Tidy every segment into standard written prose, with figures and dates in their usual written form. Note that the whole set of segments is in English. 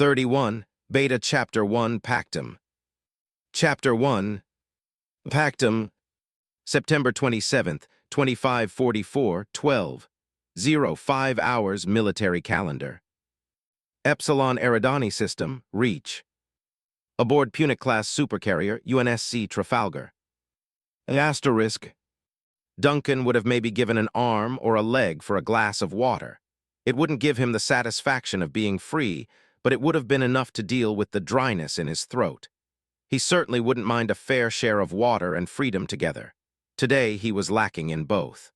31. Beta Chapter 1 Pactum. Chapter 1 Pactum, September 27th, 2544, 12:05 hours military calendar. Epsilon Eridani System, Reach. Aboard Punic-class supercarrier, UNSC Trafalgar. Asterisk. Duncan would have maybe given an arm or a leg for a glass of water. It wouldn't give him the satisfaction of being free, but it would have been enough to deal with the dryness in his throat. He certainly wouldn't mind a fair share of water and freedom together. Today, he was lacking in both.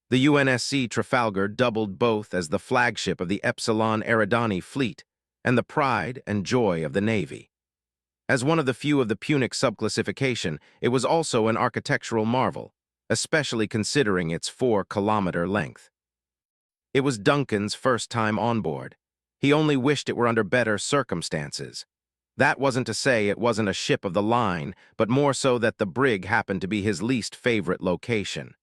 The UNSC Trafalgar doubled both as the flagship of the Epsilon Eridani fleet and the pride and joy of the Navy. As one of the few of the Punic subclassification, it was also an architectural marvel, especially considering its 4-kilometer length. It was Duncan's first time on board. He only wished it were under better circumstances. That wasn't to say it wasn't a ship of the line, but more so that the brig happened to be his least favorite location.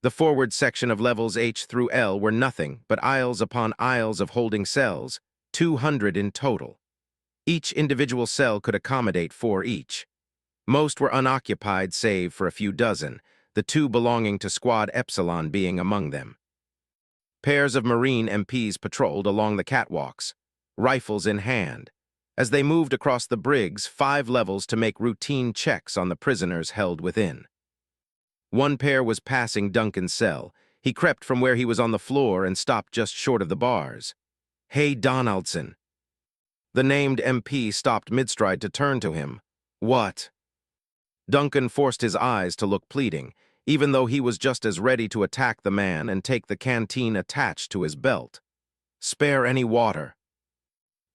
The forward section of levels H through L were nothing but aisles upon aisles of holding cells, 200 in total. Each individual cell could accommodate 4 each. Most were unoccupied save for a few dozen, the 2 belonging to Squad Epsilon being among them. Pairs of Marine MPs patrolled along the catwalks, rifles in hand, as they moved across the brigs 5 levels to make routine checks on the prisoners held within. One pair was passing Duncan's cell. He crept from where he was on the floor and stopped just short of the bars. "Hey, Donaldson." The named MP stopped mid-stride to turn to him. "What?" Duncan forced his eyes to look pleading, even though he was just as ready to attack the man and take the canteen attached to his belt. "Spare any water."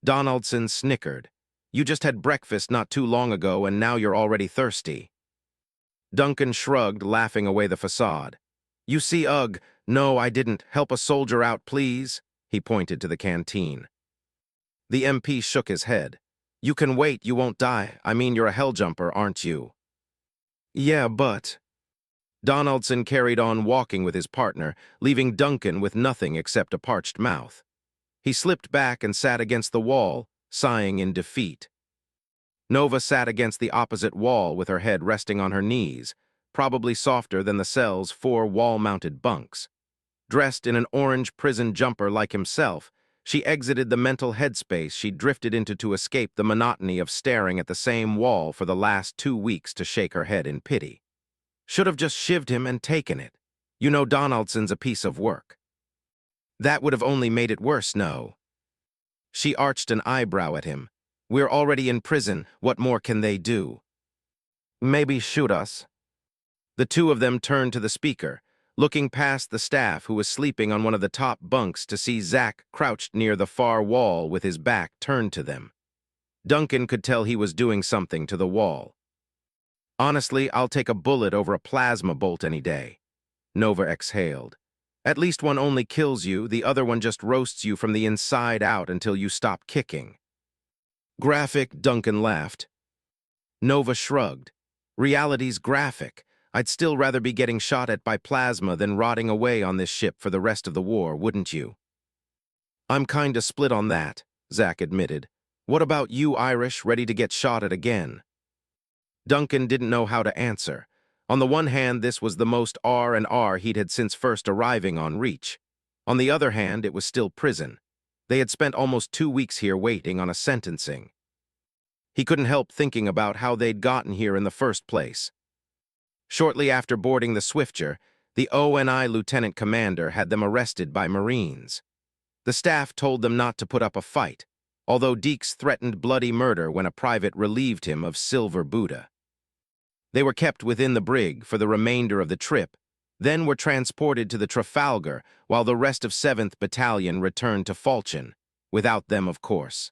Donaldson snickered. "You just had breakfast not too long ago and now you're already thirsty." Duncan shrugged, laughing away the facade. "You see, ugh, no, I didn't. Help a soldier out, please." He pointed to the canteen. The MP shook his head. "You can wait, you won't die. I mean, you're a helljumper, aren't you?" "Yeah, but..." Donaldson carried on walking with his partner, leaving Duncan with nothing except a parched mouth. He slipped back and sat against the wall, sighing in defeat. Nova sat against the opposite wall with her head resting on her knees, probably softer than the cell's 4 wall-mounted bunks. Dressed in an orange prison jumper like himself, she exited the mental headspace she'd drifted into to escape the monotony of staring at the same wall for the last 2 weeks to shake her head in pity. Should have just shivved him and taken it. You know Donaldson's a piece of work. That would have only made it worse, no. She arched an eyebrow at him. "We're already in prison, what more can they do?" "Maybe shoot us." The 2 of them turned to the speaker, looking past the staff who was sleeping on one of the top bunks to see Zach crouched near the far wall with his back turned to them. Duncan could tell he was doing something to the wall. "Honestly, I'll take a bullet over a plasma bolt any day." Nova exhaled. "At least one only kills you, the other one just roasts you from the inside out until you stop kicking." "Graphic," Duncan laughed. Nova shrugged. "Reality's graphic. I'd still rather be getting shot at by plasma than rotting away on this ship for the rest of the war, wouldn't you?" "I'm kinda split on that," Zach admitted. "What about you, Irish, ready to get shot at again?" Duncan didn't know how to answer. On the one hand, this was the most R&R he'd had since first arriving on Reach. On the other hand, it was still prison. They had spent almost 2 weeks here waiting on a sentencing. He couldn't help thinking about how they'd gotten here in the first place. Shortly after boarding the Swifter, the ONI lieutenant commander had them arrested by Marines. The staff told them not to put up a fight, although Deeks threatened bloody murder when a private relieved him of Silver Buddha. They were kept within the brig for the remainder of the trip, then were transported to the Trafalgar while the rest of 7th Battalion returned to Falchion, without them, of course.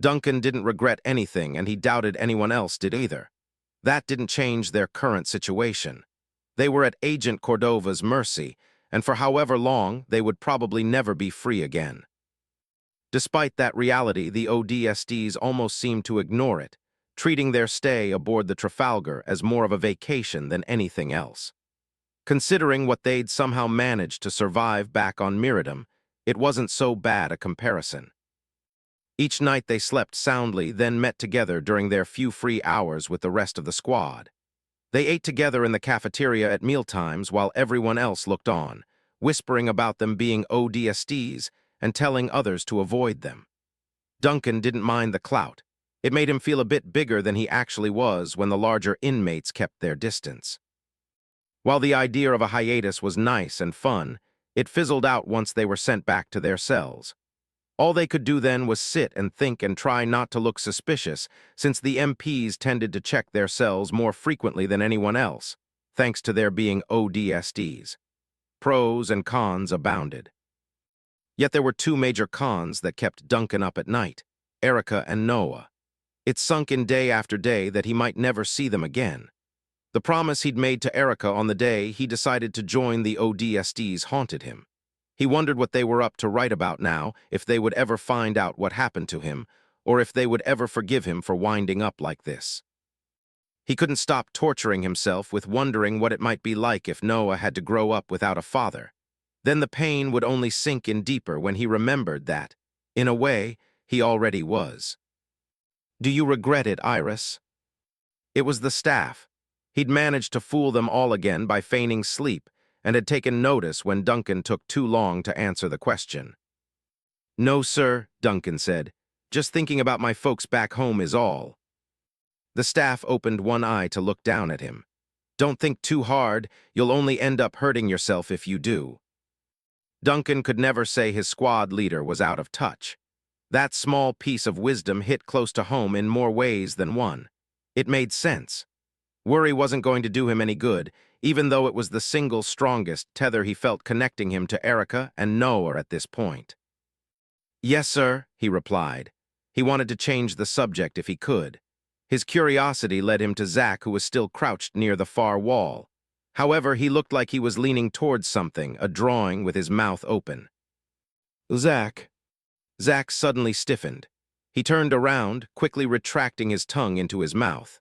Duncan didn't regret anything, and he doubted anyone else did either. That didn't change their current situation. They were at Agent Cordova's mercy, and for however long, they would probably never be free again. Despite that reality, the ODSTs almost seemed to ignore it, treating their stay aboard the Trafalgar as more of a vacation than anything else. Considering what they'd somehow managed to survive back on Miradum, it wasn't so bad a comparison. Each night they slept soundly, then met together during their few free hours with the rest of the squad. They ate together in the cafeteria at mealtimes while everyone else looked on, whispering about them being ODSTs and telling others to avoid them. Duncan didn't mind the clout. It made him feel a bit bigger than he actually was when the larger inmates kept their distance. While the idea of a hiatus was nice and fun, it fizzled out once they were sent back to their cells. All they could do then was sit and think and try not to look suspicious, since the MPs tended to check their cells more frequently than anyone else, thanks to their being ODSTs. Pros and cons abounded. Yet there were two major cons that kept Duncan up at night, Erica and Noah. It sunk in day after day that he might never see them again. The promise he'd made to Erica on the day he decided to join the ODSTs haunted him. He wondered what they were up to right about now, if they would ever find out what happened to him, or if they would ever forgive him for winding up like this. He couldn't stop torturing himself with wondering what it might be like if Noah had to grow up without a father. Then the pain would only sink in deeper when he remembered that, in a way, he already was. "Do you regret it, Iris?" It was the staff. He'd managed to fool them all again by feigning sleep, and had taken notice when Duncan took too long to answer the question. "No, sir," Duncan said. "Just thinking about my folks back home is all." The staff opened one eye to look down at him. "Don't think too hard, you'll only end up hurting yourself if you do." Duncan could never say his squad leader was out of touch. That small piece of wisdom hit close to home in more ways than one. It made sense. Worry wasn't going to do him any good, even though it was the single strongest tether he felt connecting him to Erica and Noah at this point. "Yes, sir," he replied. He wanted to change the subject if he could. His curiosity led him to Zach, who was still crouched near the far wall. However, he looked like he was leaning towards something, a drawing with his mouth open. "Zach." Zach suddenly stiffened. He turned around, quickly retracting his tongue into his mouth.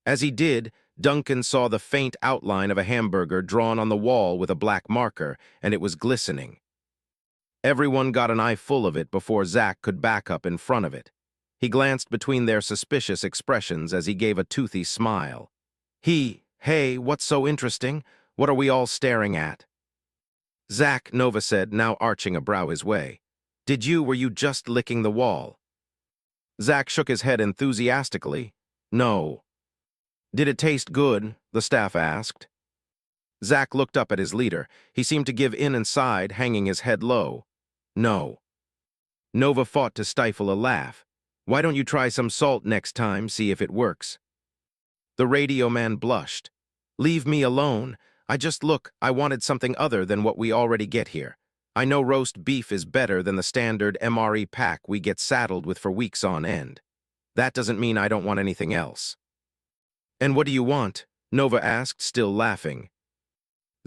As he did, Duncan saw the faint outline of a hamburger drawn on the wall with a black marker, and it was glistening. Everyone got an eyeful of it before Zach could back up in front of it. He glanced between their suspicious expressions as he gave a toothy smile. "Hey, what's so interesting? What are we all staring at?" "Zach," Nova said, now arching a brow his way. Were you just licking the wall?" Zach shook his head enthusiastically. "No." "Did it taste good?" the staff asked. Zach looked up at his leader. He seemed to give in and sighed, hanging his head low. "No." Nova fought to stifle a laugh. "Why don't you try some salt next time, see if it works?" The radio man blushed. "Leave me alone. I wanted something other than what we already get here. I know roast beef is better than the standard MRE pack we get saddled with for weeks on end. That doesn't mean I don't want anything else." "And what do you want?" Nova asked, still laughing.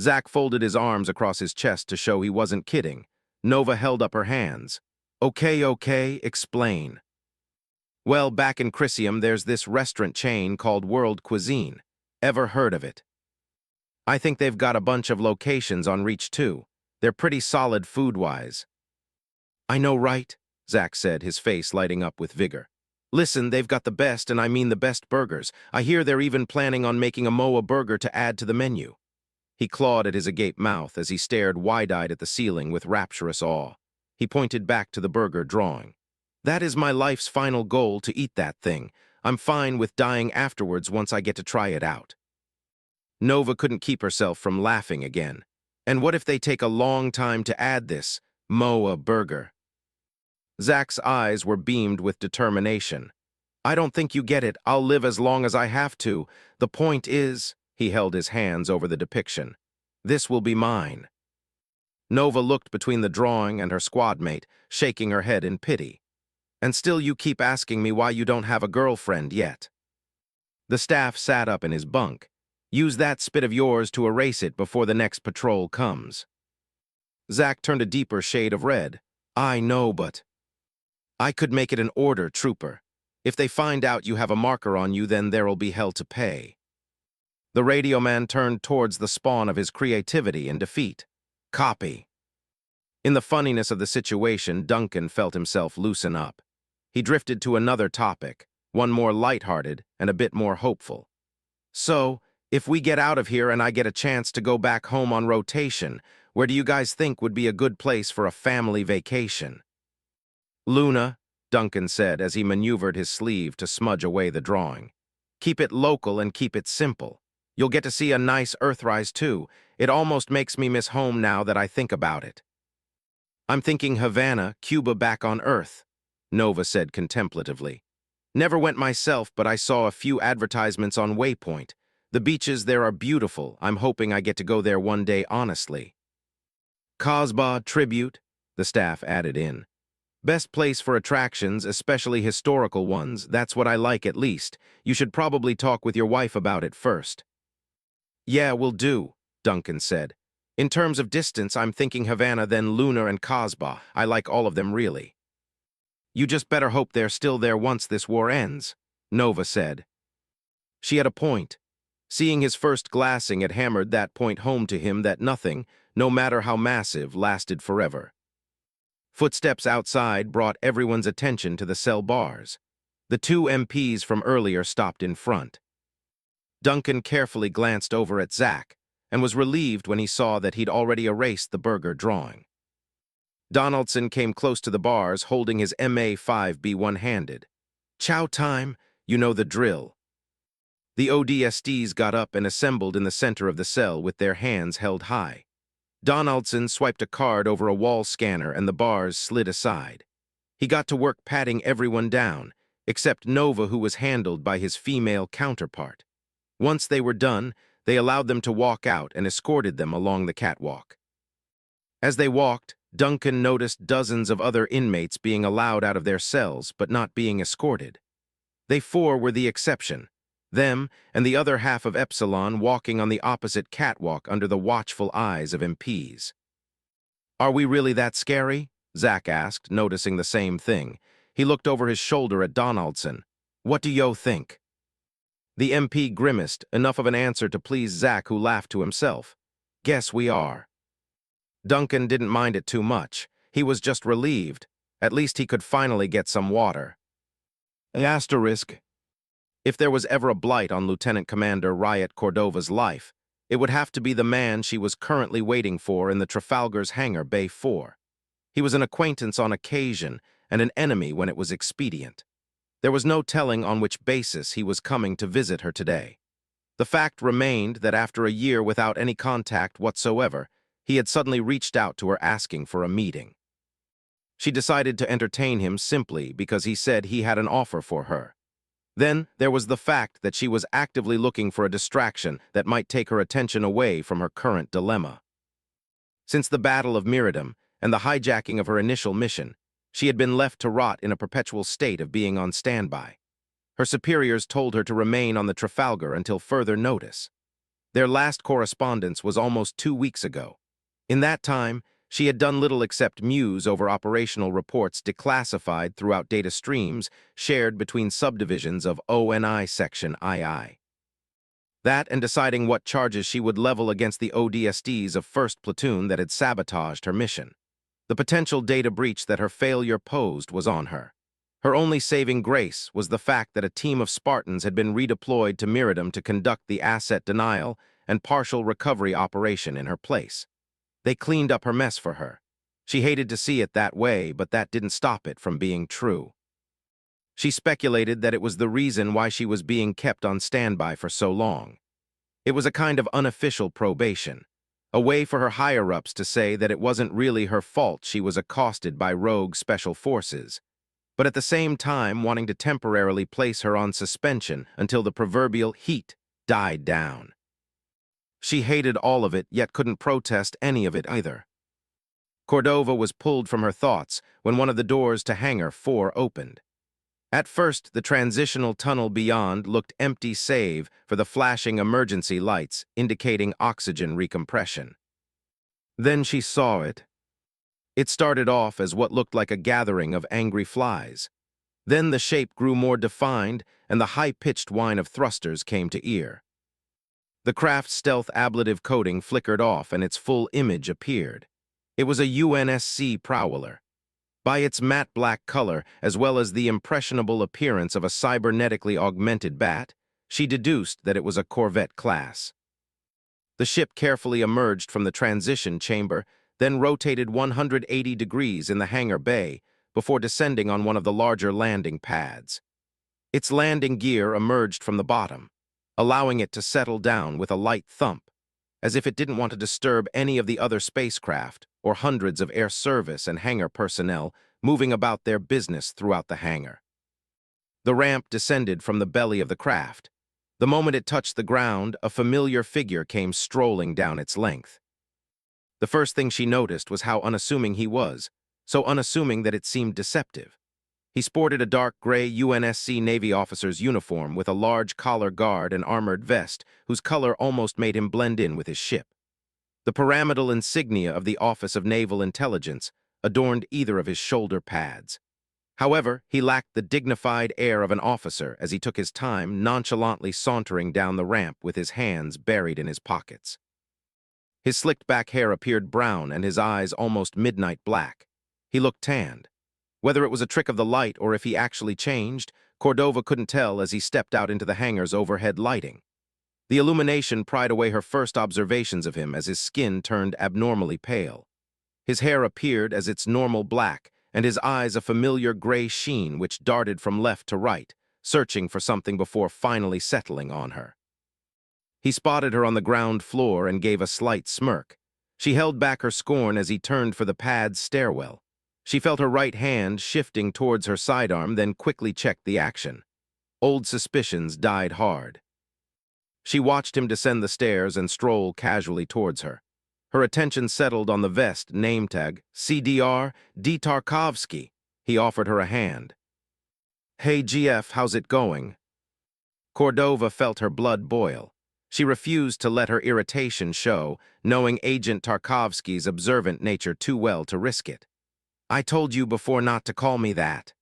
Zach folded his arms across his chest to show he wasn't kidding. Nova held up her hands. Okay, explain." "Well, back in Chrysium, there's this restaurant chain called World Cuisine. Ever heard of it?" "I think they've got a bunch of locations on Reach too. They're pretty solid food-wise." "I know, right?" Zach said, his face lighting up with vigor. "Listen, they've got the best, and I mean the best burgers. I hear they're even planning on making a Moa burger to add to the menu." He clawed at his agape mouth as he stared wide-eyed at the ceiling with rapturous awe. He pointed back to the burger drawing. "That is my life's final goal, to eat that thing. I'm fine with dying afterwards once I get to try it out." Nova couldn't keep herself from laughing again. "And what if they take a long time to add this Moa burger?" Zach's eyes were beamed with determination. "I don't think you get it. I'll live as long as I have to. The point is," he held his hands over the depiction, "this will be mine." Nova looked between the drawing and her squad mate, shaking her head in pity. "And still you keep asking me why you don't have a girlfriend yet." The staff sat up in his bunk. "Use that spit of yours to erase it before the next patrol comes." Zach turned a deeper shade of red. "I know, but I could make it an order, trooper. If they find out you have a marker on you, then there'll be hell to pay." The radio man turned towards the spawn of his creativity in defeat. "Copy." In the funniness of the situation, Duncan felt himself loosen up. he drifted to another topic, one more lighthearted and a bit more hopeful. So, if we get out of here and I get a chance to go back home on rotation, where do you guys think would be a good place for a family vacation? Luna, Duncan said as he maneuvered his sleeve to smudge away the drawing. Keep it local and keep it simple. You'll get to see a nice Earthrise too. It almost makes me miss home now that I think about it. I'm thinking Havana, Cuba back on Earth, Nova said contemplatively. Never went myself, but I saw a few advertisements on Waypoint. The beaches there are beautiful. I'm hoping I get to go there one day honestly. Casbah Tribute, the staff added in. Best place for attractions, especially historical ones. That's what I like at least. You should probably talk with your wife about it first. Yeah, will do, Duncan said. In terms of distance, I'm thinking Havana, then Luna and Casbah. I like all of them, really. You just better hope they're still there once this war ends, Nova said. She had a point. Seeing his first glassing had hammered that point home to him that nothing, no matter how massive, lasted forever. Footsteps outside brought everyone's attention to the cell bars. The two MPs from earlier stopped in front. Duncan carefully glanced over at Zach and was relieved when he saw that he'd already erased the burger drawing. Donaldson came close to the bars holding his MA-5B one-handed. Chow time, you know the drill. The ODSTs got up and assembled in the center of the cell with their hands held high. Donaldson swiped a card over a wall scanner and the bars slid aside. He got to work patting everyone down, except Nova, who was handled by his female counterpart. Once they were done, they allowed them to walk out and escorted them along the catwalk. As they walked, Duncan noticed dozens of other inmates being allowed out of their cells but not being escorted. They four were the exception, them and the other half of Epsilon walking on the opposite catwalk under the watchful eyes of MPs. Are we really that scary? Zach asked, noticing the same thing. He looked over his shoulder at Donaldson. What do yo think? The MP grimaced, enough of an answer to please Zach, who laughed to himself. Guess we are. Duncan didn't mind it too much. He was just relieved. At least he could finally get some water. Asterisk. If there was ever a blight on Lieutenant Commander Riot Cordova's life, it would have to be the man she was currently waiting for in the Trafalgar's hangar Bay 4. He was an acquaintance on occasion and an enemy when it was expedient. There was no telling on which basis he was coming to visit her today. The fact remained that after a year without any contact whatsoever, he had suddenly reached out to her asking for a meeting. She decided to entertain him simply because he said he had an offer for her. Then there was the fact that she was actively looking for a distraction that might take her attention away from her current dilemma. Since the Battle of Miradum and the hijacking of her initial mission, she had been left to rot in a perpetual state of being on standby. Her superiors told her to remain on the Trafalgar until further notice. Their last correspondence was almost 2 weeks ago. In that time, she had done little except muse over operational reports declassified throughout data streams shared between subdivisions of ONI Section II. That and deciding what charges she would level against the ODSTs of 1st Platoon that had sabotaged her mission. The potential data breach that her failure posed was on her. Her only saving grace was the fact that a team of Spartans had been redeployed to Miradum to conduct the asset denial and partial recovery operation in her place. They cleaned up her mess for her. She hated to see it that way, but that didn't stop it from being true. She speculated that it was the reason why she was being kept on standby for so long. It was a kind of unofficial probation, a way for her higher-ups to say that it wasn't really her fault she was accosted by rogue special forces, but at the same time wanting to temporarily place her on suspension until the proverbial heat died down. She hated all of it, yet couldn't protest any of it either. Cordova was pulled from her thoughts when one of the doors to Hangar 4 opened. At first, the transitional tunnel beyond looked empty save for the flashing emergency lights indicating oxygen recompression. Then she saw it. It started off as what looked like a gathering of angry flies. Then the shape grew more defined and the high-pitched whine of thrusters came to ear. The craft's stealth ablative coating flickered off and its full image appeared. It was a UNSC prowler. By its matte black color, as well as the impressionable appearance of a cybernetically augmented bat, she deduced that it was a corvette class. The ship carefully emerged from the transition chamber, then rotated 180 degrees in the hangar bay before descending on one of the larger landing pads. Its landing gear emerged from the bottom, allowing it to settle down with a light thump, as if it didn't want to disturb any of the other spacecraft or hundreds of air service and hangar personnel moving about their business throughout the hangar. The ramp descended from the belly of the craft. The moment it touched the ground, a familiar figure came strolling down its length. The first thing she noticed was how unassuming he was, so unassuming that it seemed deceptive. He sported a dark gray UNSC Navy officer's uniform with a large collar guard and armored vest whose color almost made him blend in with his ship. The pyramidal insignia of the Office of Naval Intelligence adorned either of his shoulder pads. However, he lacked the dignified air of an officer as he took his time nonchalantly sauntering down the ramp with his hands buried in his pockets. His slicked-back hair appeared brown and his eyes almost midnight black. He looked tanned. Whether it was a trick of the light or if he actually changed, Cordova couldn't tell as he stepped out into the hangar's overhead lighting. The illumination pried away her first observations of him as his skin turned abnormally pale. His hair appeared as its normal black, and his eyes a familiar gray sheen which darted from left to right, searching for something before finally settling on her. He spotted her on the ground floor and gave a slight smirk. She held back her scorn as he turned for the pad's stairwell. She felt her right hand shifting towards her sidearm, then quickly checked the action. Old suspicions died hard. She watched him descend the stairs and stroll casually towards her. Her attention settled on the vest name tag, CDR D. Tarkovsky. He offered her a hand. "Hey GF, how's it going?" Cordova felt her blood boil. She refused to let her irritation show, knowing Agent Tarkovsky's observant nature too well to risk it. "I told you before not to call me that."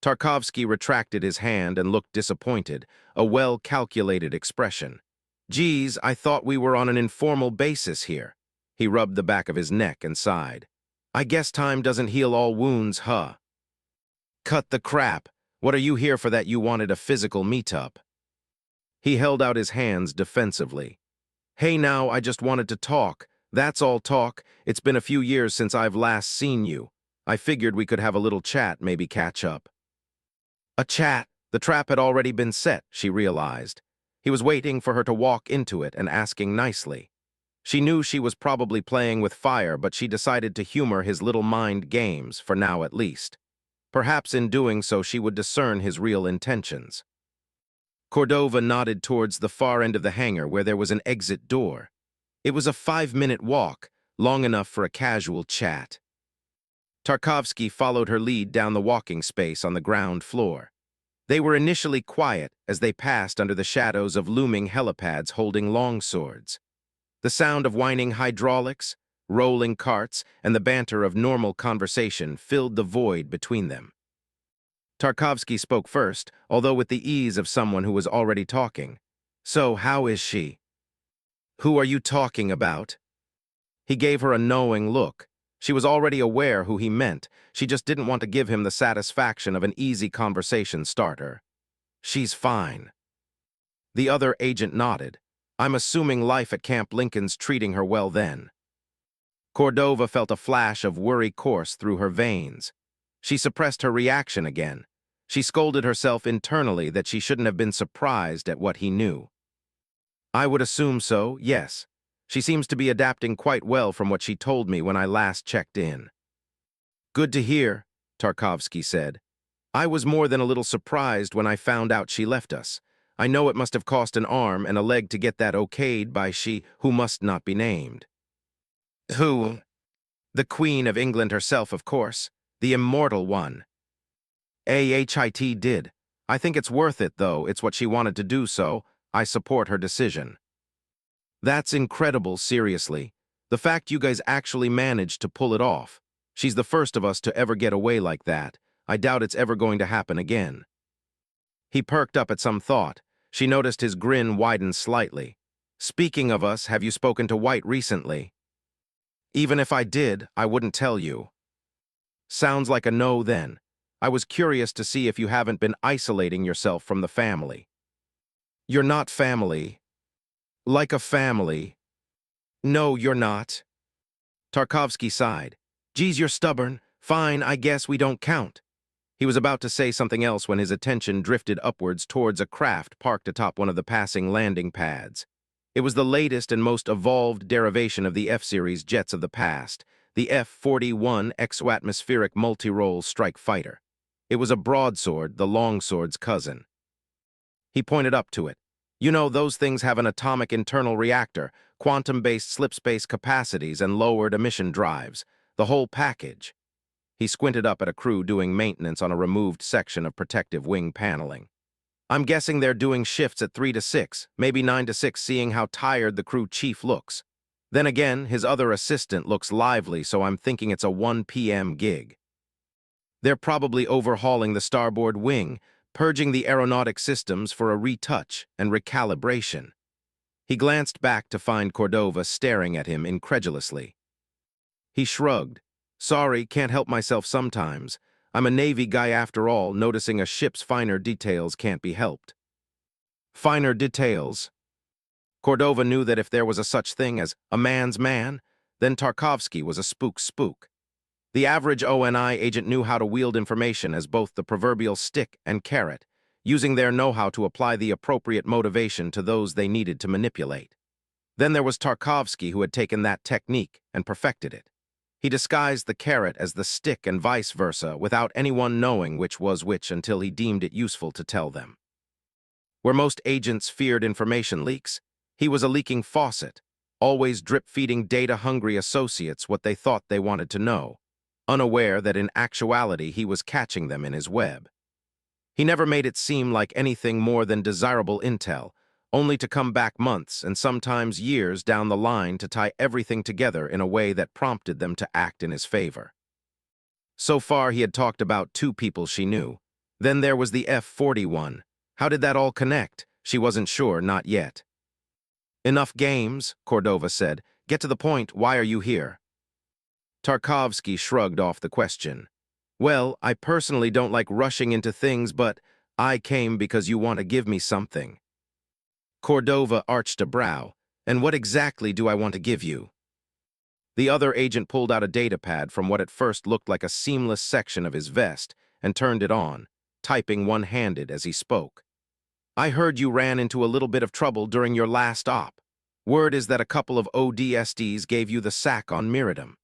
Tarkovsky retracted his hand and looked disappointed, a well-calculated expression. "Geez, I thought we were on an informal basis here." He rubbed the back of his neck and sighed. "I guess time doesn't heal all wounds, huh?" "Cut the crap. What are you here for that you wanted a physical meetup?" He held out his hands defensively. "Hey now, I just wanted to talk. That's all talk. It's been a few years since I've last seen you. I figured we could have a little chat, maybe catch up." A chat? The trap had already been set, she realized. He was waiting for her to walk into it and asking nicely. She knew she was probably playing with fire, but she decided to humor his little mind games, for now at least. Perhaps in doing so she would discern his real intentions. Cordova nodded towards the far end of the hangar where there was an exit door. It was a 5-minute walk, long enough for a casual chat. Tarkovsky followed her lead down the walking space on the ground floor. They were initially quiet as they passed under the shadows of looming helipads holding longswords. The sound of whining hydraulics, rolling carts, and the banter of normal conversation filled the void between them. Tarkovsky spoke first, although with the ease of someone who was already talking. "So, how is she?" "Who are you talking about?" He gave her a knowing look. She was already aware who he meant. She just didn't want to give him the satisfaction of an easy conversation starter. "She's fine." The other agent nodded. "I'm assuming life at Camp Lincoln's treating her well then." Cordova felt a flash of worry course through her veins. She suppressed her reaction again. She scolded herself internally that she shouldn't have been surprised at what he knew. "I would assume so, yes. She seems to be adapting quite well from what she told me when I last checked in." "Good to hear," Tarkovsky said. "I was more than a little surprised when I found out she left us. I know it must have cost an arm and a leg to get that okayed by she who must not be named." "Who?" "The Queen of England herself, of course. The immortal one." "AHIT did. I think it's worth it, though. It's what she wanted to do, so I support her decision." "That's incredible, seriously. The fact you guys actually managed to pull it off. She's the first of us to ever get away like that. I doubt it's ever going to happen again." He perked up at some thought. She noticed his grin widen slightly. "Speaking of us, have you spoken to White recently?" "Even if I did, I wouldn't tell you." Sounds like a no then. I was curious to see if you haven't been isolating yourself from the family. You're not family. Like a family. No, you're not. Tarkovsky sighed. Geez, you're stubborn. Fine, I guess we don't count. He was about to say something else when his attention drifted upwards towards a craft parked atop one of the passing landing pads. It was the latest and most evolved derivation of the F-Series jets of the past, the F-41 exoatmospheric multi-role strike fighter. It was a broadsword, the longsword's cousin. He pointed up to it. You know, those things have an atomic internal reactor, quantum-based slipspace capacities, and lowered emission drives. The whole package. He squinted up at a crew doing maintenance on a removed section of protective wing paneling. I'm guessing they're doing shifts at 3 to 6, maybe 9 to 6, seeing how tired the crew chief looks. Then again, his other assistant looks lively, so I'm thinking it's a 1 p.m. gig. They're probably overhauling the starboard wing, purging the aeronautic systems for a retouch and recalibration. He glanced back to find Cordova staring at him incredulously. He shrugged. Sorry, can't help myself sometimes. I'm a Navy guy after all, noticing a ship's finer details can't be helped. Finer details. Cordova knew that if there was a such thing as a man's man, then Tarkovsky was a spook. The average ONI agent knew how to wield information as both the proverbial stick and carrot, using their know-how to apply the appropriate motivation to those they needed to manipulate. Then there was Tarkovsky, who had taken that technique and perfected it. He disguised the carrot as the stick and vice versa without anyone knowing which was which until he deemed it useful to tell them. Where most agents feared information leaks, he was a leaking faucet, always drip-feeding data-hungry associates what they thought they wanted to know, unaware that in actuality he was catching them in his web. He never made it seem like anything more than desirable intel, only to come back months and sometimes years down the line to tie everything together in a way that prompted them to act in his favor. So far he had talked about 2 people she knew. Then there was the F-41. How did that all connect? She wasn't sure, not yet. Enough games, Cordova said. Get to the point, why are you here? Tarkovsky shrugged off the question. Well, I personally don't like rushing into things, but I came because you want to give me something. Cordova arched a brow. And what exactly do I want to give you? The other agent pulled out a datapad from what at first looked like a seamless section of his vest and turned it on, typing one-handed as he spoke. I heard you ran into a little bit of trouble during your last op. Word is that a couple of ODSTs gave you the sack on Miradum.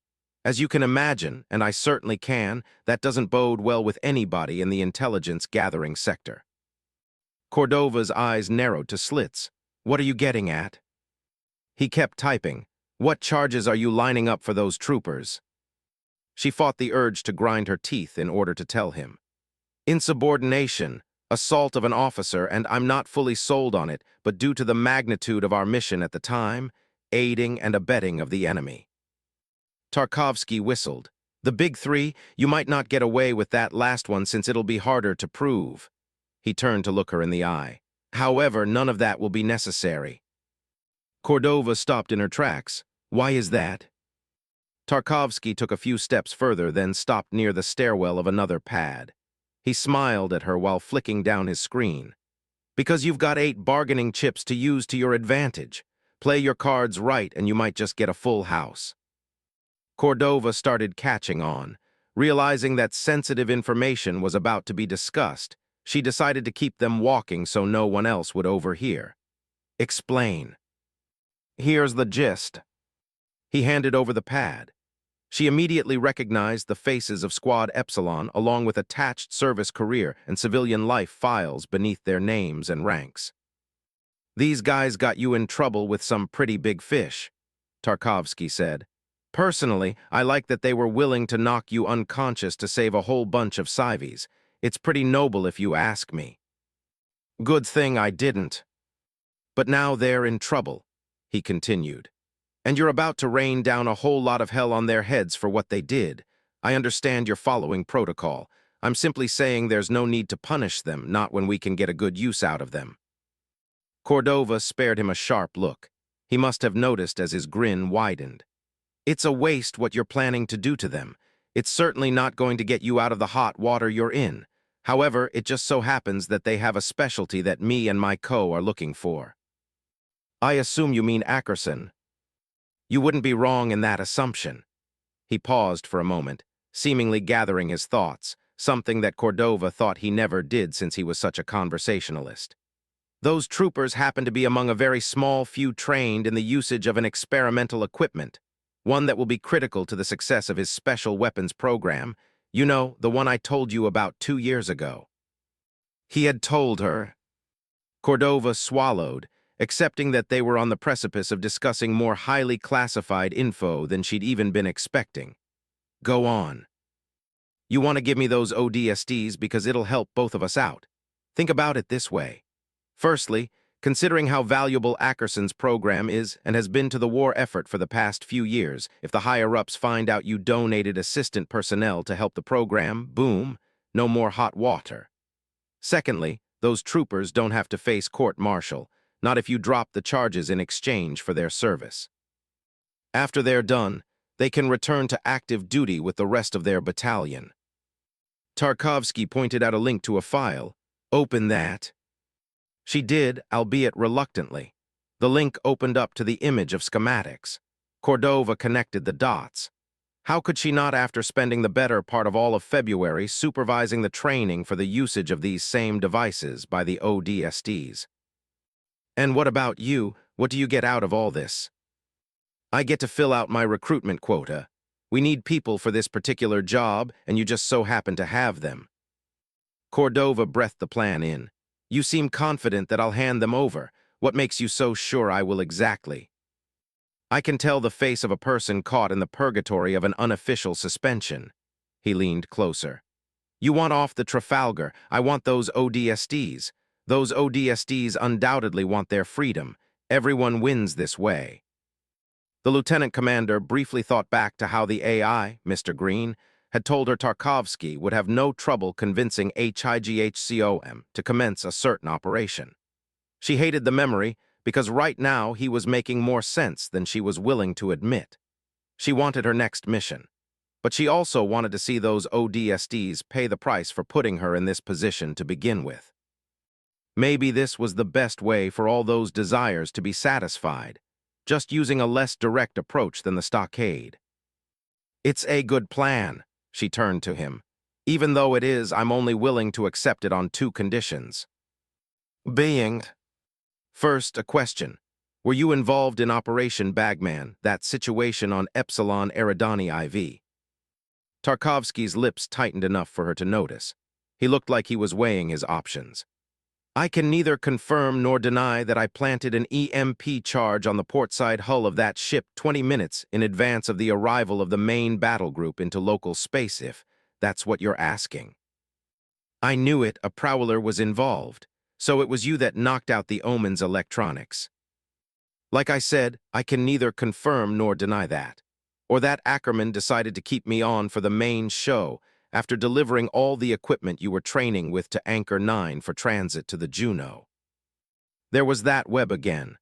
As you can imagine, and I certainly can, that doesn't bode well with anybody in the intelligence-gathering sector. Cordova's eyes narrowed to slits. What are you getting at? He kept typing. What charges are you lining up for those troopers? She fought the urge to grind her teeth in order to tell him. Insubordination, assault of an officer, and I'm not fully sold on it, but due to the magnitude of our mission at the time, aiding and abetting of the enemy. Tarkovsky whistled. The big 3, you might not get away with that last one since it'll be harder to prove. He turned to look her in the eye. However, none of that will be necessary. Cordova stopped in her tracks. Why is that? Tarkovsky took a few steps further, then stopped near the stairwell of another pad. He smiled at her while flicking down his screen. Because you've got 8 bargaining chips to use to your advantage. Play your cards right and you might just get a full house. Cordova started catching on. Realizing that sensitive information was about to be discussed, she decided to keep them walking so no one else would overhear. Explain. Here's the gist. He handed over the pad. She immediately recognized the faces of Squad Epsilon along with attached service career and civilian life files beneath their names and ranks. These guys got you in trouble with some pretty big fish, Tarkovsky said. Personally, I like that they were willing to knock you unconscious to save a whole bunch of civies. It's pretty noble if you ask me. Good thing I didn't. But now they're in trouble, he continued. And you're about to rain down a whole lot of hell on their heads for what they did. I understand you're following protocol. I'm simply saying there's no need to punish them, not when we can get a good use out of them. Cordova spared him a sharp look. He must have noticed as his grin widened. It's a waste what you're planning to do to them. It's certainly not going to get you out of the hot water you're in. However, it just so happens that they have a specialty that me and my co are looking for. I assume you mean Ackerson. You wouldn't be wrong in that assumption. He paused for a moment, seemingly gathering his thoughts, something that Cordova thought he never did since he was such a conversationalist. Those troopers happen to be among a very small few trained in the usage of an experimental equipment, one that will be critical to the success of his special weapons program, you know, the one I told you about 2 years ago. He had told her. Cordova swallowed, accepting that they were on the precipice of discussing more highly classified info than she'd even been expecting. Go on. You want to give me those ODSTs because it'll help both of us out. Think about it this way. Firstly, considering how valuable Ackerson's program is and has been to the war effort for the past few years, if the higher-ups find out you donated assistant personnel to help the program, boom, no more hot water. Secondly, those troopers don't have to face court-martial, not if you drop the charges in exchange for their service. After they're done, they can return to active duty with the rest of their battalion. Tarkovsky pointed out a link to a file. Open that. She did, albeit reluctantly. The link opened up to the image of schematics. Cordova connected the dots. How could she not after spending the better part of all of February supervising the training for the usage of these same devices by the ODSTs? And what about you? What do you get out of all this? I get to fill out my recruitment quota. We need people for this particular job, and you just so happen to have them. Cordova breathed the plan in. You seem confident that I'll hand them over. What makes you so sure I will exactly? I can tell the face of a person caught in the purgatory of an unofficial suspension. He leaned closer. You want off the Trafalgar. I want those ODSTs. Those ODSTs undoubtedly want their freedom. Everyone wins this way. The lieutenant commander briefly thought back to how the AI, Mr. Green, had told her Tarkovsky would have no trouble convincing HIGHCOM to commence a certain operation. She hated the memory because right now he was making more sense than she was willing to admit. She wanted her next mission, but she also wanted to see those ODSTs pay the price for putting her in this position to begin with. Maybe this was the best way for all those desires to be satisfied, just using a less direct approach than the stockade. It's a good plan. She turned to him. Even though it is, I'm only willing to accept it on 2 conditions. Being. First, a question. Were you involved in Operation Bagman, that situation on Epsilon Eridani IV? Tarkovsky's lips tightened enough for her to notice. He looked like he was weighing his options. I can neither confirm nor deny that I planted an EMP charge on the portside hull of that ship 20 minutes in advance of the arrival of the main battle group into local space, if that's what you're asking. I knew it, a prowler was involved, so it was you that knocked out the Omen's electronics. Like I said, I can neither confirm nor deny that, or that Ackerman decided to keep me on for the main show, after delivering all the equipment you were training with to Anchor 9 for transit to the Juno. There was that web again.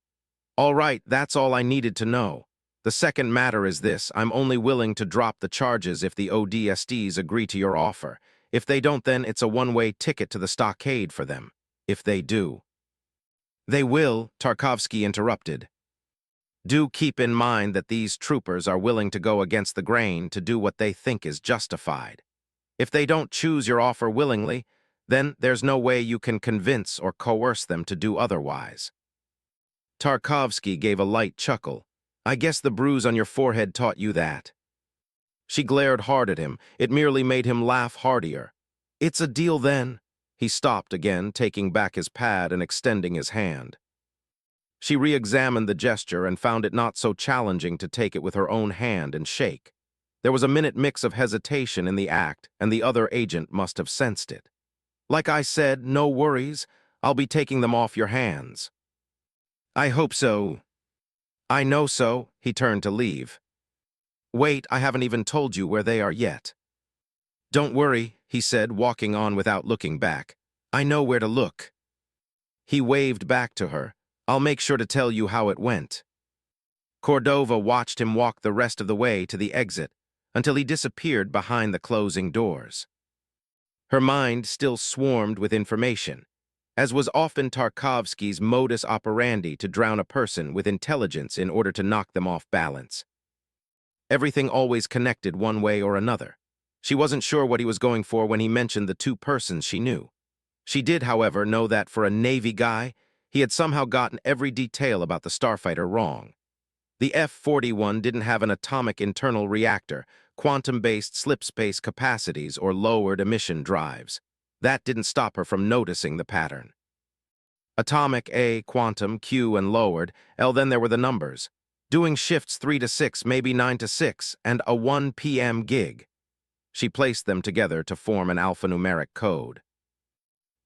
All right, that's all I needed to know. The second matter is this: I'm only willing to drop the charges if the ODSTs agree to your offer. If they don't, then it's a one-way ticket to the stockade for them. If they do. They will, Tarkovsky interrupted. Do keep in mind that these troopers are willing to go against the grain to do what they think is justified. If they don't choose your offer willingly, then there's no way you can convince or coerce them to do otherwise. Tarkovsky gave a light chuckle. I guess the bruise on your forehead taught you that. She glared hard at him. It merely made him laugh heartier. It's a deal then. He stopped again, taking back his pad and extending his hand. She re-examined the gesture and found it not so challenging to take it with her own hand and shake. There was a minute mix of hesitation in the act, and the other agent must have sensed it. Like I said, no worries. I'll be taking them off your hands. I hope so. I know so. He turned to leave. Wait, I haven't even told you where they are yet. Don't worry, he said, walking on without looking back. I know where to look. He waved back to her. I'll make sure to tell you how it went. Cordova watched him walk the rest of the way to the exit, until he disappeared behind the closing doors. Her mind still swarmed with information, as was often Tarkovsky's modus operandi to drown a person with intelligence in order to knock them off balance. Everything always connected one way or another. She wasn't sure what he was going for when he mentioned the two persons she knew. She did, however, know that for a Navy guy, he had somehow gotten every detail about the starfighter wrong. The F-41 didn't have an atomic internal reactor, quantum-based slipspace capacities, or lowered emission drives. That didn't stop her from noticing the pattern. Atomic, A, quantum, Q, and lowered, L, then there were the numbers. Doing shifts 3 to 6, maybe 9 to 6, and a 1 p.m. gig. She placed them together to form an alphanumeric code.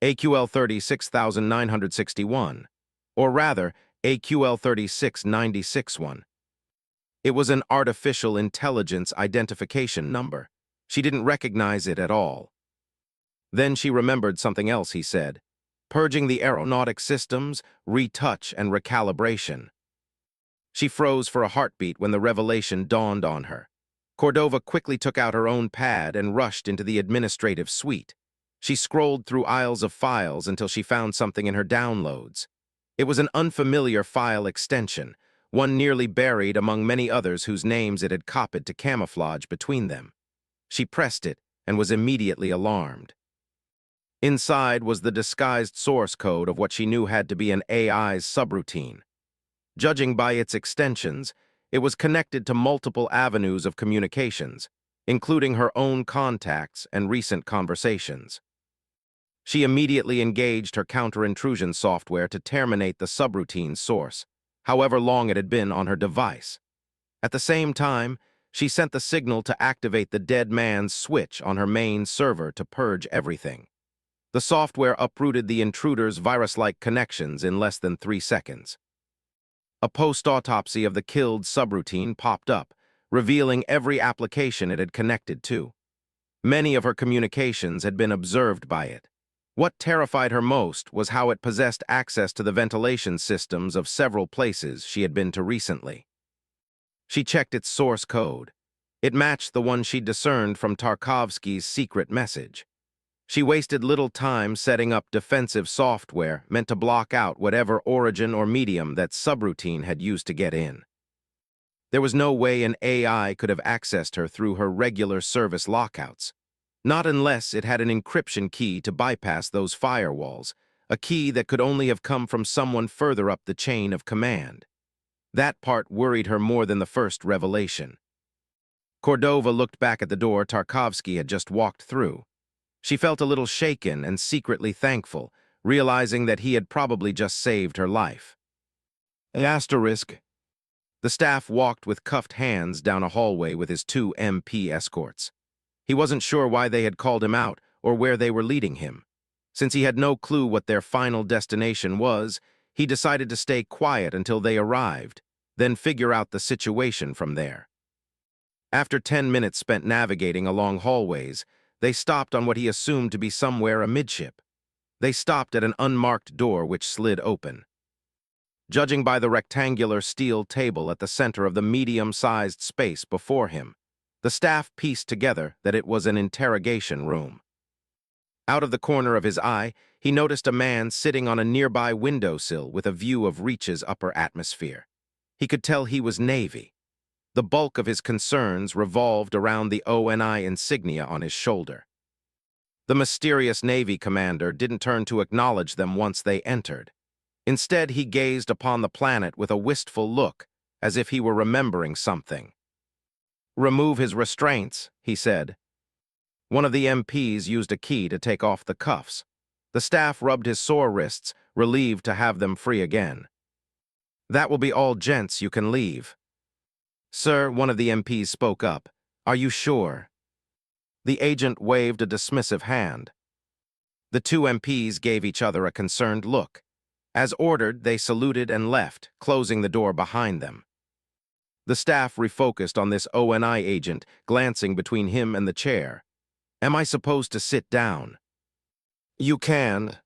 AQL 36961, or rather, AQL 36961. It was an artificial intelligence identification number. She didn't recognize it at all. Then she remembered something else he said: purging the aeronautic systems, retouch, and recalibration. She froze for a heartbeat when the revelation dawned on her. Cordova quickly took out her own pad and rushed into the administrative suite. She scrolled through aisles of files until she found something in her downloads. It was an unfamiliar file extension, one nearly buried among many others whose names it had copied to camouflage between them. She pressed it and was immediately alarmed. Inside was the disguised source code of what she knew had to be an AI's subroutine. Judging by its extensions, it was connected to multiple avenues of communications, including her own contacts and recent conversations. She immediately engaged her counter-intrusion software to terminate the subroutine source, however long it had been on her device. At the same time, she sent the signal to activate the dead man's switch on her main server to purge everything. The software uprooted the intruder's virus-like connections in less than 3 seconds. A post-autopsy of the killed subroutine popped up, revealing every application it had connected to. Many of her communications had been observed by it. What terrified her most was how it possessed access to the ventilation systems of several places she had been to recently. She checked its source code. It matched the one she'd discerned from Tarkovsky's secret message. She wasted little time setting up defensive software meant to block out whatever origin or medium that subroutine had used to get in. There was no way an AI could have accessed her through her regular service lockouts. Not unless it had an encryption key to bypass those firewalls, a key that could only have come from someone further up the chain of command. That part worried her more than the first revelation. Cordova looked back at the door Tarkovsky had just walked through. She felt a little shaken and secretly thankful, realizing that he had probably just saved her life. Asterisk. The staff walked with cuffed hands down a hallway with his 2 MP escorts. He wasn't sure why they had called him out or where they were leading him. Since he had no clue what their final destination was, he decided to stay quiet until they arrived, then figure out the situation from there. After 10 minutes spent navigating along hallways, they stopped on what he assumed to be somewhere amidship. They stopped at an unmarked door which slid open. Judging by the rectangular steel table at the center of the medium-sized space before him, the staff pieced together that it was an interrogation room. Out of the corner of his eye, he noticed a man sitting on a nearby windowsill with a view of Reach's upper atmosphere. He could tell he was Navy. The bulk of his concerns revolved around the ONI insignia on his shoulder. The mysterious Navy commander didn't turn to acknowledge them once they entered. Instead, he gazed upon the planet with a wistful look, as if he were remembering something. "Remove his restraints," he said. One of the MPs used a key to take off the cuffs. The staff rubbed his sore wrists, relieved to have them free again. "That will be all, gents. You can leave." "Sir," one of the MPs spoke up, "are you sure?" The agent waved a dismissive hand. The 2 MPs gave each other a concerned look. As ordered, they saluted and left, closing the door behind them. The staff refocused on this ONI agent, glancing between him and the chair. "Am I supposed to sit down?" "You can."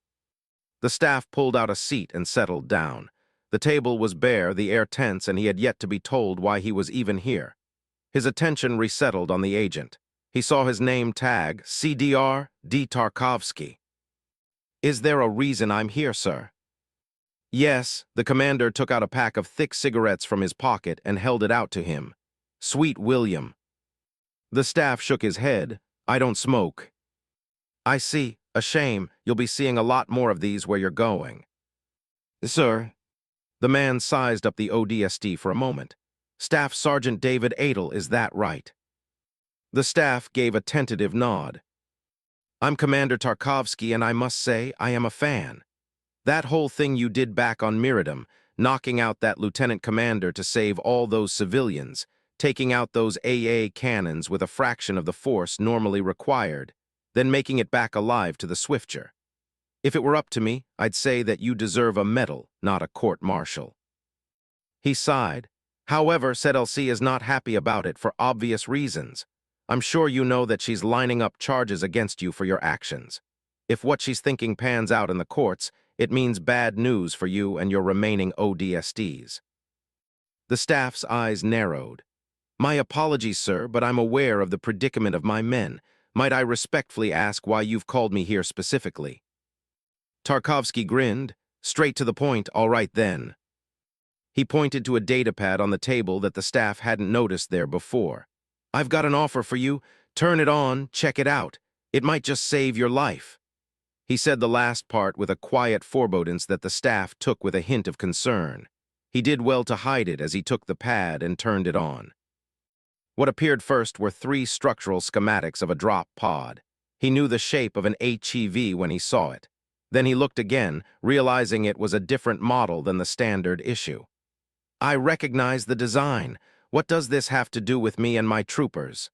The staff pulled out a seat and settled down. The table was bare, the air tense, and he had yet to be told why he was even here. His attention resettled on the agent. He saw his name tag, CDR D. Tarkovsky. "Is there a reason I'm here, sir?" "Yes." The commander took out a pack of thick cigarettes from his pocket and held it out to him. "Sweet William." The staff shook his head. "I don't smoke." "I see. A shame. You'll be seeing a lot more of these where you're going." "Sir." The man sized up the ODST for a moment. "Staff Sergeant David Adel, is that right?" The staff gave a tentative nod. "I'm Commander Tarkovsky, and I must say I am a fan. That whole thing you did back on Miradum, knocking out that lieutenant commander to save all those civilians, taking out those AA cannons with a fraction of the force normally required, then making it back alive to the Swifture. If it were up to me, I'd say that you deserve a medal, not a court-martial." He sighed. "However, said LC is not happy about it for obvious reasons. I'm sure you know that she's lining up charges against you for your actions. If what she's thinking pans out in the courts, it means bad news for you and your remaining ODSTs." The staff's eyes narrowed. "My apologies, sir, but I'm aware of the predicament of my men. Might I respectfully ask why you've called me here specifically?" Tarkovsky grinned. "Straight to the point, all right then." He pointed to a datapad on the table that the staff hadn't noticed there before. "I've got an offer for you. Turn it on, check it out. It might just save your life." He said the last part with a quiet forebodance that the staff took with a hint of concern. He did well to hide it as he took the pad and turned it on. What appeared first were 3 structural schematics of a drop pod. He knew the shape of an HEV when he saw it. Then he looked again, realizing it was a different model than the standard issue. "I recognize the design. What does this have to do with me and my troopers?"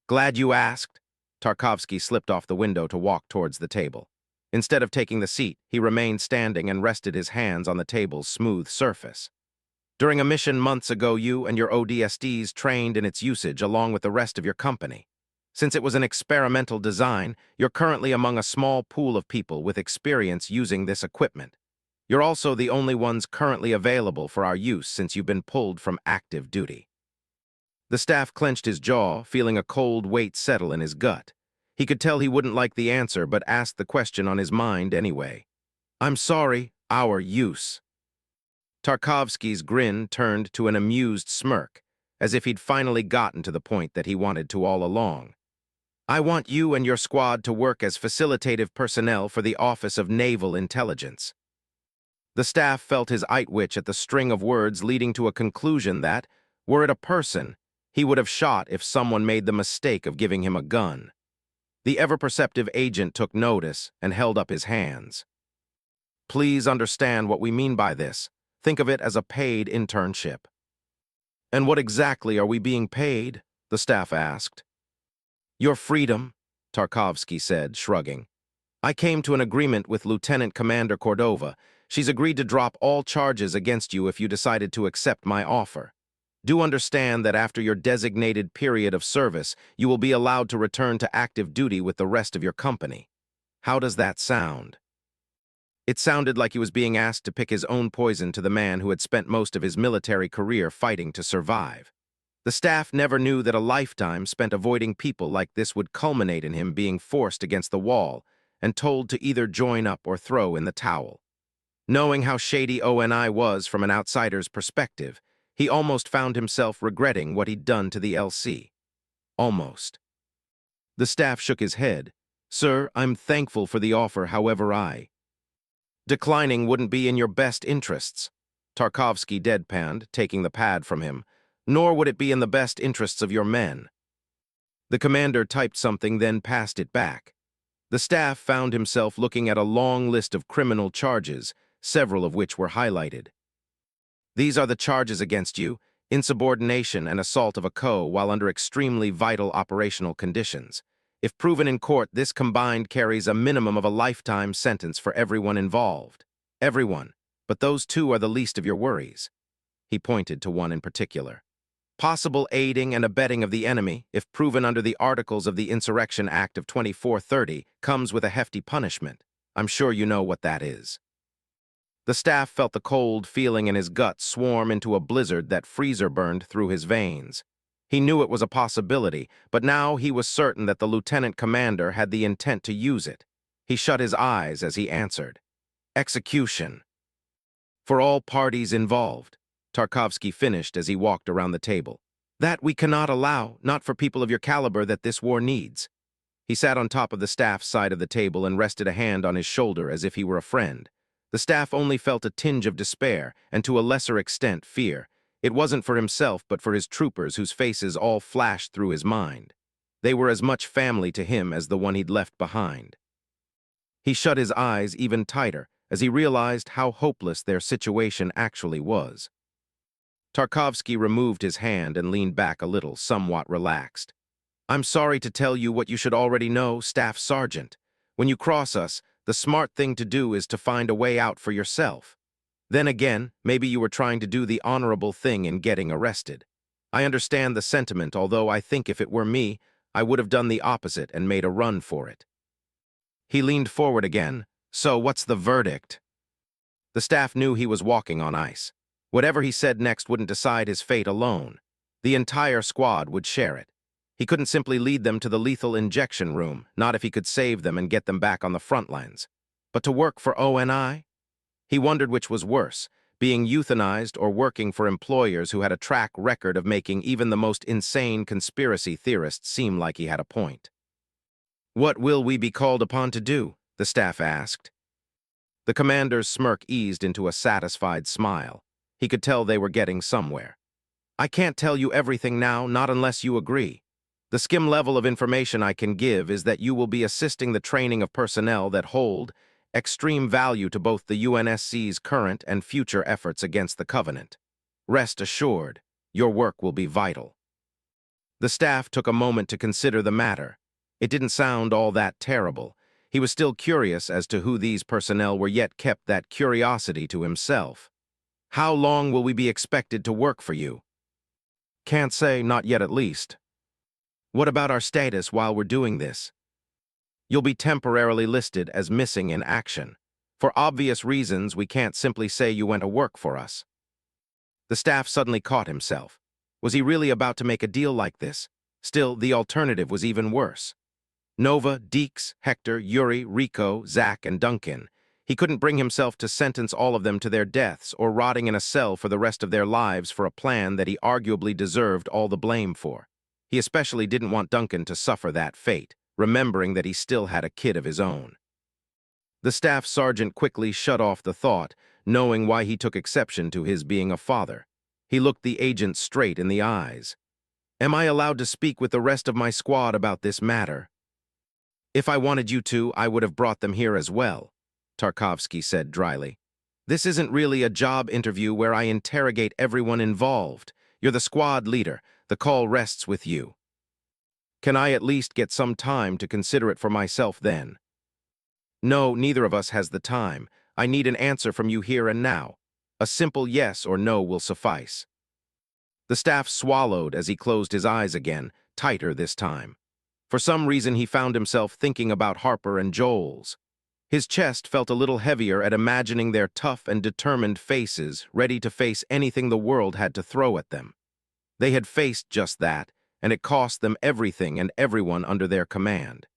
"Glad you asked." Tarkovsky slipped off the window to walk towards the table. Instead of taking the seat, he remained standing and rested his hands on the table's smooth surface. "During a mission months ago, you and your ODSTs trained in its usage along with the rest of your company. Since it was an experimental design, you're currently among a small pool of people with experience using this equipment. You're also the only ones currently available for our use since you've been pulled from active duty." The staff clenched his jaw, feeling a cold weight settle in his gut. He could tell he wouldn't like the answer, but asked the question on his mind anyway. "I'm sorry, our use." Tarkovsky's grin turned to an amused smirk, as if he'd finally gotten to the point that he wanted to all along. "I want you and your squad to work as facilitative personnel for the Office of Naval Intelligence." The staff felt his itwitch at the string of words leading to a conclusion that, were it a person, he would have shot if someone made the mistake of giving him a gun. The ever-perceptive agent took notice and held up his hands. "Please understand what we mean by this. Think of it as a paid internship." "And what exactly are we being paid?" the staff asked. "Your freedom," Tarkovsky said, shrugging. "I came to an agreement with Lieutenant Commander Cordova. She's agreed to drop all charges against you if you decided to accept my offer. Do understand that after your designated period of service, you will be allowed to return to active duty with the rest of your company. How does that sound?" It sounded like he was being asked to pick his own poison to the man who had spent most of his military career fighting to survive. The staff never knew that a lifetime spent avoiding people like this would culminate in him being forced against the wall and told to either join up or throw in the towel. Knowing how shady ONI was from an outsider's perspective, he almost found himself regretting what he'd done to the LC. Almost. The staff shook his head. "Sir, I'm thankful for the offer, however declining wouldn't be in your best interests." Tarkovsky deadpanned, taking the pad from him. "Nor would it be in the best interests of your men." The commander typed something, then passed it back. The staff found himself looking at a long list of criminal charges, several of which were highlighted. "These are the charges against you: insubordination and assault of a co while under extremely vital operational conditions. If proven in court, this combined carries a minimum of a lifetime sentence for everyone involved. Everyone, but those 2 are the least of your worries." He pointed to one in particular. "Possible aiding and abetting of the enemy, if proven under the Articles of the Insurrection Act of 2430, comes with a hefty punishment. I'm sure you know what that is." The staff felt the cold feeling in his gut swarm into a blizzard that freezer burned through his veins. He knew it was a possibility, but now he was certain that the lieutenant commander had the intent to use it. He shut his eyes as he answered. Execution. For all parties involved, Tarkovsky finished as he walked around the table. That we cannot allow, not for people of your caliber that this war needs. He sat on top of the staff's side of the table and rested a hand on his shoulder as if he were a friend. The staff only felt a tinge of despair, and to a lesser extent, fear. It wasn't for himself, but for his troopers whose faces all flashed through his mind. They were as much family to him as the one he'd left behind. He shut his eyes even tighter as he realized how hopeless their situation actually was. Tarkovsky removed his hand and leaned back a little, somewhat relaxed. I'm sorry to tell you what you should already know, Staff Sergeant. When you cross us, the smart thing to do is to find a way out for yourself. Then again, maybe you were trying to do the honorable thing in getting arrested. I understand the sentiment, although I think if it were me, I would have done the opposite and made a run for it. He leaned forward again. So what's the verdict? The staff knew he was walking on ice. Whatever he said next wouldn't decide his fate alone. The entire squad would share it. He couldn't simply lead them to the lethal injection room, not if he could save them and get them back on the front lines. But to work for ONI? He wondered which was worse, being euthanized or working for employers who had a track record of making even the most insane conspiracy theorists seem like he had a point. What will we be called upon to do? The staff asked. The commander's smirk eased into a satisfied smile. He could tell they were getting somewhere. I can't tell you everything now, not unless you agree. The skim level of information I can give is that you will be assisting the training of personnel that hold extreme value to both the UNSC's current and future efforts against the Covenant. Rest assured, your work will be vital. The staff took a moment to consider the matter. It didn't sound all that terrible. He was still curious as to who these personnel were, yet kept that curiosity to himself. How long will we be expected to work for you? Can't say, not yet at least. What about our status while we're doing this? You'll be temporarily listed as missing in action. For obvious reasons, we can't simply say you went to work for us. The staff suddenly caught himself. Was he really about to make a deal like this? Still, the alternative was even worse. Nova, Deeks, Hector, Yuri, Rico, Zach, and Duncan. He couldn't bring himself to sentence all of them to their deaths or rotting in a cell for the rest of their lives for a plan that he arguably deserved all the blame for. He especially didn't want Duncan to suffer that fate, remembering that he still had a kid of his own. The staff sergeant quickly shut off the thought, knowing why he took exception to his being a father. He looked the agent straight in the eyes. Am I allowed to speak with the rest of my squad about this matter? If I wanted you to, I would have brought them here as well, Tarkovsky said dryly. This isn't really a job interview where I interrogate everyone involved. You're the squad leader. The call rests with you. Can I at least get some time to consider it for myself then? No, neither of us has the time. I need an answer from you here and now. A simple yes or no will suffice. The staff swallowed as he closed his eyes again, tighter this time. For some reason, he found himself thinking about Harper and Joel's. His chest felt a little heavier at imagining their tough and determined faces, ready to face anything the world had to throw at them. They had faced just that, and it cost them everything and everyone under their command.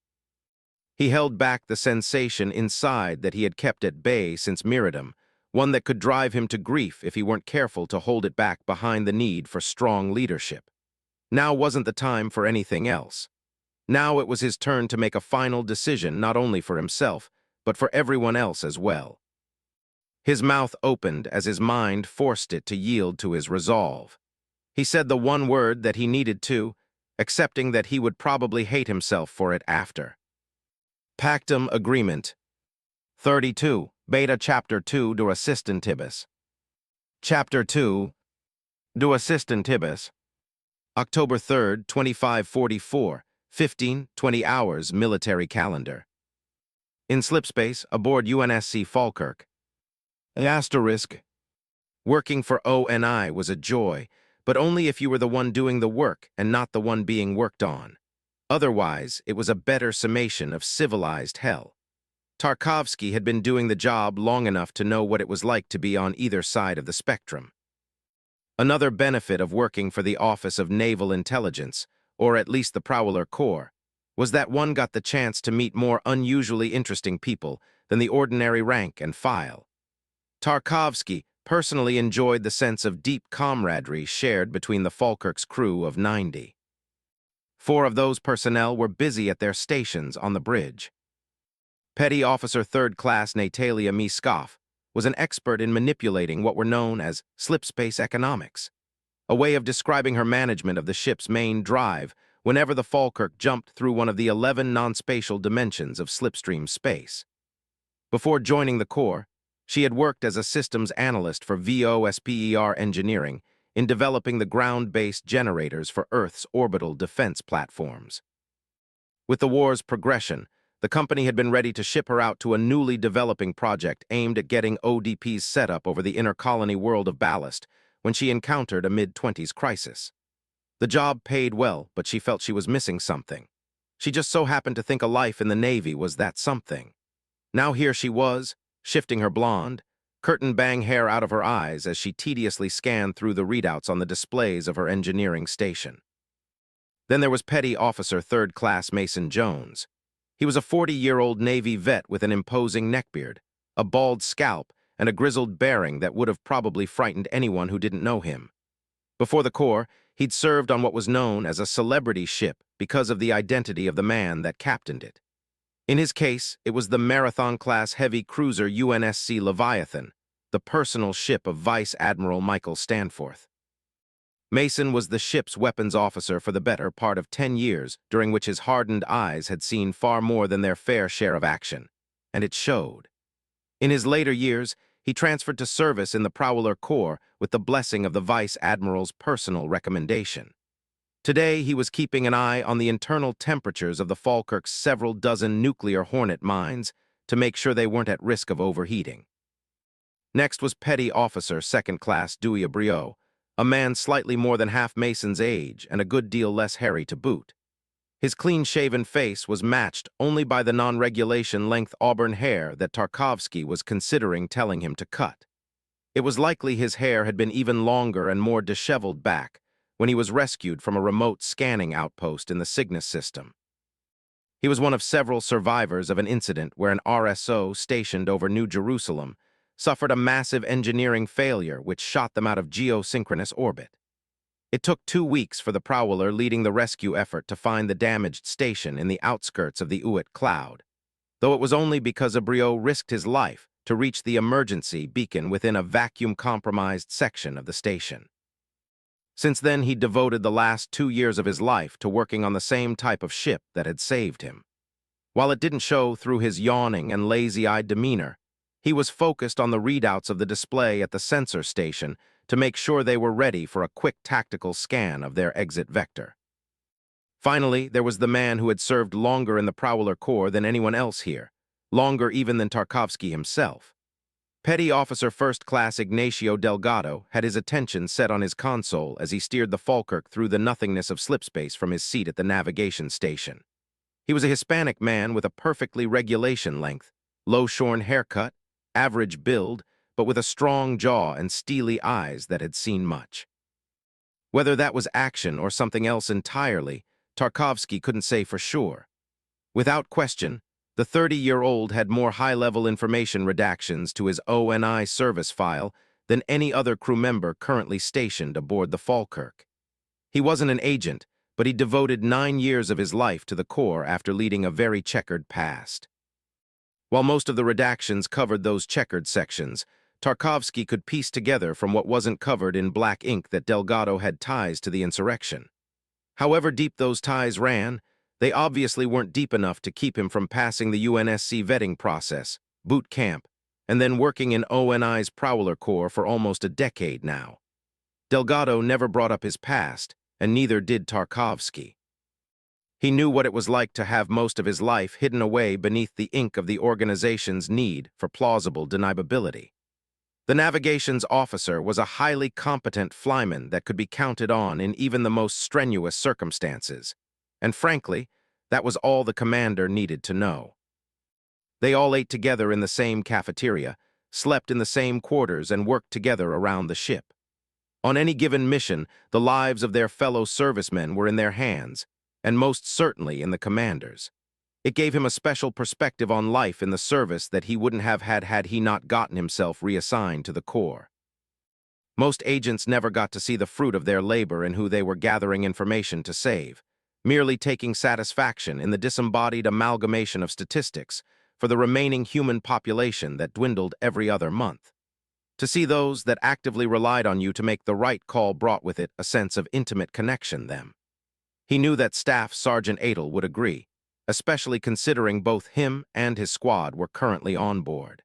He held back the sensation inside that he had kept at bay since Miradum, one that could drive him to grief if he weren't careful to hold it back behind the need for strong leadership. Now wasn't the time for anything else. Now it was his turn to make a final decision not only for himself, but for everyone else as well. His mouth opened as his mind forced it to yield to his resolve. He said the one word that he needed to, accepting that he would probably hate himself for it after. Pactum Agreement 32, Beta Chapter 2 Do Assistantibus. Chapter 2 Do Assistantibus. October 3rd, 2544, 15:20 hours military calendar. In slipspace, aboard UNSC Falkirk. Asterisk. Working for ONI was a joy, but only if you were the one doing the work and not the one being worked on. Otherwise, it was a better summation of civilized hell. Tarkovsky had been doing the job long enough to know what it was like to be on either side of the spectrum. Another benefit of working for the Office of Naval Intelligence, or at least the Prowler Corps, was that one got the chance to meet more unusually interesting people than the ordinary rank and file. Tarkovsky personally enjoyed the sense of deep camaraderie shared between the Falkirk's crew of 90. 4 of those personnel were busy at their stations on the bridge. Petty Officer 3rd Class Natalia Miskov was an expert in manipulating what were known as slipspace economics, a way of describing her management of the ship's main drive whenever the Falkirk jumped through one of the 11 non-spatial dimensions of slipstream space. Before joining the Corps, she had worked as a systems analyst for VOSPER Engineering in developing the ground-based generators for Earth's orbital defense platforms. With the war's progression, the company had been ready to ship her out to a newly developing project aimed at getting ODPs set up over the inner colony world of Ballast when she encountered a mid-20s crisis. The job paid well, but she felt she was missing something. She just so happened to think a life in the Navy was that something. Now here she was, shifting her blonde, curtain-bang hair out of her eyes as she tediously scanned through the readouts on the displays of her engineering station. Then there was Petty Officer 3rd Class Mason Jones. He was a 40-year-old Navy vet with an imposing neckbeard, a bald scalp, and a grizzled bearing that would have probably frightened anyone who didn't know him. Before the Corps, he'd served on what was known as a celebrity ship because of the identity of the man that captained it. In his case, it was the Marathon-class heavy cruiser UNSC Leviathan, the personal ship of Vice Admiral Michael Stanforth. Mason was the ship's weapons officer for the better part of 10 years, during which his hardened eyes had seen far more than their fair share of action, and it showed. In his later years, he transferred to service in the Prowler Corps with the blessing of the Vice Admiral's personal recommendation. Today, he was keeping an eye on the internal temperatures of the Falkirk's several dozen nuclear Hornet mines to make sure they weren't at risk of overheating. Next was Petty Officer 2nd Class Dewey Abriot, a man slightly more than half Mason's age and a good deal less hairy to boot. His clean-shaven face was matched only by the non-regulation length auburn hair that Tarkovsky was considering telling him to cut. It was likely his hair had been even longer and more disheveled back when he was rescued from a remote scanning outpost in the Cygnus system. He was one of several survivors of an incident where an RSO stationed over New Jerusalem suffered a massive engineering failure which shot them out of geosynchronous orbit. It took 2 weeks for the Prowler leading the rescue effort to find the damaged station in the outskirts of the Uit cloud, though it was only because Abriot risked his life to reach the emergency beacon within a vacuum-compromised section of the station. Since then, he devoted the last 2 years of his life to working on the same type of ship that had saved him. While it didn't show through his yawning and lazy-eyed demeanor, he was focused on the readouts of the display at the sensor station to make sure they were ready for a quick tactical scan of their exit vector. Finally, there was the man who had served longer in the Prowler Corps than anyone else here, longer even than Tarkovsky himself. Petty Officer 1st Class Ignacio Delgado had his attention set on his console as he steered the Falkirk through the nothingness of slipspace from his seat at the navigation station. He was a Hispanic man with a perfectly regulation length, low-shorn haircut, average build, but with a strong jaw and steely eyes that had seen much. Whether that was action or something else entirely, Tarkovsky couldn't say for sure. Without question, the 30-year-old had more high-level information redactions to his ONI service file than any other crew member currently stationed aboard the Falkirk. He wasn't an agent, but he devoted 9 years of his life to the Corps after leading a very checkered past. While most of the redactions covered those checkered sections, Tarkovsky could piece together from what wasn't covered in black ink that Delgado had ties to the insurrection. However deep those ties ran, they obviously weren't deep enough to keep him from passing the UNSC vetting process, boot camp, and then working in ONI's Prowler Corps for almost a decade now. Delgado never brought up his past, and neither did Tarkovsky. He knew what it was like to have most of his life hidden away beneath the ink of the organization's need for plausible deniability. The navigations officer was a highly competent flyman that could be counted on in even the most strenuous circumstances, and frankly, that was all the commander needed to know. They all ate together in the same cafeteria, slept in the same quarters, and worked together around the ship. On any given mission, the lives of their fellow servicemen were in their hands, and most certainly in the commander's. It gave him a special perspective on life in the service that he wouldn't have had he not gotten himself reassigned to the Corps. Most agents never got to see the fruit of their labor and who they were gathering information to save, merely taking satisfaction in the disembodied amalgamation of statistics for the remaining human population that dwindled every other month. To see those that actively relied on you to make the right call brought with it a sense of intimate connection them. He knew that Staff Sergeant Adel would agree, especially considering both him and his squad were currently on board.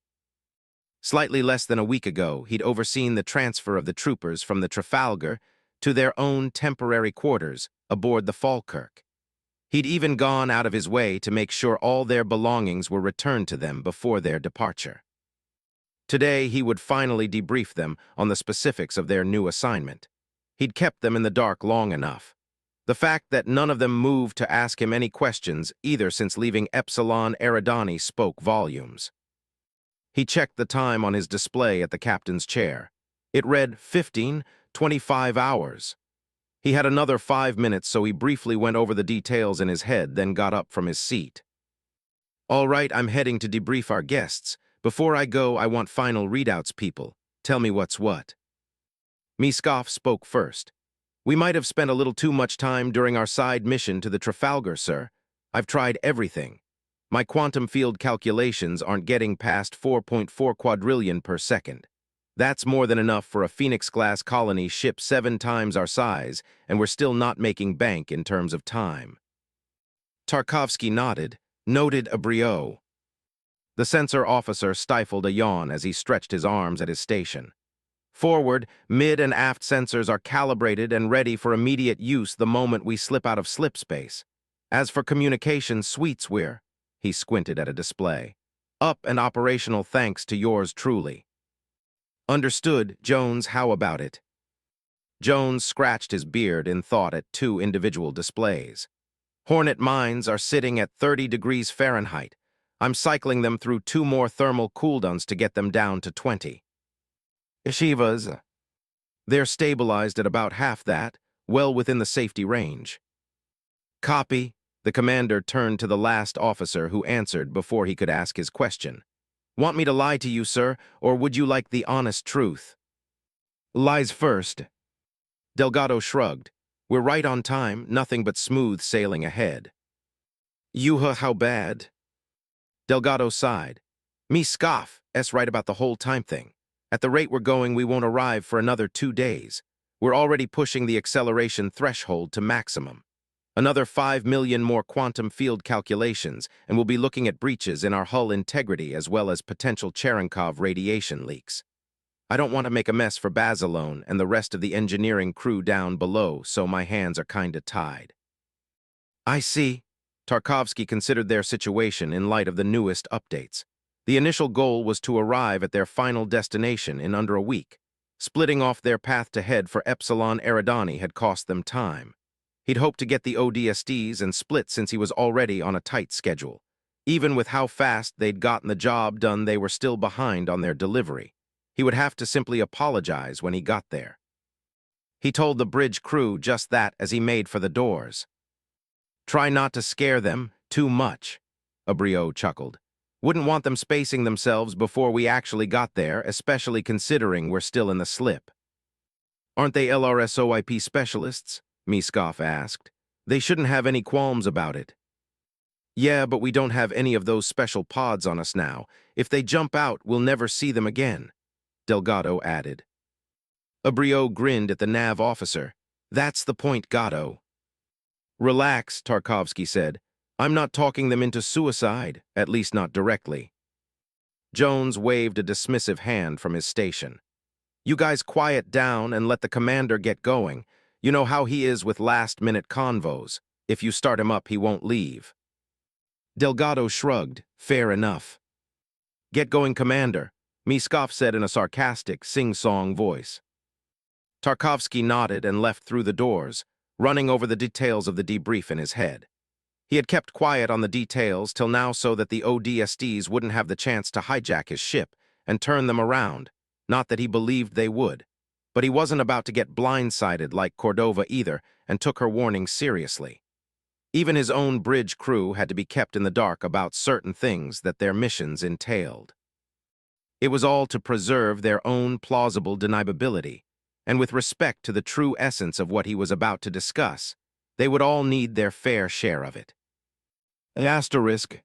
Slightly less than a week ago, he'd overseen the transfer of the troopers from the Trafalgar to their own temporary quarters aboard the Falkirk. He'd even gone out of his way to make sure all their belongings were returned to them before their departure. Today, he would finally debrief them on the specifics of their new assignment. He'd kept them in the dark long enough. The fact that none of them moved to ask him any questions, either since leaving Epsilon Eridani, spoke volumes. He checked the time on his display at the captain's chair. It read 25 hours. He had another 5 minutes, so he briefly went over the details in his head, then got up from his seat. All right, I'm heading to debrief our guests. Before I go, I want final readouts, people. Tell me what's what. Miskov spoke first. We might have spent a little too much time during our side mission to the Trafalgar, sir. I've tried everything. My quantum field calculations aren't getting past 4.4 quadrillion per second. That's more than enough for a Phoenix-class colony ship 7 times our size, and we're still not making bank in terms of time. Tarkovsky nodded a brio. The sensor officer stifled a yawn as he stretched his arms at his station. Forward, mid, and aft sensors are calibrated and ready for immediate use the moment we slip out of slipspace. As for communication suites, he squinted at a display, up and operational thanks to yours truly. Understood, Jones, how about it? Jones scratched his beard in thought at 2 individual displays. Hornet mines are sitting at 30 degrees Fahrenheit. I'm cycling them through 2 more thermal cooldowns to get them down to 20. Yeshivas, they're stabilized at about half that, well within the safety range. Copy. The commander turned to the last officer, who answered before he could ask his question. Want me to lie to you, sir, or would you like the honest truth? Lies first. Delgado shrugged. We're right on time, nothing but smooth sailing ahead. How bad? Delgado sighed. Me scoff, right about the whole time thing. At the rate we're going, we won't arrive for another 2 days. We're already pushing the acceleration threshold to maximum. Another 5 million more quantum field calculations, and we'll be looking at breaches in our hull integrity as well as potential Cherenkov radiation leaks. I don't want to make a mess for Basilone and the rest of the engineering crew down below, so my hands are kinda tied. I see. Tarkovsky considered their situation in light of the newest updates. The initial goal was to arrive at their final destination in under a week. Splitting off their path to head for Epsilon Eridani had cost them time. He'd hoped to get the ODSTs and split since he was already on a tight schedule. Even with how fast they'd gotten the job done, they were still behind on their delivery. He would have to simply apologize when he got there. He told the bridge crew just that as he made for the doors. Try not to scare them too much, Abrio chuckled. Wouldn't want them spacing themselves before we actually got there, especially considering we're still in the slip. Aren't they LRSOIP specialists? Miskov asked. They shouldn't have any qualms about it. Yeah, but we don't have any of those special pods on us now. If they jump out, we'll never see them again, Delgado added. Abrio grinned at the nav officer. That's the point, Gatto. Relax, Tarkovsky said. I'm not talking them into suicide, at least not directly. Jones waved a dismissive hand from his station. You guys quiet down and let the commander get going. You know how he is with last-minute convos. If you start him up, he won't leave. Delgado shrugged. Fair enough. Get going, Commander, Miskov said in a sarcastic, sing-song voice. Tarkovsky nodded and left through the doors, running over the details of the debrief in his head. He had kept quiet on the details till now so that the ODSTs wouldn't have the chance to hijack his ship and turn them around, not that he believed they would. But he wasn't about to get blindsided like Cordova either, and took her warning seriously. Even his own bridge crew had to be kept in the dark about certain things that their missions entailed. It was all to preserve their own plausible deniability, and with respect to the true essence of what he was about to discuss, they would all need their fair share of it. Asterisk.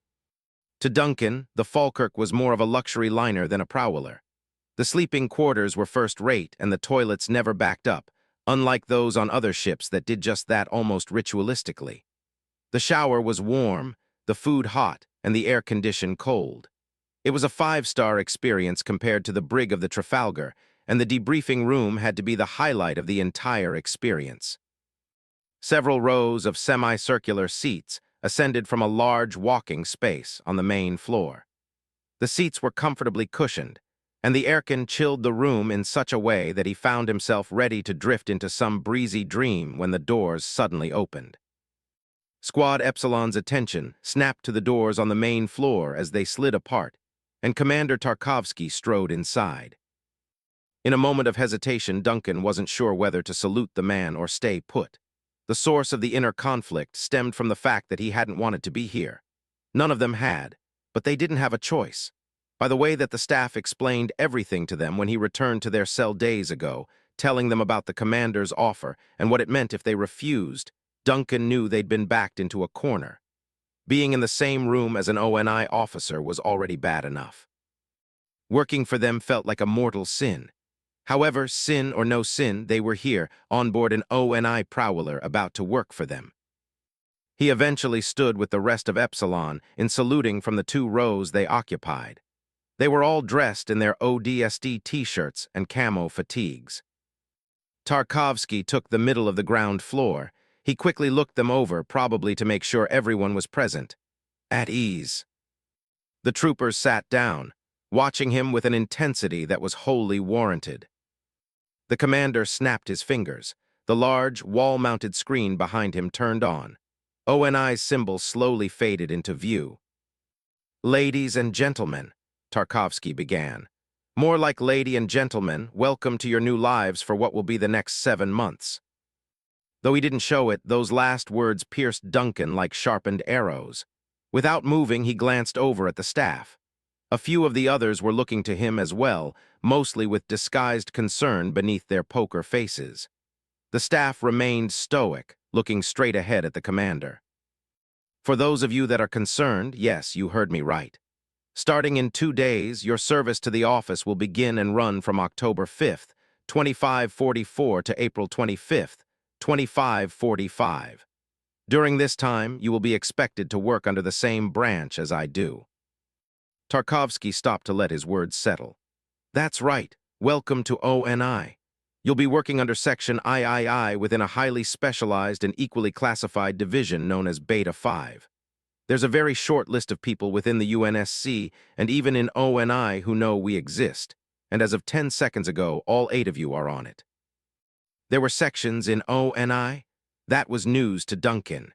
To Duncan, the Falkirk was more of a luxury liner than a prowler. The sleeping quarters were first-rate and the toilets never backed up, unlike those on other ships that did just that almost ritualistically. The shower was warm, the food hot, and the air condition cold. It was a 5-star experience compared to the brig of the Trafalgar, and the debriefing room had to be the highlight of the entire experience. Several rows of semicircular seats ascended from a large walking space on the main floor. The seats were comfortably cushioned, and the aircon chilled the room in such a way that he found himself ready to drift into some breezy dream when the doors suddenly opened. Squad Epsilon's attention snapped to the doors on the main floor as they slid apart, and Commander Tarkovsky strode inside. In a moment of hesitation, Duncan wasn't sure whether to salute the man or stay put. The source of the inner conflict stemmed from the fact that he hadn't wanted to be here. None of them had, but they didn't have a choice. By the way that the staff explained everything to them when he returned to their cell days ago, telling them about the commander's offer and what it meant if they refused, Duncan knew they'd been backed into a corner. Being in the same room as an ONI officer was already bad enough. Working for them felt like a mortal sin. However, sin or no sin, they were here, on board an ONI prowler about to work for them. He eventually stood with the rest of Epsilon in saluting from the 2 rows they occupied. They were all dressed in their ODST t-shirts and camo fatigues. Tarkovsky took the middle of the ground floor. He quickly looked them over, probably to make sure everyone was present. At ease. The troopers sat down, watching him with an intensity that was wholly warranted. The commander snapped his fingers. The large, wall-mounted screen behind him turned on. ONI's symbol slowly faded into view. "Ladies and gentlemen," Tarkovsky began. "More like lady and gentlemen, welcome to your new lives for what will be the next 7 months." Though he didn't show it, those last words pierced Duncan like sharpened arrows. Without moving, he glanced over at the staff. A few of the others were looking to him as well, mostly with disguised concern beneath their poker faces. The staff remained stoic, looking straight ahead at the commander. "For those of you that are concerned, yes, you heard me right. Starting in 2 days, your service to the office will begin and run from October 5th, 2544 to April 25th, 2545. During this time, you will be expected to work under the same branch as I do." Tarkovsky stopped to let his words settle. "That's right. Welcome to ONI. You'll be working under Section III within a highly specialized and equally classified division known as Beta 5. There's a very short list of people within the UNSC and even in ONI who know we exist, and as of 10 seconds ago, all 8 of you are on it." There were sections in ONI? That was news to Duncan.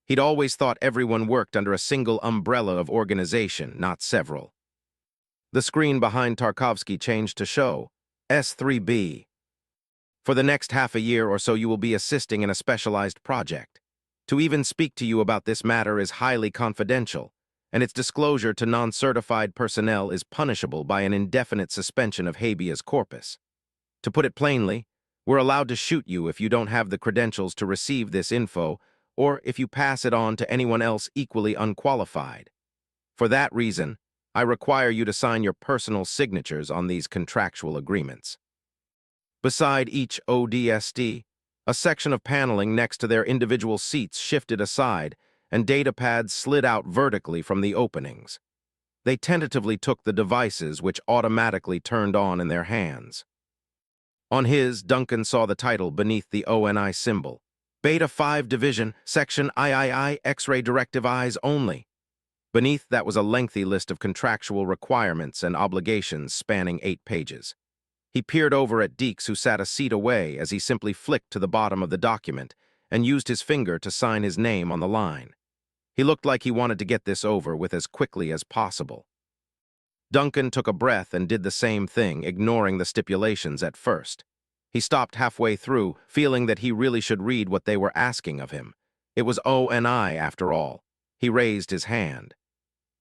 He'd always thought everyone worked under a single umbrella of organization, not several. The screen behind Tarkovsky changed to show S3B. "For the next half a year or so you will be assisting in a specialized project. To even speak to you about this matter is highly confidential, and its disclosure to non-certified personnel is punishable by an indefinite suspension of habeas corpus. To put it plainly, we're allowed to shoot you if you don't have the credentials to receive this info, or if you pass it on to anyone else equally unqualified. For that reason, I require you to sign your personal signatures on these contractual agreements." Beside each ODST, a section of paneling next to their individual seats shifted aside, and data pads slid out vertically from the openings. They tentatively took the devices which automatically turned on in their hands. On his, Duncan saw the title beneath the ONI symbol. Beta 5 Division, Section III, X-ray Directive Eyes Only. Beneath that was a lengthy list of contractual requirements and obligations spanning 8 pages. He peered over at Deeks, who sat a seat away, as he simply flicked to the bottom of the document and used his finger to sign his name on the line. He looked like he wanted to get this over with as quickly as possible. Duncan took a breath and did the same thing, ignoring the stipulations at first. He stopped halfway through, feeling that he really should read what they were asking of him. It was ONI, after all. He raised his hand.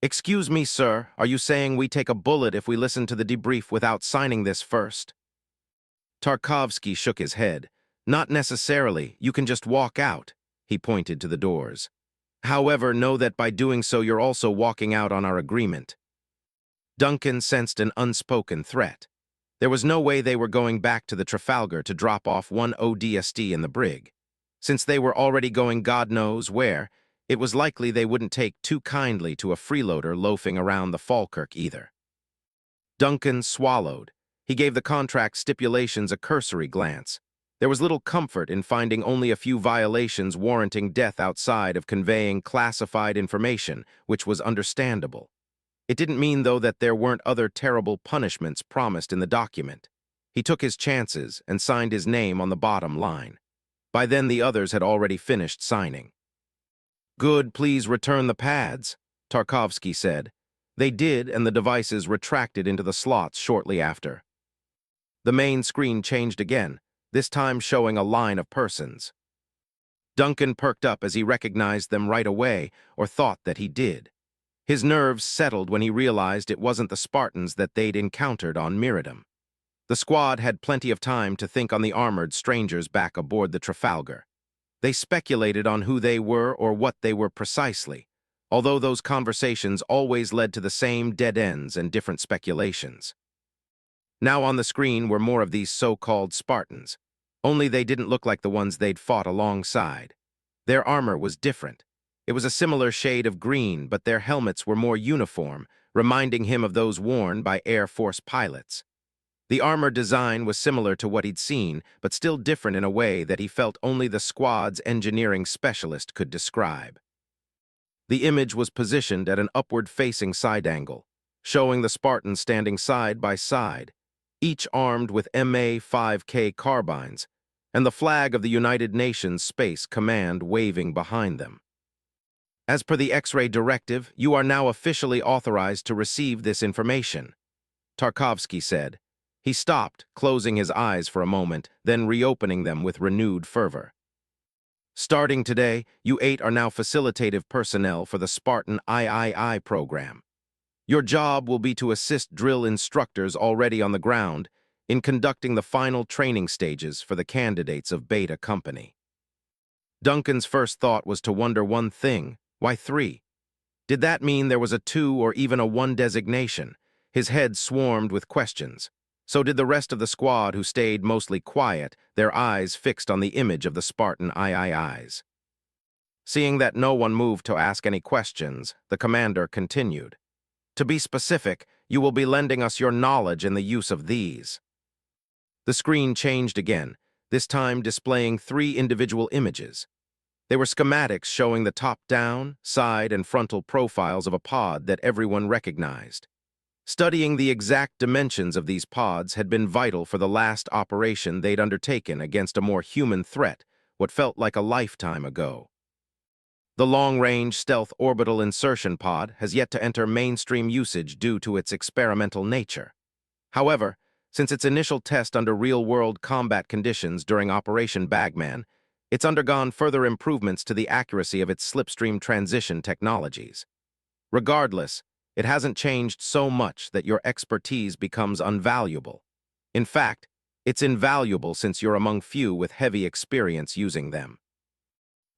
"Excuse me, sir, are you saying we take a bullet if we listen to the debrief without signing this first?" Tarkovsky shook his head. "Not necessarily, you can just walk out." He pointed to the doors. "However, know that by doing so you're also walking out on our agreement." Duncan sensed an unspoken threat. There was no way they were going back to the Trafalgar to drop off one ODST in the brig. Since they were already going God knows where, it was likely they wouldn't take too kindly to a freeloader loafing around the Falkirk either. Duncan swallowed. He gave the contract stipulations a cursory glance. There was little comfort in finding only a few violations warranting death outside of conveying classified information, which was understandable. It didn't mean, though, that there weren't other terrible punishments promised in the document. He took his chances and signed his name on the bottom line. By then, the others had already finished signing. "Good, please return the pads," Tarkovsky said. They did, and the devices retracted into the slots shortly after. The main screen changed again, this time showing a line of persons. Duncan perked up as he recognized them right away, or thought that he did. His nerves settled when he realized it wasn't the Spartans that they'd encountered on Miradum. The squad had plenty of time to think on the armored strangers back aboard the Trafalgar. They speculated on who they were or what they were precisely, although those conversations always led to the same dead ends and different speculations. Now on the screen were more of these so-called Spartans, only they didn't look like the ones they'd fought alongside. Their armor was different. It was a similar shade of green, but their helmets were more uniform, reminding him of those worn by Air Force pilots. The armor design was similar to what he'd seen, but still different in a way that he felt only the squad's engineering specialist could describe. The image was positioned at an upward-facing side angle, showing the Spartans standing side by side, each armed with MA-5K carbines, and the flag of the United Nations Space Command waving behind them. "As per the X-ray directive, you are now officially authorized to receive this information," Tarkovsky said. He stopped, closing his eyes for a moment, then reopening them with renewed fervor. "Starting today, you 8 are now facilitative personnel for the Spartan III program. Your job will be to assist drill instructors already on the ground in conducting the final training stages for the candidates of Beta Company." Duncan's first thought was to wonder one thing: why 3? Did that mean there was a 2 or even a 1 designation? His head swarmed with questions. So did the rest of the squad, who stayed mostly quiet, their eyes fixed on the image of the Spartan IIIs. Seeing that no one moved to ask any questions, the commander continued. "To be specific, you will be lending us your knowledge in the use of these." The screen changed again, this time displaying 3 individual images. They were schematics showing the top-down, side, and frontal profiles of a pod that everyone recognized. Studying the exact dimensions of these pods had been vital for the last operation they'd undertaken against a more human threat, what felt like a lifetime ago. The long-range stealth orbital insertion pod has yet to enter mainstream usage due to its experimental nature. However, since its initial test under real-world combat conditions during Operation Bagman, it's undergone further improvements to the accuracy of its slipstream transition technologies. Regardless, it hasn't changed so much that your expertise becomes unvaluable. In fact, it's invaluable since you're among few with heavy experience using them.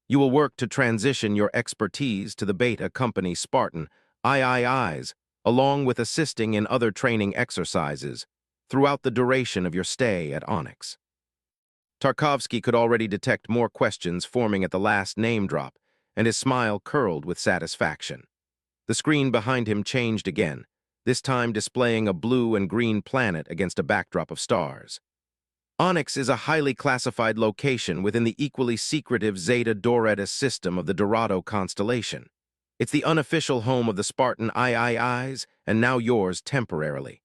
You will work to transition your expertise to the Beta Company Spartan IIIs, along with assisting in other training exercises, throughout the duration of your stay at Onyx. Tarkovsky could already detect more questions forming at the last name drop, and his smile curled with satisfaction. The screen behind him changed again, this time displaying a blue and green planet against a backdrop of stars. Onyx is a highly classified location within the equally secretive Zeta Doradus system of the Dorado constellation. It's the unofficial home of the Spartan IIIs, and now yours temporarily.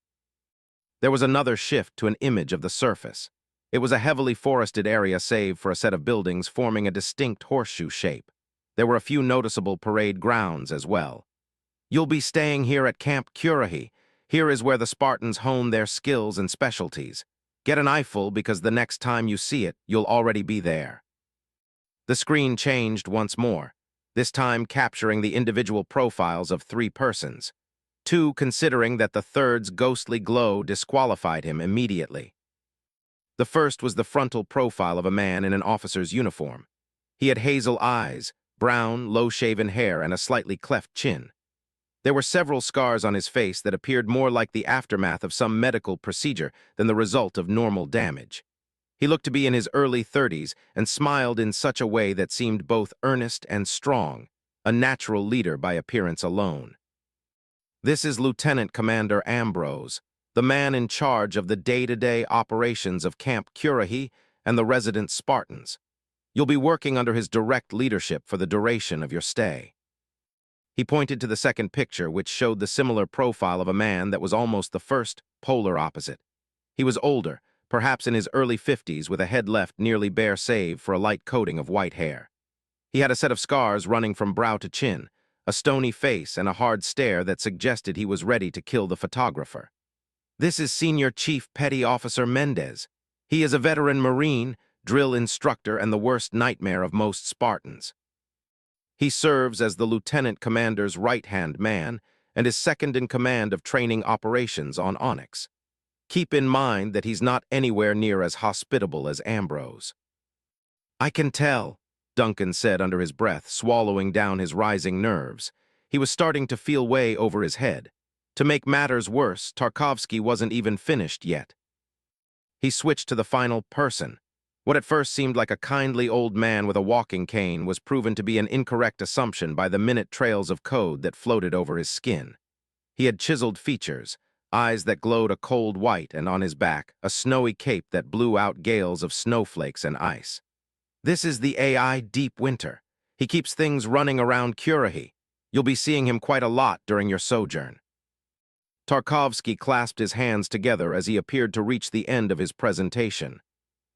There was another shift to an image of the surface. It was a heavily forested area save for a set of buildings forming a distinct horseshoe shape. There were a few noticeable parade grounds as well. "You'll be staying here at Camp Currahee. Here is where the Spartans hone their skills and specialties. Get an eyeful because the next time you see it, you'll already be there. The screen changed once more, this time capturing the individual profiles of 3 persons, 2 considering that the third's ghostly glow disqualified him immediately. The first was the frontal profile of a man in an officer's uniform. He had hazel eyes, brown, low-shaven hair, and a slightly cleft chin. There were several scars on his face that appeared more like the aftermath of some medical procedure than the result of normal damage. He looked to be in his early 30s and smiled in such a way that seemed both earnest and strong, a natural leader by appearance alone. This is Lieutenant Commander Ambrose, the man in charge of the day-to-day operations of Camp Currahee and the resident Spartans. You'll be working under his direct leadership for the duration of your stay. He pointed to the second picture, which showed the similar profile of a man that was almost the first, polar opposite. He was older, perhaps in his early 50s, with a head left nearly bare save for a light coating of white hair. He had a set of scars running from brow to chin, a stony face, and a hard stare that suggested he was ready to kill the photographer. This is Senior Chief Petty Officer Mendez. He is a veteran Marine, drill instructor, and the worst nightmare of most Spartans. He serves as the Lieutenant Commander's right-hand man and is second in command of training operations on Onyx. Keep in mind that he's not anywhere near as hospitable as Ambrose. I can tell, Duncan said under his breath, swallowing down his rising nerves. He was starting to feel way over his head. To make matters worse, Tarkovsky wasn't even finished yet. He switched to the final person. What at first seemed like a kindly old man with a walking cane was proven to be an incorrect assumption by the minute trails of code that floated over his skin. He had chiseled features, eyes that glowed a cold white, and on his back, a snowy cape that blew out gales of snowflakes and ice. This is the AI Deep Winter. He keeps things running around Currahee. You'll be seeing him quite a lot during your sojourn. Tarkovsky clasped his hands together as he appeared to reach the end of his presentation.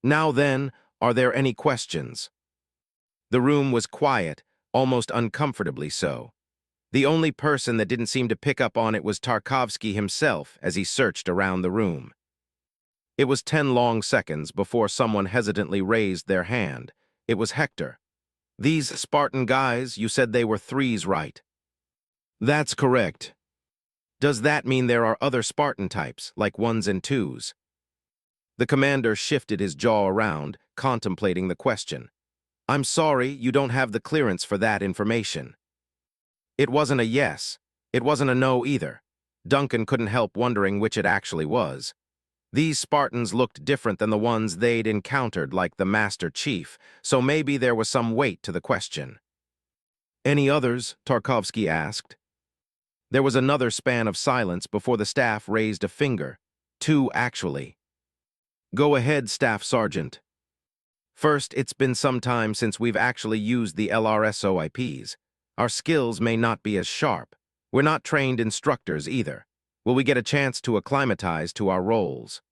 Now then, are there any questions? The room was quiet, almost uncomfortably so. The only person that didn't seem to pick up on it was Tarkovsky himself as he searched around the room. It was 10 long seconds before someone hesitantly raised their hand. It was Hector. These Spartan guys, you said they were 3s, right? That's correct. Does that mean there are other Spartan types, like 1s and 2s? The commander shifted his jaw around, contemplating the question. I'm sorry, you don't have the clearance for that information. It wasn't a yes. It wasn't a no either. Duncan couldn't help wondering which it actually was. These Spartans looked different than the ones they'd encountered, like the Master Chief, so maybe there was some weight to the question. Any others? Tarkovsky asked. There was another span of silence before the staff raised a finger. 2, actually. Go ahead, Staff Sergeant. First, it's been some time since we've actually used the LRSOIPs. Our skills may not be as sharp. We're not trained instructors either. Will we get a chance to acclimatize to our roles?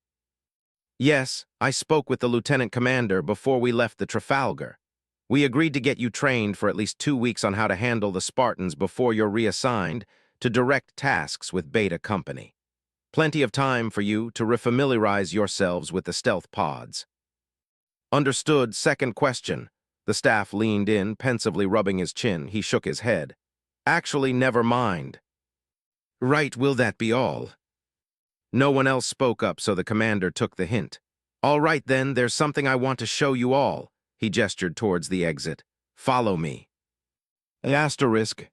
Yes, I spoke with the Lieutenant Commander before we left the Trafalgar. We agreed to get you trained for at least 2 weeks on how to handle the Spartans before you're reassigned to direct tasks with Beta Company. Plenty of time for you to refamiliarize yourselves with the stealth pods. Understood. Second question. The staff leaned in, pensively rubbing his chin. He shook his head. Actually, never mind. Right, will that be all? No one else spoke up, so the commander took the hint. All right then, there's something I want to show you all. He gestured towards the exit. Follow me. Asterisk.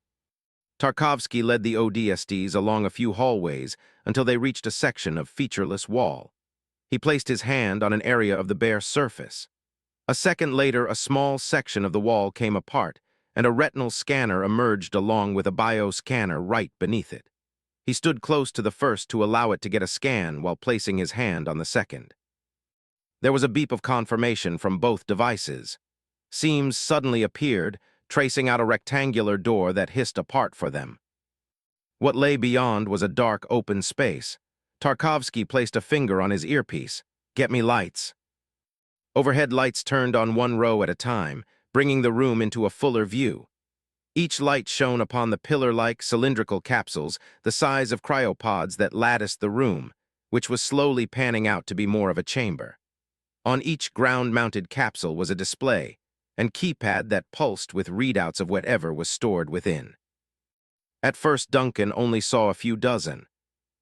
Tarkovsky led the ODSTs along a few hallways until they reached a section of featureless wall. He placed his hand on an area of the bare surface. A second later, a small section of the wall came apart, and a retinal scanner emerged along with a bioscanner right beneath it. He stood close to the first to allow it to get a scan while placing his hand on the second. There was a beep of confirmation from both devices. Seams suddenly appeared, tracing out a rectangular door that hissed apart for them. What lay beyond was a dark, open space. Tarkovsky placed a finger on his earpiece. Get me lights. Overhead lights turned on one row at a time, bringing the room into a fuller view. Each light shone upon the pillar-like cylindrical capsules, the size of cryopods that latticed the room. which was slowly panning out to be more of a chamber. On each ground-mounted capsule was a display and keypad that pulsed with readouts of whatever was stored within. At first, Duncan only saw a few dozen.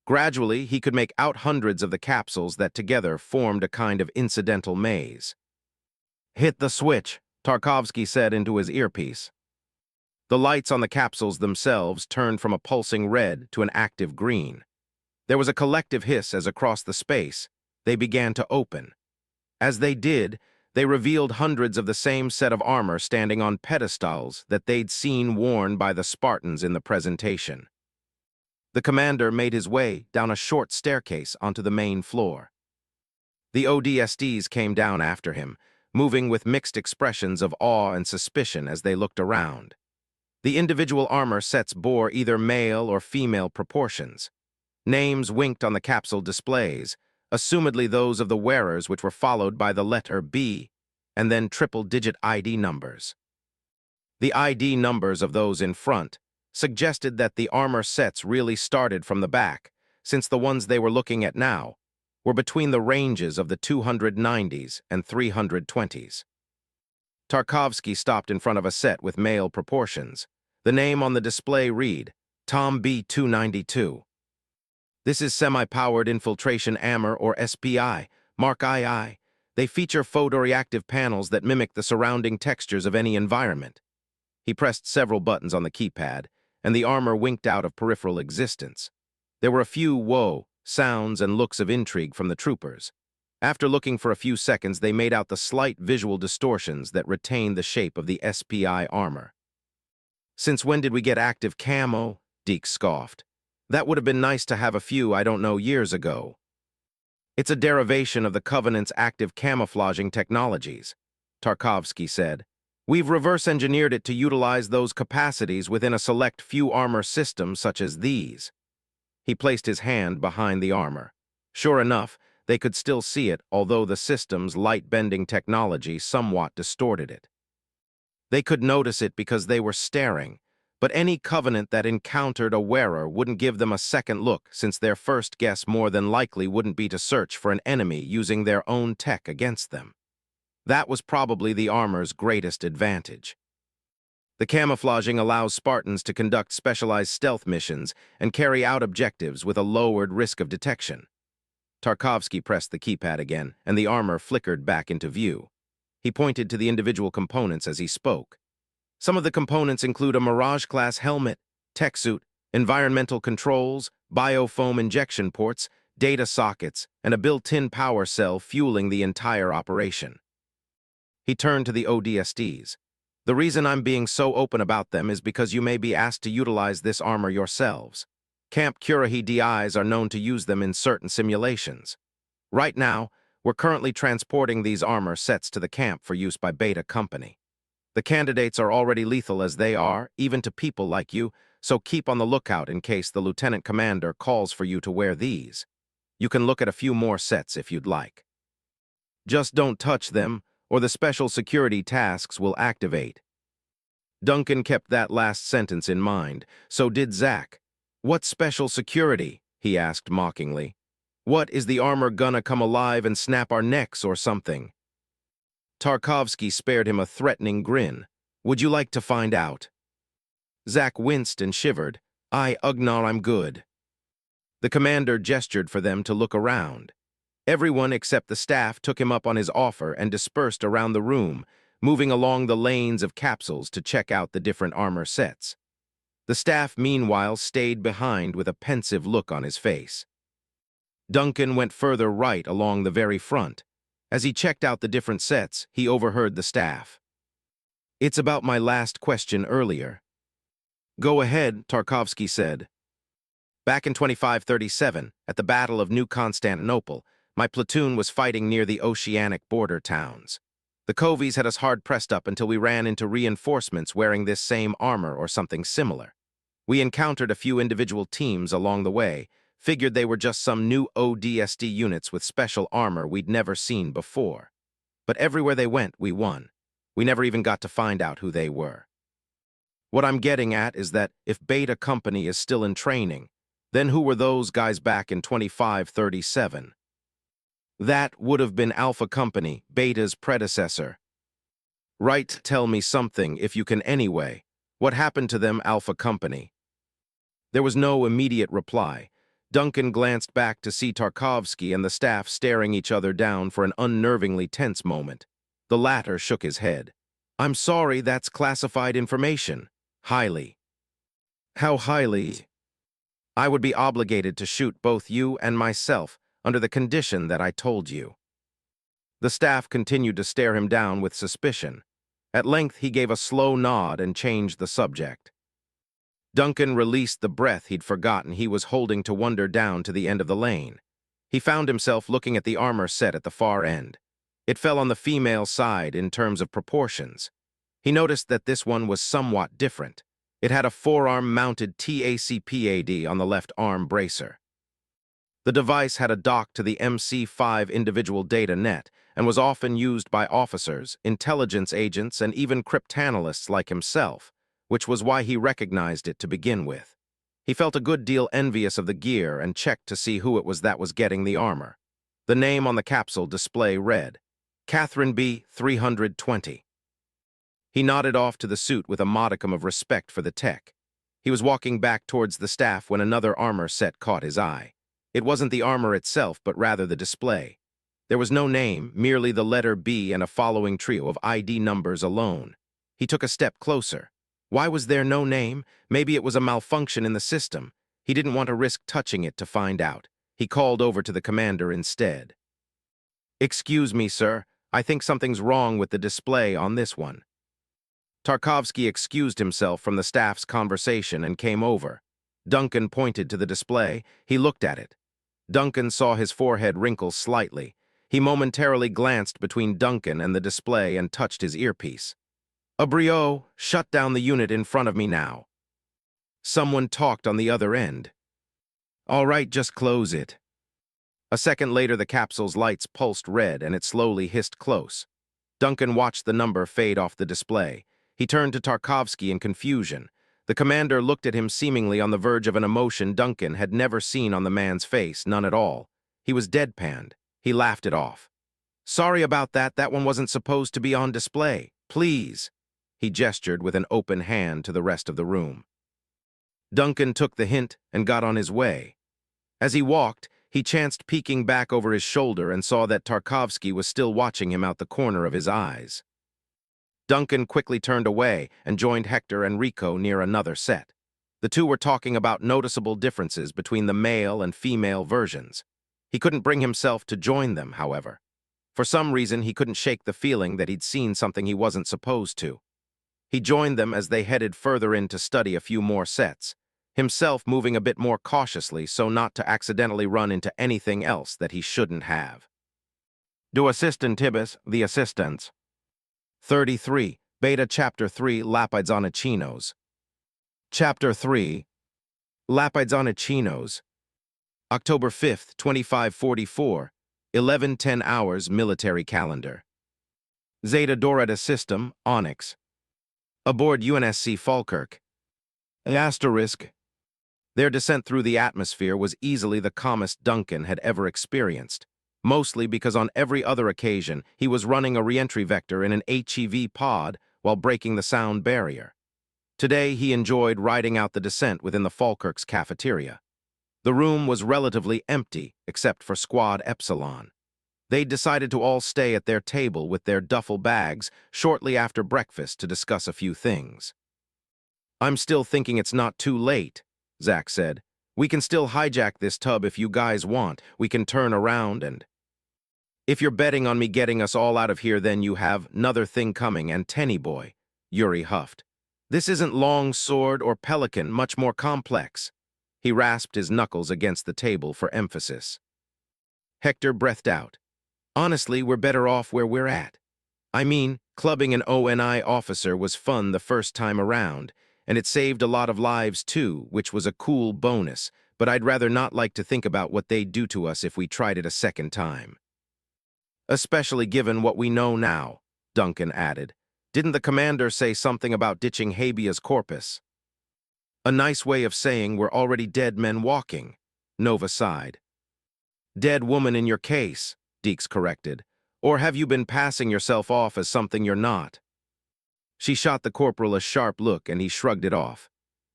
Gradually, he could make out hundreds of the capsules that together formed a kind of incidental maze. "Hit the switch," Tarkovsky said into his earpiece. The lights on the capsules themselves turned from a pulsing red to an active green. There was a collective hiss as across the space they began to open. As they did, they revealed hundreds of the same set of armor standing on pedestals that they'd seen worn by the Spartans in the presentation. The commander made his way down a short staircase onto the main floor. The ODSTs came down after him, moving with mixed expressions of awe and suspicion as they looked around. The individual armor sets bore either male or female proportions. Names winked on the capsule displays, assumedly those of the wearers, which were followed by the letter B, and then triple-digit ID numbers. The ID numbers of those in front suggested that the armor sets really started from the back, since the ones they were looking at now were between the ranges of the 290s and 320s. Tarkovsky stopped in front of a set with male proportions. The name on the display read, Tom B-292. This is semi-powered infiltration armor, or SPI, Mark II. They feature photoreactive panels that mimic the surrounding textures of any environment. He pressed several buttons on the keypad, and the armor winked out of peripheral existence. There were a few whoa sounds and looks of intrigue from the troopers. After looking for a few seconds, they made out the slight visual distortions that retained the shape of the SPI armor. "Since when did we get active camo?" Deke scoffed. "That would have been nice to have a few, I don't know, years ago." "It's a derivation of the Covenant's active camouflaging technologies," Tarkovsky said. "We've reverse-engineered it to utilize those capacities within a select few armor systems such as these." He placed his hand behind the armor. Sure enough, they could still see it, although the system's light-bending technology somewhat distorted it. They could notice it because they were staring, but any Covenant that encountered a wearer wouldn't give them a second look, since their first guess more than likely wouldn't be to search for an enemy using their own tech against them. That was probably the armor's greatest advantage. The camouflaging allows Spartans to conduct specialized stealth missions and carry out objectives with a lowered risk of detection. Tarkovsky pressed the keypad again, and the armor flickered back into view. He pointed to the individual components as he spoke. Some of the components include a Mirage-class helmet, tech suit, environmental controls, biofoam injection ports, data sockets, and a built-in power cell fueling the entire operation. He turned to the ODSTs. "The reason I'm being so open about them is because you may be asked to utilize this armor yourselves. Camp Currahee DIs are known to use them in certain simulations. Right now, we're currently transporting these armor sets to the camp for use by Beta Company. The candidates are already lethal as they are, even to people like you, so keep on the lookout in case the Lieutenant Commander calls for you to wear these. You can look at a few more sets if you'd like. Just don't touch them, or the special security tasks will activate." Duncan kept that last sentence in mind. So did Zach. "What special security?" he asked mockingly. "What, is the armor gonna come alive and snap our necks or something?" Tarkovsky spared him a threatening grin. "Would you like to find out?" Zach winced and shivered. I'm good." The commander gestured for them to look around. Everyone except the staff took him up on his offer and dispersed around the room, moving along the lanes of capsules to check out the different armor sets. The staff, meanwhile, stayed behind with a pensive look on his face. Duncan went further right along the very front. As he checked out the different sets, he overheard the staff. "It's about my last question earlier." "Go ahead," Tarkovsky said. "Back in 2537, at the Battle of New Constantinople, my platoon was fighting near the oceanic border towns. The Covies had us hard pressed up until we ran into reinforcements wearing this same armor or something similar. We encountered a few individual teams along the way, figured they were just some new ODST units with special armor we'd never seen before. But everywhere they went, we won. We never even got to find out who they were. What I'm getting at is that if Beta Company is still in training, Then who were those guys back in 2537? That would have been Alpha Company, Beta's predecessor. Right, tell me something, if you can anyway. What happened to them, Alpha Company? There was no immediate reply. Duncan glanced back to see Tarkovsky and the staff staring each other down for an unnervingly tense moment. The latter shook his head. I'm sorry, that's classified information. Highly. How highly? I would be obligated to shoot both you and myself under the condition that I told you. The staff continued to stare him down with suspicion. At length he gave a slow nod and changed the subject. Duncan released the breath he'd forgotten he was holding to wander down to the end of the lane. He found himself looking at the armor set at the far end. It fell on the female side in terms of proportions. He noticed that this one was somewhat different. It had a forearm-mounted TACPAD on the left arm bracer. The device had a dock to the MC-5 individual data net and was often used by officers, intelligence agents, and even cryptanalysts like himself, which was why he recognized it to begin with. He felt a good deal envious of the gear and checked to see who it was that was getting the armor. The name on the capsule display read, Catherine B. 320. He nodded off to the suit with a modicum of respect for the tech. He was walking back towards the staff when another armor set caught his eye. It wasn't the armor itself, but rather the display. There was no name, merely the letter B and a following trio of ID numbers alone. He took a step closer. Why was there no name? Maybe it was a malfunction in the system. He didn't want to risk touching it to find out. He called over to the commander instead. Excuse me, sir. I think something's wrong with the display on this one. Tarkovsky excused himself from the staff's conversation and came over. Duncan pointed to the display. He looked at it. Duncan saw his forehead wrinkle slightly. He momentarily glanced between Duncan and the display and touched his earpiece. Abrio, shut down the unit in front of me now. Someone talked on the other end. All right, just close it. A second later, the capsule's lights pulsed red and it slowly hissed close. Duncan watched the number fade off the display. He turned to Tarkovsky in confusion. The commander looked at him seemingly on the verge of an emotion Duncan had never seen on the man's face, none at all. He was deadpanned. He laughed it off. Sorry about that, that one wasn't supposed to be on display. Please. He gestured with an open hand to the rest of the room. Duncan took the hint and got on his way. As he walked, he chanced peeking back over his shoulder and saw that Tarkovsky was still watching him out the corner of his eyes. Duncan quickly turned away and joined Hector and Rico near another set. The two were talking about noticeable differences between the male and female versions. He couldn't bring himself to join them, however. For some reason, he couldn't shake the feeling that he'd seen something he wasn't supposed to. He joined them as they headed further in to study a few more sets, himself moving a bit more cautiously so not to accidentally run into anything else that he shouldn't have. Do assistant Tibis, the assistants. 33, Beta Chapter 3, Lapidzonachinos. Chapter 3, Lapidzonachinos. October 5th, 2544, 11:10 hours military calendar. Zeta Dorada System, Onyx. Aboard UNSC Falkirk. Asterisk. Their descent through the atmosphere was easily the calmest Duncan had ever experienced, mostly because on every other occasion he was running a reentry vector in an HEV pod while breaking the sound barrier. Today he enjoyed riding out the descent within the Falkirk's cafeteria. The room was relatively empty, except for Squad Epsilon. They'd decided to all stay at their table with their duffel bags shortly after breakfast to discuss a few things. I'm still thinking it's not too late, Zach said. We can still hijack this tub if you guys want. We can turn around and... If you're betting on me getting us all out of here, then you have another thing coming, Antenny Boy, Yuri huffed. This isn't Long Sword or Pelican, much more complex. He rasped his knuckles against the table for emphasis. Hector breathed out. Honestly, we're better off where we're at. I mean, clubbing an ONI officer was fun the first time around, and it saved a lot of lives too, which was a cool bonus, but I'd rather not like to think about what they'd do to us if we tried it a second time. Especially given what we know now, Duncan added. Didn't the commander say something about ditching habeas corpus? A nice way of saying we're already dead men walking, Nova sighed. Dead woman in your case, Deeks corrected. Or have you been passing yourself off as something you're not? She shot the corporal a sharp look and he shrugged it off.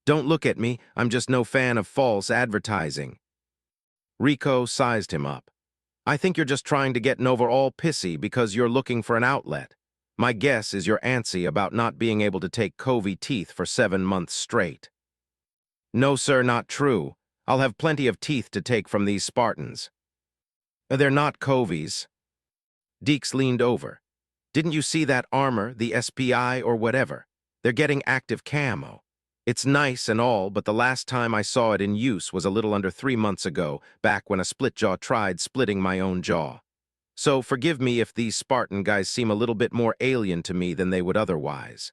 Don't look at me, I'm just no fan of false advertising. Rico sized him up. I think you're just trying to get Nova all pissy because you're looking for an outlet. My guess is you're antsy about not being able to take Covey teeth for 7 months straight. No, sir, not true. I'll have plenty of teeth to take from these Spartans. They're not Coveys. Deeks leaned over. Didn't you see that armor, the SPI or whatever? They're getting active camo. It's nice and all, but the last time I saw it in use was a little under 3 months ago, back when a split-jaw tried splitting my own jaw. So forgive me if these Spartan guys seem a little bit more alien to me than they would otherwise.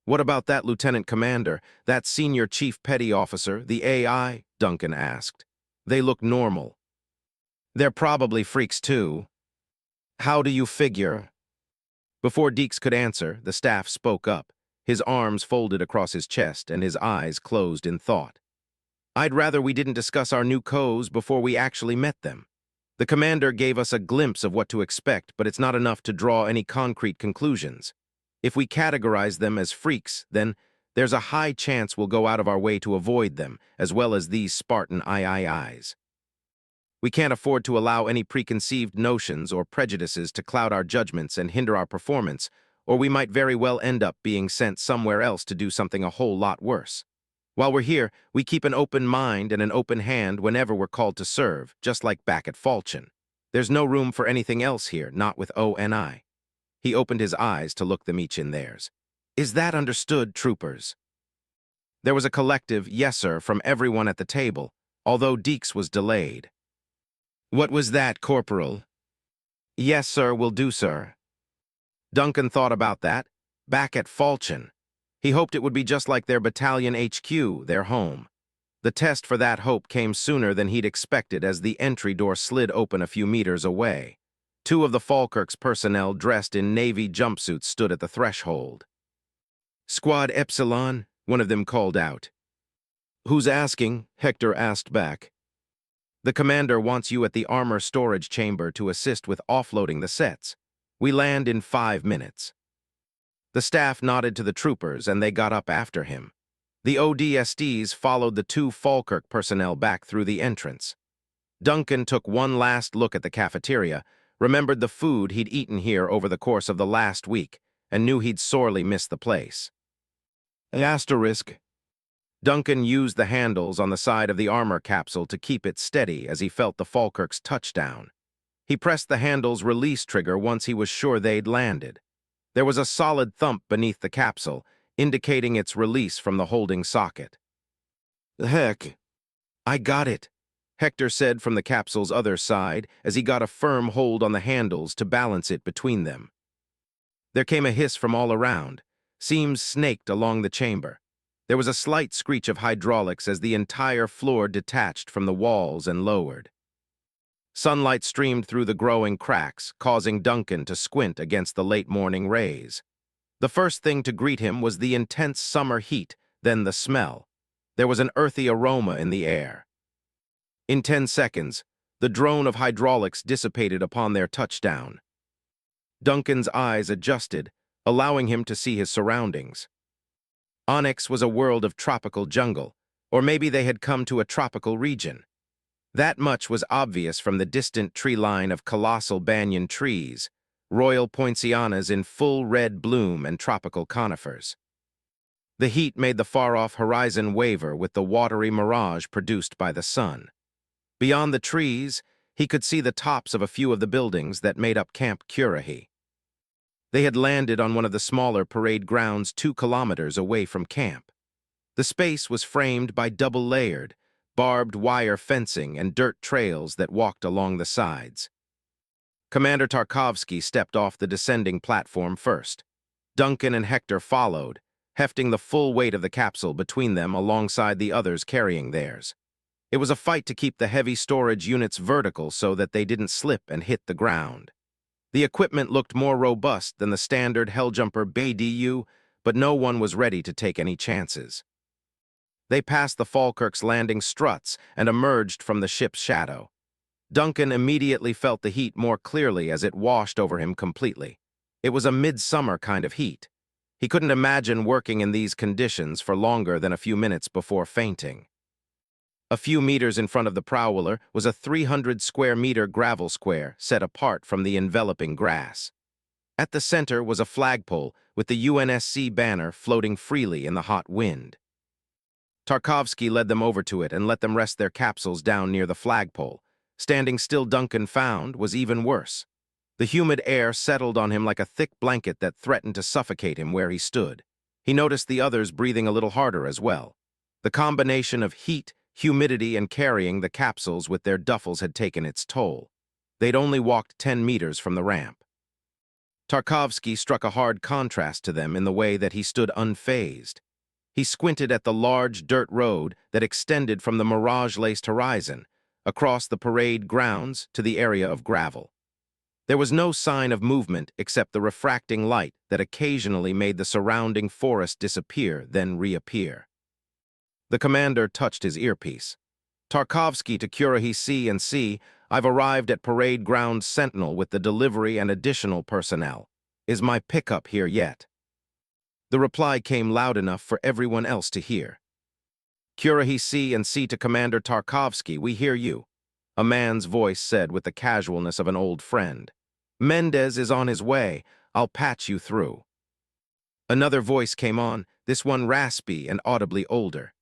What about that lieutenant commander, that senior chief petty officer, the AI? Duncan asked. They look normal. They're probably freaks too. How do you figure? Before Deeks could answer, the staff spoke up, his arms folded across his chest and his eyes closed in thought. I'd rather we didn't discuss our new co's before we actually met them. The commander gave us a glimpse of what to expect, but it's not enough to draw any concrete conclusions. If we categorize them as freaks, then there's a high chance we'll go out of our way to avoid them, as well as these Spartan IIIs. We can't afford to allow any preconceived notions or prejudices to cloud our judgments and hinder our performance, or we might very well end up being sent somewhere else to do something a whole lot worse. While we're here, we keep an open mind and an open hand whenever we're called to serve, just like back at Falchion. There's no room for anything else here, not with ONI. He opened his eyes to look them each in theirs. Is that understood, troopers? There was a collective yes, sir, from everyone at the table, although Deeks was delayed. What was that, Corporal? Yes, sir, will do, sir. Duncan thought about that. Back at Falchion. He hoped it would be just like their Battalion HQ, their home. The test for that hope came sooner than he'd expected as the entry door slid open a few meters away. 2 of the Falkirk's personnel dressed in Navy jumpsuits stood at the threshold. Squad Epsilon, one of them called out. Who's asking? Hector asked back. The commander wants you at the armor storage chamber to assist with offloading the sets. We land in 5 minutes. The staff nodded to the troopers and they got up after him. The ODSTs followed the 2 Falkirk personnel back through the entrance. Duncan took one last look at the cafeteria, remembered the food he'd eaten here over the course of the last week, and knew he'd sorely missed the place. Asterisk. Duncan used the handles on the side of the armor capsule to keep it steady as he felt the Falkirk's touchdown. He pressed the handle's release trigger once he was sure they'd landed. There was a solid thump beneath the capsule, indicating its release from the holding socket. Heck, I got it, Hector said from the capsule's other side as he got a firm hold on the handles to balance it between them. There came a hiss from all around. Seams snaked along the chamber. There was a slight screech of hydraulics as the entire floor detached from the walls and lowered. Sunlight streamed through the growing cracks, causing Duncan to squint against the late morning rays. The first thing to greet him was the intense summer heat, then the smell. There was an earthy aroma in the air. In 10 seconds, the drone of hydraulics dissipated upon their touchdown. Duncan's eyes adjusted, allowing him to see his surroundings. Onyx was a world of tropical jungle, or maybe they had come to a tropical region. That much was obvious from the distant tree line of colossal banyan trees, royal poincianas in full red bloom and tropical conifers. The heat made the far-off horizon waver with the watery mirage produced by the sun. Beyond the trees, he could see the tops of a few of the buildings that made up Camp Currahee. They had landed on one of the smaller parade grounds 2 kilometers away from camp. The space was framed by double-layered, barbed wire fencing and dirt trails that walked along the sides. Commander Tarkovsky stepped off the descending platform first. Duncan and Hector followed, hefting the full weight of the capsule between them alongside the others carrying theirs. It was a fight to keep the heavy storage units vertical so that they didn't slip and hit the ground. The equipment looked more robust than the standard Helljumper BDU, but no one was ready to take any chances. They passed the Falkirk's landing struts and emerged from the ship's shadow. Duncan immediately felt the heat more clearly as it washed over him completely. It was a midsummer kind of heat. He couldn't imagine working in these conditions for longer than a few minutes before fainting. A few meters in front of the prowler was a 300-square-meter gravel square set apart from the enveloping grass. At the center was a flagpole with the UNSC banner floating freely in the hot wind. Tarkovsky led them over to it and let them rest their capsules down near the flagpole. Standing still, Duncan found, was even worse. The humid air settled on him like a thick blanket that threatened to suffocate him where he stood. He noticed the others breathing a little harder as well. The combination of heat, humidity, and carrying the capsules with their duffels had taken its toll. They'd only walked 10 meters from the ramp. Tarkovsky struck a hard contrast to them in the way that he stood unfazed. He squinted at the large dirt road that extended from the mirage-laced horizon, across the parade grounds to the area of gravel. There was no sign of movement except the refracting light that occasionally made the surrounding forest disappear, then reappear. The commander touched his earpiece. Tarkovsky to Curie C&C, I've arrived at Parade Ground Sentinel with the delivery and additional personnel. Is my pickup here yet? The reply came loud enough for everyone else to hear. Curie C&C to Commander Tarkovsky, we hear you, a man's voice said with the casualness of an old friend. Mendez is on his way. I'll patch you through. Another voice came on, this one raspy and audibly older.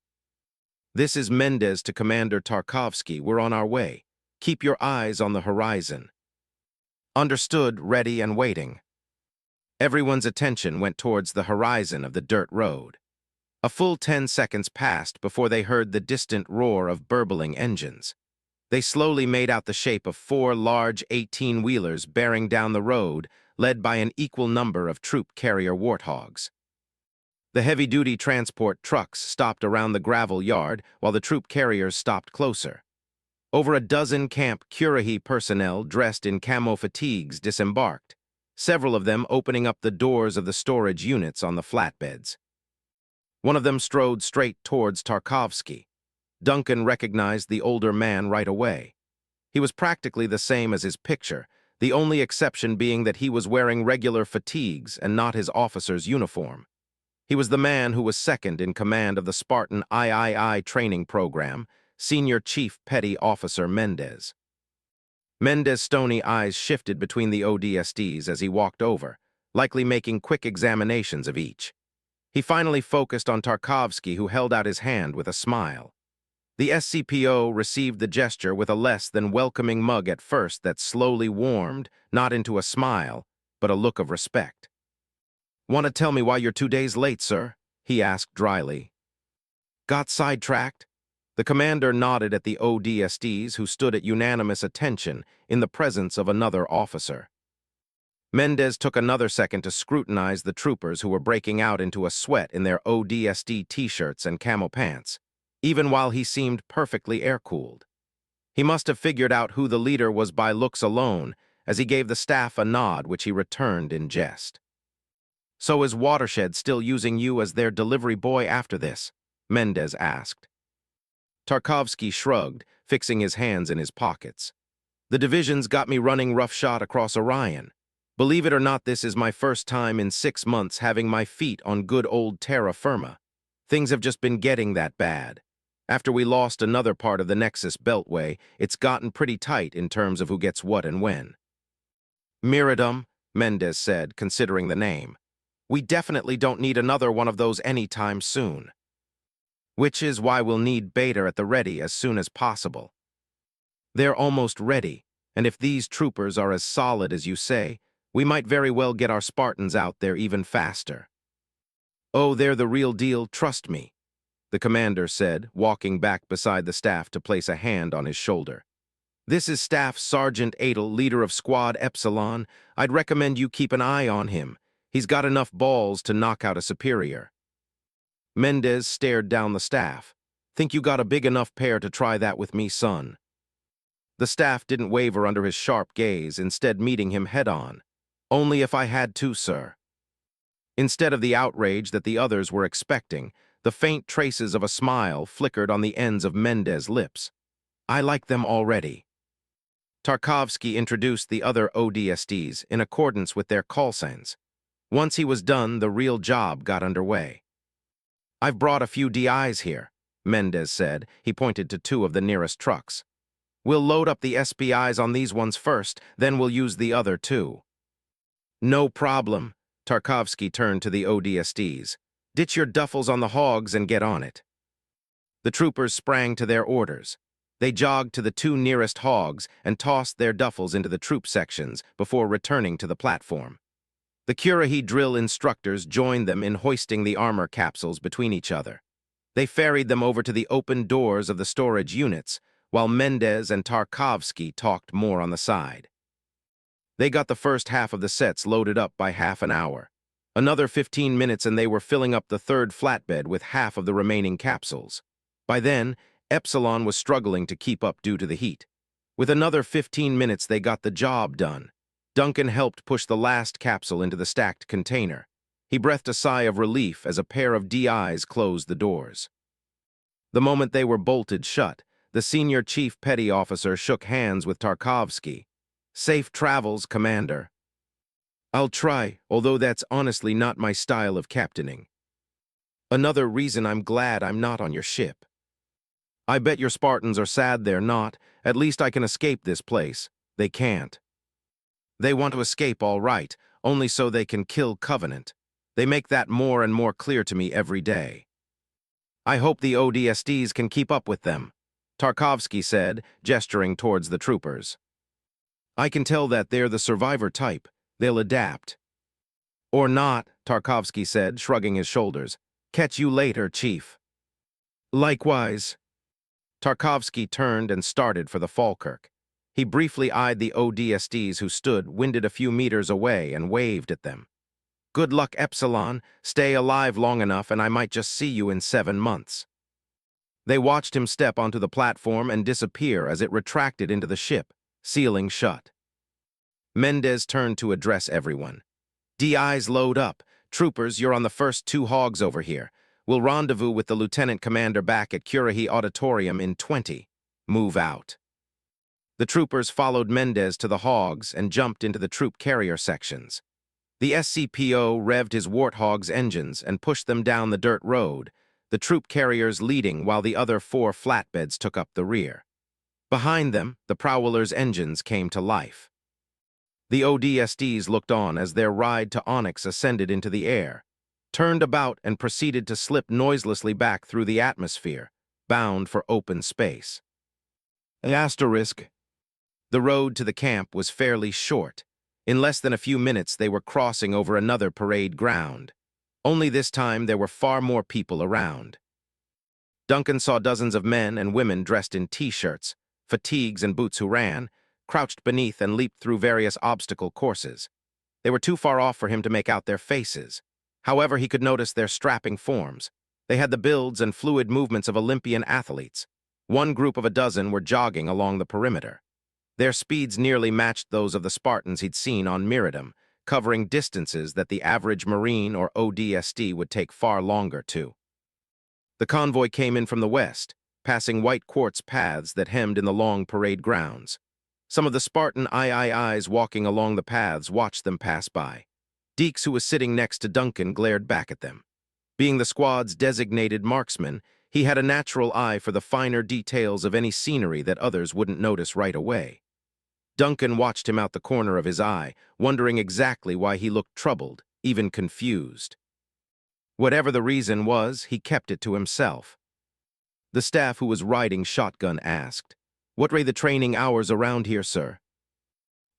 This is Mendez to Commander Tarkovsky. We're on our way. Keep your eyes on the horizon. Understood, ready and waiting. Everyone's attention went towards the horizon of the dirt road. A full 10 seconds passed before they heard the distant roar of burbling engines. They slowly made out the shape of 4 large 18-wheelers bearing down the road, led by an equal number of troop carrier warthogs. The heavy-duty transport trucks stopped around the gravel yard while the troop carriers stopped closer. Over a dozen Camp Curie personnel dressed in camo fatigues disembarked, several of them opening up the doors of the storage units on the flatbeds. One of them strode straight towards Tarkovsky. Duncan recognized the older man right away. He was practically the same as his picture, the only exception being that he was wearing regular fatigues and not his officer's uniform. He was the man who was second in command of the Spartan III training program, Senior Chief Petty Officer Mendez. Mendez's stony eyes shifted between the ODSTs as he walked over, likely making quick examinations of each. He finally focused on Tarkovsky, who held out his hand with a smile. The SCPO received the gesture with a less than welcoming mug at first that slowly warmed, not into a smile, but a look of respect. Want to tell me why you're 2 days late, sir? He asked dryly. Got sidetracked? The commander nodded at the ODSTs, who stood at unanimous attention in the presence of another officer. Mendez took another second to scrutinize the troopers who were breaking out into a sweat in their ODST t-shirts and camo pants, even while he seemed perfectly air-cooled. He must have figured out who the leader was by looks alone, as he gave the staff a nod which he returned in jest. So is Watershed still using you as their delivery boy after this? Mendez asked. Tarkovsky shrugged, fixing his hands in his pockets. The division's got me running roughshod across Orion. Believe it or not, this is my first time in 6 months having my feet on good old terra firma. Things have just been getting that bad. After we lost another part of the Nexus Beltway, it's gotten pretty tight in terms of who gets what and when. Miradum, Mendez said, considering the name. We definitely don't need another one of those anytime soon. Which is why we'll need Beta at the ready as soon as possible. They're almost ready, and if these troopers are as solid as you say, we might very well get our Spartans out there even faster. Oh, they're the real deal, trust me, the commander said, walking back beside the staff to place a hand on his shoulder. This is Staff Sergeant Adel, leader of Squad Epsilon. I'd recommend you keep an eye on him. He's got enough balls to knock out a superior. Mendez stared down the staff. Think you got a big enough pair to try that with me, son? The staff didn't waver under his sharp gaze, instead meeting him head-on. Only if I had to, sir. Instead of the outrage that the others were expecting, The faint traces of a smile flickered on the ends of Mendez's lips. "I like them already." Tarkovsky introduced the other ODSTs in accordance with their call signs. Once he was done, the real job got underway. "I've brought a few DIs here," Mendez said. He pointed to two of the nearest trucks. "We'll load up the SPIs on these ones first, then we'll use the other two." "No problem." Tarkovsky turned to the ODSTs. "Ditch your duffels on the hogs and get on it." The troopers sprang to their orders. They jogged to the two nearest hogs and tossed their duffels into the troop sections before returning to the platform. The Currahee drill instructors joined them in hoisting the armor capsules between each other. They ferried them over to the open doors of the storage units, while Mendez and Tarkovsky talked more on the side. They got the first half of the sets loaded up by half an hour. Another 15 minutes and they were filling up the third flatbed with half of the remaining capsules. By then, Epsilon was struggling to keep up due to the heat. With another 15 minutes, they got the job done. Duncan helped push the last capsule into the stacked container. He breathed a sigh of relief as a pair of DIs closed the doors. The moment they were bolted shut, the senior chief petty officer shook hands with Tarkovsky. "Safe travels, Commander." "I'll try, although that's honestly not my style of captaining. Another reason I'm glad I'm not on your ship. I bet your Spartans are sad they're not. At least I can escape this place. They can't. They want to escape all right, only so they can kill Covenant. They make that more and more clear to me every day. I hope the ODSTs can keep up with them," Tarkovsky said, gesturing towards the troopers. "I can tell that they're the survivor type. They'll adapt." "Or not," Tarkovsky said, shrugging his shoulders. "Catch you later, Chief." "Likewise." Tarkovsky turned and started for the Falkirk. He briefly eyed the ODSTs who stood winded a few meters away and waved at them. "Good luck, Epsilon. Stay alive long enough and I might just see you in 7 months." They watched him step onto the platform and disappear as it retracted into the ship, sealing shut. Mendez turned to address everyone. "DIs load up. Troopers, you're on the first 2 hogs over here. We'll rendezvous with the lieutenant commander back at Currahee Auditorium in 20. Move out." The troopers followed Mendez to the hogs and jumped into the troop carrier sections. The SCPO revved his Warthog's engines and pushed them down the dirt road, the troop carriers leading while the other 4 flatbeds took up the rear. Behind them, the Prowler's engines came to life. The ODSTs looked on as their ride to Onyx ascended into the air, turned about and proceeded to slip noiselessly back through the atmosphere, bound for open space. Asterisk. The road to the camp was fairly short. In less than a few minutes, they were crossing over another parade ground. Only this time, there were far more people around. Duncan saw dozens of men and women dressed in T-shirts, fatigues and boots who ran, crouched beneath and leaped through various obstacle courses. They were too far off for him to make out their faces. However, he could notice their strapping forms. They had the builds and fluid movements of Olympian athletes. One group of a dozen were jogging along the perimeter. Their speeds nearly matched those of the Spartans he'd seen on Miridum, covering distances that the average Marine or ODST would take far longer to. The convoy came in from the west, passing white quartz paths that hemmed in the long parade grounds. Some of the Spartan IIIs walking along the paths watched them pass by. Deeks, who was sitting next to Duncan, glared back at them. Being the squad's designated marksman, he had a natural eye for the finer details of any scenery that others wouldn't notice right away. Duncan watched him out the corner of his eye, wondering exactly why he looked troubled, even confused. Whatever the reason was, he kept it to himself. The staff who was riding shotgun asked, "What are the training hours around here, sir?"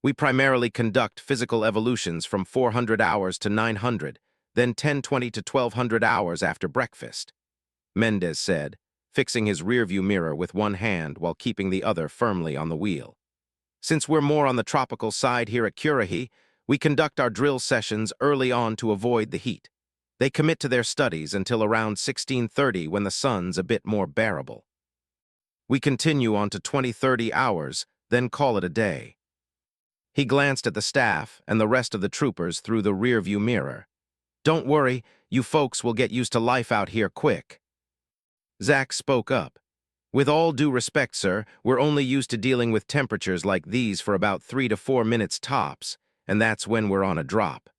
"We primarily conduct physical evolutions from 400 hours to 900, then 1020 to 1200 hours after breakfast," Mendez said, fixing his rearview mirror with one hand while keeping the other firmly on the wheel. "Since we're more on the tropical side here at Currahee, we conduct our drill sessions early on to avoid the heat. They commit to their studies until around 1630 when the sun's a bit more bearable. We continue on to 20-30 hours, then call it a day." He glanced at the staff and the rest of the troopers through the rearview mirror. "Don't worry, You folks will get used to life out here quick. Zach spoke up. With all due respect, sir, we're only used to dealing with temperatures like these for about 3 to 4 minutes tops, and that's when we're on a drop.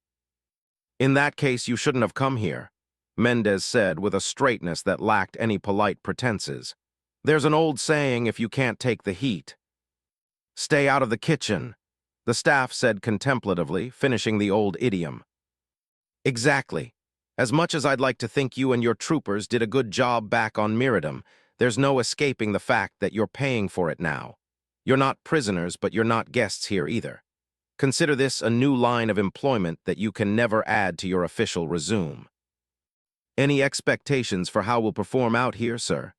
In that case, you shouldn't have come here, Mendez said with a straightness that lacked any polite pretenses. There's an old saying, if you can't take the heat, stay out of the kitchen, the staff said contemplatively, finishing the old idiom. Exactly. As much as I'd like to think you and your troopers did a good job back on Miradum, there's no escaping the fact that you're paying for it now. You're not prisoners, but you're not guests here either. Consider this a new line of employment that you can never add to your official resume. Any expectations for how we'll perform out here, sir?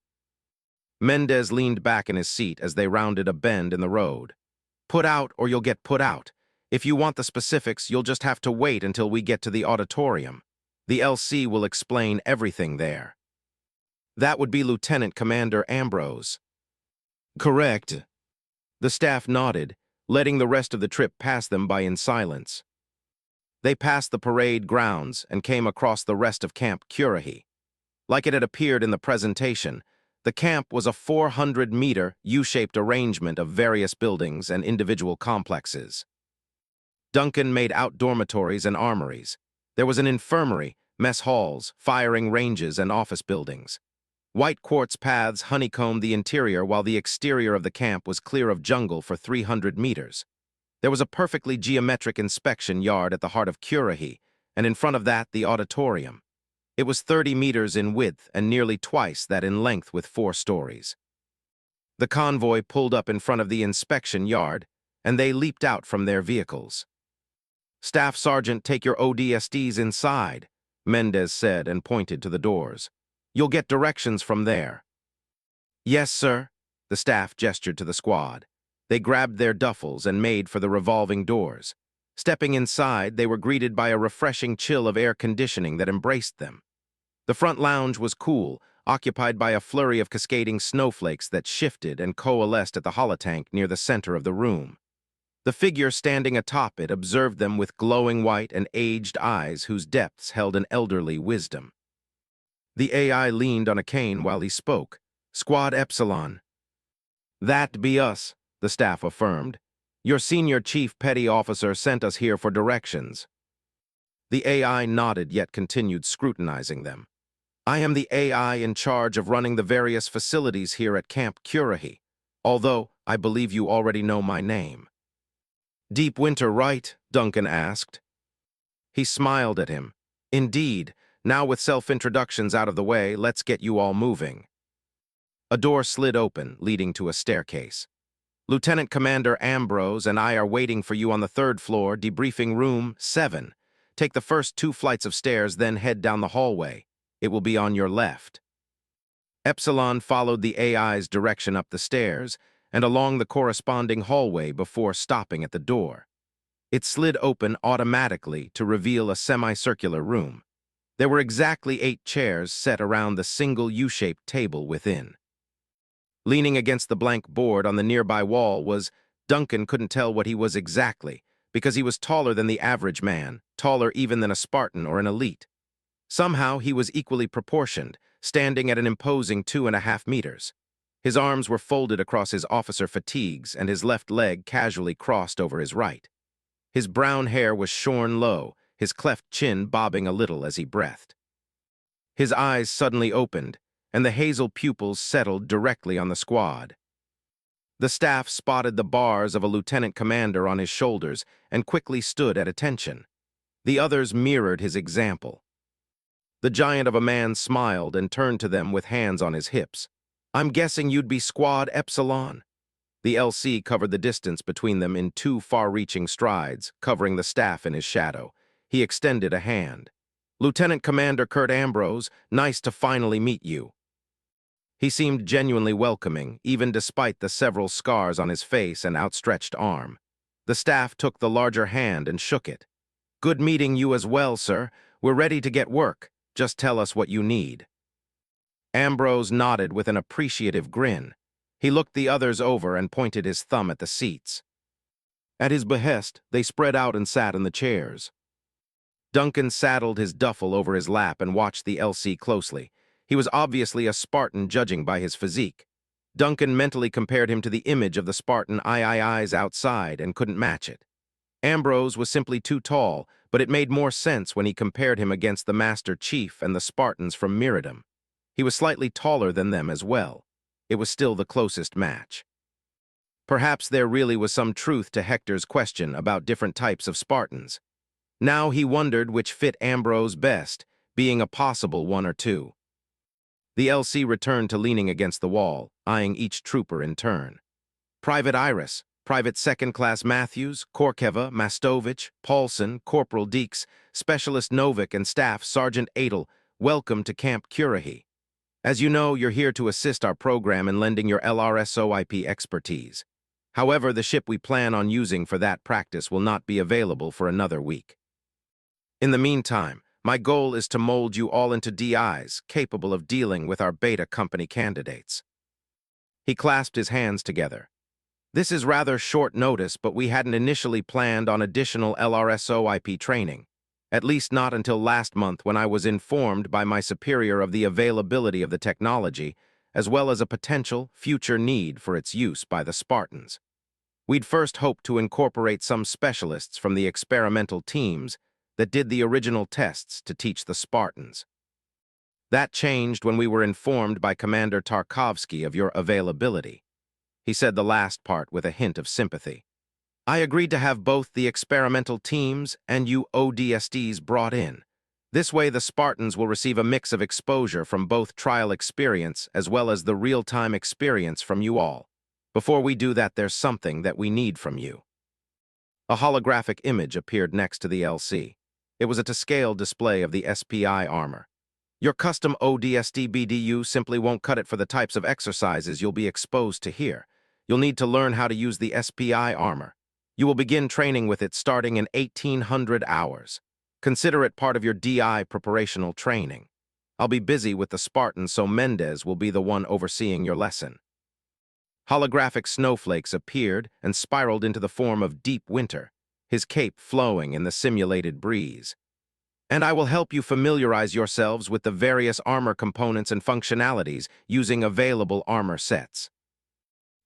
Mendez leaned back in his seat as they rounded a bend in the road. Put out or you'll get put out. If you want the specifics, you'll just have to wait until we get to the auditorium. The LC will explain everything there. That would be Lieutenant Commander Ambrose. Correct. The staff nodded, letting the rest of the trip pass them by in silence. They passed the parade grounds and came across the rest of Camp Currahee. Like it had appeared in the presentation, the camp was a 400-meter U-shaped arrangement of various buildings and individual complexes. Duncan made out dormitories and armories. There was an infirmary, mess halls, firing ranges, and office buildings. White quartz paths honeycombed the interior while the exterior of the camp was clear of jungle for 300 meters. There was a perfectly geometric inspection yard at the heart of Currahee, and in front of that the auditorium. It was 30 meters in width and nearly twice that in length with 4 stories. The convoy pulled up in front of the inspection yard, and they leaped out from their vehicles. Staff Sergeant, take your ODSTs inside, Mendez said and pointed to the doors. You'll get directions from there. Yes, sir, the staff gestured to the squad. They grabbed their duffels and made for the revolving doors. Stepping inside, they were greeted by a refreshing chill of air conditioning that embraced them. The front lounge was cool, occupied by a flurry of cascading snowflakes that shifted and coalesced at the holotank near the center of the room. The figure standing atop it observed them with glowing white and aged eyes whose depths held an elderly wisdom. The AI leaned on a cane while he spoke. Squad Epsilon. That be us, the staff affirmed. Your senior chief petty officer sent us here for directions. The AI nodded yet continued scrutinizing them. I am the AI in charge of running the various facilities here at Camp Currahee, although I believe you already know my name. Deep Winter, right? Duncan asked. He smiled at him. Indeed, now with self-introductions out of the way, let's get you all moving. A door slid open, leading to a staircase. Lieutenant Commander Ambrose and I are waiting for you on the 3rd floor, debriefing room 7. Take the first 2 flights of stairs, then head down the hallway. It will be on your left. Epsilon followed the AI's direction up the stairs and along the corresponding hallway before stopping at the door. It slid open automatically to reveal a semicircular room. There were exactly 8 chairs set around the single U-shaped table within. Leaning against the blank board on the nearby wall was, Duncan couldn't tell what he was exactly, because he was taller than the average man, taller even than a Spartan or an elite. Somehow he was equally proportioned, standing at an imposing 2.5 meters. His arms were folded across his officer fatigues and his left leg casually crossed over his right. His brown hair was shorn low, his cleft chin bobbing a little as he breathed. His eyes suddenly opened, and the hazel pupils settled directly on the squad. The staff spotted the bars of a lieutenant commander on his shoulders and quickly stood at attention. The others mirrored his example. The giant of a man smiled and turned to them with hands on his hips. I'm guessing you'd be Squad Epsilon. The LC covered the distance between them in 2 far-reaching strides, covering the staff in his shadow. He extended a hand. Lieutenant Commander Kurt Ambrose, nice to finally meet you. He seemed genuinely welcoming, even despite the several scars on his face and outstretched arm. The staff took the larger hand and shook it. Good meeting you as well, sir. We're ready to get work. Just tell us what you need. Ambrose nodded with an appreciative grin. He looked the others over and pointed his thumb at the seats. At his behest, they spread out and sat in the chairs. Duncan saddled his duffel over his lap and watched the LC closely. He was obviously a Spartan judging by his physique. Duncan mentally compared him to the image of the Spartan IIIs outside and couldn't match it. Ambrose was simply too tall, but it made more sense when he compared him against the Master Chief and the Spartans from Miradum. He was slightly taller than them as well. It was still the closest match. Perhaps there really was some truth to Hector's question about different types of Spartans. Now he wondered which fit Ambrose best, being a possible one or two. The LC returned to leaning against the wall, eyeing each trooper in turn. Private Iris, Private Second Class Matthews, Korkeva, Mastovich, Paulson, Corporal Deeks, Specialist Novik, and Staff Sergeant Adel, welcome to Camp Currahee. As you know, you're here to assist our program in lending your LRSOIP expertise. However, the ship we plan on using for that practice will not be available for another week. In the meantime, my goal is to mold you all into DIs capable of dealing with our Beta Company candidates. He clasped his hands together. This is rather short notice, but we hadn't initially planned on additional LRSOIP training, at least not until last month when I was informed by my superior of the availability of the technology, as well as a potential future need for its use by the Spartans. We'd first hoped to incorporate some specialists from the experimental teams that did the original tests to teach the Spartans. That changed when we were informed by Commander Tarkovsky of your availability. He said the last part with a hint of sympathy. I agreed to have both the experimental teams and you ODSTs brought in. This way the Spartans will receive a mix of exposure from both trial experience as well as the real-time experience from you all. Before we do that, there's something that we need from you. A holographic image appeared next to the LC. It was a to-scale display of the SPI armor. Your custom ODST BDU simply won't cut it for the types of exercises you'll be exposed to here. You'll need to learn how to use the SPI armor. You will begin training with it starting in 1,800 hours. Consider it part of your DI preparational training. I'll be busy with the Spartans, so Mendez will be the one overseeing your lesson. Holographic snowflakes appeared and spiraled into the form of Deep Winter, his cape flowing in the simulated breeze. And I will help you familiarize yourselves with the various armor components and functionalities using available armor sets.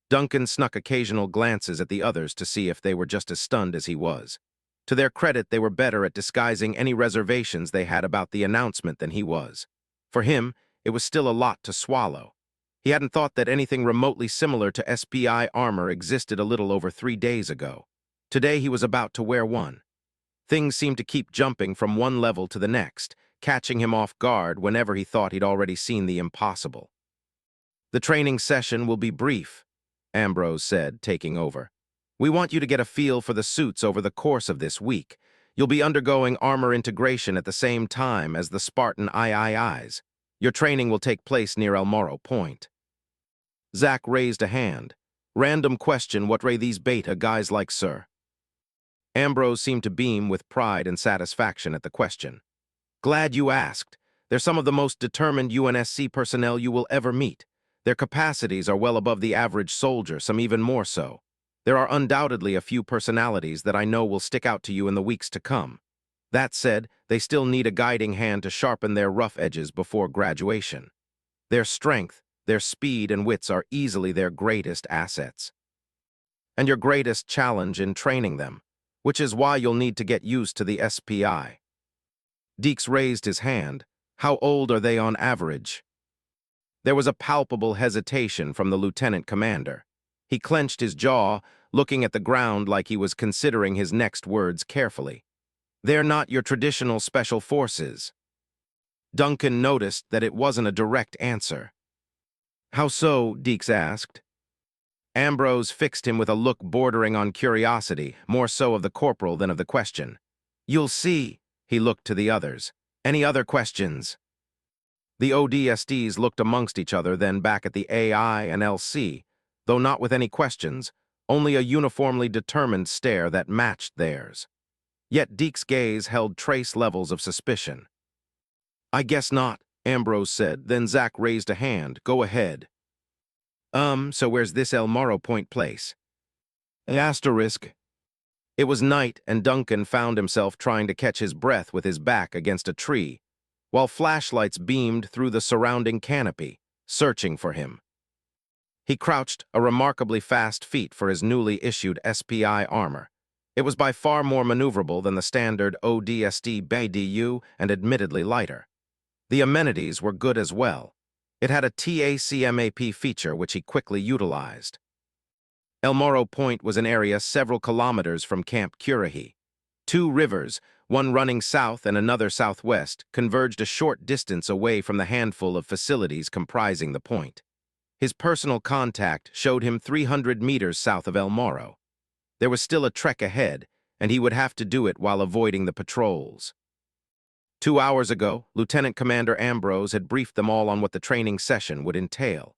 Duncan snuck occasional glances at the others to see if they were just as stunned as he was. To their credit, they were better at disguising any reservations they had about the announcement than he was. For him, it was still a lot to swallow. He hadn't thought that anything remotely similar to SPI armor existed a little over 3 days ago. Today he was about to wear one. Things seemed to keep jumping from one level to the next, catching him off guard whenever he thought he'd already seen the impossible. The training session will be brief, Ambrose said, taking over. We want you to get a feel for the suits over the course of this week. You'll be undergoing armor integration at the same time as the Spartan IIIs. Your training will take place near El Morro Point. Zach raised a hand. Random question, what ray these beta guys like, sir? Ambrose seemed to beam with pride and satisfaction at the question. Glad you asked. They're some of the most determined UNSC personnel you will ever meet. Their capacities are well above the average soldier, some even more so. There are undoubtedly a few personalities that I know will stick out to you in the weeks to come. That said, they still need a guiding hand to sharpen their rough edges before graduation. Their strength, their speed and wits are easily their greatest assets. And your greatest challenge in training them, which is why you'll need to get used to the SPI. Deeks raised his hand. How old are they on average? There was a palpable hesitation from the lieutenant commander. He clenched his jaw, looking at the ground like he was considering his next words carefully. They're not your traditional special forces. Duncan noticed that it wasn't a direct answer. How so? Deeks asked. Ambrose fixed him with a look bordering on curiosity, more so of the corporal than of the question. You'll see. He looked to the others. Any other questions? The ODSTs looked amongst each other, then back at the AI and LC, though not with any questions, only a uniformly determined stare that matched theirs. Yet Deek's gaze held trace levels of suspicion. I guess not, Ambrose said, then Zach raised a hand. Go ahead. So where's this El Morro Point place? Asterisk. It was night, and Duncan found himself trying to catch his breath with his back against a tree, while flashlights beamed through the surrounding canopy, searching for him. He crouched a remarkably fast feat for his newly issued SPI armor. It was by far more maneuverable than the standard ODST BDU and admittedly lighter. The amenities were good as well. It had a TACMAP feature which he quickly utilized. El Morro Point was an area several kilometers from Camp Currahee. Two rivers, one running south and another southwest, converged a short distance away from the handful of facilities comprising the point. His personal contact showed him 300 meters south of El Morro. There was still a trek ahead, and he would have to do it while avoiding the patrols. 2 hours ago, Lieutenant Commander Ambrose had briefed them all on what the training session would entail.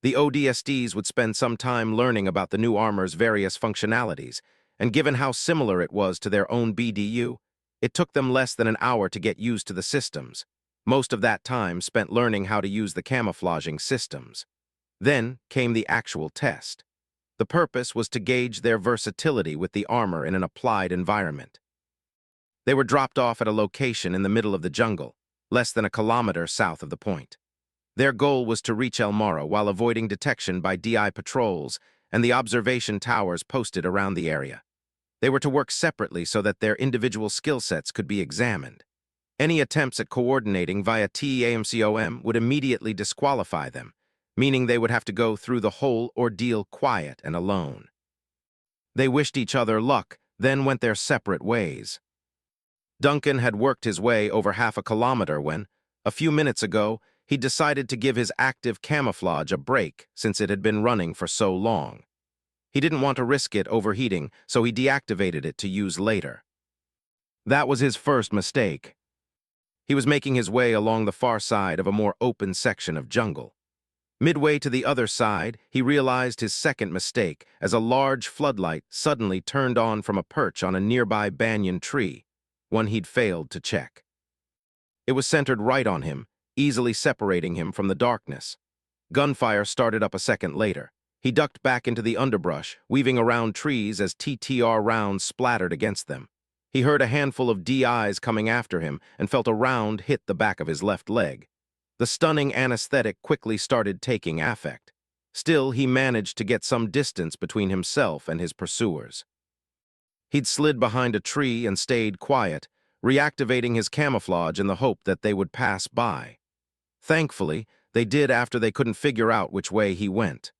The ODSTs would spend some time learning about the new armor's various functionalities, and given how similar it was to their own BDU, it took them less than an hour to get used to the systems. Most of that time spent learning how to use the camouflaging systems. Then came the actual test. The purpose was to gauge their versatility with the armor in an applied environment. They were dropped off at a location in the middle of the jungle, less than a kilometer south of the point. Their goal was to reach El Morro while avoiding detection by DI patrols and the observation towers posted around the area. They were to work separately so that their individual skill sets could be examined. Any attempts at coordinating via TEAMCOM would immediately disqualify them, meaning they would have to go through the whole ordeal quiet and alone. They wished each other luck, then went their separate ways. Duncan had worked his way over half a kilometer when, a few minutes ago, he decided to give his active camouflage a break since it had been running for so long. He didn't want to risk it overheating, so he deactivated it to use later. That was his first mistake. He was making his way along the far side of a more open section of jungle. Midway to the other side, he realized his second mistake as a large floodlight suddenly turned on from a perch on a nearby banyan tree, one he'd failed to check. It was centered right on him, easily separating him from the darkness. Gunfire started up a second later. He ducked back into the underbrush, weaving around trees as TTR rounds splattered against them. He heard a handful of DIs coming after him and felt a round hit the back of his left leg. The stunning anesthetic quickly started taking effect. Still, he managed to get some distance between himself and his pursuers. He'd slid behind a tree and stayed quiet, reactivating his camouflage in the hope that they would pass by. Thankfully, they did after they couldn't figure out which way he went.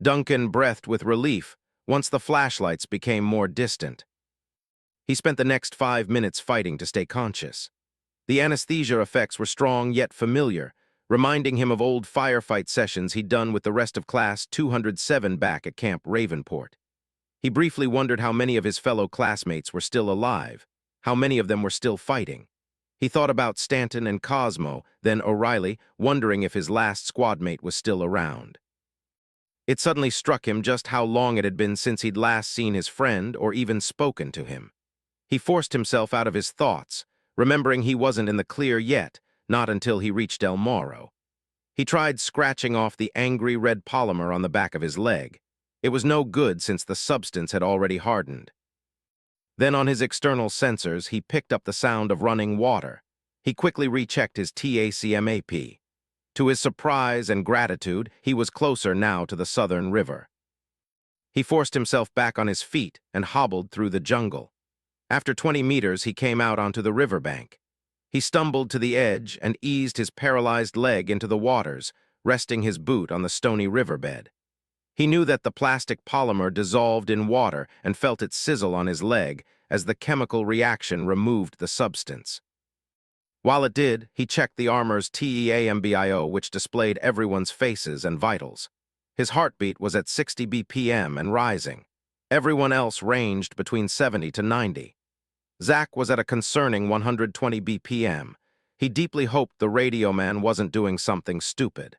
Duncan breathed with relief once the flashlights became more distant. He spent the next 5 minutes fighting to stay conscious. The anesthesia effects were strong yet familiar, reminding him of old firefight sessions he'd done with the rest of Class 207 back at Camp Ravenport. He briefly wondered how many of his fellow classmates were still alive, how many of them were still fighting. He thought about Stanton and Cosmo, then O'Reilly, wondering if his last squadmate was still around. It suddenly struck him just how long it had been since he'd last seen his friend or even spoken to him. He forced himself out of his thoughts, remembering he wasn't in the clear yet, not until he reached El Morro. He tried scratching off the angry red polymer on the back of his leg. It was no good since the substance had already hardened. Then on his external sensors, he picked up the sound of running water. He quickly rechecked his TACMAP. To his surprise and gratitude, he was closer now to the southern river. He forced himself back on his feet and hobbled through the jungle. After 20 meters, he came out onto the riverbank. He stumbled to the edge and eased his paralyzed leg into the waters, resting his boot on the stony riverbed. He knew that the plastic polymer dissolved in water and felt it sizzle on his leg as the chemical reaction removed the substance. While it did, he checked the armor's TEAMBIO, which displayed everyone's faces and vitals. His heartbeat was at 60 BPM and rising. Everyone else ranged between 70 to 90. Zach was at a concerning 120 BPM. He deeply hoped the radio man wasn't doing something stupid.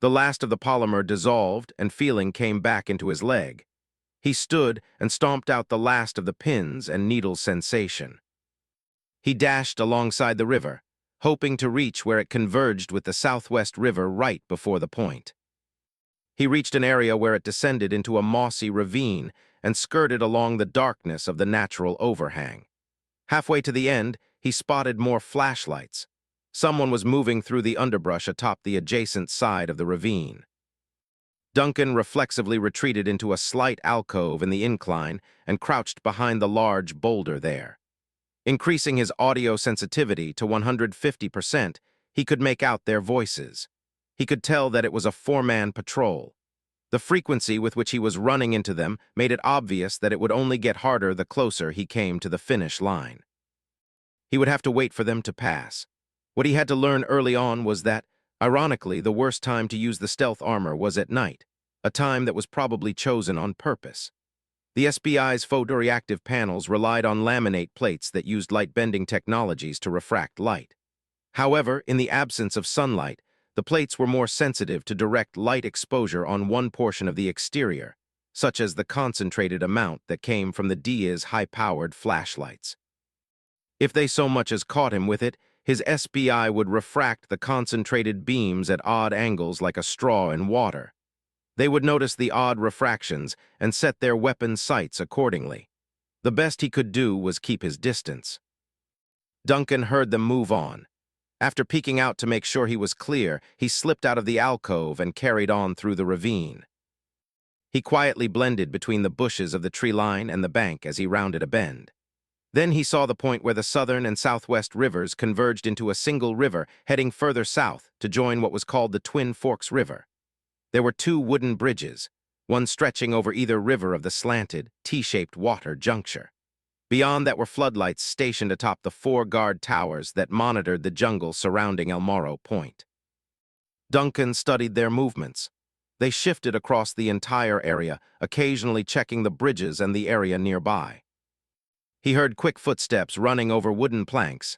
The last of the polymer dissolved and feeling came back into his leg. He stood and stomped out the last of the pins and needles sensation. He dashed alongside the river, hoping to reach where it converged with the southwest river right before the point. He reached an area where it descended into a mossy ravine and skirted along the darkness of the natural overhang. Halfway to the end, he spotted more flashlights. Someone was moving through the underbrush atop the adjacent side of the ravine. Duncan reflexively retreated into a slight alcove in the incline and crouched behind the large boulder there. Increasing his audio sensitivity to 150%, he could make out their voices. He could tell that it was a four-man patrol. The frequency with which he was running into them made it obvious that it would only get harder the closer he came to the finish line. He would have to wait for them to pass. What he had to learn early on was that, ironically, the worst time to use the stealth armor was at night, a time that was probably chosen on purpose. The SBI's photoreactive panels relied on laminate plates that used light-bending technologies to refract light. However, in the absence of sunlight, the plates were more sensitive to direct light exposure on one portion of the exterior, such as the concentrated amount that came from the DIA's high-powered flashlights. If they so much as caught him with it, his SBI would refract the concentrated beams at odd angles like a straw in water. They would notice the odd refractions and set their weapon sights accordingly. The best he could do was keep his distance. Duncan heard them move on. After peeking out to make sure he was clear, he slipped out of the alcove and carried on through the ravine. He quietly blended between the bushes of the tree line and the bank as he rounded a bend. Then he saw the point where the southern and southwest rivers converged into a single river heading further south to join what was called the Twin Forks River. There were two wooden bridges, one stretching over either river of the slanted, T-shaped water juncture. Beyond that were floodlights stationed atop the four guard towers that monitored the jungle surrounding El Morro Point. Duncan studied their movements. They shifted across the entire area, occasionally checking the bridges and the area nearby. He heard quick footsteps running over wooden planks.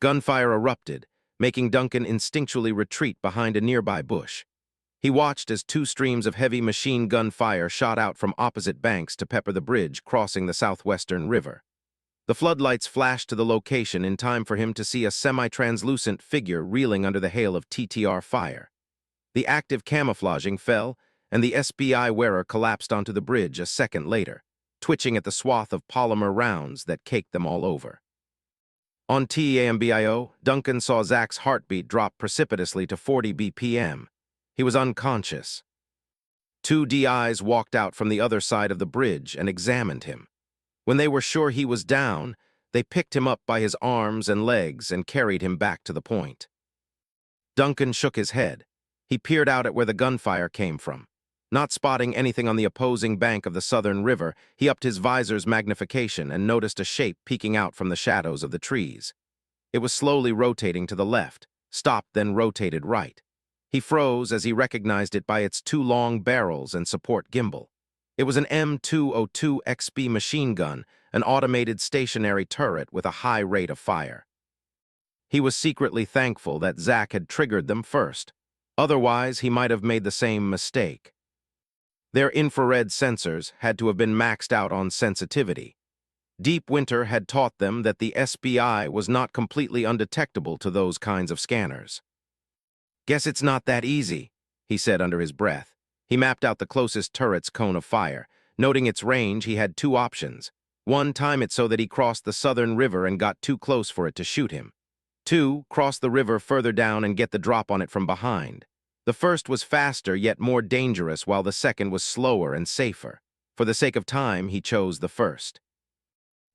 Gunfire erupted, making Duncan instinctually retreat behind a nearby bush. He watched as two streams of heavy machine gun fire shot out from opposite banks to pepper the bridge crossing the southwestern river. The floodlights flashed to the location in time for him to see a semi-translucent figure reeling under the hail of TTR fire. The active camouflaging fell, and the SBI wearer collapsed onto the bridge a second later, twitching at the swath of polymer rounds that caked them all over. On TAMBIO, Duncan saw Zach's heartbeat drop precipitously to 40 BPM. He was unconscious. Two DIs walked out from the other side of the bridge and examined him. When they were sure he was down, they picked him up by his arms and legs and carried him back to the point. Duncan shook his head. He peered out at where the gunfire came from. Not spotting anything on the opposing bank of the southern river, he upped his visor's magnification and noticed a shape peeking out from the shadows of the trees. It was slowly rotating to the left, stopped, then rotated right. He froze as he recognized it by its two long barrels and support gimbal. It was an M202XB machine gun, an automated stationary turret with a high rate of fire. He was secretly thankful that Zach had triggered them first. Otherwise, he might have made the same mistake. Their infrared sensors had to have been maxed out on sensitivity. Deep winter had taught them that the SBI was not completely undetectable to those kinds of scanners. "Guess it's not that easy," he said under his breath. He mapped out the closest turret's cone of fire. Noting its range, he had two options. One, time it so that he crossed the southern river and got too close for it to shoot him. Two, cross the river further down and get the drop on it from behind. The first was faster yet more dangerous, while the second was slower and safer. For the sake of time, he chose the first.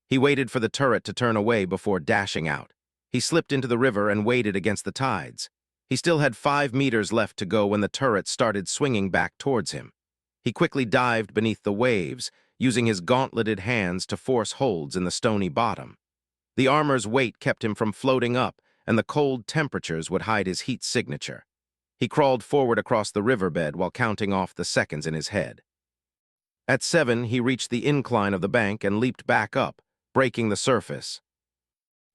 He waited for the turret to turn away before dashing out. He slipped into the river and waded against the tides. He still had 5 meters left to go when the turret started swinging back towards him. He quickly dived beneath the waves, using his gauntleted hands to force holds in the stony bottom. The armor's weight kept him from floating up, and the cold temperatures would hide his heat signature. He crawled forward across the riverbed while counting off the seconds in his head. At 7, he reached the incline of the bank and leaped back up, breaking the surface.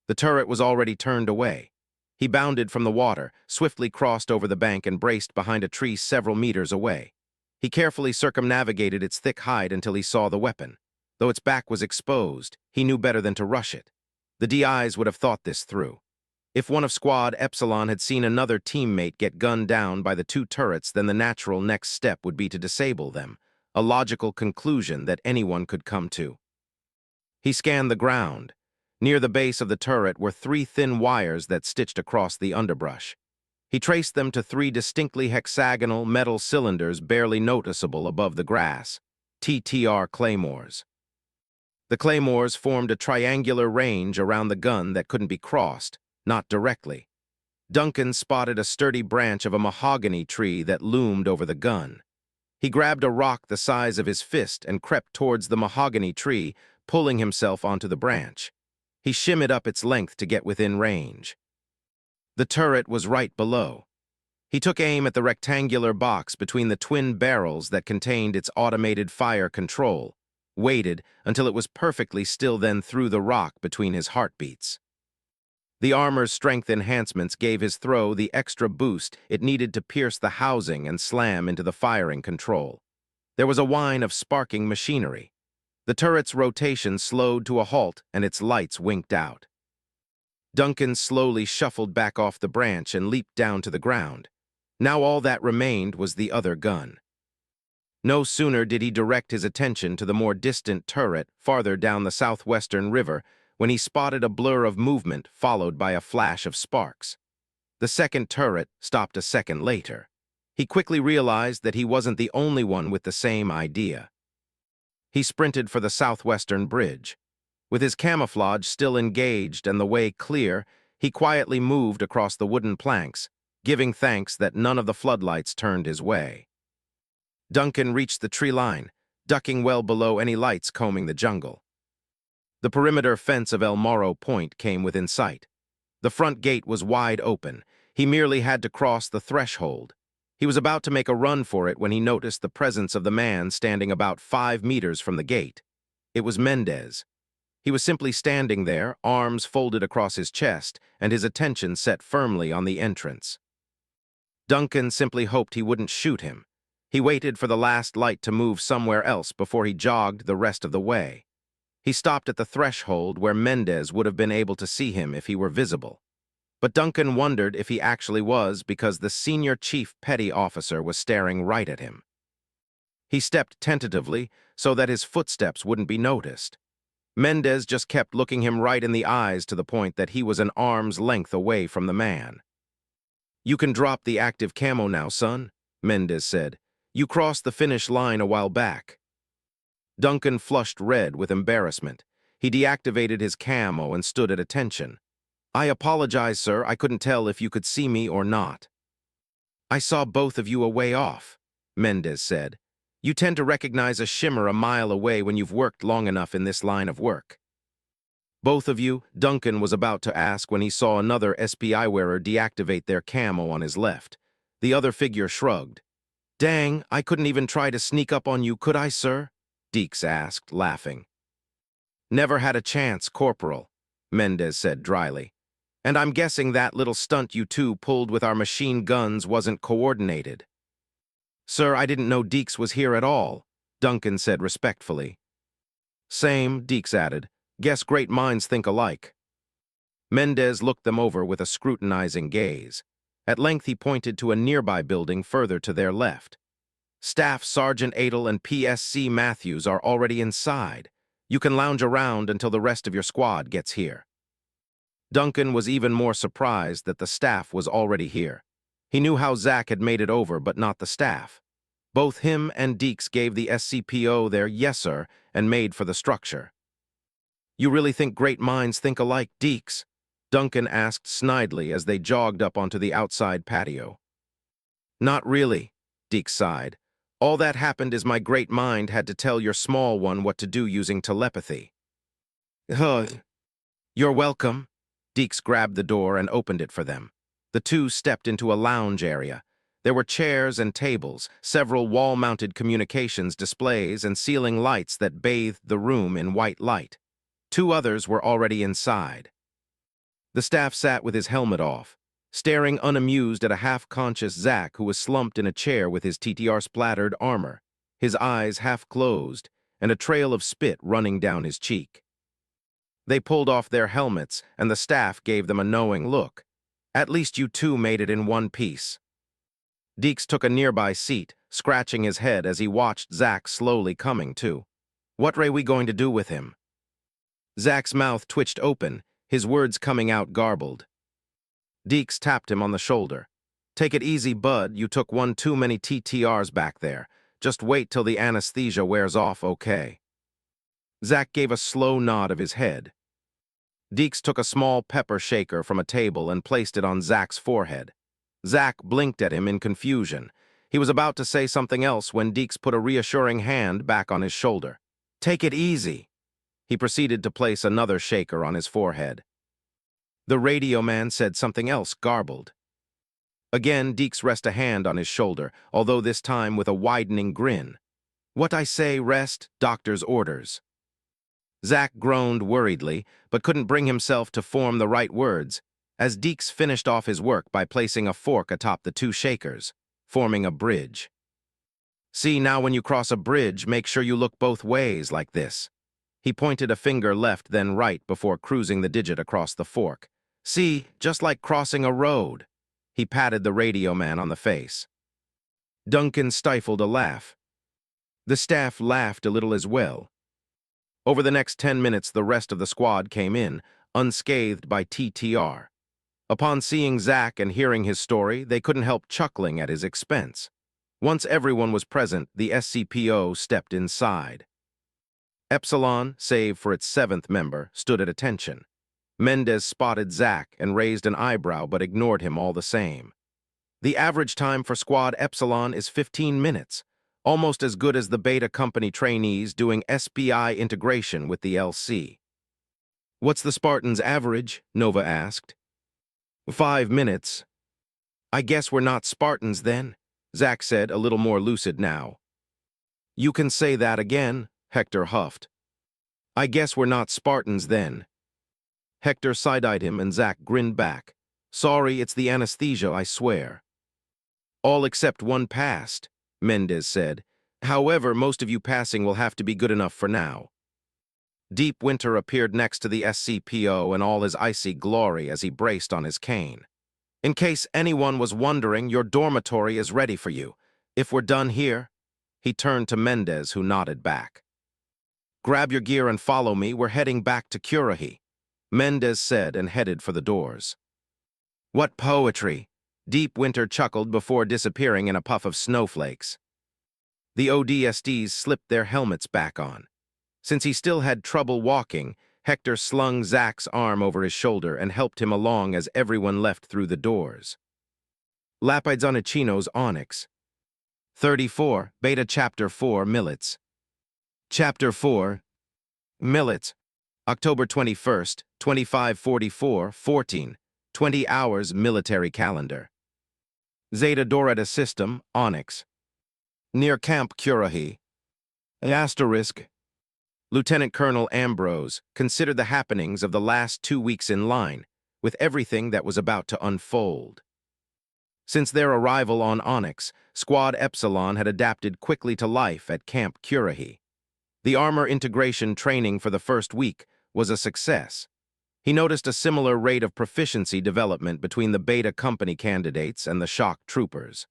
The turret was already turned away. He bounded from the water, swiftly crossed over the bank and braced behind a tree several meters away. He carefully circumnavigated its thick hide until he saw the weapon. Though its back was exposed, he knew better than to rush it. The DIs would have thought this through. If one of Squad Epsilon had seen another teammate get gunned down by the two turrets, then the natural next step would be to disable them, a logical conclusion that anyone could come to. He scanned the ground. Near the base of the turret were 3 thin wires that stitched across the underbrush. He traced them to 3 distinctly hexagonal metal cylinders barely noticeable above the grass, TTR claymores. The claymores formed a triangular range around the gun that couldn't be crossed, not directly. Duncan spotted a sturdy branch of a mahogany tree that loomed over the gun. He grabbed a rock the size of his fist and crept towards the mahogany tree, pulling himself onto the branch. He shimmied up its length to get within range. The turret was right below. He took aim at the rectangular box between the twin barrels that contained its automated fire control, waited until it was perfectly still, then threw the rock between his heartbeats. The armor's strength enhancements gave his throw the extra boost it needed to pierce the housing and slam into the firing control. There was a whine of sparking machinery. The turret's rotation slowed to a halt and its lights winked out. Duncan slowly shuffled back off the branch and leaped down to the ground. Now all that remained was the other gun. No sooner did he direct his attention to the more distant turret farther down the southwestern river when he spotted a blur of movement followed by a flash of sparks. The second turret stopped a second later. He quickly realized that he wasn't the only one with the same idea. He sprinted for the southwestern bridge. With his camouflage still engaged and the way clear, he quietly moved across the wooden planks, giving thanks that none of the floodlights turned his way. Duncan reached the tree line, ducking well below any lights combing the jungle. The perimeter fence of El Morro Point came within sight. The front gate was wide open. He merely had to cross the threshold. He was about to make a run for it when he noticed the presence of the man standing about 5 meters from the gate. It was Mendez. He was simply standing there, arms folded across his chest, and his attention set firmly on the entrance. Duncan simply hoped he wouldn't shoot him. He waited for the last light to move somewhere else before he jogged the rest of the way. He stopped at the threshold where Mendez would have been able to see him if he were visible. But Duncan wondered if he actually was, because the senior chief petty officer was staring right at him. He stepped tentatively so that his footsteps wouldn't be noticed. Mendez just kept looking him right in the eyes to the point that he was an arm's length away from the man. "You can drop the active camo now, son," Mendez said. "You crossed the finish line a while back." Duncan flushed red with embarrassment. He deactivated his camo and stood at attention. "I apologize, sir. I couldn't tell if you could see me or not." "I saw both of you a way off," Mendez said. "You tend to recognize a shimmer a mile away when you've worked long enough in this line of work." "Both of you?" Duncan was about to ask when he saw another SPI wearer deactivate their camo on his left. The other figure shrugged. "Dang, I couldn't even try to sneak up on you, could I, sir?" Deeks asked, laughing. "Never had a chance, Corporal," Mendez said dryly. "And I'm guessing that little stunt you two pulled with our machine guns wasn't coordinated." "Sir, I didn't know Deeks was here at all," Duncan said respectfully. "Same," Deeks added. "Guess great minds think alike." Mendez looked them over with a scrutinizing gaze. At length he pointed to a nearby building further to their left. "Staff Sergeant Adel and PSC Matthews are already inside. You can lounge around until the rest of your squad gets here." Duncan was even more surprised that the staff was already here. He knew how Zach had made it over, but not the staff. Both him and Deeks gave the SCPO their "yes, sir," and made for the structure. "You really think great minds think alike, Deeks?" Duncan asked snidely as they jogged up onto the outside patio. "Not really," Deeks sighed. "All that happened is my great mind had to tell your small one what to do using telepathy." "You're welcome." Deeks grabbed the door and opened it for them. The two stepped into a lounge area. There were chairs and tables, several wall-mounted communications displays, and ceiling lights that bathed the room in white light. 2 others were already inside. The staff sat with his helmet off, staring unamused at a half-conscious Zach who was slumped in a chair with his TTR-splattered armor, his eyes half-closed, and a trail of spit running down his cheek. They pulled off their helmets, and the staff gave them a knowing look. "At least you two made it in one piece." Deeks took a nearby seat, scratching his head as he watched Zack slowly coming to. What are we going to do with him? Zack's mouth twitched open, his words coming out garbled. Deeks tapped him on the shoulder. Take it easy, bud. You took one too many TTRs back there. Just wait till the anesthesia wears off, okay? Zack gave a slow nod of his head. Deeks took a small pepper shaker from a table and placed it on Zack's forehead. Zack blinked at him in confusion. He was about to say something else when Deeks put a reassuring hand back on his shoulder. Take it easy. He proceeded to place another shaker on his forehead. The radio man said something else, garbled. Again, Deeks rested a hand on his shoulder, although this time with a widening grin. What I say, rest, doctor's orders. Zack groaned worriedly, but couldn't bring himself to form the right words, as Deeks finished off his work by placing a fork atop the two shakers, forming a bridge. See, now when you cross a bridge, make sure you look both ways like this. He pointed a finger left then right before cruising the digit across the fork. See, just like crossing a road. He patted the radio man on the face. Duncan stifled a laugh. The staff laughed a little as well. Over the next 10 minutes, the rest of the squad came in, unscathed by TTR. Upon seeing Zack and hearing his story, they couldn't help chuckling at his expense. Once everyone was present, the SCPO stepped inside. Epsilon, save for its 7th member, stood at attention. Mendez spotted Zack and raised an eyebrow but ignored him all the same. The average time for Squad Epsilon is 15 minutes, almost as good as the Beta Company trainees doing SBI integration with the LC. What's the Spartans' average? Nova asked. 5 minutes. I guess we're not Spartans then, Zack said, a little more lucid now. You can say that again, Hector huffed. I guess we're not Spartans then. Hector side-eyed him and Zack grinned back. Sorry, it's the anesthesia, I swear. All except one passed, Mendez said. However, most of you passing will have to be good enough for now. Deep Winter appeared next to the SCPO in all his icy glory as he braced on his cane. In case anyone was wondering, your dormitory is ready for you. If we're done here, he turned to Mendez, who nodded back. Grab your gear and follow me, we're heading back to Curahi, Mendez said and headed for the doors. What poetry! Deep Winter chuckled before disappearing in a puff of snowflakes. The ODSTs slipped their helmets back on. Since he still had trouble walking, Hector slung Zack's arm over his shoulder and helped him along as everyone left through the doors. Lapides Onicinos Onyx. 34, Beta Chapter 4, Millets. Chapter 4, Millets. October 21st, 2544, 14, 20 hours military calendar. Zeta Doretta System, Onyx. Near Camp Curahi. Asterisk. Lieutenant Colonel Ambrose considered the happenings of the last 2 weeks in line with everything that was about to unfold. Since their arrival on Onyx, Squad Epsilon had adapted quickly to life at Camp Curahi. The armor integration training for the first week was a success. He noticed a similar rate of proficiency development between the Beta Company candidates and the shock troopers.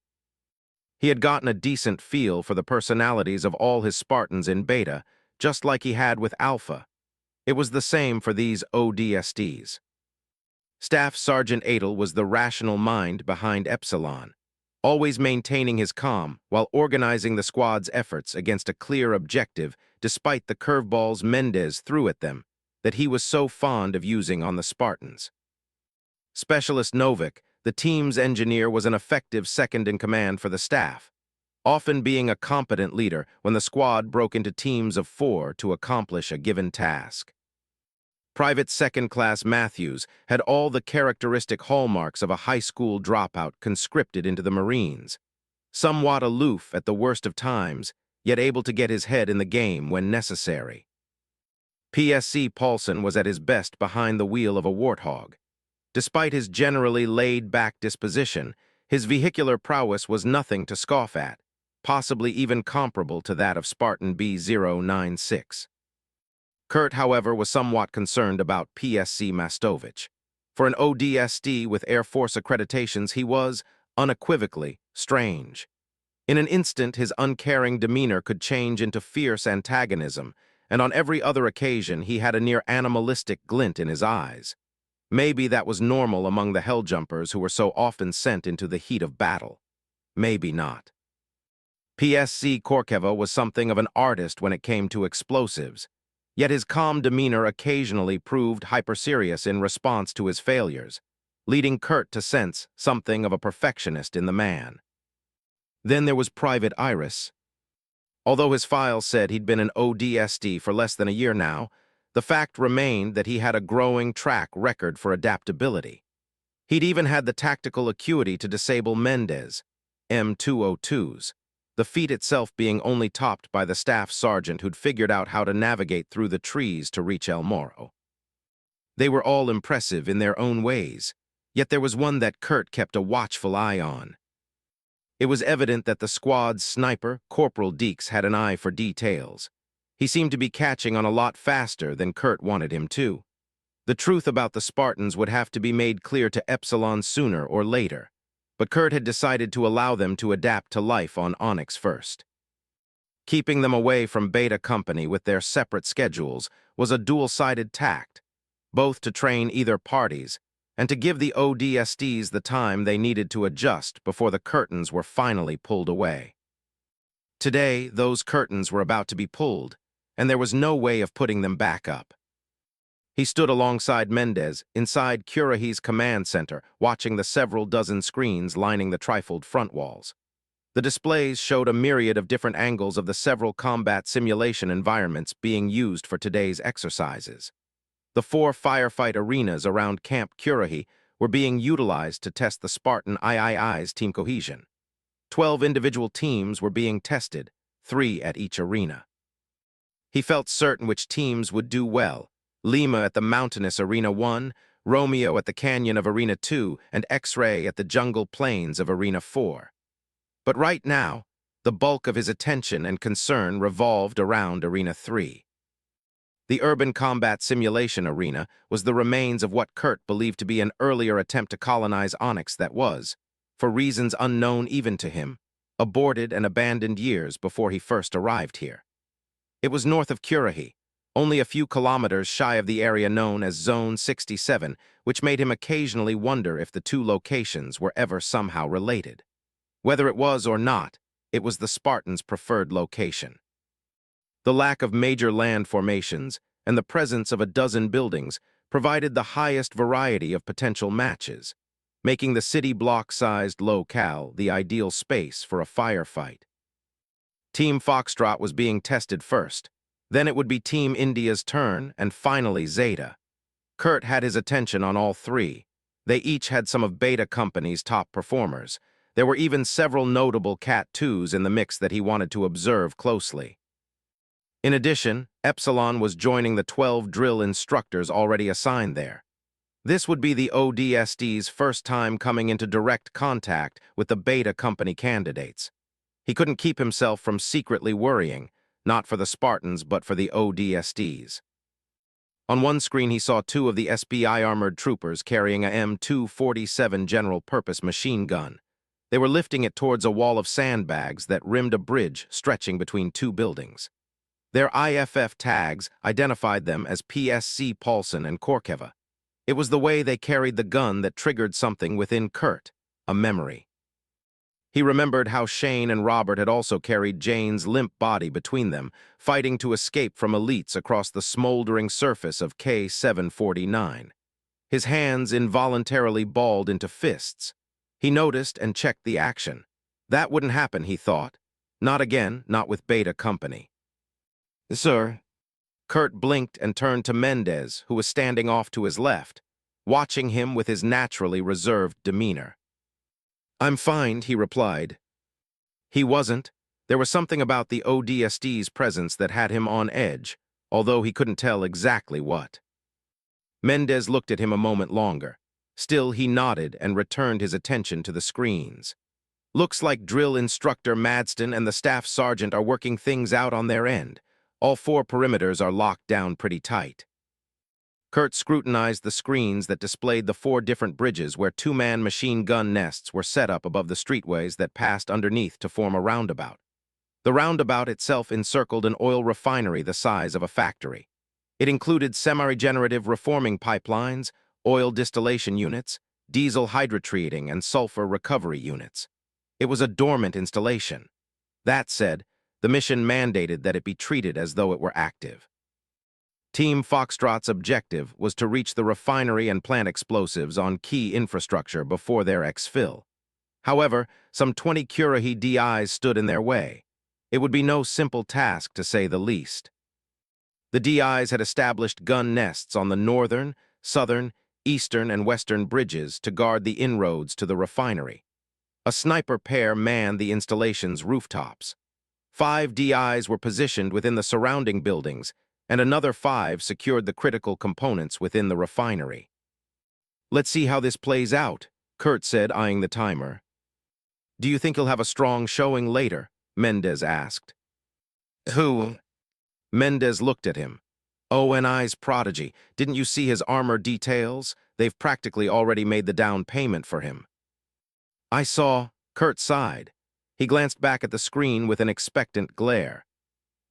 He had gotten a decent feel for the personalities of all his Spartans in Beta, just like he had with Alpha. It was the same for these ODSTs. Staff Sergeant Adel was the rational mind behind Epsilon, always maintaining his calm while organizing the squad's efforts against a clear objective despite the curveballs Mendez threw at them that he was so fond of using on the Spartans. Specialist Novik, the team's engineer, was an effective second-in-command for the staff, often being a competent leader when the squad broke into teams of 4 to accomplish a given task. Private Second-Class Matthews had all the characteristic hallmarks of a high school dropout conscripted into the Marines, somewhat aloof at the worst of times, yet able to get his head in the game when necessary. PSC Paulson was at his best behind the wheel of a warthog. Despite his generally laid-back disposition, his vehicular prowess was nothing to scoff at, possibly even comparable to that of Spartan B-096. Kurt, however, was somewhat concerned about PSC Mastovich. For an ODST with Air Force accreditations, he was, unequivocally, strange. In an instant, his uncaring demeanor could change into fierce antagonism, and on every other occasion he had a near animalistic glint in his eyes. Maybe that was normal among the helljumpers who were so often sent into the heat of battle. Maybe not. PSC Korkeva was something of an artist when it came to explosives, yet his calm demeanor occasionally proved hyperserious in response to his failures, leading Kurt to sense something of a perfectionist in the man. Then there was Private Iris. Although his files said he'd been an ODST for less than a year now, the fact remained that he had a growing track record for adaptability. He'd even had the tactical acuity to disable Mendez, M202s, the feat itself being only topped by the staff sergeant who'd figured out how to navigate through the trees to reach El Moro. They were all impressive in their own ways, yet there was one that Kurt kept a watchful eye on. It was evident that the squad's sniper, Corporal Deeks, had an eye for details. He seemed to be catching on a lot faster than Kurt wanted him to. The truth about the Spartans would have to be made clear to Epsilon sooner or later, but Kurt had decided to allow them to adapt to life on Onyx first. Keeping them away from Beta Company with their separate schedules was a dual-sided tact, both to train either parties and to give the ODSTs the time they needed to adjust before the curtains were finally pulled away. Today, those curtains were about to be pulled, and there was no way of putting them back up. He stood alongside Mendez, inside Curahi's command center, watching the several dozen screens lining the trifold front walls. The displays showed a myriad of different angles of the several combat simulation environments being used for today's exercises. The 4 firefight arenas around Camp Curahi were being utilized to test the Spartan III's team cohesion. 12 individual teams were being tested, 3 at each arena. He felt certain which teams would do well: Lima at the mountainous Arena 1, Romeo at the canyon of Arena 2, and X-Ray at the jungle plains of Arena 4. But right now, the bulk of his attention and concern revolved around Arena 3. The urban combat simulation arena was the remains of what Kurt believed to be an earlier attempt to colonize Onyx that was, for reasons unknown even to him, aborted and abandoned years before he first arrived here. It was north of Curahi, only a few kilometers shy of the area known as Zone 67, which made him occasionally wonder if the two locations were ever somehow related. Whether it was or not, it was the Spartans' preferred location. The lack of major land formations and the presence of a dozen buildings provided the highest variety of potential matches, making the city block-sized locale the ideal space for a firefight. Team Foxtrot was being tested first. Then it would be Team India's turn, and finally Zeta. Kurt had his attention on all 3. They each had some of Beta Company's top performers. There were even several notable Cat 2s in the mix that he wanted to observe closely. In addition, Epsilon was joining the 12 drill instructors already assigned there. This would be the ODST's first time coming into direct contact with the Beta Company candidates. He couldn't keep himself from secretly worrying, not for the Spartans, but for the ODSTs. On one screen, he saw 2 of the SPI armored troopers carrying a M247 general-purpose machine gun. They were lifting it towards a wall of sandbags that rimmed a bridge stretching between 2 buildings. Their IFF tags identified them as PSC Paulson and Korkeva. It was the way they carried the gun that triggered something within Kurt, a memory. He remembered how Shane and Robert had also carried Jane's limp body between them, fighting to escape from elites across the smoldering surface of K-749. His hands involuntarily balled into fists. He noticed and checked the action. That wouldn't happen, he thought. Not again, not with Beta Company. "Sir." Kurt blinked and turned to Mendez, who was standing off to his left, watching him with his naturally reserved demeanor. "I'm fine," he replied. He wasn't. There was something about the ODST's presence that had him on edge, although he couldn't tell exactly what. Mendez looked at him a moment longer. Still, he nodded and returned his attention to the screens. "Looks like drill instructor Madston and the staff sergeant are working things out on their end. All 4 perimeters are locked down pretty tight." Kurt scrutinized the screens that displayed the 4 different bridges where 2-man machine gun nests were set up above the streetways that passed underneath to form a roundabout. The roundabout itself encircled an oil refinery the size of a factory. It included semi-regenerative reforming pipelines, oil distillation units, diesel hydrotreating, and sulfur recovery units. It was a dormant installation. That said, the mission mandated that it be treated as though it were active. Team Foxtrot's objective was to reach the refinery and plant explosives on key infrastructure before their exfil. However, some 20 Currahee DIs stood in their way. It would be no simple task, to say the least. The DIs had established gun nests on the northern, southern, eastern, and western bridges to guard the inroads to the refinery. A sniper pair manned the installation's rooftops. 5 DIs were positioned within the surrounding buildings, and another 5 secured the critical components within the refinery. "Let's see how this plays out," Kurt said, eyeing the timer. "Do you think he'll have a strong showing later?" Mendez asked. "Who?" Mendez looked at him. "ONI's prodigy. Didn't you see his armor details? They've practically already made the down payment for him." "I saw," Kurt sighed. He glanced back at the screen with an expectant glare.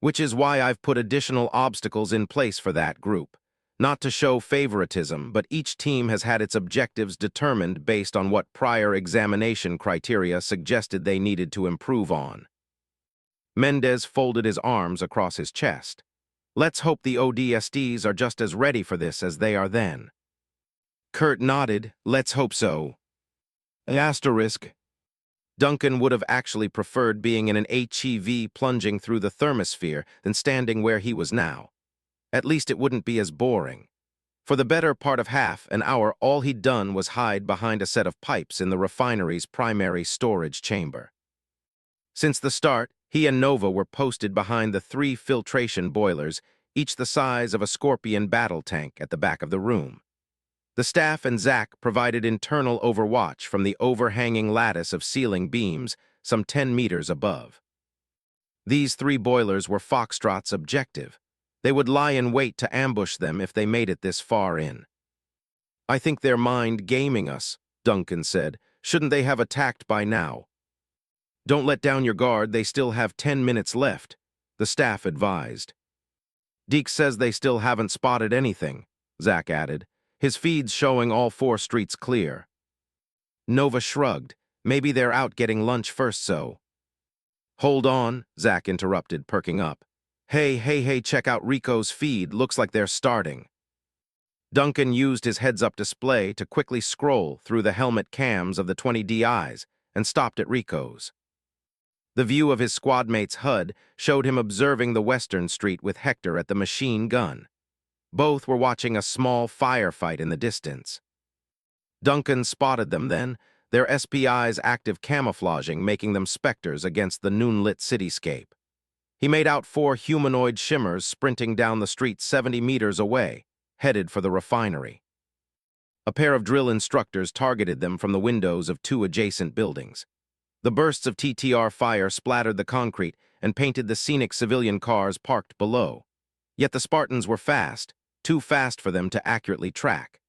"Which is why I've put additional obstacles in place for that group. Not to show favoritism, but each team has had its objectives determined based on what prior examination criteria suggested they needed to improve on." Mendez folded his arms across his chest. "Let's hope the ODSTs are just as ready for this as they are then." Kurt nodded. "Let's hope so." Asterisk. Duncan would have actually preferred being in an HEV plunging through the thermosphere than standing where he was now. At least it wouldn't be as boring. For the better part of half an hour, all he'd done was hide behind a set of pipes in the refinery's primary storage chamber. Since the start, he and Nova were posted behind the 3 filtration boilers, each the size of a Scorpion battle tank, at the back of the room. The staff and Zach provided internal overwatch from the overhanging lattice of ceiling beams some 10 meters above. These 3 boilers were Foxtrot's objective. They would lie in wait to ambush them if they made it this far in. "I think they're mind gaming us," Duncan said. "Shouldn't they have attacked by now?" "Don't let down your guard, they still have 10 minutes left," the staff advised. "Deke says they still haven't spotted anything," Zach added, his feeds showing all 4 streets clear. Nova shrugged. "Maybe they're out getting lunch first, so." "Hold on," Zach interrupted, perking up. Hey, check out Rico's feed. Looks like they're starting." Duncan used his heads-up display to quickly scroll through the helmet cams of the 20 DIs and stopped at Rico's. The view of his squadmate's HUD showed him observing the western street with Hector at the machine gun. Both were watching a small firefight in the distance. Duncan spotted them then, their SPI's active camouflaging making them specters against the noon-lit cityscape. He made out 4 humanoid shimmers sprinting down the street 70 meters away, headed for the refinery. A pair of drill instructors targeted them from the windows of 2 adjacent buildings. The bursts of TTR fire splattered the concrete and painted the scenic civilian cars parked below. Yet the Spartans were fast, too fast for them to accurately track.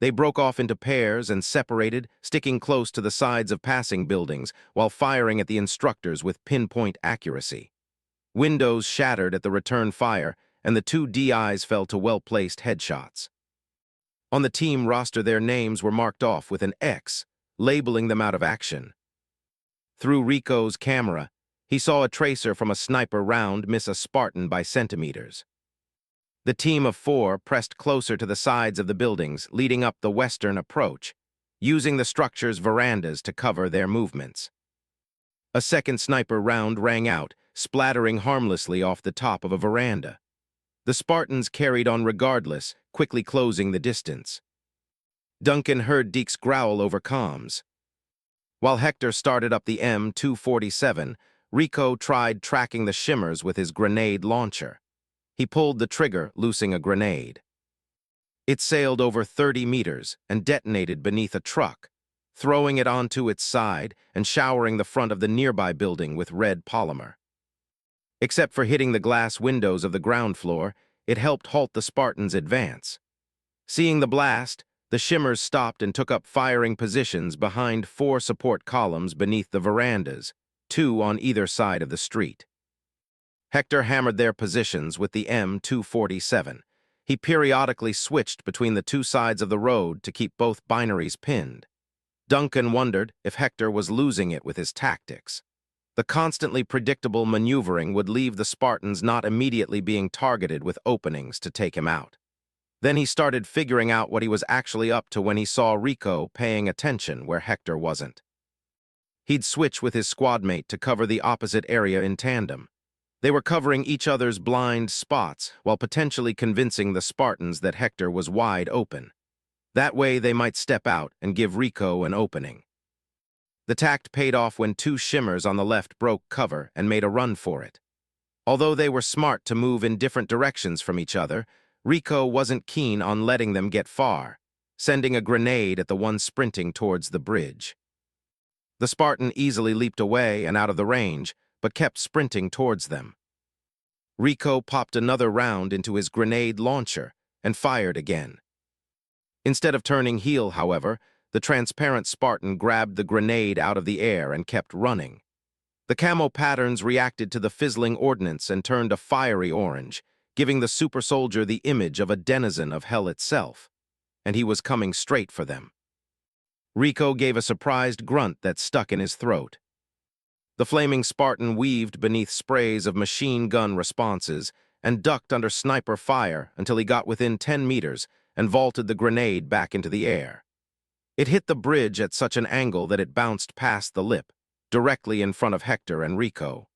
They broke off into pairs and separated, sticking close to the sides of passing buildings while firing at the instructors with pinpoint accuracy. Windows shattered at the return fire, and the 2 DIs fell to well-placed headshots. On the team roster, their names were marked off with an X, labeling them out of action. Through Rico's camera, he saw a tracer from a sniper round miss a Spartan by centimeters. The team of 4 pressed closer to the sides of the buildings leading up the western approach, using the structure's verandas to cover their movements. A second sniper round rang out, splattering harmlessly off the top of a veranda. The Spartans carried on regardless, quickly closing the distance. Duncan heard Deke's growl over comms. While Hector started up the M247, Rico tried tracking the shimmers with his grenade launcher. He pulled the trigger, loosing a grenade. It sailed over 30 meters and detonated beneath a truck, throwing it onto its side and showering the front of the nearby building with red polymer. Except for hitting the glass windows of the ground floor, it helped halt the Spartans' advance. Seeing the blast, the shimmers stopped and took up firing positions behind 4 support columns beneath the verandas, 2 on either side of the street. Hector hammered their positions with the M247. He periodically switched between the 2 sides of the road to keep both binaries pinned. Duncan wondered if Hector was losing it with his tactics. The constantly predictable maneuvering would leave the Spartans not immediately being targeted with openings to take him out. Then he started figuring out what he was actually up to when he saw Rico paying attention where Hector wasn't. He'd switch with his squadmate to cover the opposite area in tandem. They were covering each other's blind spots while potentially convincing the Spartans that Hector was wide open. That way they might step out and give Rico an opening. The tact paid off when 2 shimmers on the left broke cover and made a run for it. Although they were smart to move in different directions from each other, Rico wasn't keen on letting them get far, sending a grenade at the one sprinting towards the bridge. The Spartan easily leaped away and out of the range, but kept sprinting towards them. Rico popped another round into his grenade launcher and fired again. Instead of turning heel, however, the transparent Spartan grabbed the grenade out of the air and kept running. The camo patterns reacted to the fizzling ordnance and turned a fiery orange, giving the super soldier the image of a denizen of hell itself, and he was coming straight for them. Rico gave a surprised grunt that stuck in his throat. The flaming Spartan weaved beneath sprays of machine gun responses and ducked under sniper fire until he got within 10 meters and vaulted the grenade back into the air. It hit the bridge at such an angle that it bounced past the lip, directly in front of Hector and Rico.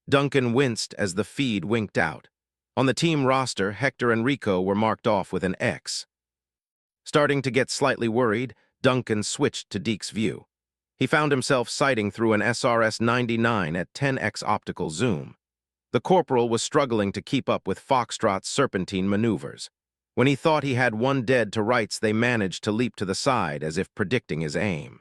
Duncan winced as the feed winked out. On the team roster, Hector and Rico were marked off with an X. Starting to get slightly worried, Duncan switched to Deke's view. He found himself sighting through an SRS-99 at 10x optical zoom. The corporal was struggling to keep up with Foxtrot's serpentine maneuvers. When he thought he had one dead to rights, they managed to leap to the side as if predicting his aim.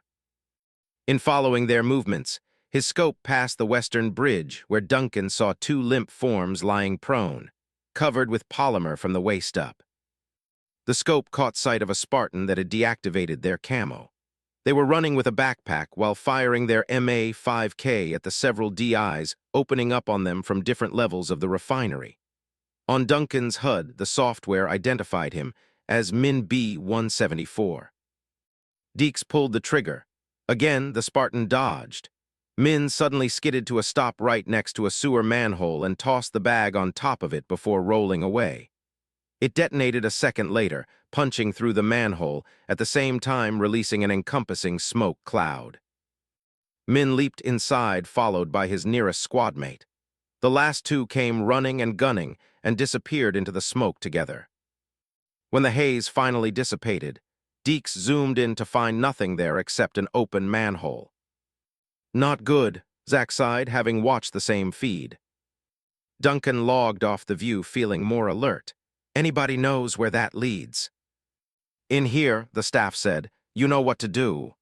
In following their movements, his scope passed the western bridge where Duncan saw 2 limp forms lying prone, covered with polymer from the waist up. The scope caught sight of a Spartan that had deactivated their camo. They were running with a backpack while firing their MA-5K at the several DIs opening up on them from different levels of the refinery. On Duncan's HUD, the software identified him as Min B-174. Deeks pulled the trigger. Again, the Spartan dodged. Min suddenly skidded to a stop right next to a sewer manhole and tossed the bag on top of it before rolling away. It detonated a second later, punching through the manhole, at the same time releasing an encompassing smoke cloud. Min leaped inside, followed by his nearest squadmate. The last 2 came running and gunning and disappeared into the smoke together. When the haze finally dissipated, Deeks zoomed in to find nothing there except an open manhole. "Not good," Zach sighed, having watched the same feed. Duncan logged off the view, feeling more alert. "Anybody knows where that leads?" "In here," the staff said. "You know what to do."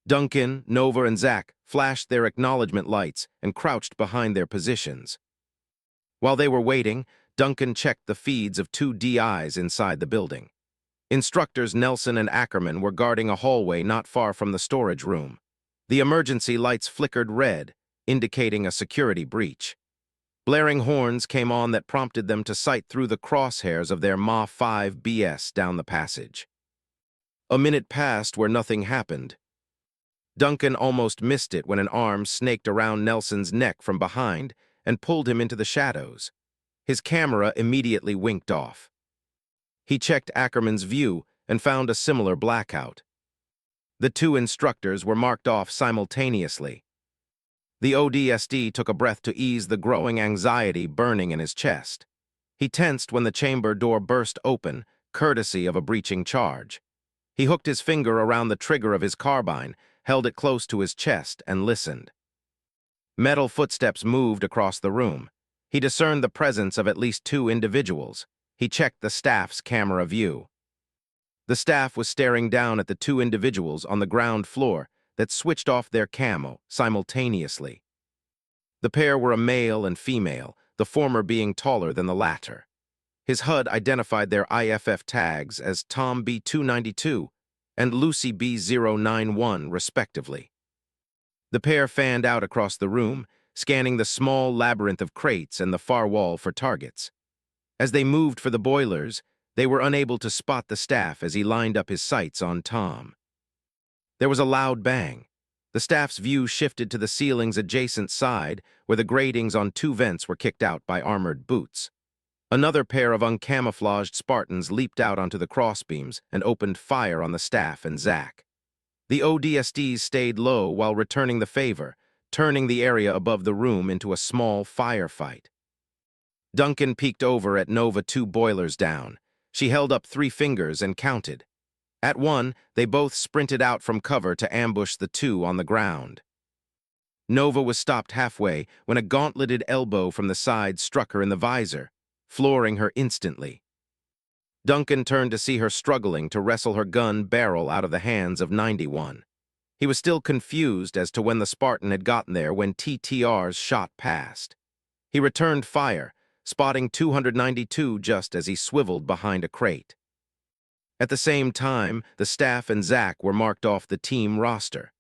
Duncan, Nova, and Zach flashed their acknowledgement lights and crouched behind their positions. While they were waiting, Duncan checked the feeds of 2 DIs inside the building. Instructors Nelson and Ackerman were guarding a hallway not far from the storage room. The emergency lights flickered red, indicating a security breach. Blaring horns came on that prompted them to sight through the crosshairs of their Ma-5 BS down the passage. A minute passed where nothing happened. Duncan almost missed it when an arm snaked around Nelson's neck from behind and pulled him into the shadows. His camera immediately winked off. He checked Ackerman's view and found a similar blackout. The 2 instructors were marked off simultaneously. The ODST took a breath to ease the growing anxiety burning in his chest. He tensed when the chamber door burst open, courtesy of a breaching charge. He hooked his finger around the trigger of his carbine, held it close to his chest, and listened. Metal footsteps moved across the room. He discerned the presence of at least 2 individuals. He checked the staff's camera view. The staff was staring down at the 2 individuals on the ground floor that switched off their camo simultaneously. The pair were a male and female, the former being taller than the latter. His HUD identified their IFF tags as Tom B292 and Lucy B091, respectively. The pair fanned out across the room, scanning the small labyrinth of crates and the far wall for targets. As they moved for the boilers, they were unable to spot the staff as he lined up his sights on Tom. There was a loud bang. The staff's view shifted to the ceiling's adjacent side, where the gratings on two vents were kicked out by armored boots. Another pair of uncamouflaged Spartans leaped out onto the crossbeams and opened fire on the staff and Zack. The ODSTs stayed low while returning the favor, turning the area above the room into a small firefight. Duncan peeked over at Nova, 2 boilers down. She held up 3 fingers and counted. At one, they both sprinted out from cover to ambush the 2 on the ground. Nova was stopped halfway when a gauntleted elbow from the side struck her in the visor, flooring her instantly. Duncan turned to see her struggling to wrestle her gun barrel out of the hands of 91. He was still confused as to when the Spartan had gotten there when TTR's shot passed. He returned fire, spotting 292 just as he swiveled behind a crate. At the same time, the staff and Zack were marked off the team roster.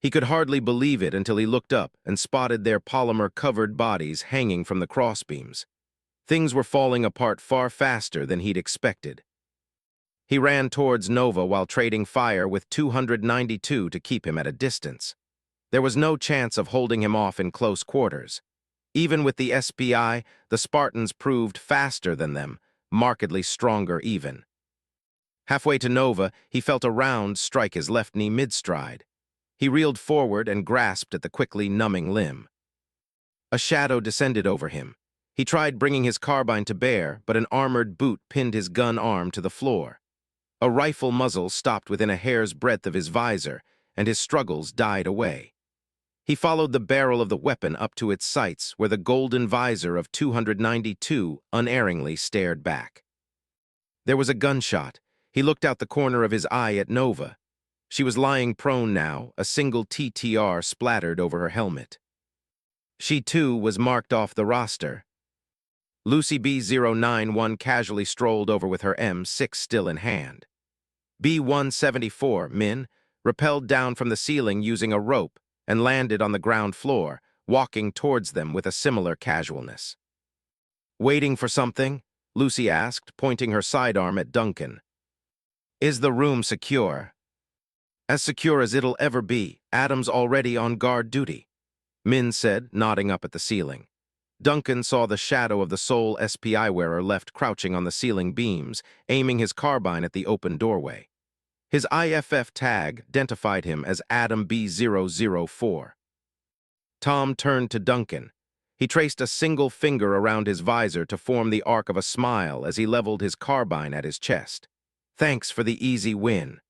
He could hardly believe it until he looked up and spotted their polymer-covered bodies hanging from the crossbeams. Things were falling apart far faster than he'd expected. He ran towards Nova while trading fire with 292 to keep him at a distance. There was no chance of holding him off in close quarters. Even with the SPI, the Spartans proved faster than them, markedly stronger even. Halfway to Nova, he felt a round strike his left knee mid-stride. He reeled forward and grasped at the quickly numbing limb. A shadow descended over him. He tried bringing his carbine to bear, but an armored boot pinned his gun arm to the floor. A rifle muzzle stopped within a hair's breadth of his visor, and his struggles died away. He followed the barrel of the weapon up to its sights, where the golden visor of 292 unerringly stared back. There was a gunshot. He looked out the corner of his eye at Nova. She was lying prone now, a single TTR splattered over her helmet. She, too, was marked off the roster. Lucy B091 casually strolled over with her M6 still in hand. B174, Min, rappelled down from the ceiling using a rope and landed on the ground floor, walking towards them with a similar casualness. "Waiting for something?" Lucy asked, pointing her sidearm at Duncan. "Is the room secure?" "As secure as it'll ever be. Adam's already on guard duty," Min said, nodding up at the ceiling. Duncan saw the shadow of the sole SPI wearer left crouching on the ceiling beams, aiming his carbine at the open doorway. His IFF tag identified him as Adam B004. Tom turned to Duncan. He traced a single finger around his visor to form the arc of a smile as he leveled his carbine at his chest. "Thanks for the easy win."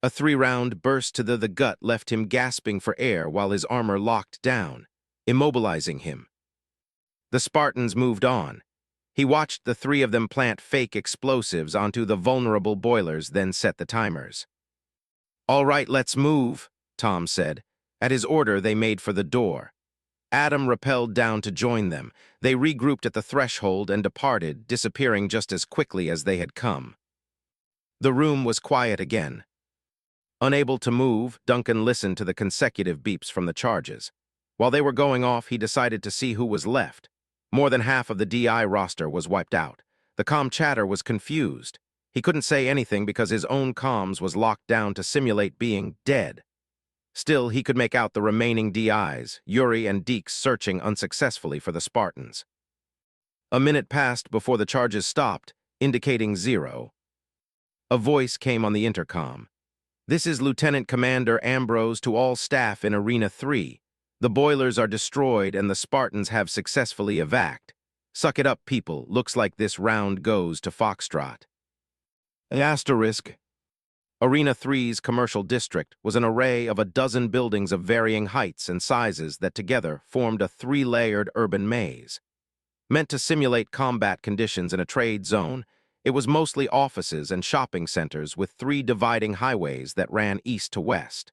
A 3-round burst to the gut left him gasping for air while his armor locked down, immobilizing him. The Spartans moved on. He watched the 3 of them plant fake explosives onto the vulnerable boilers, then set the timers. "All right, let's move," Tom said. At his order, they made for the door. Adam rappelled down to join them. They regrouped at the threshold and departed, disappearing just as quickly as they had come. The room was quiet again. Unable to move, Duncan listened to the consecutive beeps from the charges. While they were going off, he decided to see who was left. More than half of the DI roster was wiped out. The comm chatter was confused. He couldn't say anything because his own comms was locked down to simulate being dead. Still, he could make out the remaining DIs, Yuri and Deeks searching unsuccessfully for the Spartans. A minute passed before the charges stopped, indicating 0. A voice came on the intercom. "This is Lieutenant Commander Ambrose to all staff in Arena 3. The boilers are destroyed and the Spartans have successfully evac'd. Suck it up, people. Looks like this round goes to Foxtrot." Asterisk. Arena 3's commercial district was an array of a dozen buildings of varying heights and sizes that together formed a 3-layered urban maze. Meant to simulate combat conditions in a trade zone, it was mostly offices and shopping centers with 3 dividing highways that ran east to west.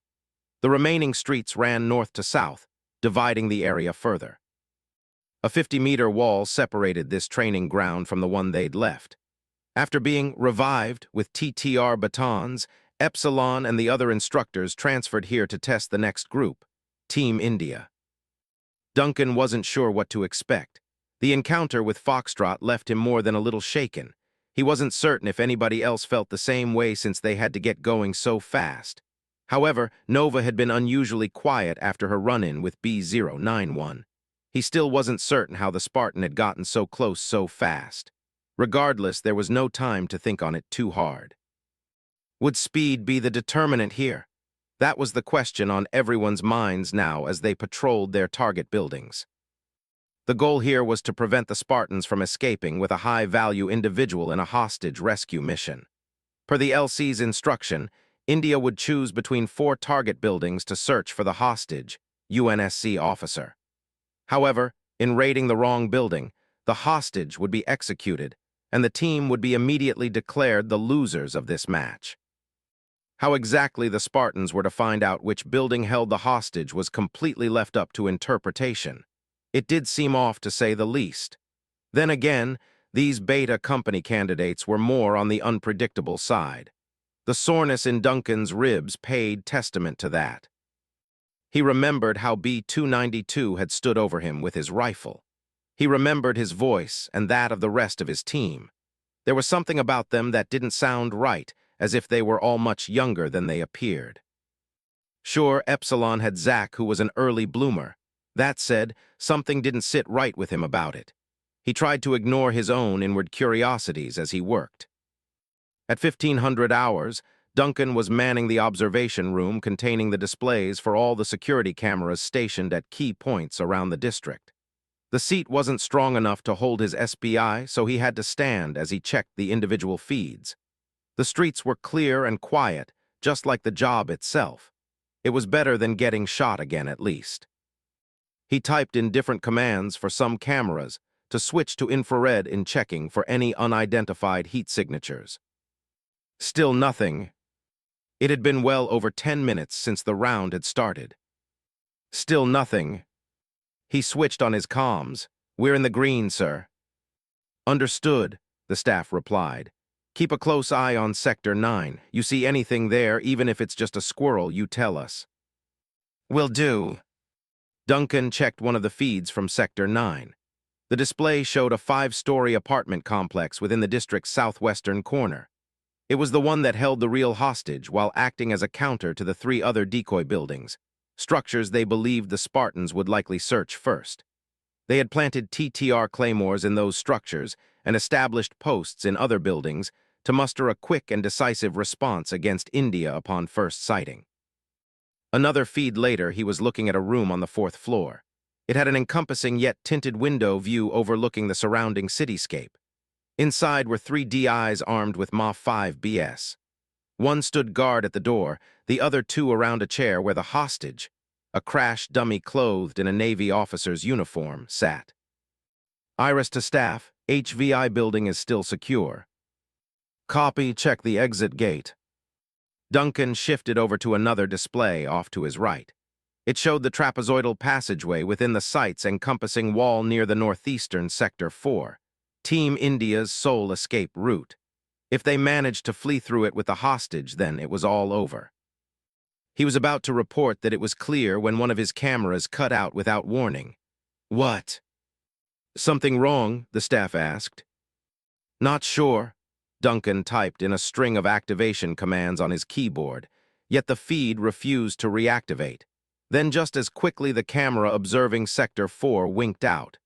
The remaining streets ran north to south, dividing the area further. A 50-meter wall separated this training ground from the one they'd left. After being revived with TTR batons, Epsilon and the other instructors transferred here to test the next group, Team India. Duncan wasn't sure what to expect. The encounter with Foxtrot left him more than a little shaken. He wasn't certain if anybody else felt the same way since they had to get going so fast. However, Nova had been unusually quiet after her run-in with B-091. He still wasn't certain how the Spartan had gotten so close so fast. Regardless, there was no time to think on it too hard. Would speed be the determinant here? That was the question on everyone's minds now as they patrolled their target buildings. The goal here was to prevent the Spartans from escaping with a high-value individual in a hostage rescue mission. Per the LC's instruction, India would choose between 4 target buildings to search for the hostage, UNSC officer. However, in raiding the wrong building, the hostage would be executed, and the team would be immediately declared the losers of this match. How exactly the Spartans were to find out which building held the hostage was completely left up to interpretation. It did seem off, to say the least. Then again, these Beta Company candidates were more on the unpredictable side. The soreness in Duncan's ribs paid testament to that. He remembered how B-292 had stood over him with his rifle. He remembered his voice and that of the rest of his team. There was something about them that didn't sound right, as if they were all much younger than they appeared. Sure, Epsilon had Zach, who was an early bloomer. That said, something didn't sit right with him about it. He tried to ignore his own inward curiosities as he worked. At 1500 hours, Duncan was manning the observation room containing the displays for all the security cameras stationed at key points around the district. The seat wasn't strong enough to hold his SPI, so he had to stand as he checked the individual feeds. The streets were clear and quiet, just like the job itself. It was better than getting shot again, at least. He typed in different commands for some cameras to switch to infrared in checking for any unidentified heat signatures. Still nothing. It had been well over 10 minutes since the round had started. Still nothing. He switched on his comms. "We're in the green, sir." "Understood," the staff replied. "Keep a close eye on Sector 9. You see anything there, even if it's just a squirrel, you tell us." "Will do." Duncan checked one of the feeds from Sector 9. The display showed a 5-story apartment complex within the district's southwestern corner. It was the one that held the real hostage while acting as a counter to the 3 other decoy buildings, structures they believed the Spartans would likely search first. They had planted TTR claymores in those structures and established posts in other buildings to muster a quick and decisive response against India upon first sighting. Another feed later, he was looking at a room on the 4th floor. It had an encompassing yet tinted window view overlooking the surrounding cityscape. Inside were 3 DIs armed with MA-5 BS. One stood guard at the door, the other 2 around a chair where the hostage, a crash dummy clothed in a Navy officer's uniform, sat. "Iris to staff, HVI building is still secure." "Copy, check the exit gate." Duncan shifted over to another display off to his right. It showed the trapezoidal passageway within the site's encompassing wall near the northeastern Sector 4, Team India's sole escape route. If they managed to flee through it with the hostage, then it was all over. He was about to report that it was clear when one of his cameras cut out without warning. "What?" "Something wrong?" the staff asked. "Not sure." Duncan typed in a string of activation commands on his keyboard, yet the feed refused to reactivate. Then just as quickly the camera observing Sector 4 winked out.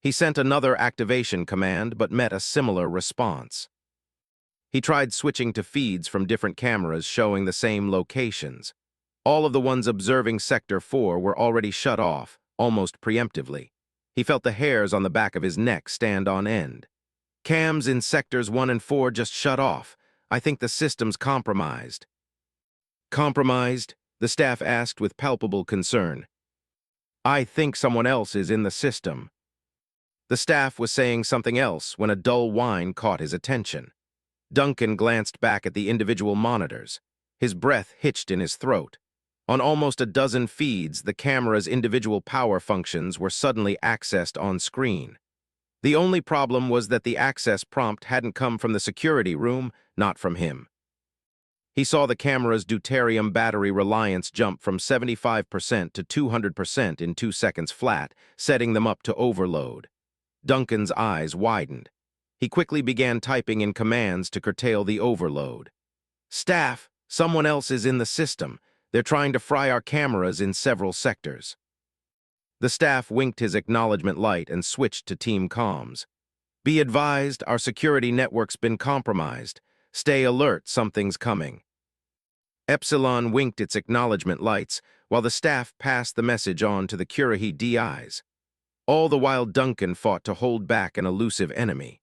He sent another activation command but met a similar response. He tried switching to feeds from different cameras showing the same locations. All of the ones observing Sector 4 were already shut off, almost preemptively. He felt the hairs on the back of his neck stand on end. "Cams in Sectors 1 and 4 just shut off. I think the system's compromised." "Compromised?" the staff asked with palpable concern. "I think someone else is in the system." The staff was saying something else when a dull whine caught his attention. Duncan glanced back at the individual monitors. His breath hitched in his throat. On almost a dozen feeds, the camera's individual power functions were suddenly accessed on screen. The only problem was that the access prompt hadn't come from the security room, not from him. He saw the camera's deuterium battery reliance jump from 75% to 200% in 2 seconds flat, setting them up to overload. Duncan's eyes widened. He quickly began typing in commands to curtail the overload. "Staff, someone else is in the system. They're trying to fry our cameras in several sectors." The staff winked his acknowledgement light and switched to team comms. "Be advised, our security network's been compromised. Stay alert, something's coming." Epsilon winked its acknowledgement lights, while the staff passed the message on to the Curahee DIs. All the while Duncan fought to hold back an elusive enemy.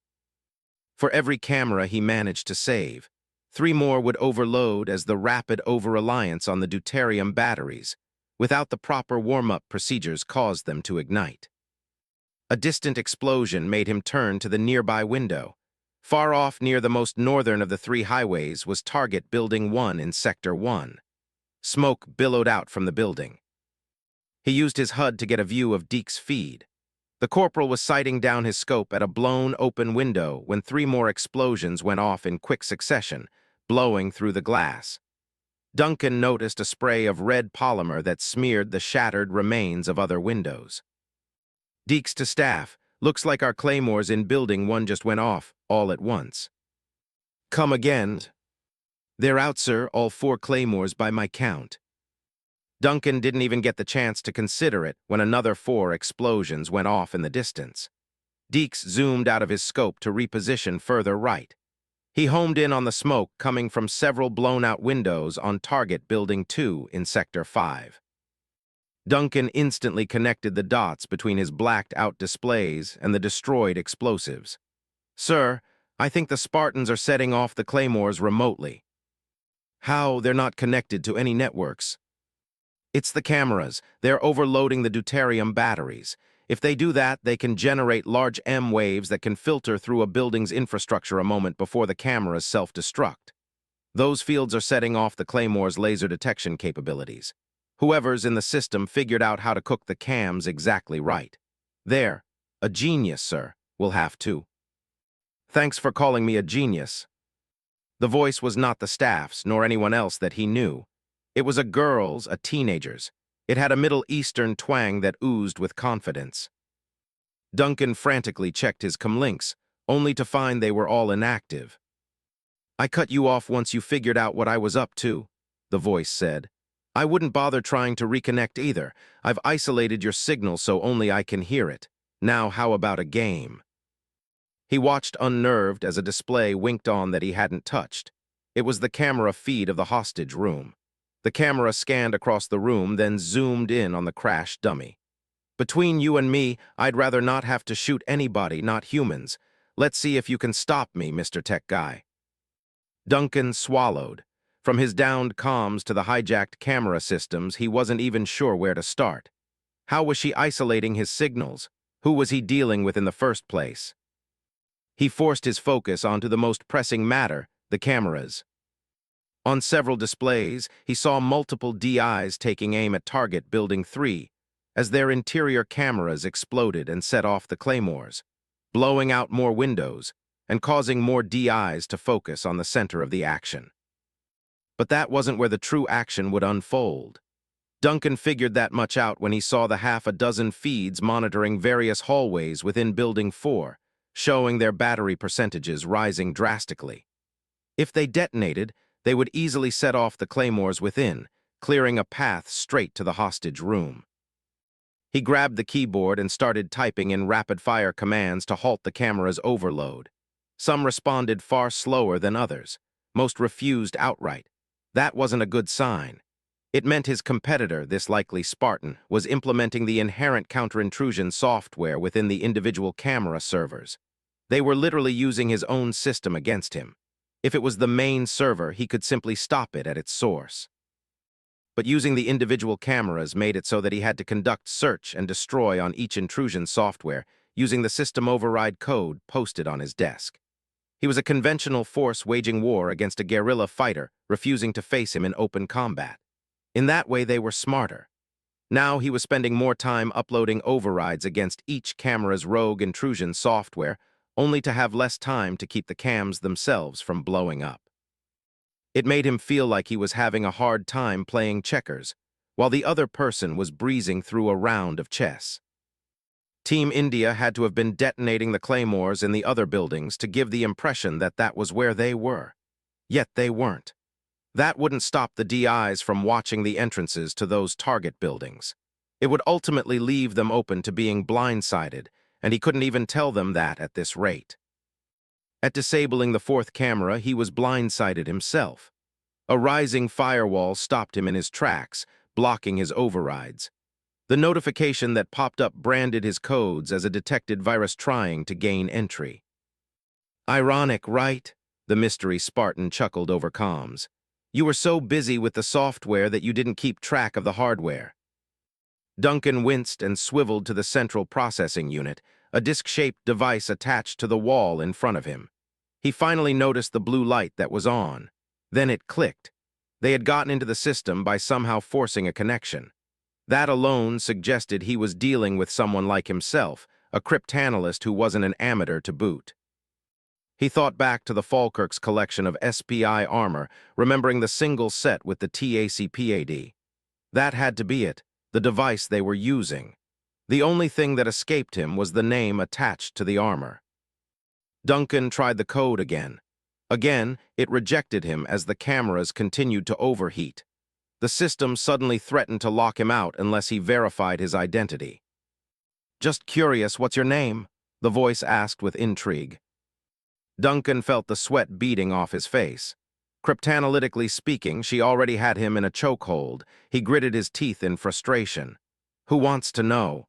For every camera he managed to save, 3 more would overload as the rapid over-reliance on the deuterium batteries, without the proper warm-up procedures, caused them to ignite. A distant explosion made him turn to the nearby window. Far off near the most northern of the 3 highways was Target Building 1 in Sector 1. Smoke billowed out from the building. He used his HUD to get a view of Deke's feed. The corporal was sighting down his scope at a blown open window when 3 more explosions went off in quick succession, blowing through the glass. Duncan noticed a spray of red polymer that smeared the shattered remains of other windows. "Deeks to staff, looks like our claymores in Building 1 just went off, all at once." "Come again." "They're out, sir, all 4 claymores by my count." Duncan didn't even get the chance to consider it when another 4 explosions went off in the distance. Deeks zoomed out of his scope to reposition further right. He homed in on the smoke coming from several blown-out windows on Target Building 2 in Sector 5. Duncan instantly connected the dots between his blacked-out displays and the destroyed explosives. "Sir, I think the Spartans are setting off the claymores remotely." "How? They're not connected to any networks." "It's the cameras. They're overloading the deuterium batteries. If they do that, they can generate large M waves that can filter through a building's infrastructure a moment before the cameras self-destruct. Those fields are setting off the Claymore's laser detection capabilities. Whoever's in the system figured out how to cook the cams exactly right. There, a genius, sir, will have to." "Thanks for calling me a genius." The voice was not the staff's, nor anyone else that he knew. It was a girl's, a teenager's. It had a Middle Eastern twang that oozed with confidence. Duncan frantically checked his comlinks, only to find they were all inactive. "I cut you off once you figured out what I was up to," the voice said. "I wouldn't bother trying to reconnect either. I've isolated your signal so only I can hear it. Now how about a game?" He watched unnerved as a display winked on that he hadn't touched. It was the camera feed of the hostage room. The camera scanned across the room, then zoomed in on the crash dummy. "Between you and me, I'd rather not have to shoot anybody, not humans. Let's see if you can stop me, Mr. Tech Guy." Duncan swallowed. From his downed comms to the hijacked camera systems, he wasn't even sure where to start. How was she isolating his signals? Who was he dealing with in the first place? He forced his focus onto the most pressing matter, the cameras. On several displays, he saw multiple DIs taking aim at Target Building 3, as their interior cameras exploded and set off the claymores, blowing out more windows and causing more DIs to focus on the center of the action. But that wasn't where the true action would unfold. Duncan figured that much out when he saw the half a dozen feeds monitoring various hallways within Building 4, showing their battery percentages rising drastically. If they detonated, they would easily set off the claymores within, clearing a path straight to the hostage room. He grabbed the keyboard and started typing in rapid-fire commands to halt the camera's overload. Some responded far slower than others. Most refused outright. That wasn't a good sign. It meant his competitor, this likely Spartan, was implementing the inherent counter-intrusion software within the individual camera servers. They were literally using his own system against him. If it was the main server, he could simply stop it at its source. But using the individual cameras made it so that he had to conduct search and destroy on each intrusion software using the system override code posted on his desk. He was a conventional force waging war against a guerrilla fighter, refusing to face him in open combat. In that way, they were smarter. Now he was spending more time uploading overrides against each camera's rogue intrusion software, only to have less time to keep the cams themselves from blowing up. It made him feel like he was having a hard time playing checkers, while the other person was breezing through a round of chess. Team India had to have been detonating the claymores in the other buildings to give the impression that that was where they were. Yet they weren't. That wouldn't stop the DIs from watching the entrances to those target buildings. It would ultimately leave them open to being blindsided, and he couldn't even tell them that at this rate. At disabling the fourth camera, he was blindsided himself. A rising firewall stopped him in his tracks, blocking his overrides. The notification that popped up branded his codes as a detected virus trying to gain entry. Ironic, right? The mystery Spartan chuckled over comms. You were so busy with the software that you didn't keep track of the hardware. Duncan winced and swiveled to the central processing unit, a disc-shaped device attached to the wall in front of him. He finally noticed the blue light that was on. Then it clicked. They had gotten into the system by somehow forcing a connection. That alone suggested he was dealing with someone like himself, a cryptanalyst who wasn't an amateur to boot. He thought back to the Falkirk's collection of SPI armor, remembering the single set with the TACPAD. That had to be it, the device they were using. The only thing that escaped him was the name attached to the armor. Duncan tried the code again. Again, it rejected him as the cameras continued to overheat. The system suddenly threatened to lock him out unless he verified his identity. "Just curious, what's your name?" the voice asked with intrigue. Duncan felt the sweat beading off his face. Cryptanalytically speaking, she already had him in a chokehold. He gritted his teeth in frustration. "Who wants to know?"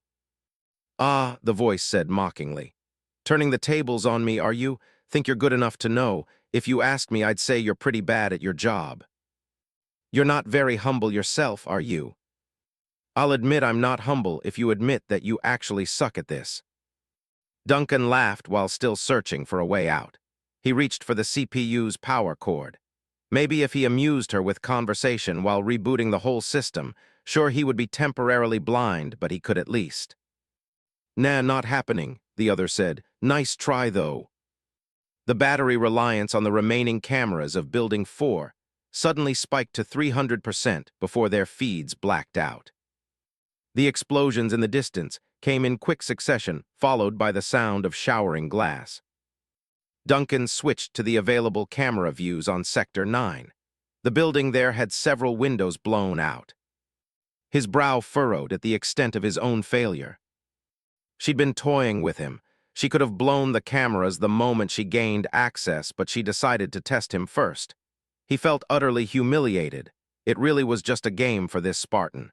"Ah," the voice said mockingly. "Turning the tables on me, are you? Think you're good enough to know? If you asked me, I'd say you're pretty bad at your job. You're not very humble yourself, are you?" "I'll admit I'm not humble if you admit that you actually suck at this." Duncan laughed while still searching for a way out. He reached for the CPU's power cord. Maybe if he amused her with conversation while rebooting the whole system, sure, he would be temporarily blind, but he could at least. "Nah, not happening," the other said. "Nice try, though." The battery reliance on the remaining cameras of Building 4 suddenly spiked to 300% before their feeds blacked out. The explosions in the distance came in quick succession, followed by the sound of showering glass. Duncan switched to the available camera views on Sector 9. The building there had several windows blown out. His brow furrowed at the extent of his own failure. She'd been toying with him. She could have blown the cameras the moment she gained access, but she decided to test him first. He felt utterly humiliated. It really was just a game for this Spartan.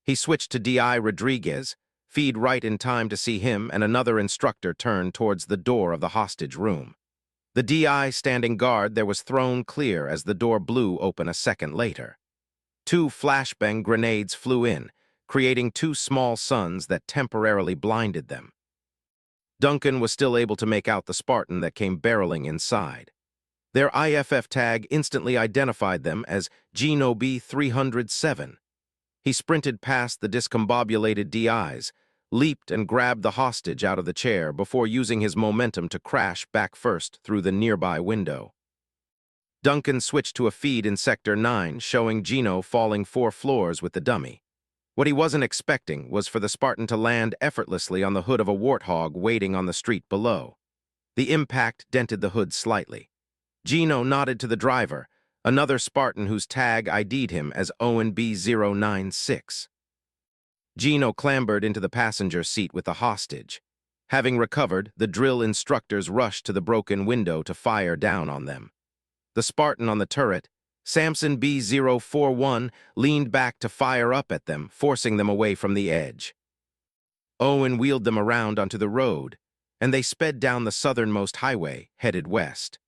He switched to D.I. Rodriguez, feed right in time to see him and another instructor turn towards the door of the hostage room. The D.I. standing guard there was thrown clear as the door blew open a second later. 2 flashbang grenades flew in, creating 2 small suns that temporarily blinded them. Duncan was still able to make out the Spartan that came barreling inside. Their IFF tag instantly identified them as Geno B-307. He sprinted past the discombobulated DIs, leaped and grabbed the hostage out of the chair before using his momentum to crash back first through the nearby window. Duncan switched to a feed in Sector 9, showing Geno falling 4 floors with the dummy. What he wasn't expecting was for the Spartan to land effortlessly on the hood of a warthog waiting on the street below. The impact dented the hood slightly. Geno nodded to the driver, another Spartan whose tag ID'd him as Owen B096. Geno clambered into the passenger seat with the hostage. Having recovered, the drill instructors rushed to the broken window to fire down on them. The Spartan on the turret, Samson B041, leaned back to fire up at them, forcing them away from the edge. Owen wheeled them around onto the road, and they sped down the southernmost highway, headed west.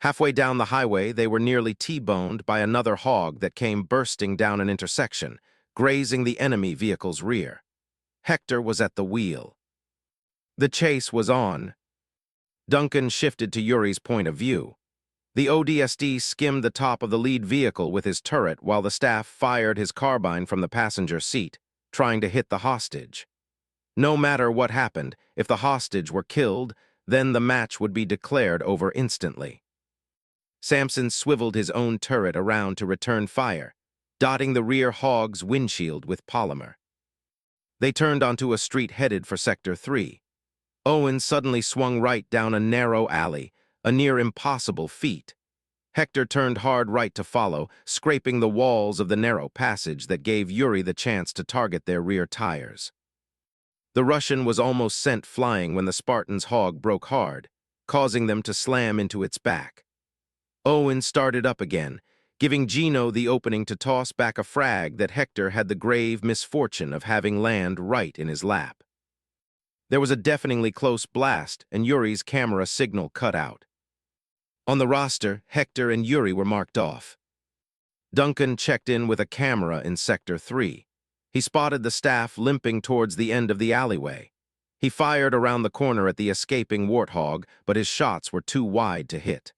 Halfway down the highway, they were nearly T-boned by another hog that came bursting down an intersection, grazing the enemy vehicle's rear. Hector was at the wheel. The chase was on. Duncan shifted to Yuri's point of view. The ODST skimmed the top of the lead vehicle with his turret while the staff fired his carbine from the passenger seat, trying to hit the hostage. No matter what happened, if the hostage were killed, then the match would be declared over instantly. Samson swiveled his own turret around to return fire, dotting the rear hog's windshield with polymer. They turned onto a street headed for Sector 3. Owen suddenly swung right down a narrow alley, a near impossible feat. Hector turned hard right to follow, scraping the walls of the narrow passage that gave Yuri the chance to target their rear tires. The Russian was almost sent flying when the Spartan's hog broke hard, causing them to slam into its back. Owen started up again, giving Gino the opening to toss back a frag that Hector had the grave misfortune of having land right in his lap. There was a deafeningly close blast, and Yuri's camera signal cut out. On the roster, Hector and Yuri were marked off. Duncan checked in with a camera in Sector 3. He spotted the staff limping towards the end of the alleyway. He fired around the corner at the escaping warthog, but his shots were too wide to hit.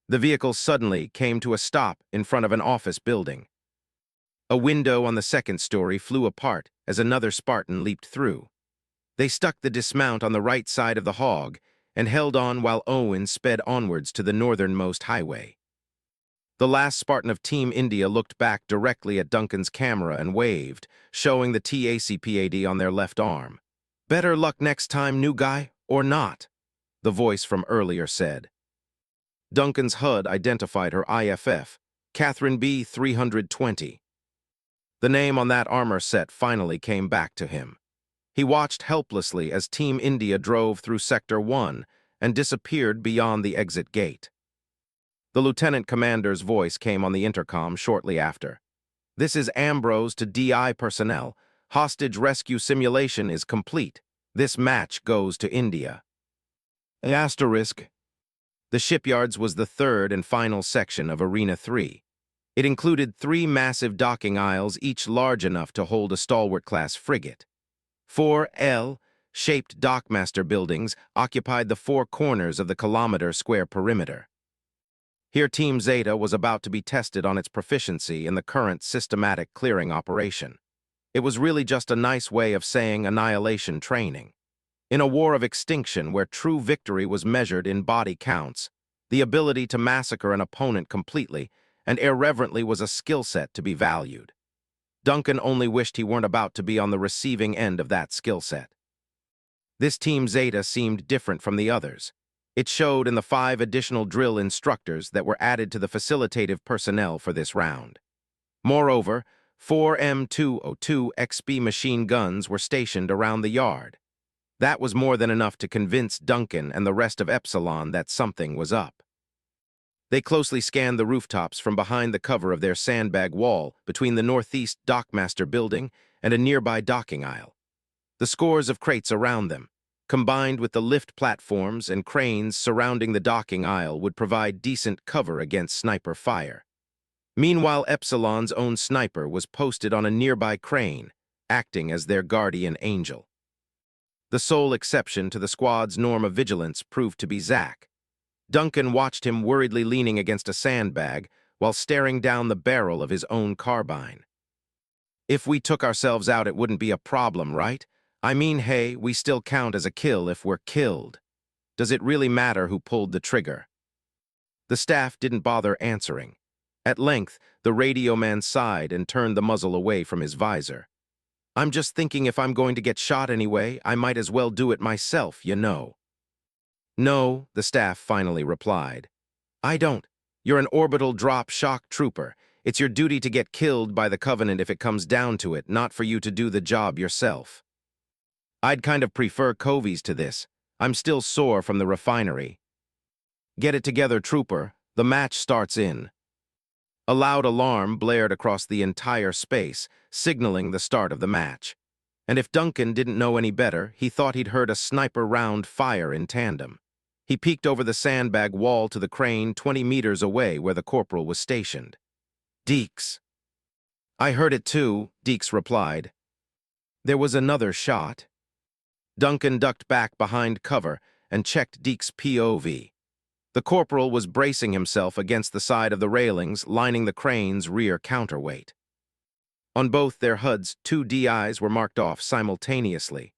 The vehicle suddenly came to a stop in front of an office building. A window on the second story flew apart as another Spartan leaped through. They stuck the dismount on the right side of the hog and held on while Owen sped onwards to the northernmost highway. The last Spartan of Team India looked back directly at Duncan's camera and waved, showing the TACPAD on their left arm. "Better luck next time, new guy, or not," the voice from earlier said. Duncan's HUD identified her IFF, Catherine B. 320. The name on that armor set finally came back to him. He watched helplessly as Team India drove through Sector 1 and disappeared beyond the exit gate. The lieutenant commander's voice came on the intercom shortly after. "This is Ambrose to DI personnel. Hostage rescue simulation is complete. This match goes to India." Asterisk. The shipyards was the third and final section of Arena 3. It included 3 massive docking aisles, each large enough to hold a stalwart-class frigate. 4 L-shaped dockmaster buildings occupied the 4 corners of the kilometer-square perimeter. Here Team Zeta was about to be tested on its proficiency in the current systematic clearing operation. It was really just a nice way of saying annihilation training. In a war of extinction where true victory was measured in body counts, the ability to massacre an opponent completely and irreverently was a skill set to be valued. Duncan only wished he weren't about to be on the receiving end of that skill set. This Team Zeta seemed different from the others. It showed in the 5 additional drill instructors that were added to the facilitative personnel for this round. Moreover, 4 M202 XP machine guns were stationed around the yard. That was more than enough to convince Duncan and the rest of Epsilon that something was up. They closely scanned the rooftops from behind the cover of their sandbag wall between the northeast dockmaster building and a nearby docking aisle. The scores of crates around them, combined with the lift platforms and cranes surrounding the docking aisle, would provide decent cover against sniper fire. Meanwhile, Epsilon's own sniper was posted on a nearby crane, acting as their guardian angel. The sole exception to the squad's norm of vigilance proved to be Zach. Duncan watched him worriedly leaning against a sandbag while staring down the barrel of his own carbine. "If we took ourselves out, it wouldn't be a problem, right? I mean, hey, we still count as a kill if we're killed. Does it really matter who pulled the trigger?" The staff didn't bother answering. At length, the radio man sighed and turned the muzzle away from his visor. "I'm just thinking if I'm going to get shot anyway, I might as well do it myself, you know." "No," the staff finally replied. "I don't. You're an orbital drop shock trooper. It's your duty to get killed by the Covenant if it comes down to it, not for you to do the job yourself." "I'd kind of prefer Covies to this. I'm still sore from the refinery." "Get it together, trooper. The match starts in." A loud alarm blared across the entire space, signaling the start of the match. And if Duncan didn't know any better, he thought he'd heard a sniper round fire in tandem. He peeked over the sandbag wall to the crane 20 meters away where the corporal was stationed. "Deeks." "I heard it too," Deeks replied. There was another shot. Duncan ducked back behind cover and checked Deeks' POV. The corporal was bracing himself against the side of the railings, lining the crane's rear counterweight. On both their HUDs, 2 DIs were marked off simultaneously.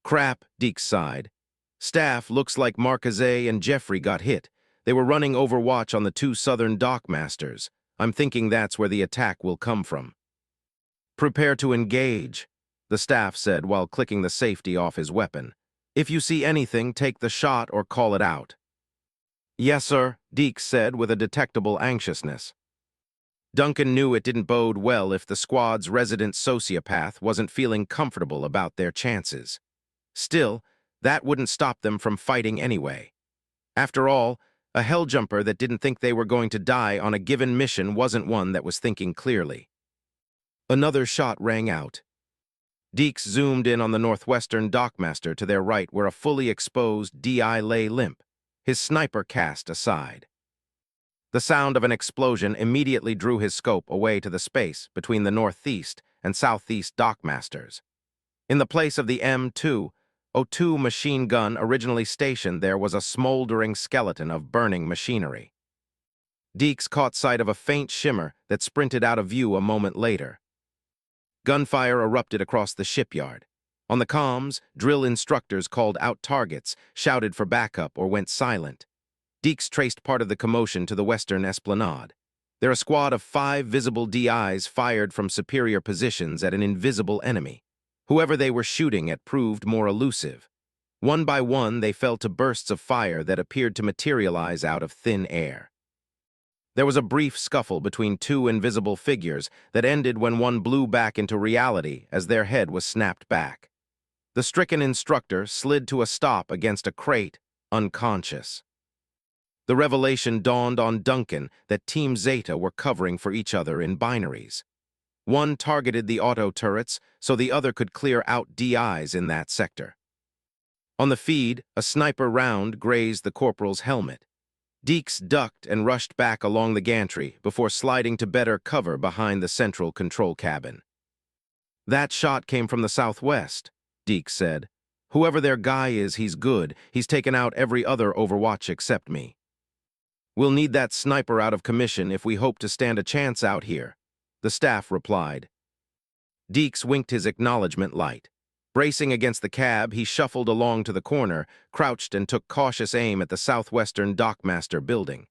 Crap, Deke sighed. Staff, looks like Marquezet and Jeffrey got hit. They were running overwatch on the 2 southern dockmasters. I'm thinking that's where the attack will come from. Prepare to engage, the staff said while clicking the safety off his weapon. If you see anything, take the shot or call it out. Yes, sir, Deke said with a detectable anxiousness. Duncan knew it didn't bode well if the squad's resident sociopath wasn't feeling comfortable about their chances. Still, that wouldn't stop them from fighting anyway. After all, a helljumper that didn't think they were going to die on a given mission wasn't one that was thinking clearly. Another shot rang out. Deke zoomed in on the northwestern dockmaster to their right where a fully exposed DI lay limp, his sniper cast aside. The sound of an explosion immediately drew his scope away to the space between the northeast and southeast dockmasters. In the place of the M202 machine gun originally stationed there was a smoldering skeleton of burning machinery. Deeks caught sight of a faint shimmer that sprinted out of view a moment later. Gunfire erupted across the shipyard. On the comms, drill instructors called out targets, shouted for backup, or went silent. Deeks traced part of the commotion to the western esplanade. There a squad of 5 visible DIs fired from superior positions at an invisible enemy. Whoever they were shooting at proved more elusive. One by one, they fell to bursts of fire that appeared to materialize out of thin air. There was a brief scuffle between 2 invisible figures that ended when one blew back into reality as their head was snapped back. The stricken instructor slid to a stop against a crate, unconscious. The revelation dawned on Duncan that Team Zeta were covering for each other in binaries. One targeted the auto turrets so the other could clear out DIs in that sector. On the feed, a sniper round grazed the corporal's helmet. Deeks ducked and rushed back along the gantry before sliding to better cover behind the central control cabin. That shot came from the southwest, Deeks said. Whoever their guy is, he's good. He's taken out every other Overwatch except me. We'll need that sniper out of commission if we hope to stand a chance out here, the staff replied. Deeks winked his acknowledgement light. Bracing against the cab, he shuffled along to the corner, crouched and took cautious aim at the southwestern dockmaster building.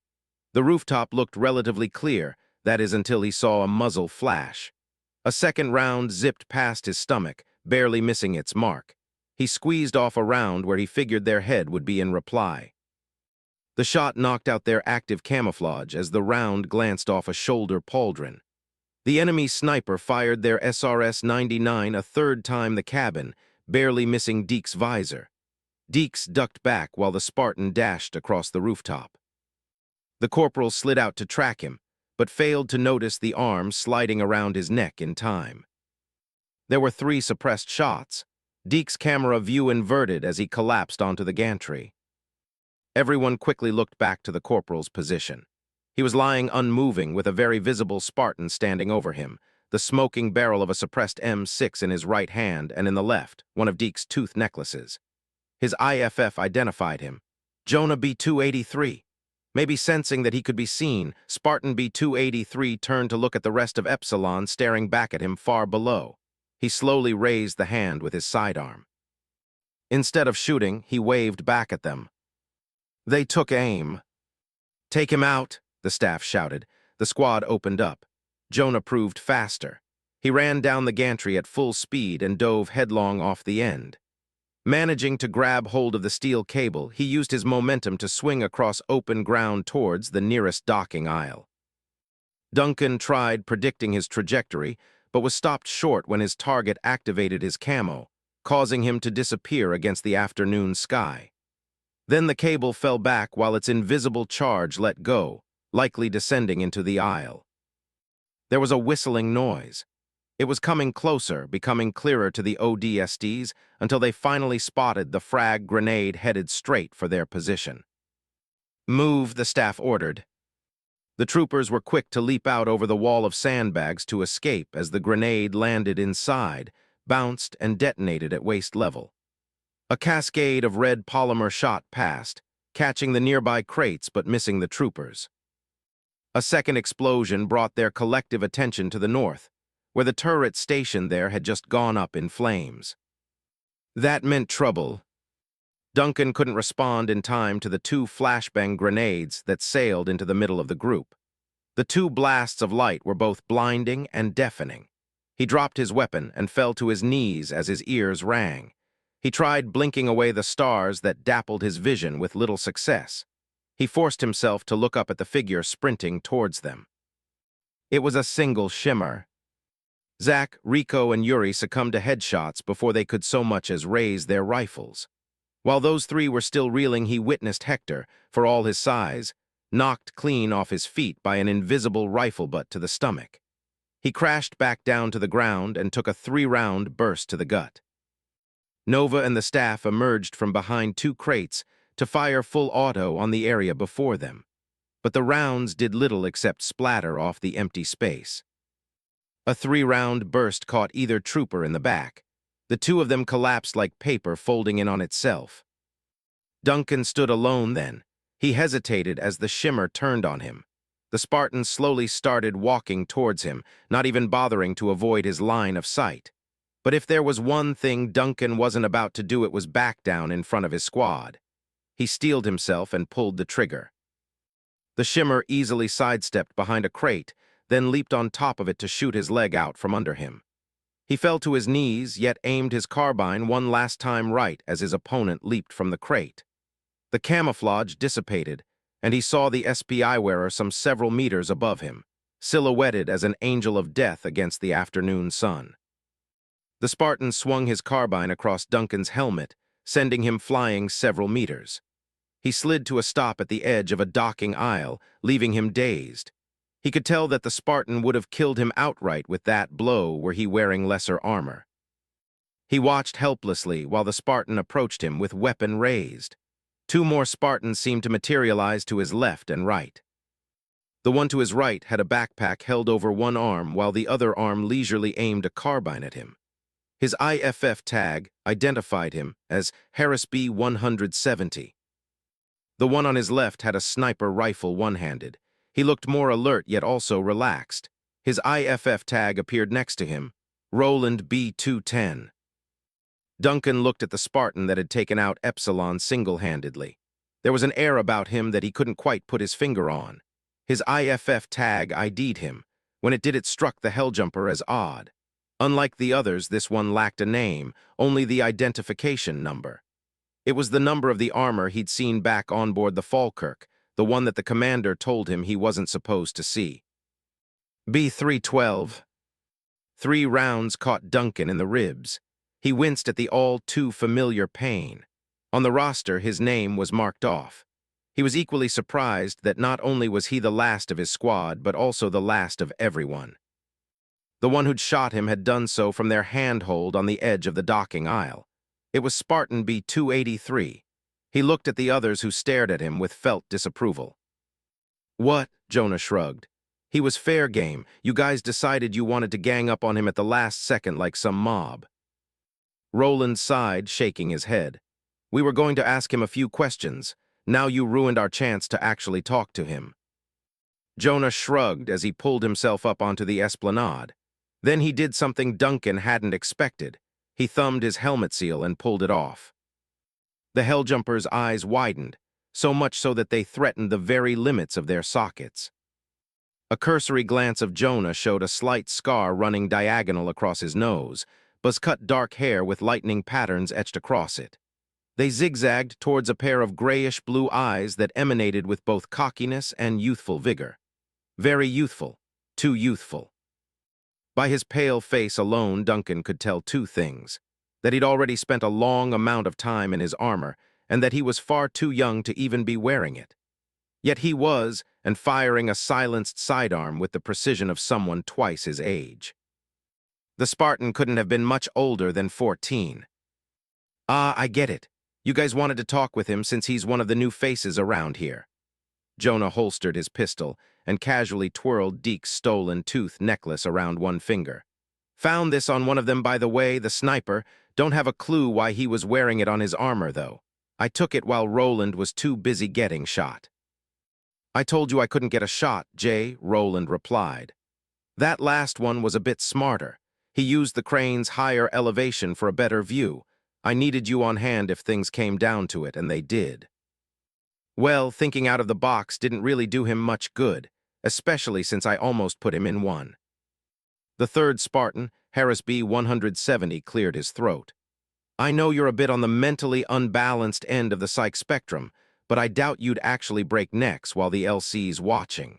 The rooftop looked relatively clear, that is until he saw a muzzle flash. A second round zipped past his stomach, barely missing its mark. He squeezed off a round where he figured their head would be in reply. The shot knocked out their active camouflage as the round glanced off a shoulder pauldron. The enemy sniper fired their SRS-99 a third time the cabin, barely missing Deeks' visor. Deeks ducked back while the Spartan dashed across the rooftop. The corporal slid out to track him, but failed to notice the arm sliding around his neck in time. There were 3 suppressed shots. Deeks' camera view inverted as he collapsed onto the gantry. Everyone quickly looked back to the corporal's position. He was lying unmoving with a very visible Spartan standing over him, the smoking barrel of a suppressed M6 in his right hand and in the left, one of Deeks' tooth necklaces. His IFF identified him. Jonah B-283. Maybe sensing that he could be seen, Spartan B-283 turned to look at the rest of Epsilon staring back at him far below. He slowly raised the hand with his sidearm. Instead of shooting, he waved back at them. They took aim. Take him out, the staff shouted. The squad opened up. Jonah proved faster. He ran down the gantry at full speed and dove headlong off the end. Managing to grab hold of the steel cable, he used his momentum to swing across open ground towards the nearest docking aisle. Duncan tried predicting his trajectory, but was stopped short when his target activated his camo, causing him to disappear against the afternoon sky. Then the cable fell back while its invisible charge let go, likely descending into the aisle. There was a whistling noise. It was coming closer, becoming clearer to the ODSTs until they finally spotted the frag grenade headed straight for their position. Move, the staff ordered. The troopers were quick to leap out over the wall of sandbags to escape as the grenade landed inside, bounced, and detonated at waist level. A cascade of red polymer shot past, catching the nearby crates but missing the troopers. A second explosion brought their collective attention to the north, where the turret stationed there had just gone up in flames. That meant trouble. Duncan couldn't respond in time to the 2 flashbang grenades that sailed into the middle of the group. The 2 blasts of light were both blinding and deafening. He dropped his weapon and fell to his knees as his ears rang. He tried blinking away the stars that dappled his vision with little success. He forced himself to look up at the figure sprinting towards them. It was a single shimmer. Zach, Rico, and Yuri succumbed to headshots before they could so much as raise their rifles. While those 3 were still reeling, he witnessed Hector, for all his size, knocked clean off his feet by an invisible rifle butt to the stomach. He crashed back down to the ground and took a 3-round burst to the gut. Nova and the staff emerged from behind 2 crates to fire full auto on the area before them, but the rounds did little except splatter off the empty space. A 3-round burst caught either trooper in the back. The 2 of them collapsed like paper folding in on itself. Duncan stood alone then. He hesitated as the shimmer turned on him. The Spartan slowly started walking towards him, not even bothering to avoid his line of sight. But if there was one thing Duncan wasn't about to do, it was back down in front of his squad. He steeled himself and pulled the trigger. The shimmer easily sidestepped behind a crate, then leaped on top of it to shoot his leg out from under him. He fell to his knees, yet aimed his carbine one last time right as his opponent leaped from the crate. The camouflage dissipated, and he saw the SPI wearer some several meters above him, silhouetted as an angel of death against the afternoon sun. The Spartan swung his carbine across Duncan's helmet, sending him flying several meters. He slid to a stop at the edge of a docking aisle, leaving him dazed. He could tell that the Spartan would have killed him outright with that blow were he wearing lesser armor. He watched helplessly while the Spartan approached him with weapon raised. 2 more Spartans seemed to materialize to his left and right. The one to his right had a backpack held over one arm while the other arm leisurely aimed a carbine at him. His IFF tag identified him as Harris B 170. The one on his left had a sniper rifle one-handed. He looked more alert yet also relaxed. His IFF tag appeared next to him, Roland B 210. Duncan looked at the Spartan that had taken out Epsilon single-handedly. There was an air about him that he couldn't quite put his finger on. His IFF tag ID'd him. When it did, it struck the Helljumper as odd. Unlike the others, this one lacked a name, only the identification number. It was the number of the armor he'd seen back on board the Falkirk, the one that the commander told him he wasn't supposed to see. B312. 3 rounds caught Duncan in the ribs. He winced at the all-too-familiar pain. On the roster, his name was marked off. He was equally surprised that not only was he the last of his squad, but also the last of everyone. The one who'd shot him had done so from their handhold on the edge of the docking aisle. It was Spartan B-283. He looked at the others who stared at him with felt disapproval. "What?" Jonah shrugged. "He was fair game. You guys decided you wanted to gang up on him at the last second like some mob." Roland sighed, shaking his head. "We were going to ask him a few questions. Now you ruined our chance to actually talk to him." Jonah shrugged as he pulled himself up onto the esplanade. Then he did something Duncan hadn't expected. He thumbed his helmet seal and pulled it off. The Helljumper's eyes widened, so much so that they threatened the very limits of their sockets. A cursory glance of Jonah showed a slight scar running diagonal across his nose, buzz-cut dark hair with lightning patterns etched across it. They zigzagged towards a pair of grayish-blue eyes that emanated with both cockiness and youthful vigor. Very youthful, too youthful. By his pale face alone, Duncan could tell 2 things: that he'd already spent a long amount of time in his armor, and that he was far too young to even be wearing it. Yet he was, and firing a silenced sidearm with the precision of someone twice his age. The Spartan couldn't have been much older than 14. "Ah, I get it. You guys wanted to talk with him since he's one of the new faces around here." Jonah holstered his pistol and casually twirled Deke's stolen tooth necklace around one finger. "Found this on one of them, by the way, the sniper. Don't have a clue why he was wearing it on his armor, though. I took it while Roland was too busy getting shot. I told you I couldn't get a shot, Jay, Roland replied. That last one was a bit smarter. He used the crane's higher elevation for a better view. I needed you on hand if things came down to it, and they did. Well, thinking out of the box didn't really do him much good, especially since I almost put him in one. The third Spartan, Harris B. 170, cleared his throat. I know you're a bit on the mentally unbalanced end of the psych spectrum, but I doubt you'd actually break necks while the LC's watching.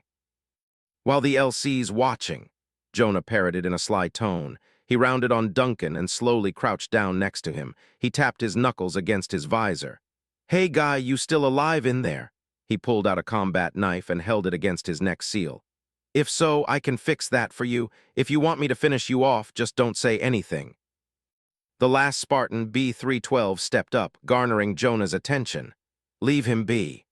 While the LC's watching, Jonah parroted in a sly tone. He rounded on Duncan and slowly crouched down next to him. He tapped his knuckles against his visor. Hey, guy, you still alive in there? He pulled out a combat knife and held it against his neck seal. If so, I can fix that for you. If you want me to finish you off, just don't say anything. The last Spartan, B312, stepped up, garnering Jonah's attention. Leave him be.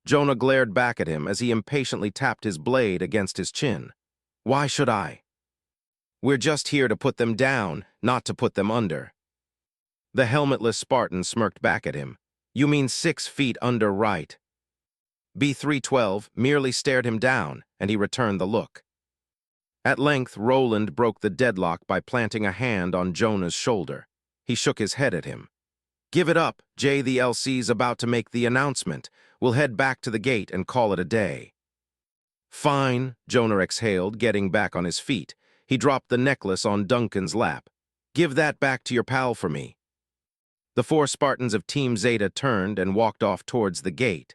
Jonah glared back at him as he impatiently tapped his blade against his chin. Why should I? We're just here to put them down, not to put them under. The helmetless Spartan smirked back at him. You mean 6 feet under, right? B312 merely stared him down, and he returned the look. At length, Roland broke the deadlock by planting a hand on Jonah's shoulder. He shook his head at him. Give it up, Jay, the LC's about to make the announcement. We'll head back to the gate and call it a day. Fine, Jonah exhaled, getting back on his feet. He dropped the necklace on Duncan's lap. Give that back to your pal for me. The 4 Spartans of Team Zeta turned and walked off towards the gate.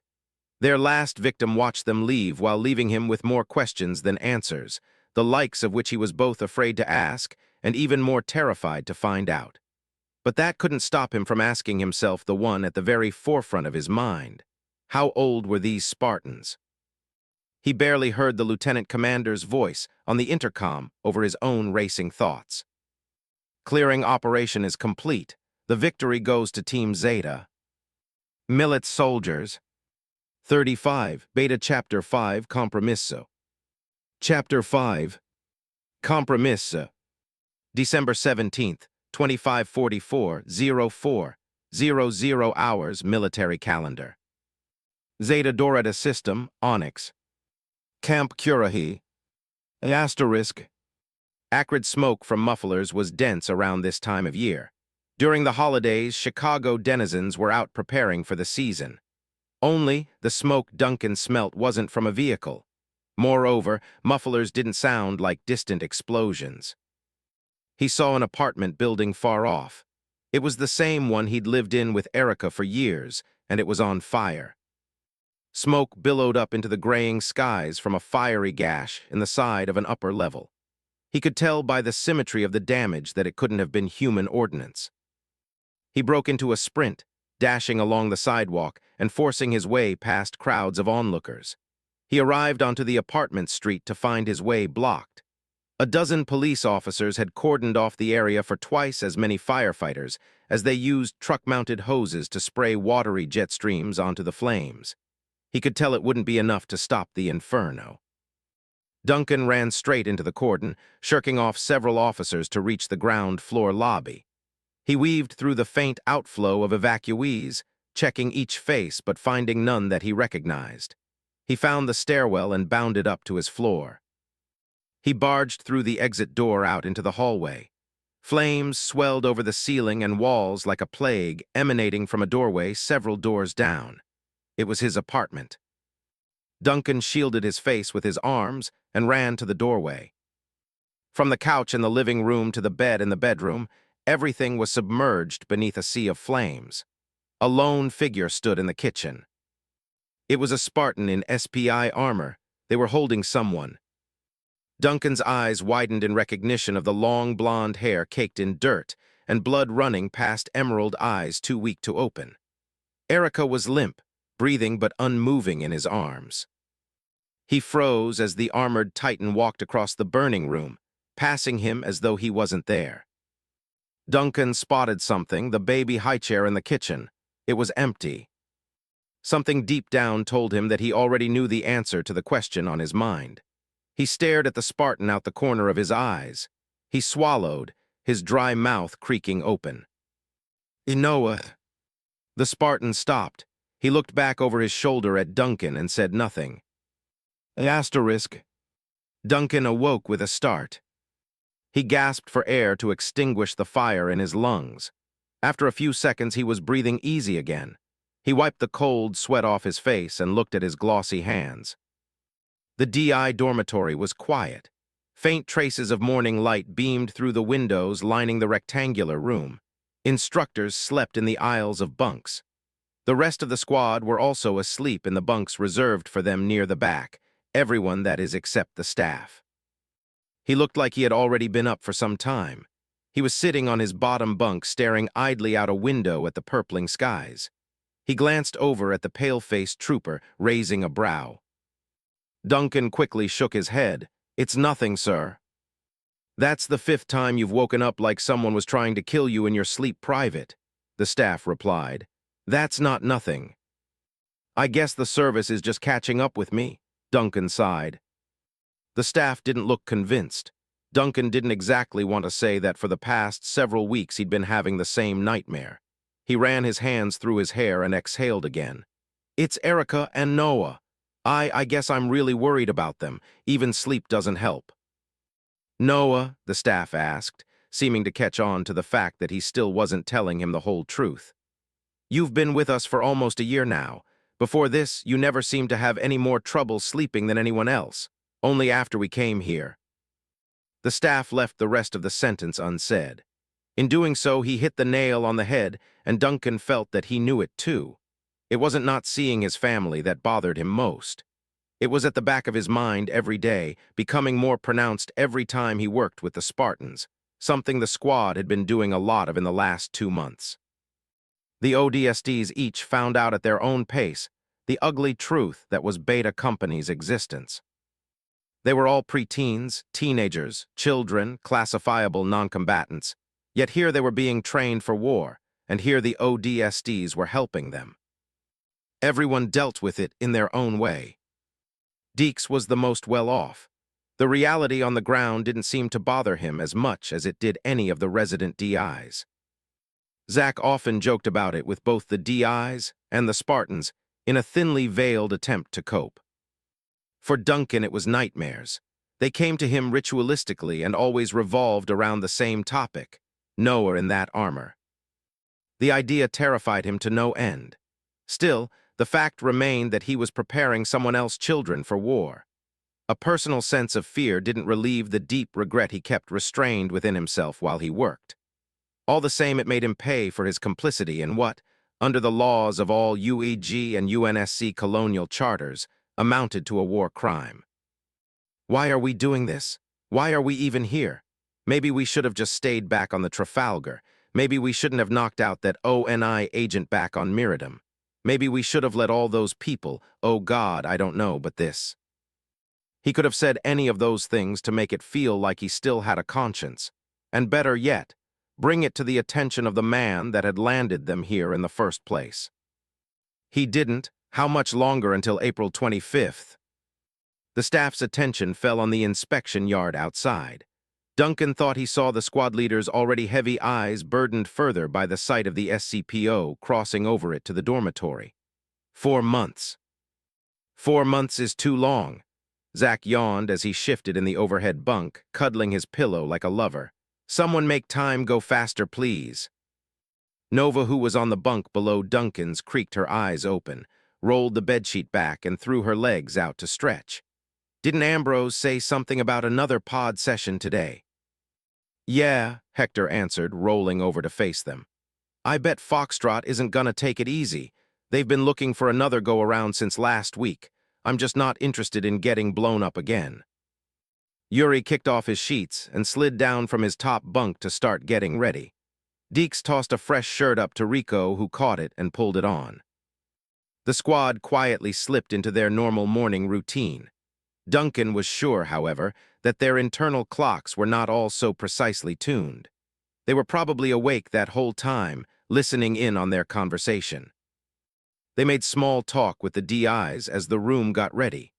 Their last victim watched them leave while leaving him with more questions than answers, the likes of which he was both afraid to ask and even more terrified to find out. But that couldn't stop him from asking himself the one at the very forefront of his mind. How old were these Spartans? He barely heard the lieutenant commander's voice on the intercom over his own racing thoughts. Clearing operation is complete. The victory goes to Team Zeta. Millet soldiers. 35, Beta Chapter 5, Compromisso. Chapter 5, Compromisso. December 17th, 2544-04-00 hours military calendar. Zeta Dorada System, Onyx. Camp Curahi. Asterisk. Acrid smoke from mufflers was dense around this time of year. During the holidays, Chicago denizens were out preparing for the season. Only the smoke Duncan smelt wasn't from a vehicle. Moreover, mufflers didn't sound like distant explosions. He saw an apartment building far off. It was the same one he'd lived in with Erica for years, and it was on fire. Smoke billowed up into the graying skies from a fiery gash in the side of an upper level. He could tell by the symmetry of the damage that it couldn't have been human ordnance. He broke into a sprint, dashing along the sidewalk and forcing his way past crowds of onlookers. He arrived onto the apartment street to find his way blocked. A dozen police officers had cordoned off the area for twice as many firefighters as they used truck-mounted hoses to spray watery jet streams onto the flames. He could tell it wouldn't be enough to stop the inferno. Duncan ran straight into the cordon, shirking off several officers to reach the ground floor lobby. He weaved through the faint outflow of evacuees, checking each face but finding none that he recognized. He found the stairwell and bounded up to his floor. He barged through the exit door out into the hallway. Flames swelled over the ceiling and walls like a plague emanating from a doorway several doors down. It was his apartment. Duncan shielded his face with his arms and ran to the doorway. From the couch in the living room to the bed in the bedroom, everything was submerged beneath a sea of flames. A lone figure stood in the kitchen. It was a Spartan in SPI armor. They were holding someone. Duncan's eyes widened in recognition of the long blonde hair caked in dirt and blood running past emerald eyes too weak to open. Erica was limp, breathing but unmoving in his arms. He froze as the armored titan walked across the burning room, passing him as though he wasn't there. Duncan spotted something, the baby high chair in the kitchen. It was empty. Something deep down told him that he already knew the answer to the question on his mind. He stared at the Spartan out the corner of his eyes. He swallowed, his dry mouth creaking open. Inoa. The Spartan stopped. He looked back over his shoulder at Duncan and said nothing. Asterisk. Duncan awoke with a start. He gasped for air to extinguish the fire in his lungs. After a few seconds, he was breathing easy again. He wiped the cold sweat off his face and looked at his glossy hands. The DI dormitory was quiet. Faint traces of morning light beamed through the windows lining the rectangular room. Instructors slept in the aisles of bunks. The rest of the squad were also asleep in the bunks reserved for them near the back, everyone that is except the staff. He looked like he had already been up for some time. He was sitting on his bottom bunk staring idly out a window at the purpling skies. He glanced over at the pale-faced trooper, raising a brow. Duncan quickly shook his head. It's nothing, sir. That's the 5th time you've woken up like someone was trying to kill you in your sleep private, the staff replied. That's not nothing. I guess the service is just catching up with me, Duncan sighed. The staff didn't look convinced. Duncan didn't exactly want to say that for the past several weeks he'd been having the same nightmare. He ran his hands through his hair and exhaled again. It's Erica and Noah. I guess I'm really worried about them. Even sleep doesn't help. Noah, the staff asked, seeming to catch on to the fact that he still wasn't telling him the whole truth. You've been with us for almost a year now. Before this, you never seemed to have any more trouble sleeping than anyone else. Only after we came here. The staff left the rest of the sentence unsaid. In doing so, he hit the nail on the head, and Duncan felt that he knew it too. It wasn't not seeing his family that bothered him most. It was at the back of his mind every day, becoming more pronounced every time he worked with the Spartans, something the squad had been doing a lot of in the last 2 months. The ODSTs each found out at their own pace the ugly truth that was Beta Company's existence. They were all preteens, teenagers, children, classifiable non-combatants, yet here they were being trained for war, and here the ODSTs were helping them. Everyone dealt with it in their own way. Deeks was the most well-off. The reality on the ground didn't seem to bother him as much as it did any of the resident DIs. Zach often joked about it with both the DIs and the Spartans in a thinly veiled attempt to cope. For Duncan, it was nightmares. They came to him ritualistically and always revolved around the same topic, Noah in that armor. The idea terrified him to no end. Still, the fact remained that he was preparing someone else's children for war. A personal sense of fear didn't relieve the deep regret he kept restrained within himself while he worked. All the same, it made him pay for his complicity in what, under the laws of all UEG and UNSC colonial charters, amounted to a war crime. Why are we doing this? Why are we even here? Maybe we should have just stayed back on the Trafalgar. Maybe we shouldn't have knocked out that ONI agent back on Miradum. Maybe we should have let all those people, oh God, I don't know, but this. He could have said any of those things to make it feel like he still had a conscience. And better yet, bring it to the attention of the man that had landed them here in the first place. He didn't. How much longer until April 25th? The staff's attention fell on the inspection yard outside. Duncan thought he saw the squad leader's already heavy eyes burdened further by the sight of the SCPO crossing over it to the dormitory. 4 months. 4 months is too long. Zach yawned as he shifted in the overhead bunk, cuddling his pillow like a lover. Someone make time go faster, please. Nova, who was on the bunk below Duncan's, creaked her eyes open, rolled the bedsheet back, and threw her legs out to stretch. Didn't Ambrose say something about another pod session today? Yeah, Hector answered, rolling over to face them. I bet Foxtrot isn't gonna take it easy. They've been looking for another go-around since last week. I'm just not interested in getting blown up again. Yuri kicked off his sheets and slid down from his top bunk to start getting ready. Deeks tossed a fresh shirt up to Rico, who caught it and pulled it on. The squad quietly slipped into their normal morning routine. Duncan was sure, however, that their internal clocks were not all so precisely tuned. They were probably awake that whole time, listening in on their conversation. They made small talk with the DIs as the room got ready.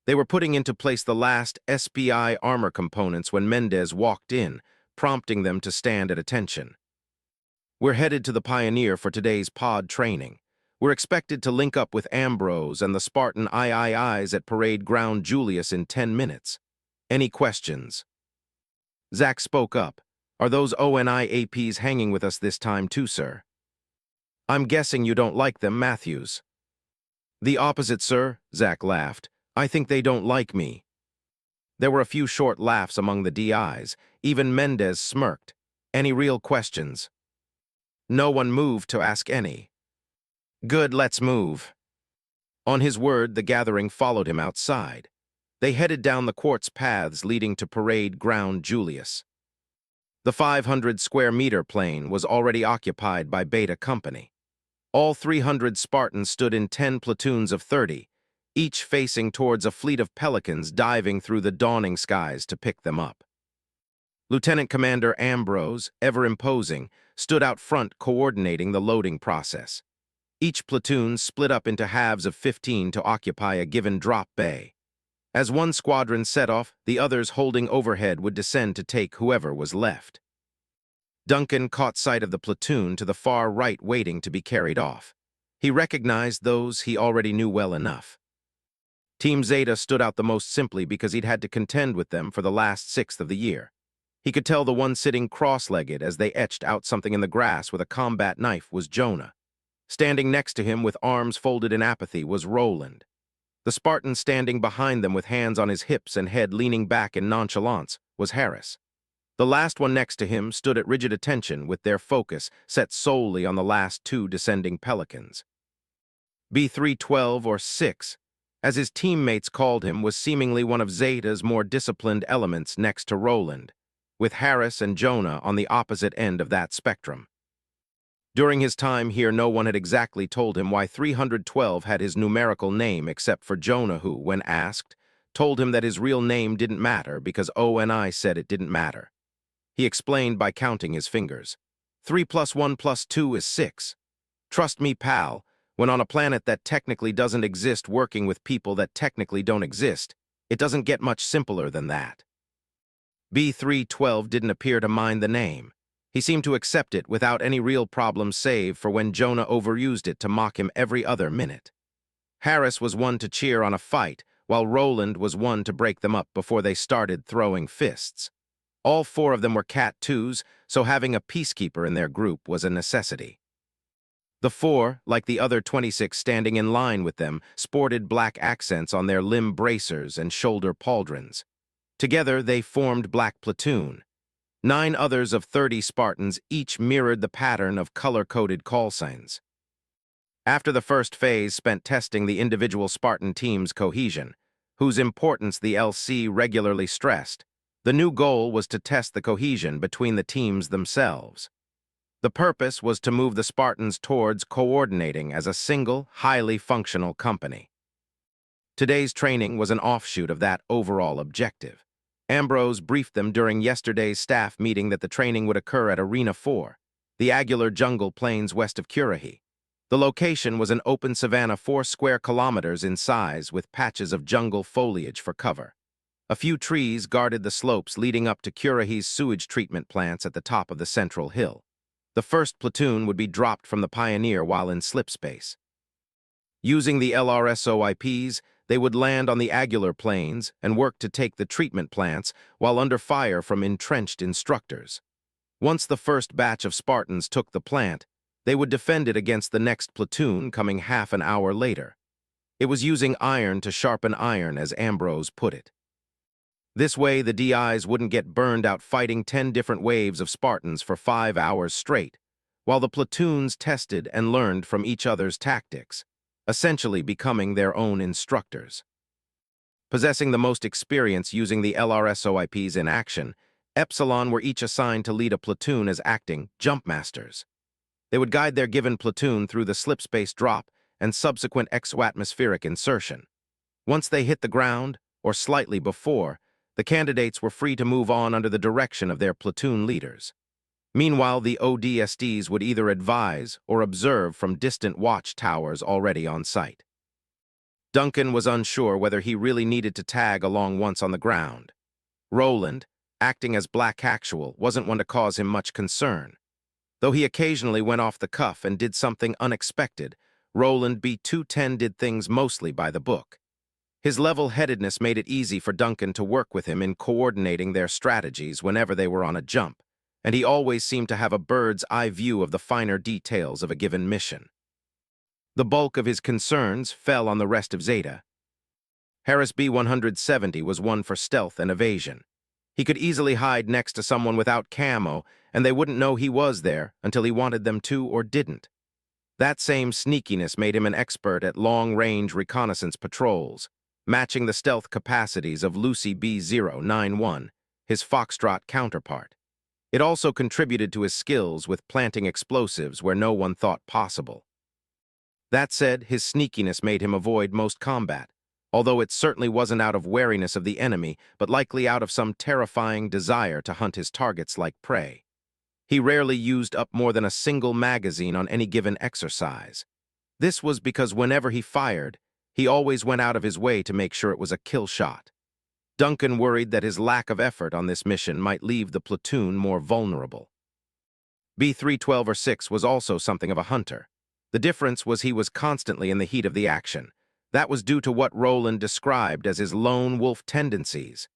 They were putting into place the last SPI armor components when Mendez walked in, prompting them to stand at attention. We're headed to the Pioneer for today's pod training. We're expected to link up with Ambrose and the Spartan IIIs at Parade Ground Julius in 10 minutes. Any questions? Zach spoke up. Are those ONI APs hanging with us this time too, sir? I'm guessing you don't like them, Matthews. The opposite, sir, Zach laughed. I think they don't like me. There were a few short laughs among the DIs. Even Mendez smirked. Any real questions? No one moved to ask any. Good, let's move. On his word, the gathering followed him outside. They headed down the quartz paths leading to Parade Ground Julius. The 500-square-meter plane was already occupied by Beta Company. All 300 Spartans stood in 10 platoons of 30, each facing towards a fleet of pelicans diving through the dawning skies to pick them up. Lieutenant Commander Ambrose, ever imposing, stood out front coordinating the loading process. Each platoon split up into halves of 15 to occupy a given drop bay. As one squadron set off, the others holding overhead would descend to take whoever was left. Duncan caught sight of the platoon to the far right waiting to be carried off. He recognized those he already knew well enough. Team Zeta stood out the most simply because he'd had to contend with them for the last sixth of the year. He could tell the one sitting cross-legged as they etched out something in the grass with a combat knife was Jonah. Standing next to him with arms folded in apathy was Roland. The Spartan standing behind them with hands on his hips and head leaning back in nonchalance was Harris. The last one next to him stood at rigid attention with their focus set solely on the last two descending pelicans. B312 or 6, as his teammates called him, was seemingly one of Zeta's more disciplined elements next to Roland, with Harris and Jonah on the opposite end of that spectrum. During his time here, no one had exactly told him why 312 had his numerical name except for Jonah, who, when asked, told him that his real name didn't matter because ONI said it didn't matter. He explained by counting his fingers. 3 + 1 + 2 is 6. Trust me, pal, when on a planet that technically doesn't exist working with people that technically don't exist, it doesn't get much simpler than that. B312 didn't appear to mind the name. He seemed to accept it without any real problem save for when Jonah overused it to mock him every other minute. Harris was one to cheer on a fight, while Roland was one to break them up before they started throwing fists. All four of them were Cat 2s, so having a peacekeeper in their group was a necessity. The four, like the other 26 standing in line with them, sported black accents on their limb bracers and shoulder pauldrons. Together they formed Black Platoon. 9 others of 30 Spartans each mirrored the pattern of color-coded call signs. After the first phase spent testing the individual Spartan team's cohesion, whose importance the LC regularly stressed, the new goal was to test the cohesion between the teams themselves. The purpose was to move the Spartans towards coordinating as a single, highly functional company. Today's training was an offshoot of that overall objective. Ambrose briefed them during yesterday's staff meeting that the training would occur at Arena 4, the Aguilar Jungle Plains west of Currahee. The location was an open savanna 4 square kilometers in size with patches of jungle foliage for cover. A few trees guarded the slopes leading up to Currahee's sewage treatment plants at the top of the central hill. The first platoon would be dropped from the Pioneer while in slip space. Using the LRSOIPs, they would land on the Aguilar Plains and work to take the treatment plants while under fire from entrenched instructors. Once the first batch of Spartans took the plant, they would defend it against the next platoon coming half an hour later. It was using iron to sharpen iron, as Ambrose put it. This way, the DIs wouldn't get burned out fighting 10 different waves of Spartans for 5 hours straight, while the platoons tested and learned from each other's tactics, essentially becoming their own instructors. Possessing the most experience using the LRSOIPs in action, Epsilon were each assigned to lead a platoon as acting jump masters. They would guide their given platoon through the slip space drop and subsequent exoatmospheric insertion. Once they hit the ground, or slightly before, the candidates were free to move on under the direction of their platoon leaders. Meanwhile, the ODSTs would either advise or observe from distant watch towers already on site. Duncan was unsure whether he really needed to tag along once on the ground. Roland, acting as Black Actual, wasn't one to cause him much concern. Though he occasionally went off the cuff and did something unexpected, Roland B-210 did things mostly by the book. His level-headedness made it easy for Duncan to work with him in coordinating their strategies whenever they were on a jump, and he always seemed to have a bird's-eye view of the finer details of a given mission. The bulk of his concerns fell on the rest of Zeta. Harris B-170 was one for stealth and evasion. He could easily hide next to someone without camo, and they wouldn't know he was there until he wanted them to or didn't. That same sneakiness made him an expert at long-range reconnaissance patrols, matching the stealth capacities of Lucy B-091, his Foxtrot counterpart. It also contributed to his skills with planting explosives where no one thought possible. That said, his sneakiness made him avoid most combat, although it certainly wasn't out of wariness of the enemy, but likely out of some terrifying desire to hunt his targets like prey. He rarely used up more than a single magazine on any given exercise. This was because whenever he fired, he always went out of his way to make sure it was a kill shot. Duncan worried that his lack of effort on this mission might leave the platoon more vulnerable. B-312 or 6 was also something of a hunter. The difference was he was constantly in the heat of the action. That was due to what Roland described as his lone wolf tendencies.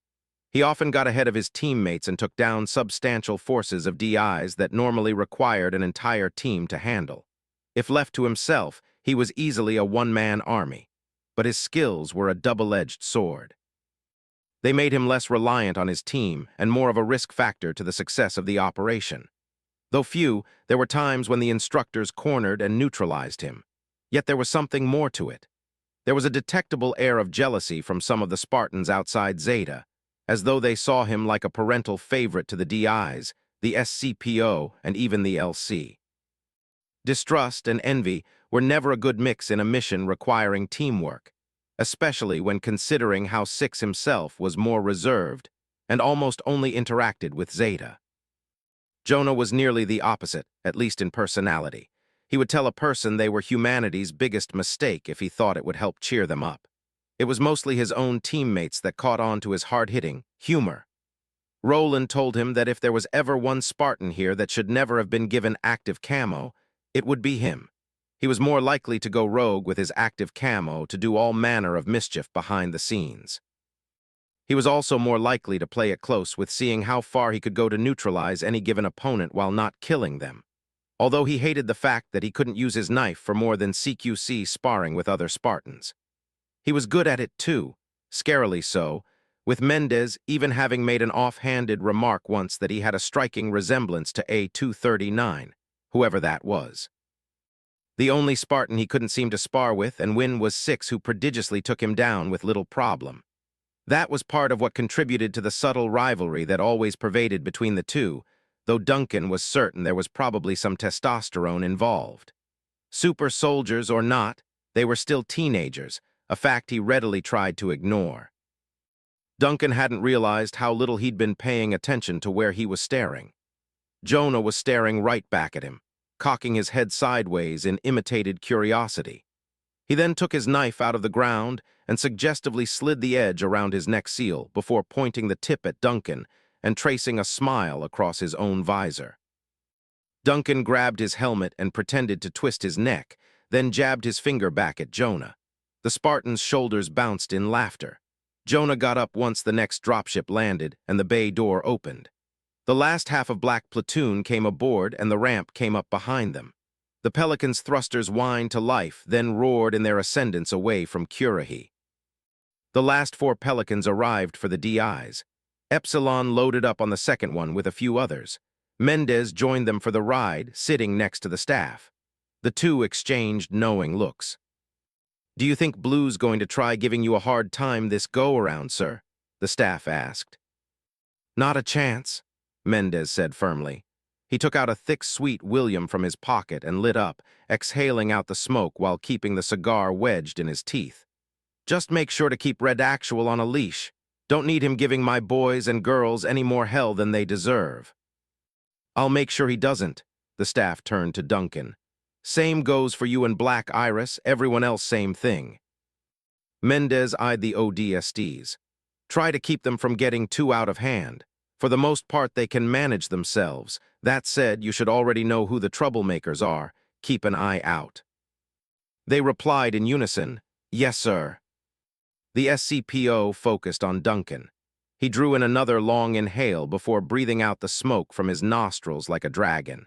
He often got ahead of his teammates and took down substantial forces of DIs that normally required an entire team to handle. If left to himself, he was easily a one-man army, but his skills were a double-edged sword. They made him less reliant on his team and more of a risk factor to the success of the operation. Though few, there were times when the instructors cornered and neutralized him. Yet there was something more to it. There was a detectable air of jealousy from some of the Spartans outside Zeta, as though they saw him like a parental favorite to the DIs, the SCPO, and even the LC. Distrust and envy were never a good mix in a mission requiring teamwork, especially when considering how Six himself was more reserved and almost only interacted with Zeta. Jonah was nearly the opposite, at least in personality. He would tell a person they were humanity's biggest mistake if he thought it would help cheer them up. It was mostly his own teammates that caught on to his hard-hitting humor. Roland told him that if there was ever one Spartan here that should never have been given active camo, it would be him. He was more likely to go rogue with his active camo to do all manner of mischief behind the scenes. He was also more likely to play it close with seeing how far he could go to neutralize any given opponent while not killing them, although he hated the fact that he couldn't use his knife for more than CQC sparring with other Spartans. He was good at it too, scarily so, with Mendez even having made an offhanded remark once that he had a striking resemblance to A-239, whoever that was. The only Spartan he couldn't seem to spar with and win was Six, who prodigiously took him down with little problem. That was part of what contributed to the subtle rivalry that always pervaded between the two, though Duncan was certain there was probably some testosterone involved. Super soldiers or not, they were still teenagers, a fact he readily tried to ignore. Duncan hadn't realized how little he'd been paying attention to where he was staring. Jonah was staring right back at him, cocking his head sideways in imitated curiosity. He then took his knife out of the ground and suggestively slid the edge around his neck seal before pointing the tip at Duncan and tracing a smile across his own visor. Duncan grabbed his helmet and pretended to twist his neck, then jabbed his finger back at Jonah. The Spartan's shoulders bounced in laughter. Jonah got up once the next dropship landed and the bay door opened. The last half of Black Platoon came aboard and the ramp came up behind them. The Pelican's thrusters whined to life, then roared in their ascendance away from Currahee. The last 4 Pelicans arrived for the DIs. Epsilon loaded up on the second one with a few others. Mendez joined them for the ride, sitting next to the staff. The two exchanged knowing looks. "Do you think Blue's going to try giving you a hard time this go-around, sir?" the staff asked. "Not a chance," Mendez said firmly. He took out a thick, sweet William from his pocket and lit up, exhaling out the smoke while keeping the cigar wedged in his teeth. "Just make sure to keep Red Actual on a leash. Don't need him giving my boys and girls any more hell than they deserve." "I'll make sure he doesn't," the staff turned to Duncan. "Same goes for you and Black Iris, everyone else same thing." Mendez eyed the ODSTs. "Try to keep them from getting too out of hand. For the most part, they can manage themselves. That said, you should already know who the troublemakers are. Keep an eye out." They replied in unison, "Yes, sir." The SCPO focused on Duncan. He drew in another long inhale before breathing out the smoke from his nostrils like a dragon.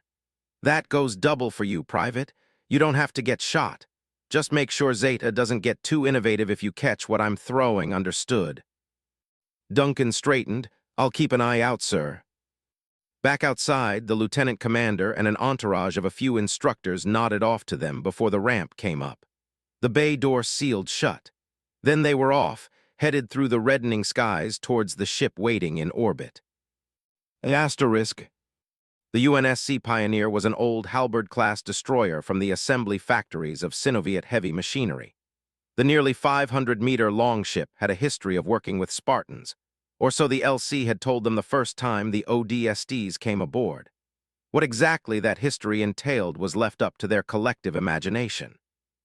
"That goes double for you, Private. You don't have to get shot. Just make sure Zeta doesn't get too innovative if you catch what I'm throwing, understood?" Duncan straightened. "I'll keep an eye out, sir." Back outside, the lieutenant commander and an entourage of a few instructors nodded off to them before the ramp came up. The bay door sealed shut. Then they were off, headed through the reddening skies towards the ship waiting in orbit. Asterisk. The UNSC Pioneer was an old Halberd-class destroyer from the assembly factories of Sinoviet heavy machinery. The nearly 500-meter long ship had a history of working with Spartans, or so the LC had told them the first time the ODSTs came aboard. What exactly that history entailed was left up to their collective imagination.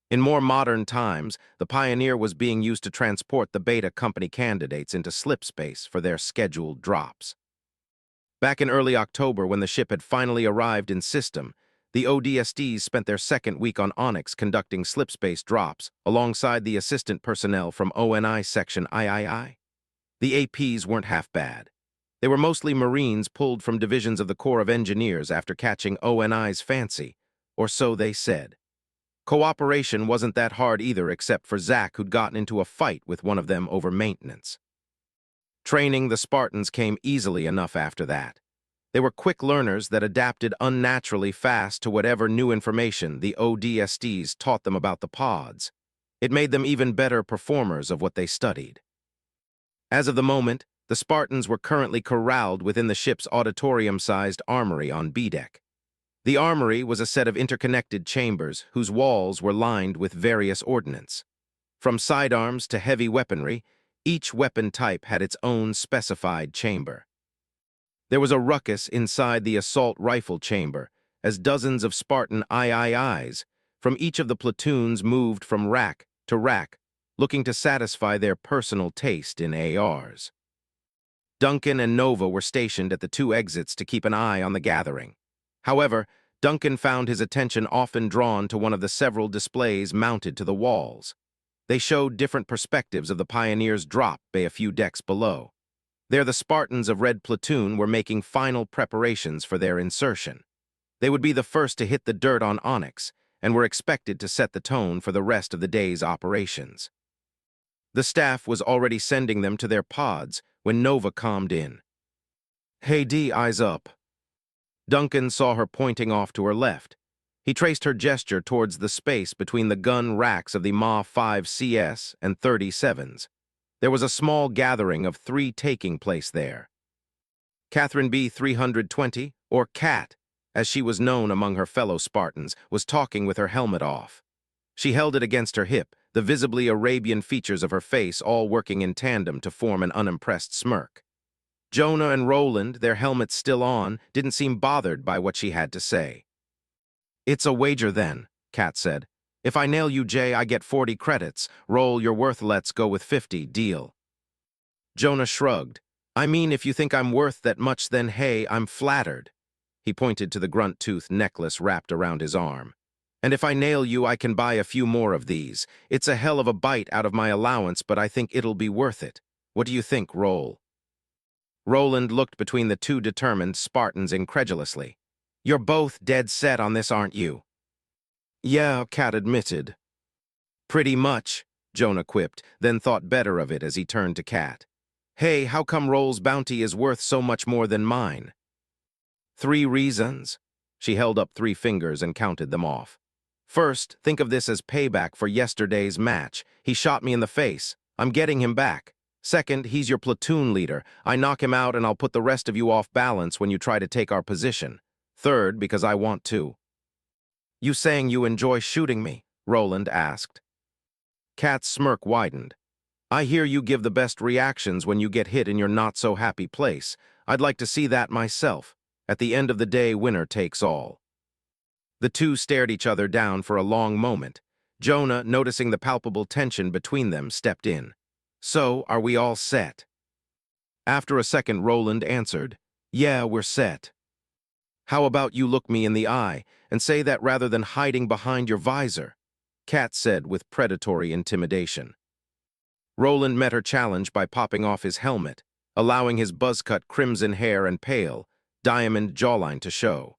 In more modern times, the Pioneer was being used to transport the Beta Company candidates into slipspace for their scheduled drops. Back in early October, when the ship had finally arrived in system, the ODSTs spent their second week on Onyx conducting slipspace drops alongside the assistant personnel from ONI Section III. The APs weren't half bad. They were mostly Marines pulled from divisions of the Corps of Engineers after catching ONI's fancy, or so they said. Cooperation wasn't that hard either, except for Zach, who'd gotten into a fight with one of them over maintenance. Training the Spartans came easily enough after that. They were quick learners that adapted unnaturally fast to whatever new information the ODSTs taught them about the pods. It made them even better performers of what they studied. As of the moment, the Spartans were currently corralled within the ship's auditorium-sized armory on B-deck. The armory was a set of interconnected chambers whose walls were lined with various ordnance. From sidearms to heavy weaponry, each weapon type had its own specified chamber. There was a ruckus inside the assault rifle chamber as dozens of Spartan IIIs from each of the platoons moved from rack to rack, looking to satisfy their personal taste in ARs. Duncan and Nova were stationed at the two exits to keep an eye on the gathering. However, Duncan found his attention often drawn to one of the several displays mounted to the walls. They showed different perspectives of the Pioneers' drop bay a few decks below. There the Spartans of Red Platoon were making final preparations for their insertion. They would be the first to hit the dirt on Onyx, and were expected to set the tone for the rest of the day's operations. The staff was already sending them to their pods when Nova calmed in. "Hey D, eyes up." Duncan saw her pointing off to her left. He traced her gesture towards the space between the gun racks of the Ma-5 CS and 37s. There was a small gathering of 3 taking place there. Catherine B. 320, or Cat, as she was known among her fellow Spartans, was talking with her helmet off. She held it against her hip, the visibly Arabian features of her face all working in tandem to form an unimpressed smirk. Jonah and Roland, their helmets still on, didn't seem bothered by what she had to say. "It's a wager then," Kat said. "If I nail you, Jay, I get 40 credits. Roll, you're worth, let's go with 50, deal." Jonah shrugged. "I mean, if you think I'm worth that much, then hey, I'm flattered." He pointed to the grunt tooth necklace wrapped around his arm. "And if I nail you, I can buy a few more of these. It's a hell of a bite out of my allowance, but I think it'll be worth it. What do you think, Roll?" Roland looked between the two determined Spartans incredulously. "You're both dead set on this, aren't you?" "Yeah," Kat admitted. "Pretty much," Jonah quipped, then thought better of it as he turned to Kat. "Hey, how come Roll's bounty is worth so much more than mine?" 3 reasons. She held up 3 fingers and counted them off. "First, think of this as payback for yesterday's match. He shot me in the face. I'm getting him back. Second, he's your platoon leader. I knock him out and I'll put the rest of you off balance when you try to take our position. Third, because I want to." "You saying you enjoy shooting me?" Roland asked. Kat's smirk widened. "I hear you give the best reactions when you get hit in your not-so-happy place. I'd like to see that myself. At the end of the day, winner takes all." The two stared each other down for a long moment. Jonah, noticing the palpable tension between them, stepped in. "So, are we all set?" After a second, Roland answered, "Yeah, we're set." "How about you look me in the eye and say that rather than hiding behind your visor?" Kat said with predatory intimidation. Roland met her challenge by popping off his helmet, allowing his buzz-cut crimson hair and pale, diamond jawline to show.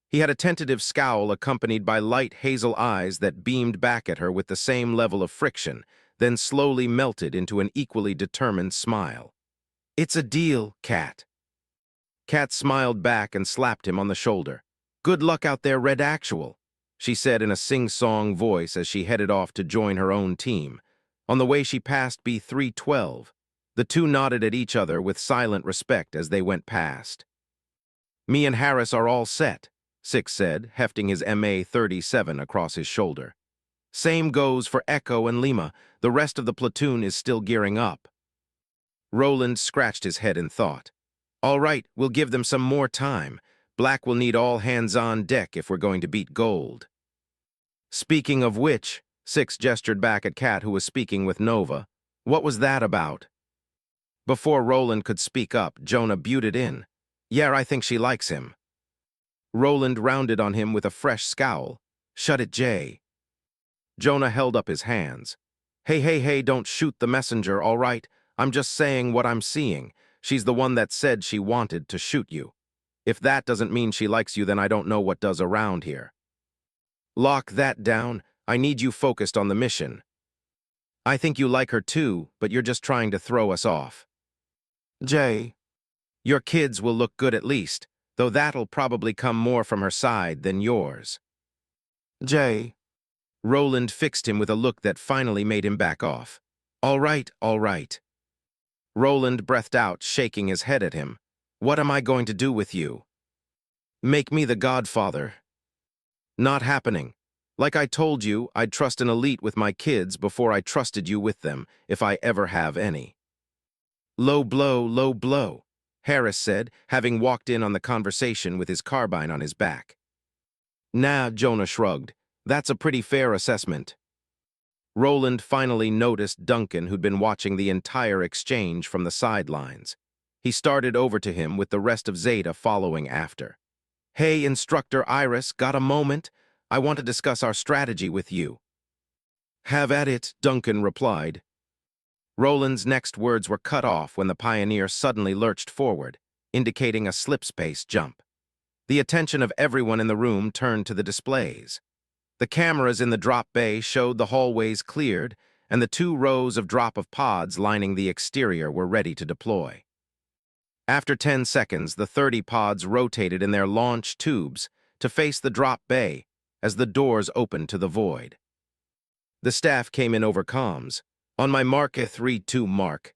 He had a tentative scowl accompanied by light hazel eyes that beamed back at her with the same level of friction, then slowly melted into an equally determined smile. "It's a deal, Kat." Kat smiled back and slapped him on the shoulder. "Good luck out there, Red Actual," she said in a sing-song voice as she headed off to join her own team. On the way she passed B312. The two nodded at each other with silent respect as they went past. "Me and Harris are all set," Six said, hefting his MA-37 across his shoulder. "Same goes for Echo and Lima. The rest of the platoon is still gearing up." Roland scratched his head in thought. "All right, we'll give them some more time. Black will need all hands on deck if we're going to beat Gold." "Speaking of which," Six gestured back at Kat, who was speaking with Nova. "What was that about?" Before Roland could speak up, Jonah butted in. "Yeah, I think she likes him." Roland rounded on him with a fresh scowl. "Shut it, Jay." Jonah held up his hands. Hey, don't shoot the messenger, all right? I'm just saying what I'm seeing. She's the one that said she wanted to shoot you. If that doesn't mean she likes you, then I don't know what does around here." "Lock that down. I need you focused on the mission." "I think you like her too, but you're just trying to throw us off." "Jay, your kids will look good at least, though that'll probably come more from her side than yours." "Jay." Roland fixed him with a look that finally made him back off. All right. Roland breathed out, shaking his head at him. "What am I going to do with you?" "Make me the godfather." "Not happening. Like I told you, I'd trust an elite with my kids before I trusted you with them, if I ever have any." Low blow, Harris said, having walked in on the conversation with his carbine on his back. "Nah," Jonah shrugged. "That's a pretty fair assessment." Roland finally noticed Duncan, who'd been watching the entire exchange from the sidelines. He started over to him with the rest of Zeta following after. "Hey, Instructor Iris, got a moment? I want to discuss our strategy with you." "Have at it," Duncan replied. Roland's next words were cut off when the Pioneer suddenly lurched forward, indicating a slip-space jump. The attention of everyone in the room turned to the displays. The cameras in the drop bay showed the hallways cleared, and the 2 rows of drop-of pods lining the exterior were ready to deploy. After 10 seconds, the 30 pods rotated in their launch tubes to face the drop bay as the doors opened to the void. The staff came in over comms. "On my mark, 3-2 mark."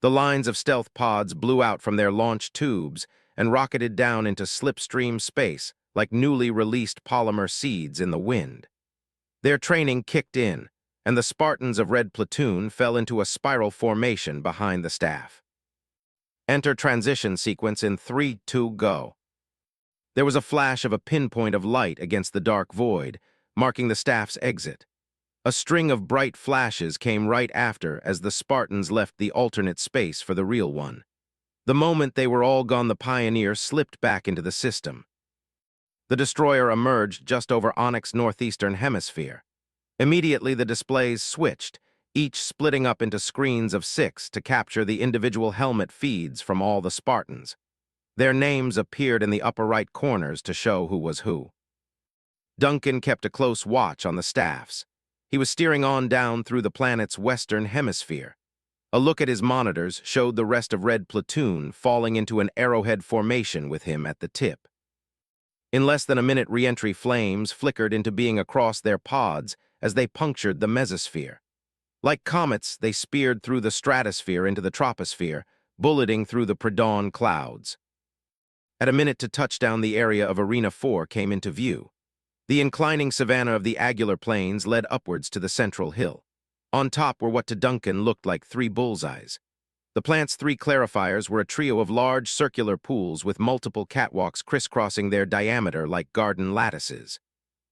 The lines of stealth pods blew out from their launch tubes and rocketed down into slipstream space like newly released polymer seeds in the wind. Their training kicked in, and the Spartans of Red Platoon fell into a spiral formation behind the staff. Enter transition sequence in 3-2 go. There was a flash of a pinpoint of light against the dark void, marking the staff's exit. A string of bright flashes came right after as the Spartans left the alternate space for the real one. The moment they were all gone, the Pioneer slipped back into the system. The destroyer emerged just over Onyx's northeastern hemisphere. Immediately, the displays switched, each splitting up into screens of 6 to capture the individual helmet feeds from all the Spartans. Their names appeared in the upper right corners to show who was who. Duncan kept a close watch on the staffs. He was steering on down through the planet's western hemisphere. A look at his monitors showed the rest of Red Platoon falling into an arrowhead formation with him at the tip. In less than a minute, re-entry flames flickered into being across their pods as they punctured the mesosphere. Like comets, they speared through the stratosphere into the troposphere, bulleting through the pre-dawn clouds. At a minute to touchdown, the area of Arena 4 came into view. The inclining savanna of the Aguilar Plains led upwards to the central hill. On top were what to Duncan looked like 3 bullseyes. The plant's 3 clarifiers were a trio of large circular pools with multiple catwalks crisscrossing their diameter like garden lattices.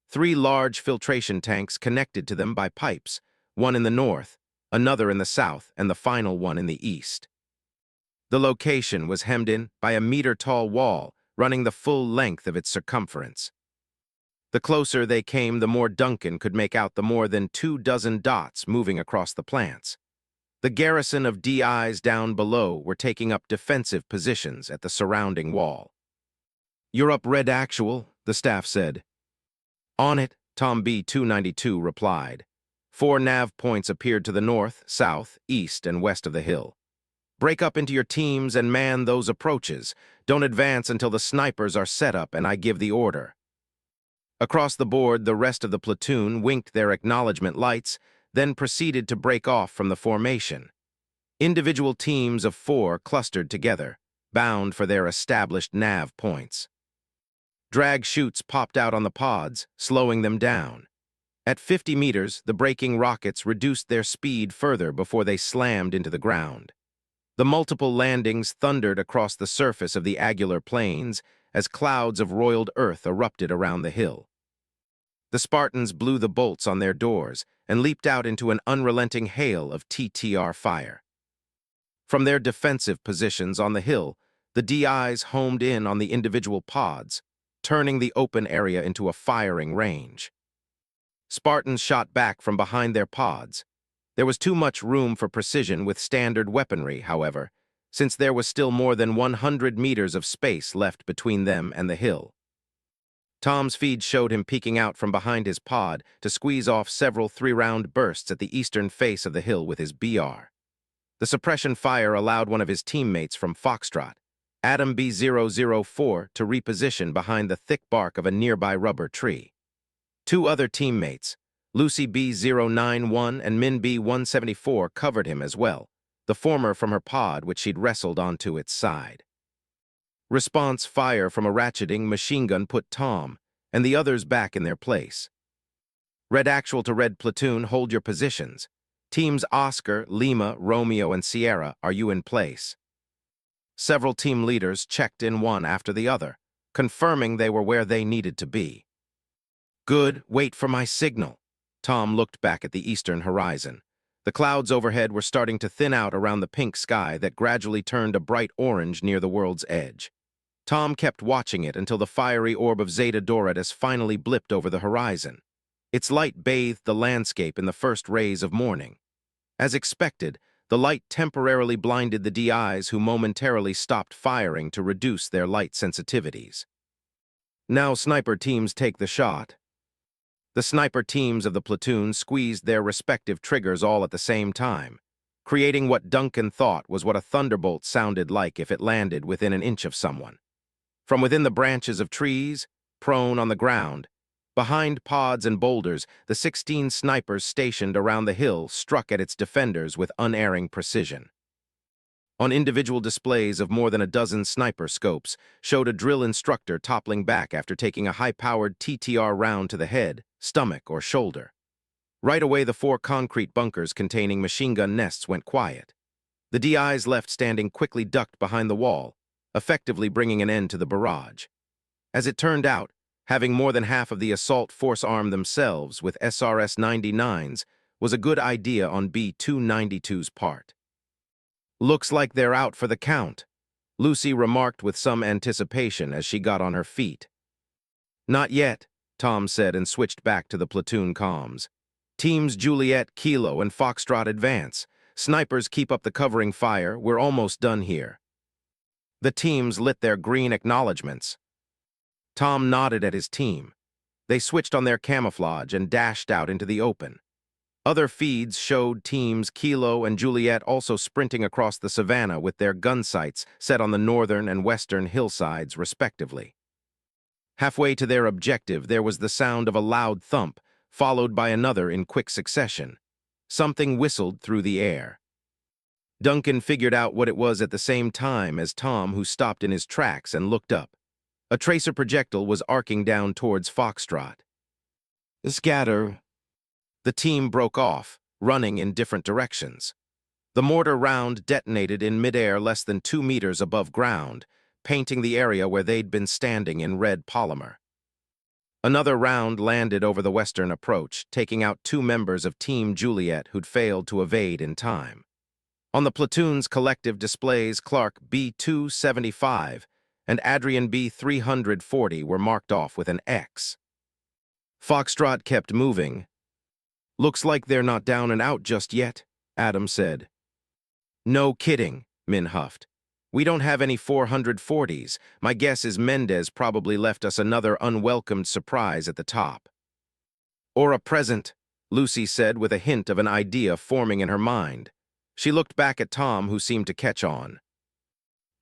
3 large filtration tanks connected to them by pipes, one in the north, another in the south, and the final one in the east. The location was hemmed in by a meter-tall wall running the full length of its circumference. The closer they came, the more Duncan could make out the more than 24 dots moving across the plants. The garrison of DIs down below were taking up defensive positions at the surrounding wall. "You're up, Red Actual," the staff said. "On it," Tom B-292 replied. 4 nav points appeared to the north, south, east, and west of the hill. "Break up into your teams and man those approaches. Don't advance until the snipers are set up and I give the order." Across the board, the rest of the platoon winked their acknowledgement lights, then proceeded to break off from the formation. Individual teams of 4 clustered together, bound for their established nav points. Drag chutes popped out on the pods, slowing them down. At 50 meters, the braking rockets reduced their speed further before they slammed into the ground. The multiple landings thundered across the surface of the Aguilar Plains as clouds of roiled earth erupted around the hill. The Spartans blew the bolts on their doors and leaped out into an unrelenting hail of TTR fire. From their defensive positions on the hill, the DIs homed in on the individual pods, turning the open area into a firing range. Spartans shot back from behind their pods. There was too much room for precision with standard weaponry, however, since there was still more than 100 meters of space left between them and the hill. Tom's feed showed him peeking out from behind his pod to squeeze off several 3-round bursts at the eastern face of the hill with his BR. The suppression fire allowed one of his teammates from Foxtrot, Adam B004, to reposition behind the thick bark of a nearby rubber tree. 2 other teammates, Lucy B091 and Min B174, covered him as well, the former from her pod which she'd wrestled onto its side. Response fire from a ratcheting machine gun put Tom and the others back in their place. "Red Actual to Red Platoon, hold your positions. Teams Oscar, Lima, Romeo, and Sierra, are you in place?" Several team leaders checked in one after the other, confirming they were where they needed to be. "Good, wait for my signal." Tom looked back at the eastern horizon. The clouds overhead were starting to thin out around the pink sky that gradually turned a bright orange near the world's edge. Tom kept watching it until the fiery orb of Zeta Doradus finally blipped over the horizon. Its light bathed the landscape in the first rays of morning. As expected, the light temporarily blinded the DIs, who momentarily stopped firing to reduce their light sensitivities. "Now sniper teams take the shot." The sniper teams of the platoon squeezed their respective triggers all at the same time, creating what Duncan thought was what a thunderbolt sounded like if it landed within an inch of someone. From within the branches of trees, prone on the ground, behind pods and boulders, the 16 snipers stationed around the hill struck at its defenders with unerring precision. On individual displays of more than a dozen sniper scopes showed a drill instructor toppling back after taking a high-powered TTR round to the head, stomach, or shoulder. Right away, the 4 concrete bunkers containing machine gun nests went quiet. The DIs left standing quickly ducked behind the wall, effectively bringing an end to the barrage. As it turned out, having more than half of the assault force armed themselves with SRS-99s was a good idea on B-292's part. "Looks like they're out for the count," Lucy remarked with some anticipation as she got on her feet. "Not yet," Tom said and switched back to the platoon comms. "Teams Juliet, Kilo, and Foxtrot advance. Snipers keep up the covering fire. We're almost done here." The teams lit their green acknowledgements. Tom nodded at his team. They switched on their camouflage and dashed out into the open. Other feeds showed teams Kilo and Juliet also sprinting across the savannah with their gun sights set on the northern and western hillsides, respectively. Halfway to their objective, there was the sound of a loud thump, followed by another in quick succession. Something whistled through the air. Duncan figured out what it was at the same time as Tom, who stopped in his tracks and looked up. A tracer projectile was arcing down towards Foxtrot. "Scatter." The team broke off, running in different directions. The mortar round detonated in midair less than 2 meters above ground, painting the area where they'd been standing in red polymer. Another round landed over the western approach, taking out 2 members of Team Juliet who'd failed to evade in time. On the platoon's collective displays, Clark B-275 and Adrian B-340 were marked off with an X. Foxtrot kept moving. "Looks like they're not down and out just yet," Adam said. "No kidding," Min huffed. "We don't have any 440s. My guess is Mendez probably left us another unwelcomed surprise at the top." "Or a present," Lucy said with a hint of an idea forming in her mind. She looked back at Tom, who seemed to catch on.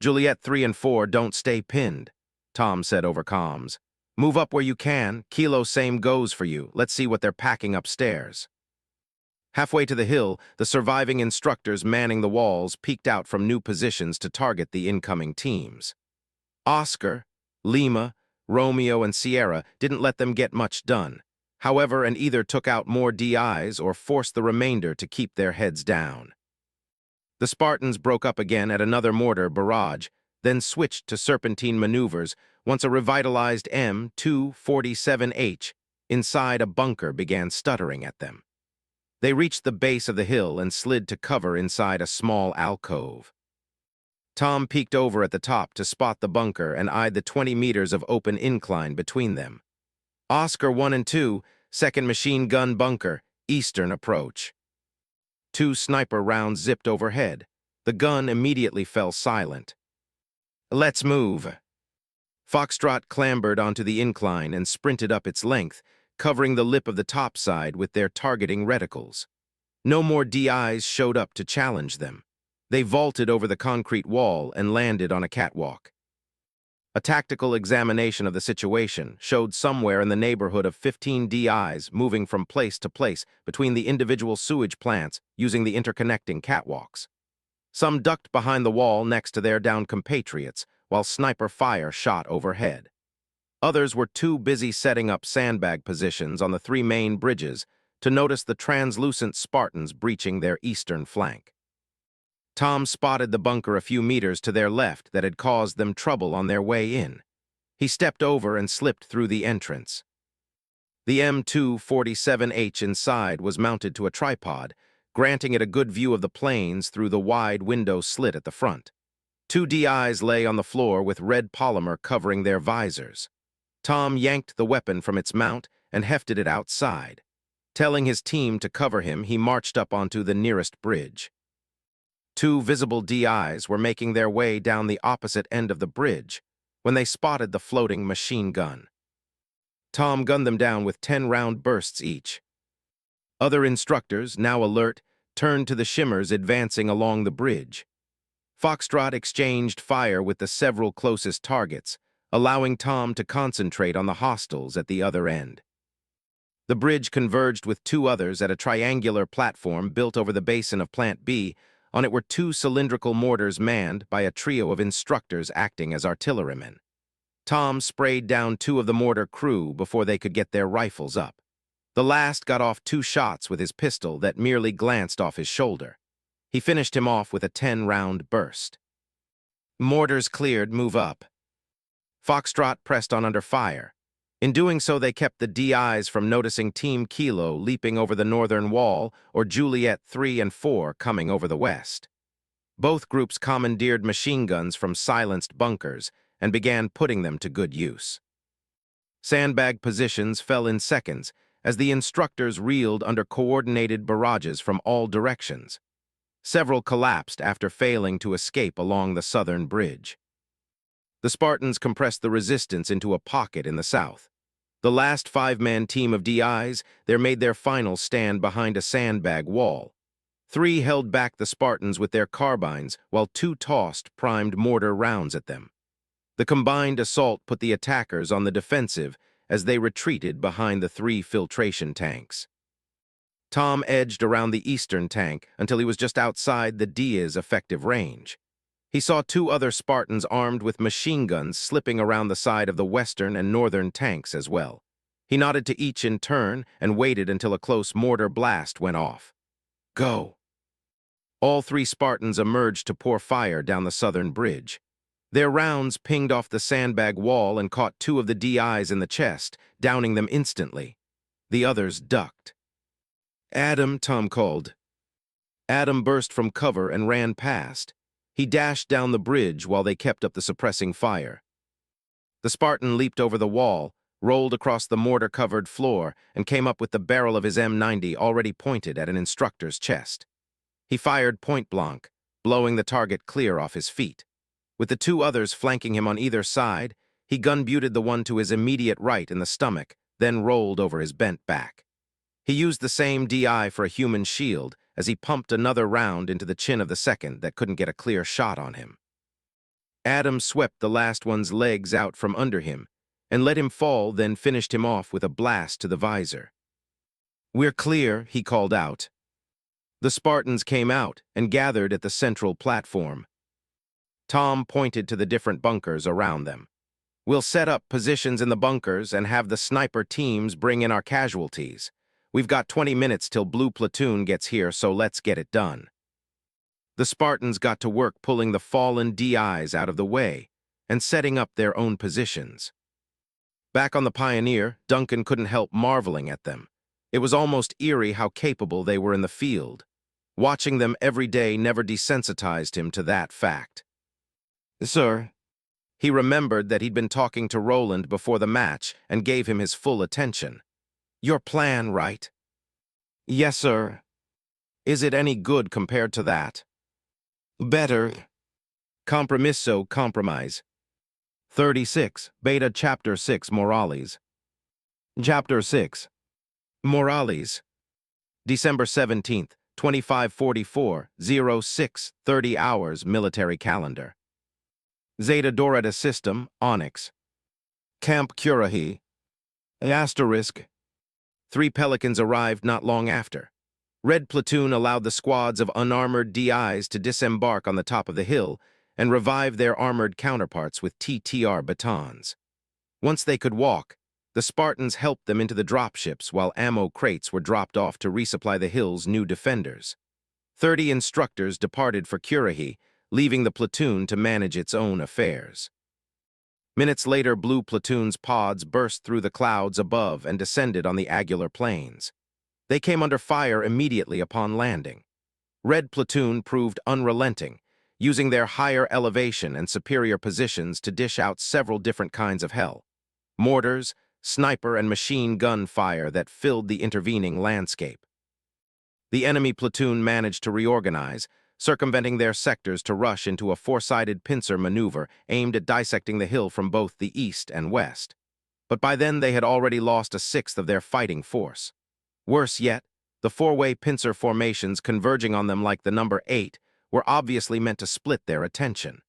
"Juliet 3 and 4 don't stay pinned," Tom said over comms. "Move up where you can. Kilo same goes for you. Let's see what they're packing upstairs." Halfway to the hill, the surviving instructors manning the walls peeked out from new positions to target the incoming teams. Oscar, Lima, Romeo, and Sierra didn't let them get much done. However, and either took out more DIs or forced the remainder to keep their heads down. The Spartans broke up again at another mortar barrage, then switched to serpentine maneuvers once a revitalized M247H inside a bunker began stuttering at them. They reached the base of the hill and slid to cover inside a small alcove. Tom peeked over at the top to spot the bunker and eyed the 20 meters of open incline between them. Oscar 1 and 2, second machine gun bunker, eastern approach. 2 sniper rounds zipped overhead. The gun immediately fell silent. "Let's move." Foxtrot clambered onto the incline and sprinted up its length, covering the lip of the topside with their targeting reticles. No more DIs showed up to challenge them. They vaulted over the concrete wall and landed on a catwalk. A tactical examination of the situation showed somewhere in the neighborhood of 15 DIs moving from place to place between the individual sewage plants using the interconnecting catwalks. Some ducked behind the wall next to their downed compatriots, while sniper fire shot overhead. Others were too busy setting up sandbag positions on the 3 main bridges to notice the translucent Spartans breaching their eastern flank. Tom spotted the bunker a few meters to their left that had caused them trouble on their way in. He stepped over and slipped through the entrance. The M247H inside was mounted to a tripod, granting it a good view of the planes through the wide window slit at the front. 2 DIs lay on the floor with red polymer covering their visors. Tom yanked the weapon from its mount and hefted it outside. Telling his team to cover him, he marched up onto the nearest bridge. 2 visible DIs were making their way down the opposite end of the bridge when they spotted the floating machine gun. Tom gunned them down with 10-round bursts each. Other instructors, now alert, turned to the shimmers advancing along the bridge. Foxtrot exchanged fire with the several closest targets, allowing Tom to concentrate on the hostiles at the other end. The bridge converged with 2 others at a triangular platform built over the basin of Plant B. On it were 2 cylindrical mortars manned by a trio of instructors acting as artillerymen. Tom sprayed down 2 of the mortar crew before they could get their rifles up. The last got off 2 shots with his pistol that merely glanced off his shoulder. He finished him off with a 10-round burst. "Mortars cleared, move up." Foxtrot pressed on under fire. In doing so, they kept the DIs from noticing Team Kilo leaping over the northern wall or Juliet 3 and 4 coming over the west. Both groups commandeered machine guns from silenced bunkers and began putting them to good use. Sandbag positions fell in seconds as the instructors reeled under coordinated barrages from all directions. Several collapsed after failing to escape along the southern bridge. The Spartans compressed the resistance into a pocket in the south. The last 5-man team of DIs there made their final stand behind a sandbag wall. 3 held back the Spartans with their carbines, while 2 tossed primed mortar rounds at them. The combined assault put the attackers on the defensive as they retreated behind the 3 filtration tanks. Tom edged around the eastern tank until he was just outside the DI's effective range. He saw 2 other Spartans armed with machine guns slipping around the side of the western and northern tanks as well. He nodded to each in turn and waited until a close mortar blast went off. "Go!" All 3 Spartans emerged to pour fire down the southern bridge. Their rounds pinged off the sandbag wall and caught 2 of the DIs in the chest, downing them instantly. The others ducked. "Adam," Tom called. Adam burst from cover and ran past. He dashed down the bridge while they kept up the suppressing fire. The Spartan leaped over the wall, rolled across the mortar-covered floor, and came up with the barrel of his M90 already pointed at an instructor's chest. He fired point-blank, blowing the target clear off his feet. With the two others flanking him on either side, he gun-butted the one to his immediate right in the stomach, then rolled over his bent back. He used the same DI for a human shield as he pumped another round into the chin of the second that couldn't get a clear shot on him. Adam swept the last one's legs out from under him and let him fall, then finished him off with a blast to the visor. "We're clear," he called out. The Spartans came out and gathered at the central platform. Tom pointed to the different bunkers around them. "We'll set up positions in the bunkers and have the sniper teams bring in our casualties. We've got 20 minutes till Blue Platoon gets here, so let's get it done." The Spartans got to work pulling the fallen DIs out of the way and setting up their own positions. Back on the Pioneer, Duncan couldn't help marveling at them. It was almost eerie how capable they were in the field. Watching them every day never desensitized him to that fact. "Sir." He remembered that he'd been talking to Roland before the match and gave him his full attention. "Your plan, right?" "Yes, sir." "Is it any good compared to that?" "Better." Compromiso, compromise. 36, Beta Chapter 6, Morales. Chapter 6. Morales. December 17th, 2544, 06:30 hours, military calendar. Zeta Dorada System, Onyx. Camp Currahee. Asterisk. 3 Pelicans arrived not long after. Red Platoon allowed the squads of unarmored DIs to disembark on the top of the hill and revive their armored counterparts with TTR batons. Once they could walk, the Spartans helped them into the dropships while ammo crates were dropped off to resupply the hill's new defenders. 30 instructors departed for Currahee, leaving the platoon to manage its own affairs. Minutes later, Blue Platoon's pods burst through the clouds above and descended on the Aguilar Plains. They came under fire immediately upon landing. Red Platoon proved unrelenting, using their higher elevation and superior positions to dish out several different kinds of hell. Mortars, sniper, and machine gun fire that filled the intervening landscape. The enemy platoon managed to reorganize, circumventing their sectors to rush into a four-sided pincer maneuver aimed at dissecting the hill from both the east and west. But by then they had already lost a sixth of their fighting force. Worse yet, the four-way pincer formations converging on them like the number 8 were obviously meant to split their attention.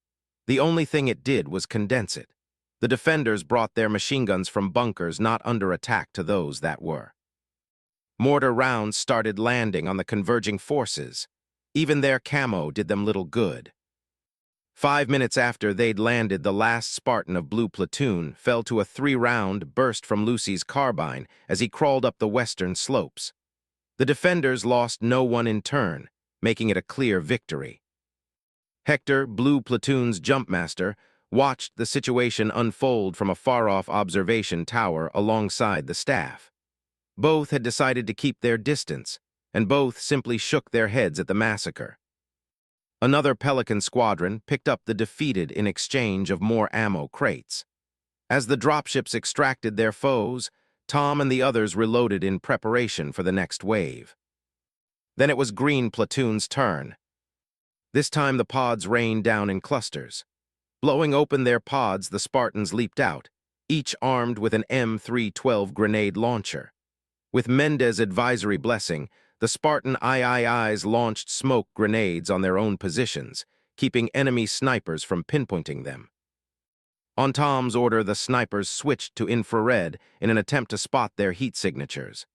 The only thing it did was condense it. The defenders brought their machine guns from bunkers not under attack to those that were. Mortar rounds started landing on the converging forces. Even their camo did them little good. 5 minutes after they'd landed, the last Spartan of Blue Platoon fell to a 3-round burst from Lucy's carbine as he crawled up the western slopes. The defenders lost no one in turn, making it a clear victory. Hector, Blue Platoon's jumpmaster, watched the situation unfold from a far-off observation tower alongside the staff. Both had decided to keep their distance, and both simply shook their heads at the massacre. Another Pelican squadron picked up the defeated in exchange of more ammo crates. As the dropships extracted their foes, Tom and the others reloaded in preparation for the next wave. Then it was Green Platoon's turn. This time the pods rained down in clusters. Blowing open their pods, the Spartans leaped out, each armed with an M312 grenade launcher. With Mendez' advisory blessing, the Spartan IIIs launched smoke grenades on their own positions, keeping enemy snipers from pinpointing them. On Tom's order, the snipers switched to infrared in an attempt to spot their heat signatures.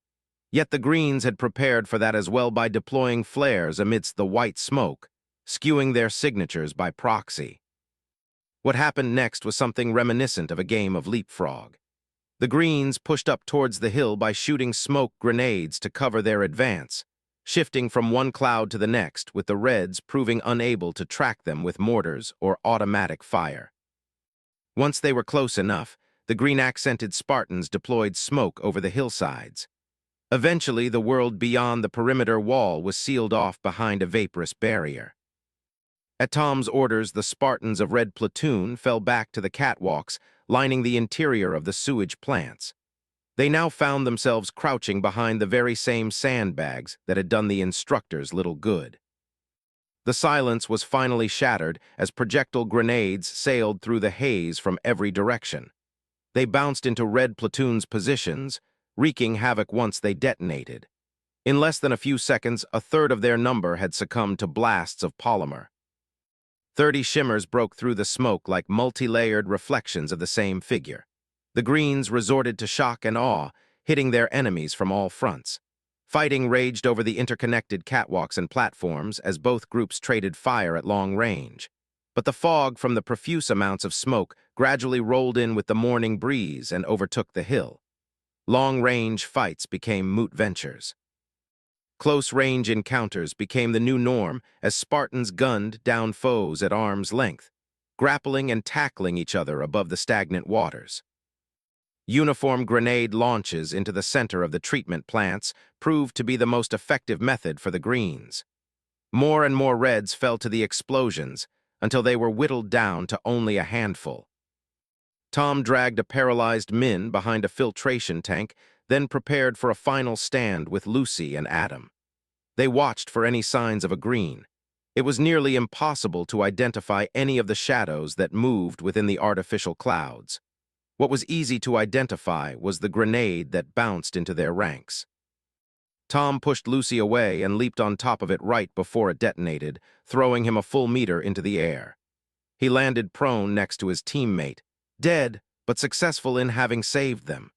Yet the Greens had prepared for that as well by deploying flares amidst the white smoke, skewing their signatures by proxy. What happened next was something reminiscent of a game of leapfrog. The Greens pushed up towards the hill by shooting smoke grenades to cover their advance, shifting from one cloud to the next, with the Reds proving unable to track them with mortars or automatic fire. Once they were close enough, the green-accented Spartans deployed smoke over the hillsides. Eventually, the world beyond the perimeter wall was sealed off behind a vaporous barrier. At Tom's orders, the Spartans of Red Platoon fell back to the catwalks, lining the interior of the sewage plants. They now found themselves crouching behind the very same sandbags that had done the instructors little good. The silence was finally shattered as projectile grenades sailed through the haze from every direction. They bounced into Red Platoon's positions, wreaking havoc once they detonated. In less than a few seconds, a third of their number had succumbed to blasts of polymer. 30 shimmers broke through the smoke like multi-layered reflections of the same figure. The Greens resorted to shock and awe, hitting their enemies from all fronts. Fighting raged over the interconnected catwalks and platforms as both groups traded fire at long range. But the fog from the profuse amounts of smoke gradually rolled in with the morning breeze and overtook the hill. Long-range fights became moot ventures. Close-range encounters became the new norm as Spartans gunned down foes at arm's length, grappling and tackling each other above the stagnant waters. Uniform grenade launches into the center of the treatment plants proved to be the most effective method for the Greens. More and more Reds fell to the explosions until they were whittled down to only a handful. Tom dragged a paralyzed Min behind a filtration tank, then prepared for a final stand with Lucy and Adam. They watched for any signs of a Green. It was nearly impossible to identify any of the shadows that moved within the artificial clouds. What was easy to identify was the grenade that bounced into their ranks. Tom pushed Lucy away and leaped on top of it right before it detonated, throwing him a full meter into the air. He landed prone next to his teammate, dead, but successful in having saved them.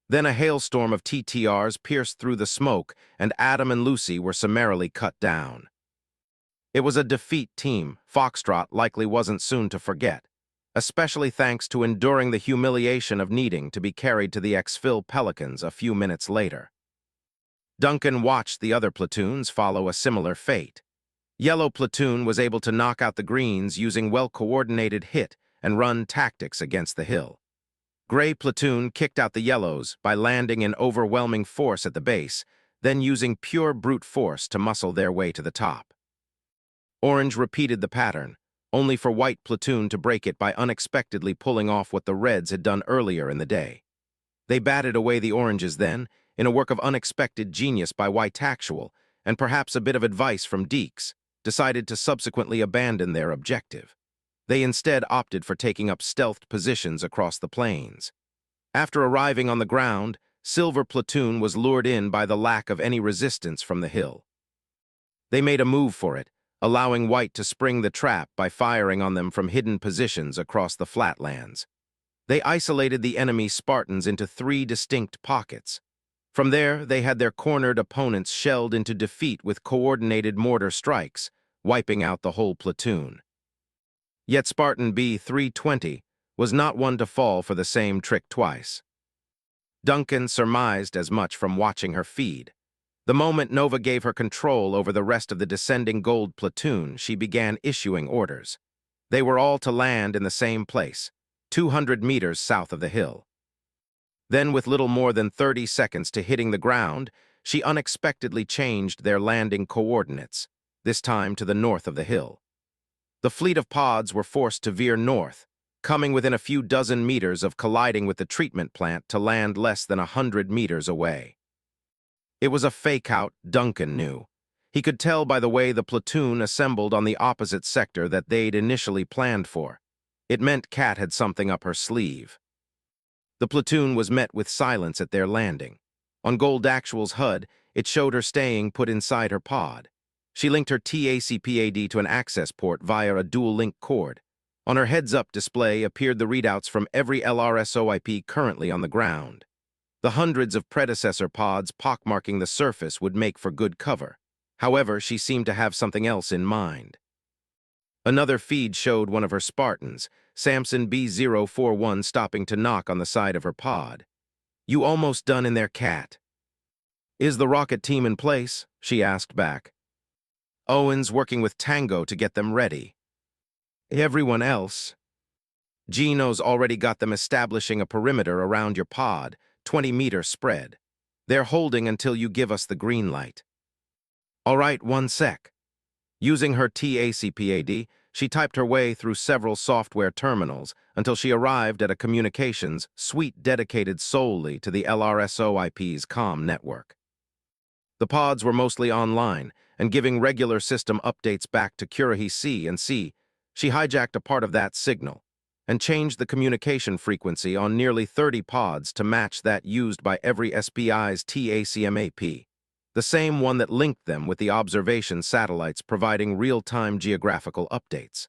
Then a hailstorm of TTRs pierced through the smoke, and Adam and Lucy were summarily cut down. It was a defeat team Foxtrot likely wasn't soon to forget, especially thanks to enduring the humiliation of needing to be carried to the exfil Pelicans a few minutes later. Duncan watched the other platoons follow a similar fate. Yellow Platoon was able to knock out the Greens using well-coordinated hit and run tactics against the hill. Gray Platoon kicked out the Yellows by landing in overwhelming force at the base, then using pure brute force to muscle their way to the top. Orange repeated the pattern, only for White Platoon to break it by unexpectedly pulling off what the Reds had done earlier in the day. They batted away the Oranges then, in a work of unexpected genius by White Actual, and perhaps a bit of advice from Deeks, decided to subsequently abandon their objective. They instead opted for taking up stealthed positions across the plains. After arriving on the ground, Silver Platoon was lured in by the lack of any resistance from the hill. They made a move for it, allowing White to spring the trap by firing on them from hidden positions across the flatlands. They isolated the enemy Spartans into 3 distinct pockets. From there, they had their cornered opponents shelled into defeat with coordinated mortar strikes, wiping out the whole platoon. Yet Spartan B-320 was not one to fall for the same trick twice. Duncan surmised as much from watching her feed. The moment Nova gave her control over the rest of the descending gold platoon, she began issuing orders. They were all to land in the same place, 200 meters south of the hill. Then, with little more than 30 seconds to hitting the ground, she unexpectedly changed their landing coordinates, this time to the north of the hill. The fleet of pods were forced to veer north, coming within a few dozen meters of colliding with the treatment plant to land less than 100 meters away. It was a fake-out, Duncan knew. He could tell by the way the platoon assembled on the opposite sector that they'd initially planned for. It meant Kat had something up her sleeve. The platoon was met with silence at their landing. On Gold Actual's HUD, it showed her staying put inside her pod. She linked her TACPAD to an access port via a dual-link cord. On her heads-up display appeared the readouts from every LRSOIP currently on the ground. The hundreds of predecessor pods pockmarking the surface would make for good cover. However, she seemed to have something else in mind. Another feed showed one of her Spartans, Samson B041, stopping to knock on the side of her pod. "You almost done in there, Cat?" "Is the rocket team in place?" she asked back. "Owen's working with Tango to get them ready." "Everyone else?" "Gino's already got them establishing a perimeter around your pod, 20-meter spread. They're holding until you give us the green light. All right, 1 sec. Using her TACPAD, she typed her way through several software terminals until she arrived at a communications suite dedicated solely to the LRSOIP's comm network. The pods were mostly online and giving regular system updates back to Currahee C and C. She hijacked a part of that signal and changed the communication frequency on nearly 30 pods to match that used by every SPI's TACMAP, the same one that linked them with the observation satellites providing real-time geographical updates.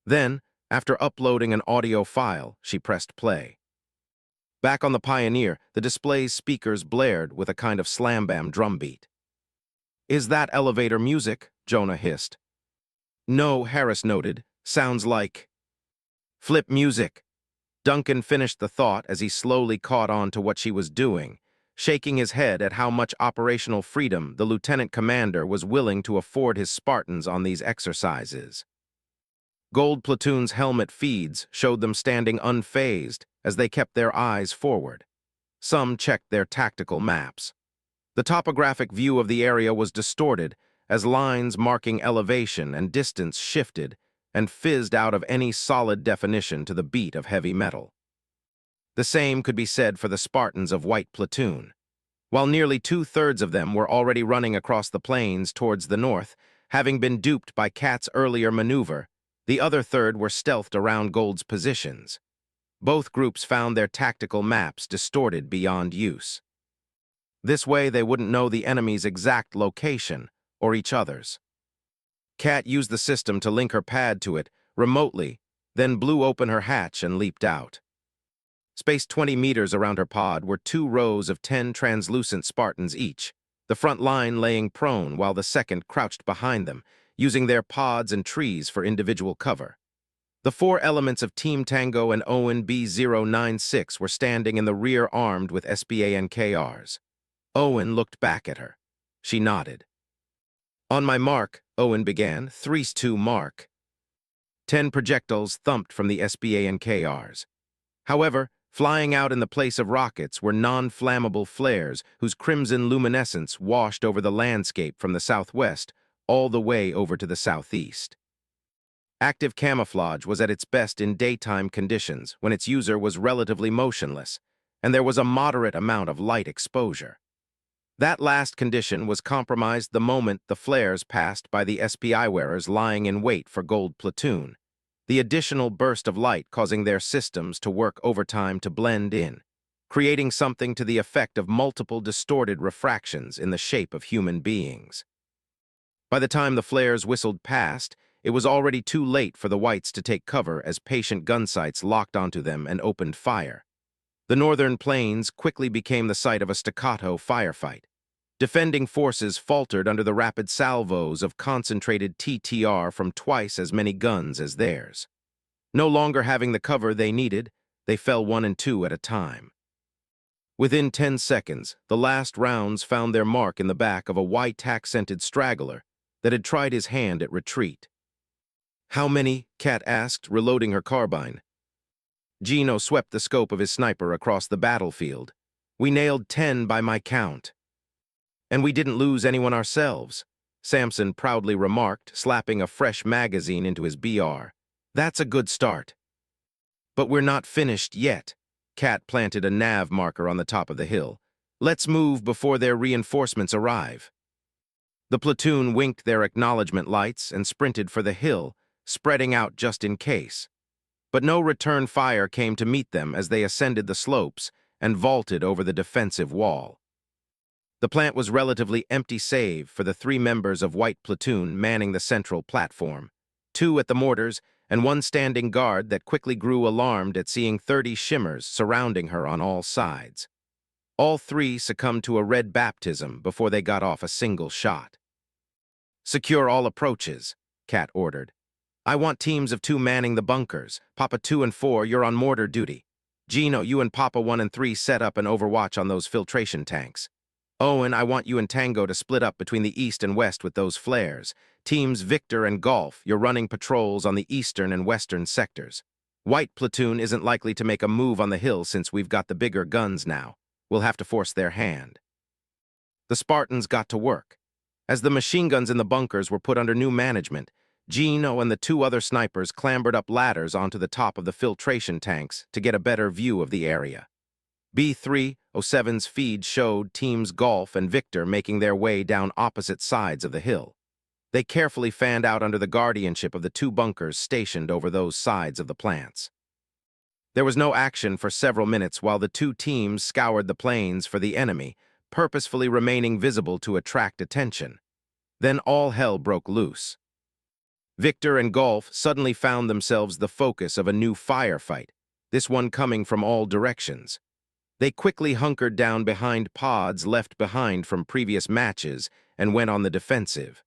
Then, after uploading an audio file, she pressed play. Back on the Pioneer, the display's speakers blared with a kind of slam-bam drumbeat. "Is that elevator music?" Jonah hissed. "No," Harris noted. "Sounds like flip music." Duncan finished the thought as he slowly caught on to what she was doing, shaking his head at how much operational freedom the lieutenant commander was willing to afford his Spartans on these exercises. Gold Platoon's helmet feeds showed them standing unfazed as they kept their eyes forward. Some checked their tactical maps. The topographic view of the area was distorted as lines marking elevation and distance shifted and fizzed out of any solid definition to the beat of heavy metal. The same could be said for the Spartans of White Platoon. While nearly 2/3 of them were already running across the plains towards the north, having been duped by Cat's earlier maneuver, the other third were stealthed around Gold's positions. Both groups found their tactical maps distorted beyond use. This way they wouldn't know the enemy's exact location or each other's. Cat used the system to link her pad to it remotely, then blew open her hatch and leaped out. Spaced 20 meters around her pod were 2 rows of 10 translucent Spartans each, the front line laying prone while the second crouched behind them, using their pods and trees for individual cover. The 4 elements of Team Tango and Owen B096 were standing in the rear armed with SBANKRs. Owen looked back at her. She nodded. "On my mark," Owen began. 3-2 mark. 10 projectiles thumped from the SBANKRs. However, flying out in the place of rockets were non-flammable flares whose crimson luminescence washed over the landscape from the southwest all the way over to the southeast. Active camouflage was at its best in daytime conditions when its user was relatively motionless, and there was a moderate amount of light exposure. That last condition was compromised the moment the flares passed by the SPI wearers lying in wait for Gold Platoon, the additional burst of light causing their systems to work overtime to blend in, creating something to the effect of multiple distorted refractions in the shape of human beings. By the time the flares whistled past, it was already too late for the whites to take cover as patient gun sights locked onto them and opened fire. The northern plains quickly became the site of a staccato firefight. Defending forces faltered under the rapid salvos of concentrated TTR from twice as many guns as theirs. No longer having the cover they needed, they fell 1 and 2 at a time. Within 10 seconds, the last rounds found their mark in the back of a white-accented straggler that had tried his hand at retreat. "How many?" Kat asked, reloading her carbine. Gino swept the scope of his sniper across the battlefield. "We nailed 10 by my count." "And we didn't lose anyone ourselves," Samson proudly remarked, slapping a fresh magazine into his BR. "That's a good start." "But we're not finished yet." Kat planted a nav marker on the top of the hill. "Let's move before their reinforcements arrive." The platoon winked their acknowledgement lights and sprinted for the hill, spreading out just in case. But no return fire came to meet them as they ascended the slopes and vaulted over the defensive wall. The plant was relatively empty save for the 3 members of White Platoon manning the central platform, 2 at the mortars and 1 standing guard that quickly grew alarmed at seeing 30 shimmers surrounding her on all sides. All 3 succumbed to a red baptism before they got off a single shot. "Secure all approaches," Kat ordered. "I want teams of 2 manning the bunkers. Papa 2 and 4, you're on mortar duty. Gino, you and Papa 1 and 3 set up and overwatch on those filtration tanks. Owen, I want you and Tango to split up between the east and west with those flares. Teams Victor and Golf, you're running patrols on the eastern and western sectors. White Platoon isn't likely to make a move on the hill since we've got the bigger guns now. We'll have to force their hand." The Spartans got to work. As the machine guns in the bunkers were put under new management, Gino and the two other snipers clambered up ladders onto the top of the filtration tanks to get a better view of the area. B-307's feed showed teams Golf and Victor making their way down opposite sides of the hill. They carefully fanned out under the guardianship of the two bunkers stationed over those sides of the plants. There was no action for several minutes while the two teams scoured the plains for the enemy, purposefully remaining visible to attract attention. Then all hell broke loose. Victor and Golf suddenly found themselves the focus of a new firefight, this one coming from all directions. They quickly hunkered down behind pods left behind from previous matches and went on the defensive.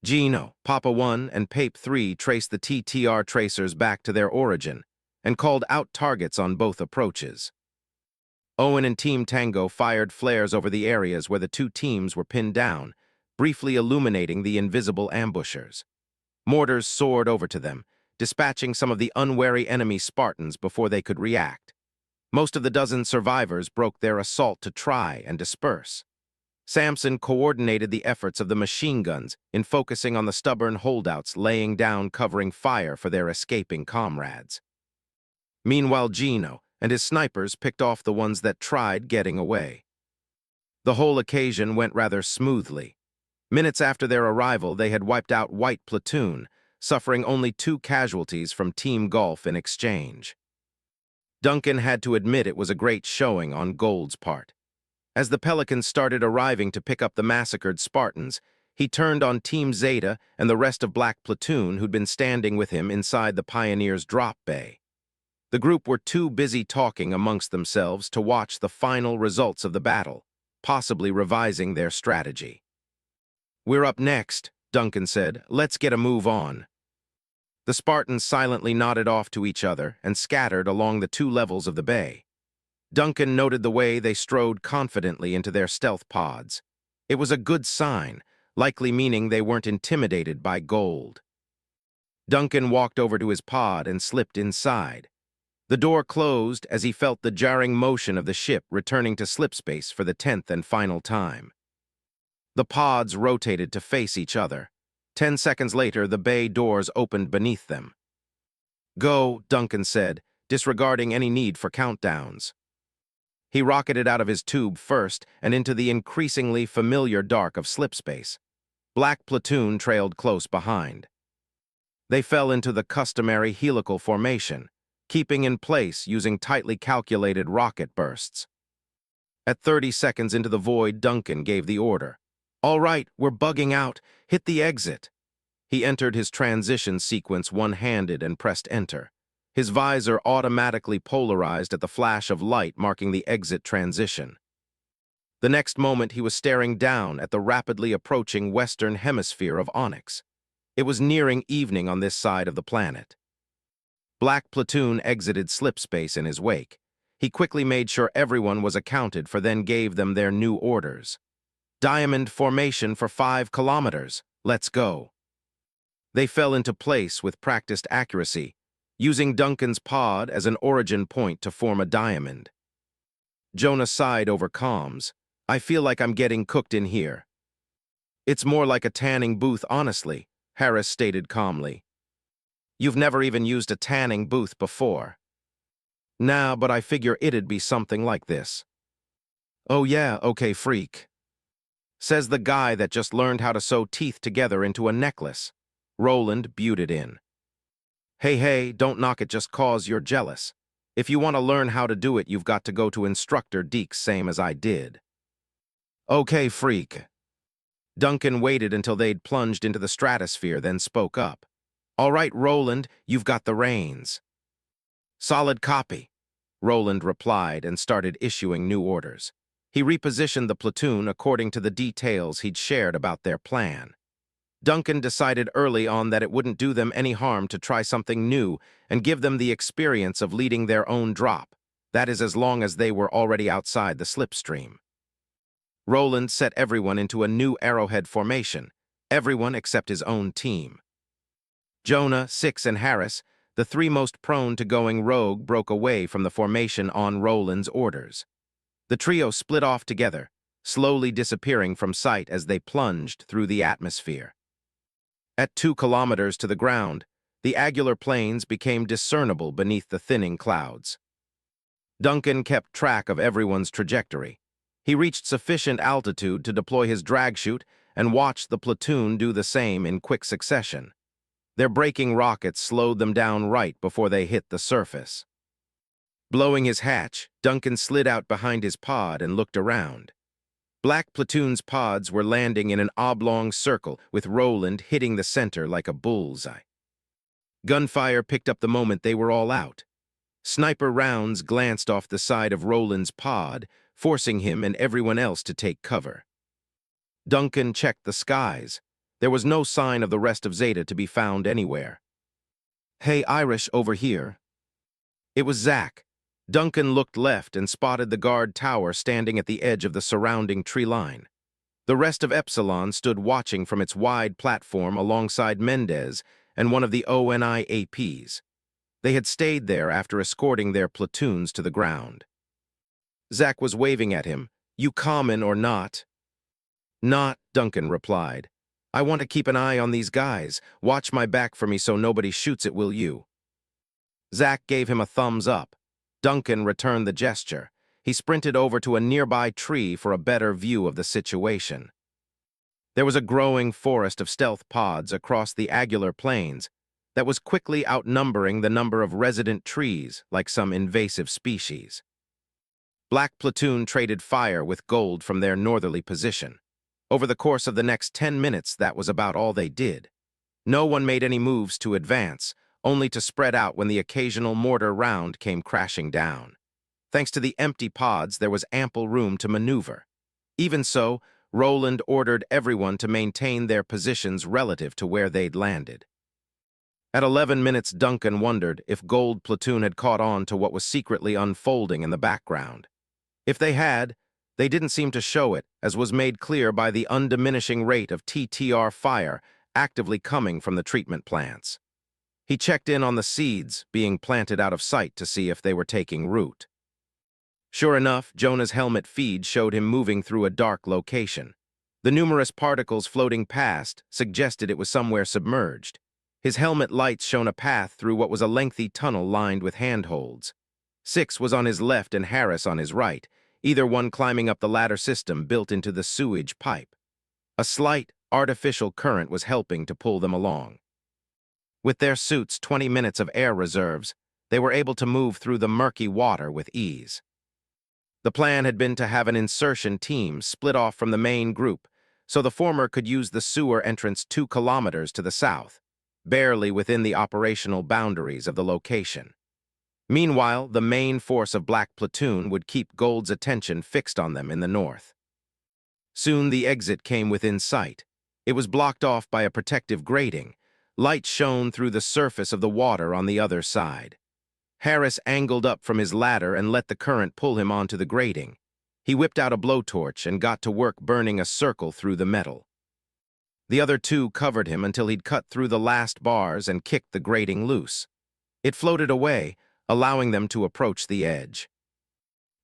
Gino, Papa 1, and Pape 3 traced the TTR tracers back to their origin and called out targets on both approaches. Owen and Team Tango fired flares over the areas where the two teams were pinned down, briefly illuminating the invisible ambushers. Mortars soared over to them, dispatching some of the unwary enemy Spartans before they could react. Most of the dozen survivors broke their assault to try and disperse. Samson coordinated the efforts of the machine guns in focusing on the stubborn holdouts laying down covering fire for their escaping comrades. Meanwhile, Gino and his snipers picked off the ones that tried getting away. The whole occasion went rather smoothly. Minutes after their arrival, they had wiped out White Platoon, suffering only 2 casualties from Team Golf in exchange. Duncan had to admit it was a great showing on Gold's part. As the Pelicans started arriving to pick up the massacred Spartans, he turned on Team Zeta and the rest of Black Platoon who'd been standing with him inside the Pioneers' drop bay. The group were too busy talking amongst themselves to watch the final results of the battle, possibly revising their strategy. "We're up next," Duncan said. "Let's get a move on." The Spartans silently nodded off to each other and scattered along the 2 levels of the bay. Duncan noted the way they strode confidently into their stealth pods. It was a good sign, likely meaning they weren't intimidated by Gold. Duncan walked over to his pod and slipped inside. The door closed as he felt the jarring motion of the ship returning to slipspace for the 10th and final time. The pods rotated to face each other. 10 seconds later, the bay doors opened beneath them. "Go," Duncan said, disregarding any need for countdowns. He rocketed out of his tube first and into the increasingly familiar dark of slipspace. Black Platoon trailed close behind. They fell into the customary helical formation, keeping in place using tightly calculated rocket bursts. At 30 seconds into the void, Duncan gave the order. "All right, we're bugging out. Hit the exit." He entered his transition sequence one-handed and pressed enter. His visor automatically polarized at the flash of light marking the exit transition. The next moment, he was staring down at the rapidly approaching western hemisphere of Onyx. It was nearing evening on this side of the planet. Black Platoon exited slipspace in his wake. He quickly made sure everyone was accounted for, then gave them their new orders. "Diamond formation for 5 kilometers. Let's go." They fell into place with practiced accuracy, using Duncan's pod as an origin point to form a diamond. Jonah sighed over comms. "I feel like I'm getting cooked in here." "It's more like a tanning booth, honestly," Harris stated calmly. "You've never even used a tanning booth before." "Nah, but I figure it'd be something like this." "Oh yeah, okay, freak," says the guy that just learned how to sew teeth together into a necklace. Roland buted in. Hey, don't knock it just cause you're jealous. If you want to learn how to do it, you've got to go to Instructor Deke, same as I did." "Okay, freak." Duncan waited until they'd plunged into the stratosphere, then spoke up. "All right, Roland, you've got the reins." "Solid copy," Roland replied and started issuing new orders. He repositioned the platoon according to the details he'd shared about their plan. Duncan decided early on that it wouldn't do them any harm to try something new and give them the experience of leading their own drop. That is, as long as they were already outside the slipstream. Roland set everyone into a new arrowhead formation, everyone except his own team. Jonah, Six, and Harris, the 3 most prone to going rogue, broke away from the formation on Roland's orders. The trio split off together, slowly disappearing from sight as they plunged through the atmosphere. At 2 kilometers to the ground, the angular planes became discernible beneath the thinning clouds. Duncan kept track of everyone's trajectory. He reached sufficient altitude to deploy his drag chute and watched the platoon do the same in quick succession. Their braking rockets slowed them down right before they hit the surface. Blowing his hatch, Duncan slid out behind his pod and looked around. Black Platoon's pods were landing in an oblong circle, with Roland hitting the center like a bullseye. Gunfire picked up the moment they were all out. Sniper rounds glanced off the side of Roland's pod, forcing him and everyone else to take cover. Duncan checked the skies. There was no sign of the rest of Zeta to be found anywhere. "Hey, Irish, over here." It was Zach. Duncan looked left and spotted the guard tower standing at the edge of the surrounding tree line. The rest of Epsilon stood watching from its wide platform alongside Mendez and one of the ONI APs. They had stayed there after escorting their platoons to the ground. Zach was waving at him. "You common or not?" "Not," Duncan replied. "I want to keep an eye on these guys. Watch my back for me so nobody shoots it, will you?" Zach gave him a thumbs up. Duncan returned the gesture. He sprinted over to a nearby tree for a better view of the situation. There was a growing forest of stealth pods across the angular plains that was quickly outnumbering the number of resident trees like some invasive species. Black Platoon traded fire with Gold from their northerly position. Over the course of the next 10 minutes, that was about all they did. No one made any moves to advance, only to spread out when the occasional mortar round came crashing down. Thanks to the empty pods, there was ample room to maneuver. Even so, Roland ordered everyone to maintain their positions relative to where they'd landed. At 11 minutes, Duncan wondered if Gold Platoon had caught on to what was secretly unfolding in the background. If they had, they didn't seem to show it, as was made clear by the undiminishing rate of TTR fire actively coming from the treatment plants. He checked in on the seeds being planted out of sight to see if they were taking root. Sure enough, Jonah's helmet feed showed him moving through a dark location. The numerous particles floating past suggested it was somewhere submerged. His helmet lights shone a path through what was a lengthy tunnel lined with handholds. Six was on his left and Harris on his right, either one climbing up the ladder system built into the sewage pipe. A slight, artificial current was helping to pull them along. With their suits' 20 minutes of air reserves, they were able to move through the murky water with ease. The plan had been to have an insertion team split off from the main group, so the former could use the sewer entrance 2 kilometers to the south, barely within the operational boundaries of the location. Meanwhile, the main force of Black Platoon would keep Gold's attention fixed on them in the north. Soon the exit came within sight. It was blocked off by a protective grating. Light shone through the surface of the water on the other side. Harris angled up from his ladder and let the current pull him onto the grating. He whipped out a blowtorch and got to work burning a circle through the metal. The other two covered him until he'd cut through the last bars and kicked the grating loose. It floated away, allowing them to approach the edge.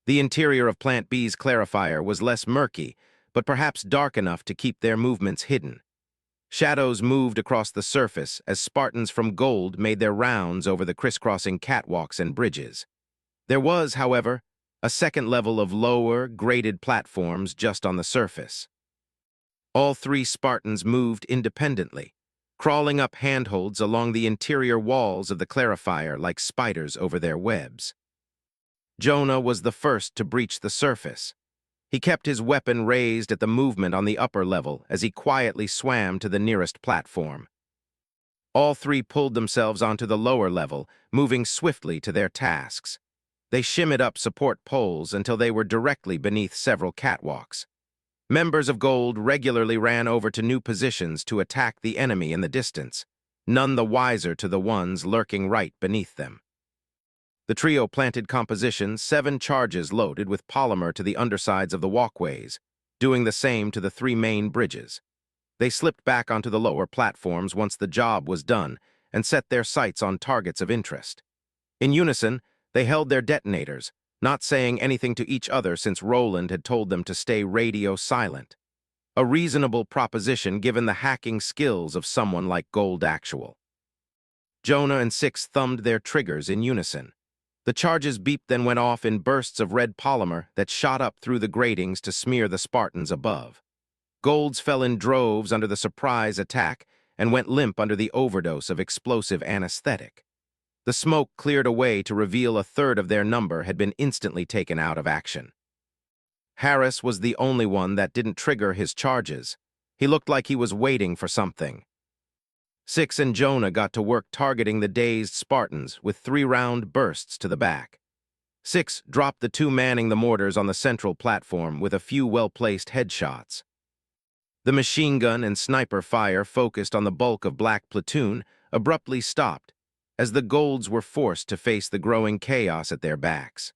The interior of Plant B's clarifier was less murky, but perhaps dark enough to keep their movements hidden. Shadows moved across the surface as Spartans from Gold made their rounds over the crisscrossing catwalks and bridges. There was, however, a second level of lower, graded platforms just on the surface. All three Spartans moved independently, crawling up handholds along the interior walls of the clarifier like spiders over their webs. Jonah was the first to breach the surface. He kept his weapon raised at the movement on the upper level as he quietly swam to the nearest platform. All three pulled themselves onto the lower level, moving swiftly to their tasks. They shimmied up support poles until they were directly beneath several catwalks. Members of Gold regularly ran over to new positions to attack the enemy in the distance, none the wiser to the ones lurking right beneath them. The trio planted compositions 7 charges loaded with polymer to the undersides of the walkways, doing the same to the 3 main bridges. They slipped back onto the lower platforms once the job was done and set their sights on targets of interest. In unison, they held their detonators, not saying anything to each other since Roland had told them to stay radio silent. A reasonable proposition given the hacking skills of someone like Gold Actual. Jonah and Six thumbed their triggers in unison. The charges beeped, then went off in bursts of red polymer that shot up through the gratings to smear the Spartans above. Golds fell in droves under the surprise attack and went limp under the overdose of explosive anesthetic. The smoke cleared away to reveal a third of their number had been instantly taken out of action. Harris was the only one that didn't trigger his charges. He looked like he was waiting for something. Six and Jonah got to work targeting the dazed Spartans with 3-round bursts to the back. Six dropped the 2 manning the mortars on the central platform with a few well-placed headshots. The machine gun and sniper fire focused on the bulk of Black Platoon abruptly stopped as the Golds were forced to face the growing chaos at their backs.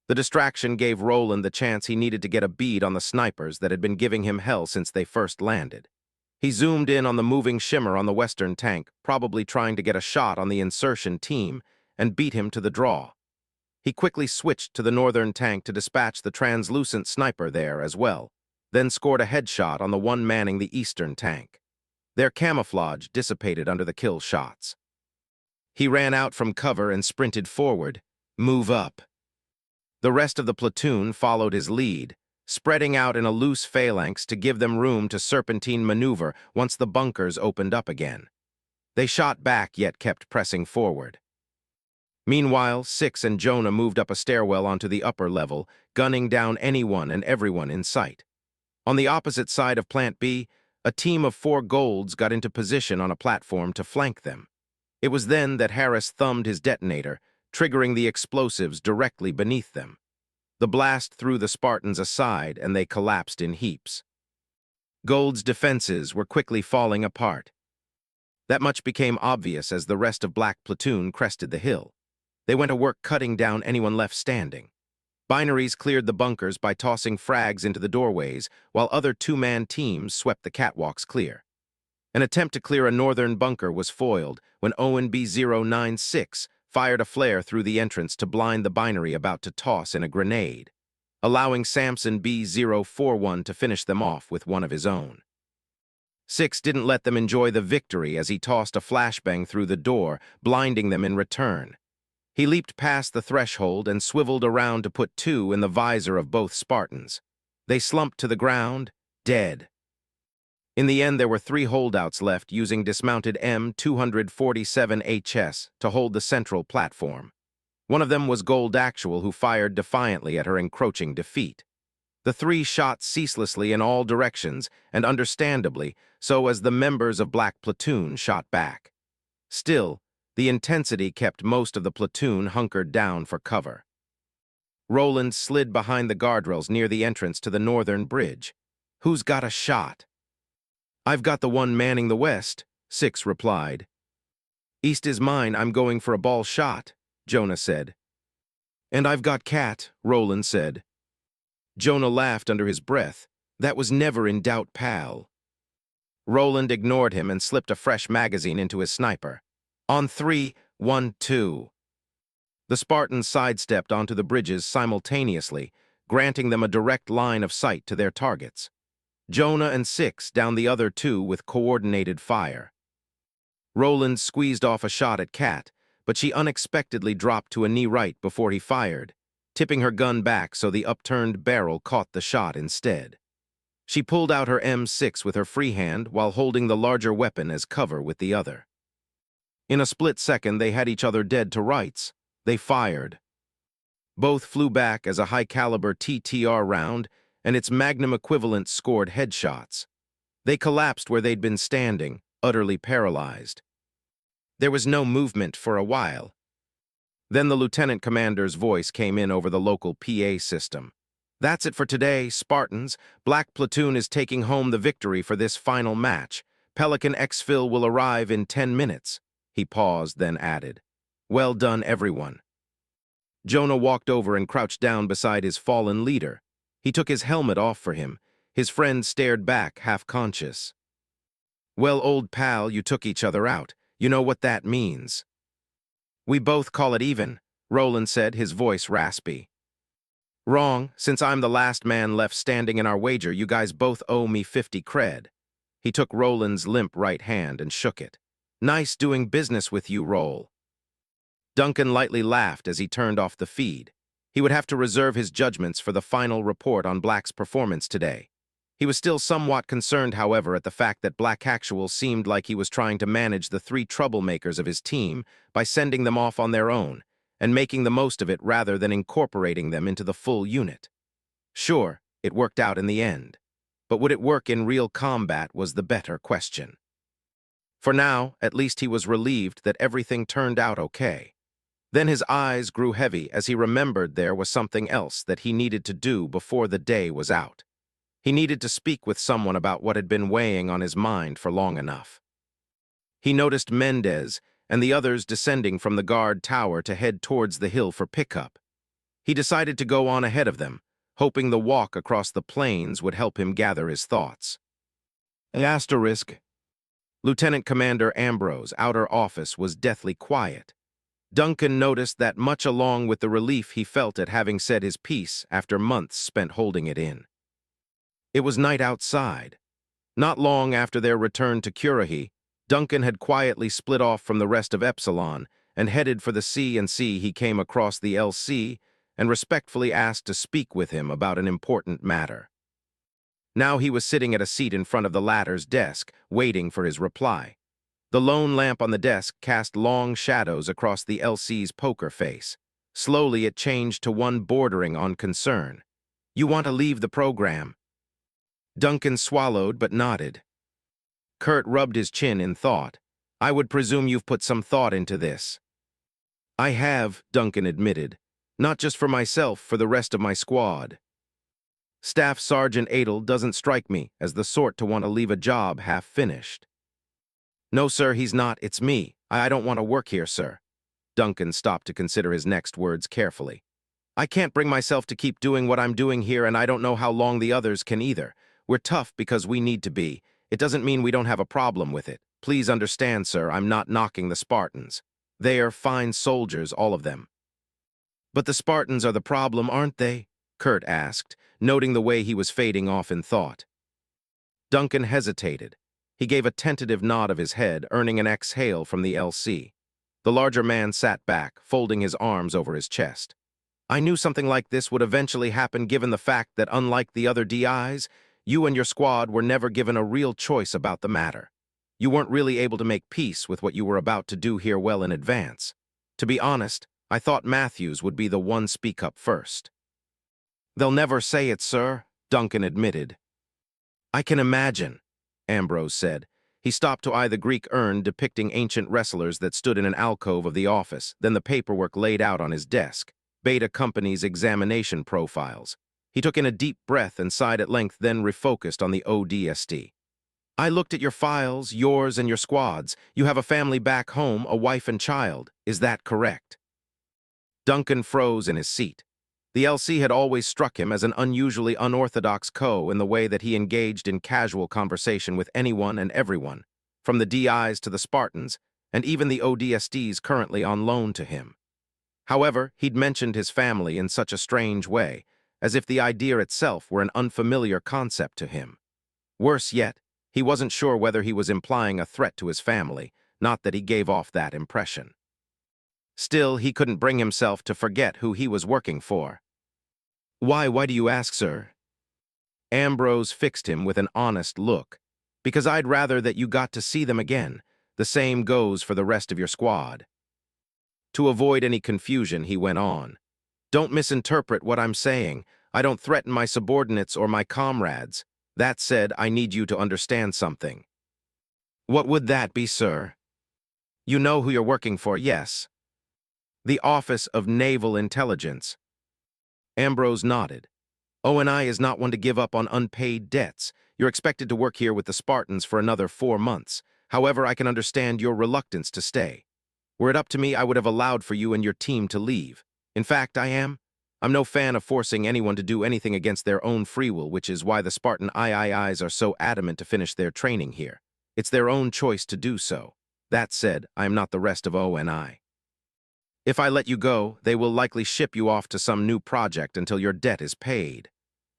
The distraction gave Roland the chance he needed to get a bead on the snipers that had been giving him hell since they first landed. He zoomed in on the moving shimmer on the western tank, probably trying to get a shot on the insertion team, and beat him to the draw. He quickly switched to the northern tank to dispatch the translucent sniper there as well, then scored a headshot on the one manning the eastern tank. Their camouflage dissipated under the kill shots. He ran out from cover and sprinted forward. Move up. The rest of the platoon followed his lead, spreading out in a loose phalanx to give them room to serpentine maneuver once the bunkers opened up again. They shot back yet kept pressing forward. Meanwhile, Six and Jonah moved up a stairwell onto the upper level, gunning down anyone and everyone in sight. On the opposite side of Plant B, a team of 4 Golds got into position on a platform to flank them. It was then that Harris thumbed his detonator, triggering the explosives directly beneath them. The blast threw the Spartans aside, and they collapsed in heaps. Gold's defenses were quickly falling apart. That much became obvious as the rest of Black Platoon crested the hill. They went to work cutting down anyone left standing. Binaries cleared the bunkers by tossing frags into the doorways, while other 2-man teams swept the catwalks clear. An attempt to clear a northern bunker was foiled when ONB-096 fired a flare through the entrance to blind the binary about to toss in a grenade, allowing Samson B-041 to finish them off with one of his own. Six didn't let them enjoy the victory as he tossed a flashbang through the door, blinding them in return. He leaped past the threshold and swiveled around to put 2 in the visor of both Spartans. They slumped to the ground, dead. In the end, there were 3 holdouts left using dismounted M247HS to hold the central platform. One of them was Gold Actual, who fired defiantly at her encroaching defeat. The 3 shot ceaselessly in all directions, and understandably, so as the members of Black Platoon shot back. Still, the intensity kept most of the platoon hunkered down for cover. Roland slid behind the guardrails near the entrance to the northern bridge. Who's got a shot? I've got the one manning the west, Six replied. East is mine, I'm going for a ball shot, Jonah said. And I've got Cat, Roland said. Jonah laughed under his breath. That was never in doubt, pal. Roland ignored him and slipped a fresh magazine into his sniper. On 3, 1, 2. The Spartans sidestepped onto the bridges simultaneously, granting them a direct line of sight to their targets. Jonah and Six down the other 2 with coordinated fire. Roland squeezed off a shot at Cat, but she unexpectedly dropped to a knee right before he fired, tipping her gun back so the upturned barrel caught the shot instead. She pulled out her M6 with her free hand while holding the larger weapon as cover with the other. In a split second, they had each other dead to rights. They fired. Both flew back as a high-caliber TTR round, and its magnum equivalent scored headshots. They collapsed where they'd been standing, utterly paralyzed. There was no movement for a while. Then the lieutenant commander's voice came in over the local PA system. That's it for today, Spartans. Black Platoon is taking home the victory for this final match. Pelican Exfil will arrive in 10 minutes. He paused, then added, Well done, everyone. Jonah walked over and crouched down beside his fallen leader. He took his helmet off for him. His friend stared back, half-conscious. Well, old pal, you took each other out. You know what that means. We both call it even, Roland said, his voice raspy. Wrong. Since I'm the last man left standing in our wager, you guys both owe me 50 cred. He took Roland's limp right hand and shook it. Nice doing business with you, Roll. Duncan lightly laughed as he turned off the feed. He would have to reserve his judgments for the final report on Black's performance today. He was still somewhat concerned, however, at the fact that Black Actual seemed like he was trying to manage the 3 troublemakers of his team by sending them off on their own and making the most of it rather than incorporating them into the full unit. Sure, it worked out in the end, but would it work in real combat was the better question. For now, at least he was relieved that everything turned out okay. Then his eyes grew heavy as he remembered there was something else that he needed to do before the day was out. He needed to speak with someone about what had been weighing on his mind for long enough. He noticed Mendez and the others descending from the guard tower to head towards the hill for pickup. He decided to go on ahead of them, hoping the walk across the plains would help him gather his thoughts. Asterisk. Lieutenant Commander Ambrose's outer office was deathly quiet. Duncan noticed that much along with the relief he felt at having said his piece after months spent holding it in. It was night outside. Not long after their return to Currahee, Duncan had quietly split off from the rest of Epsilon and headed for the C&C. He came across the LC and respectfully asked to speak with him about an important matter. Now he was sitting at a seat in front of the latter's desk, waiting for his reply. The lone lamp on the desk cast long shadows across the LC's poker face. Slowly it changed to one bordering on concern. "You want to leave the program?" Duncan swallowed but nodded. Kurt rubbed his chin in thought. "I would presume you've put some thought into this." "I have," Duncan admitted. "Not just for myself, for the rest of my squad." Staff Sergeant Adel doesn't strike me as the sort to want to leave a job half-finished. "No, sir, he's not. It's me. I don't want to work here, sir." Duncan stopped to consider his next words carefully. "I can't bring myself to keep doing what I'm doing here, and I don't know how long the others can either. We're tough because we need to be. It doesn't mean we don't have a problem with it. Please understand, sir, I'm not knocking the Spartans. They're fine soldiers, all of them." "But the Spartans are the problem, aren't they?" Kurt asked, noting the way he was fading off in thought. Duncan hesitated. He gave a tentative nod of his head, earning an exhale from the LC. The larger man sat back, folding his arms over his chest. "I knew something like this would eventually happen given the fact that, unlike the other DIs, you and your squad were never given a real choice about the matter. You weren't really able to make peace with what you were about to do here well in advance. To be honest, I thought Matthews would be the one speak up first." "They'll never say it, sir," Duncan admitted. "I can imagine," Ambrose said. He stopped to eye the Greek urn depicting ancient wrestlers that stood in an alcove of the office, then the paperwork laid out on his desk, Beta Company's examination profiles. He took in a deep breath and sighed at length, then refocused on the ODST. "I looked at your files, yours and your squad's. You have a family back home, a wife and child. Is that correct?" Duncan froze in his seat. The LC had always struck him as an unusually unorthodox in the way that he engaged in casual conversation with anyone and everyone, from the DIs to the Spartans, and even the ODSTs currently on loan to him. However, he'd mentioned his family in such a strange way, as if the idea itself were an unfamiliar concept to him. Worse yet, he wasn't sure whether he was implying a threat to his family, not that he gave off that impression. Still, he couldn't bring himself to forget who he was working for. Why do you ask, sir?" Ambrose fixed him with an honest look. "Because I'd rather that you got to see them again. The same goes for the rest of your squad." To avoid any confusion, he went on. "Don't misinterpret what I'm saying. I don't threaten my subordinates or my comrades. That said, I need you to understand something." "What would that be, sir?" "You know who you're working for, yes?" "The Office of Naval Intelligence." Ambrose nodded. "ONI is not one to give up on unpaid debts. You're expected to work here with the Spartans for another 4 months. However, I can understand your reluctance to stay. Were it up to me, I would have allowed for you and your team to leave. In fact, I'm no fan of forcing anyone to do anything against their own free will, which is why the Spartan IIIs are so adamant to finish their training here. It's their own choice to do so. That said, I am not the rest of ONI." If I let you go, they will likely ship you off to some new project until your debt is paid.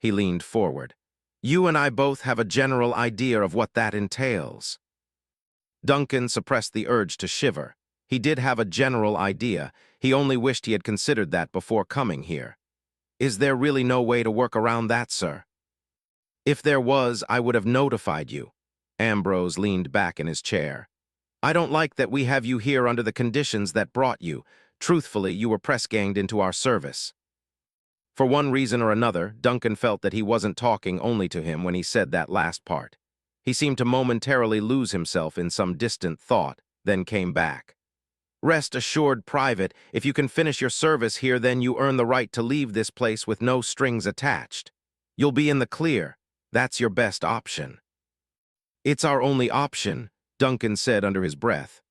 He leaned forward. You and I both have a general idea of what that entails. Duncan suppressed the urge to shiver. He did have a general idea. He only wished he had considered that before coming here. Is there really no way to work around that, sir? If there was, I would have notified you. Ambrose leaned back in his chair. I don't like that we have you here under the conditions that brought you. Truthfully, you were press-ganged into our service. For one reason or another, Duncan felt that he wasn't talking only to him when he said that last part. He seemed to momentarily lose himself in some distant thought, then came back. Rest assured, Private, if you can finish your service here, then you earn the right to leave this place with no strings attached. You'll be in the clear. That's your best option. It's our only option, Duncan said under his breath.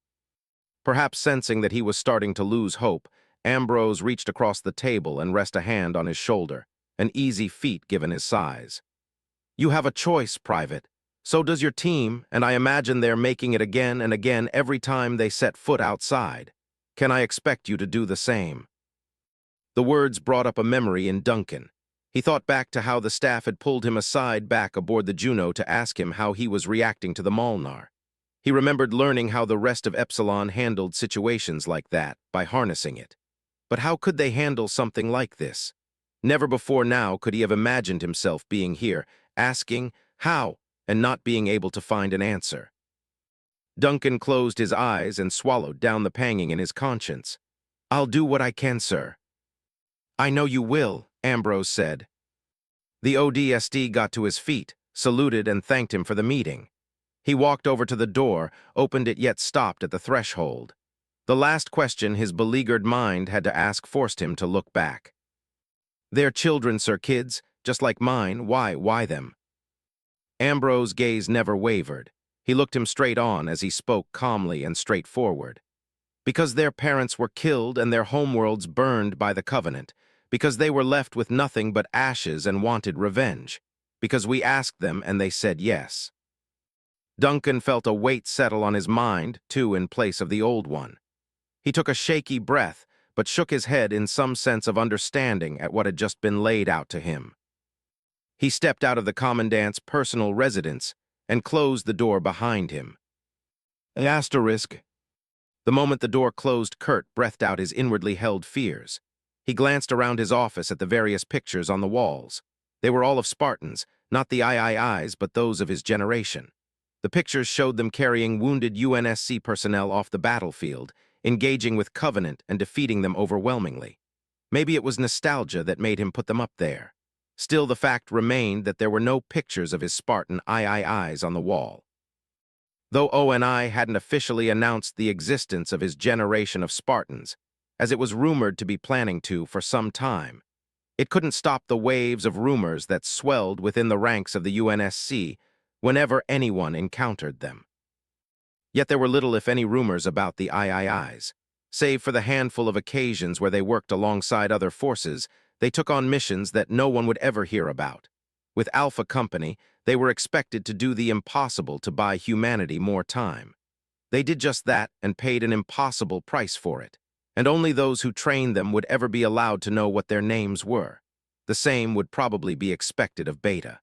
Perhaps sensing that he was starting to lose hope, Ambrose reached across the table and rested a hand on his shoulder, an easy feat given his size. You have a choice, Private. So does your team, and I imagine they're making it again and again every time they set foot outside. Can I expect you to do the same? The words brought up a memory in Duncan. He thought back to how the staff had pulled him aside back aboard the Juno to ask him how he was reacting to the Molnar. He remembered learning how the rest of Epsilon handled situations like that by harnessing it. But how could they handle something like this? Never before now could he have imagined himself being here, asking how, and not being able to find an answer. Duncan closed his eyes and swallowed down the panging in his conscience. I'll do what I can, sir. I know you will, Ambrose said. The ODST got to his feet, saluted and thanked him for the meeting. He walked over to the door, opened it yet stopped at the threshold. The last question his beleaguered mind had to ask forced him to look back. They're children, sir, kids, just like mine. Why them? Ambrose's gaze never wavered. He looked him straight on as he spoke calmly and straightforward. Because their parents were killed and their homeworlds burned by the Covenant. Because they were left with nothing but ashes and wanted revenge. Because we asked them and they said yes. Duncan felt a weight settle on his mind, too, in place of the old one. He took a shaky breath, but shook his head in some sense of understanding at what had just been laid out to him. He stepped out of the commandant's personal residence and closed the door behind him. Asterisk. The moment the door closed, Kurt breathed out his inwardly held fears. He glanced around his office at the various pictures on the walls. They were all of Spartans, not the IIIs, but those of his generation. The pictures showed them carrying wounded UNSC personnel off the battlefield, engaging with Covenant and defeating them overwhelmingly. Maybe it was nostalgia that made him put them up there. Still, the fact remained that there were no pictures of his Spartan IIIs on the wall. Though ONI hadn't officially announced the existence of his generation of Spartans, as it was rumored to be planning to for some time, it couldn't stop the waves of rumors that swelled within the ranks of the UNSC whenever anyone encountered them. Yet there were little if any rumors about the IIIs. Save for the handful of occasions where they worked alongside other forces, they took on missions that no one would ever hear about. With Alpha Company, they were expected to do the impossible to buy humanity more time. They did just that and paid an impossible price for it, and only those who trained them would ever be allowed to know what their names were. The same would probably be expected of Beta.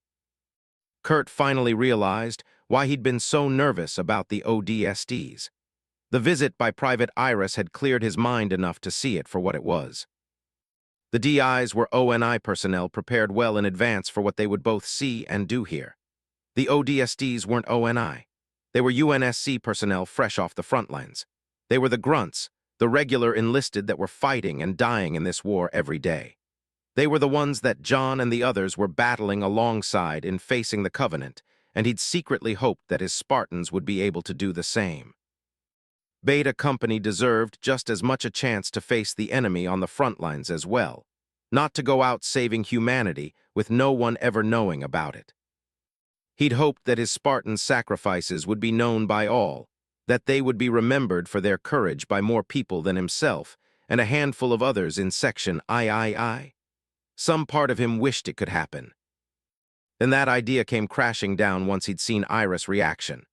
Kurt finally realized why he'd been so nervous about the ODSTs. The visit by Private Iris had cleared his mind enough to see it for what it was. The DIs were ONI personnel prepared well in advance for what they would both see and do here. The ODSTs weren't ONI. They were UNSC personnel fresh off the front lines. They were the grunts, the regular enlisted that were fighting and dying in this war every day. They were the ones that John and the others were battling alongside in facing the Covenant, and he'd secretly hoped that his Spartans would be able to do the same. Beta Company deserved just as much a chance to face the enemy on the front lines as well, not to go out saving humanity with no one ever knowing about it. He'd hoped that his Spartan sacrifices would be known by all, that they would be remembered for their courage by more people than himself and a handful of others in Section III. Some part of him wished it could happen. Then that idea came crashing down once he'd seen Iris' reaction.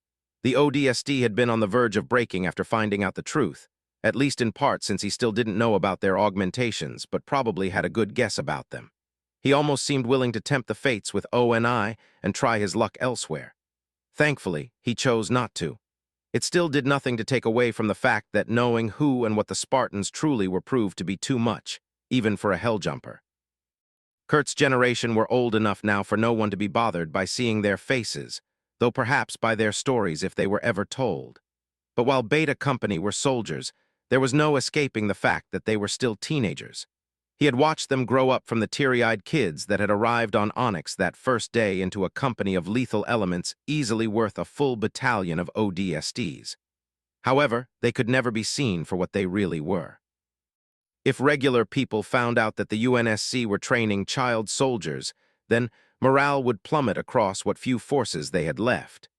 The ODST had been on the verge of breaking after finding out the truth, at least in part since he still didn't know about their augmentations, but probably had a good guess about them. He almost seemed willing to tempt the fates with ONI and try his luck elsewhere. Thankfully, he chose not to. It still did nothing to take away from the fact that knowing who and what the Spartans truly were proved to be too much, even for a helljumper. Kurt's generation were old enough now for no one to be bothered by seeing their faces, though perhaps by their stories if they were ever told. But while Beta Company were soldiers, there was no escaping the fact that they were still teenagers. He had watched them grow up from the teary-eyed kids that had arrived on Onyx that first day into a company of lethal elements easily worth a full battalion of ODSTs. However, they could never be seen for what they really were. If regular people found out that the UNSC were training child soldiers, then morale would plummet across what few forces they had left.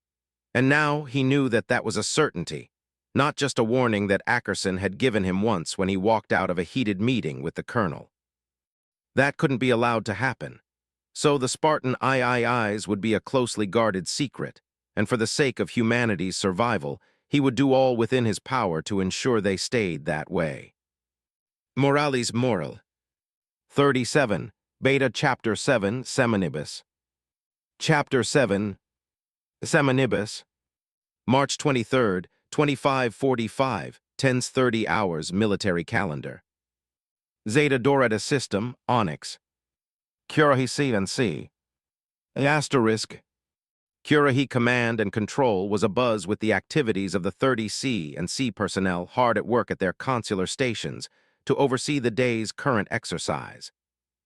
And now he knew that that was a certainty, not just a warning that Ackerson had given him once when he walked out of a heated meeting with the colonel. That couldn't be allowed to happen. So the Spartan IIIs would be a closely guarded secret, and for the sake of humanity's survival, he would do all within his power to ensure they stayed that way. Moralis Moral 37. Beta Chapter 7, Seminibus. Chapter 7, Seminibus. March 23, 2545, 10:30 hours military calendar. Zeta Dorata System, Onyx. Curahi C&C. Asterisk. Curahi Command and Control was abuzz with the activities of the 30C and C personnel hard at work at their consular stations to oversee the day's current exercise.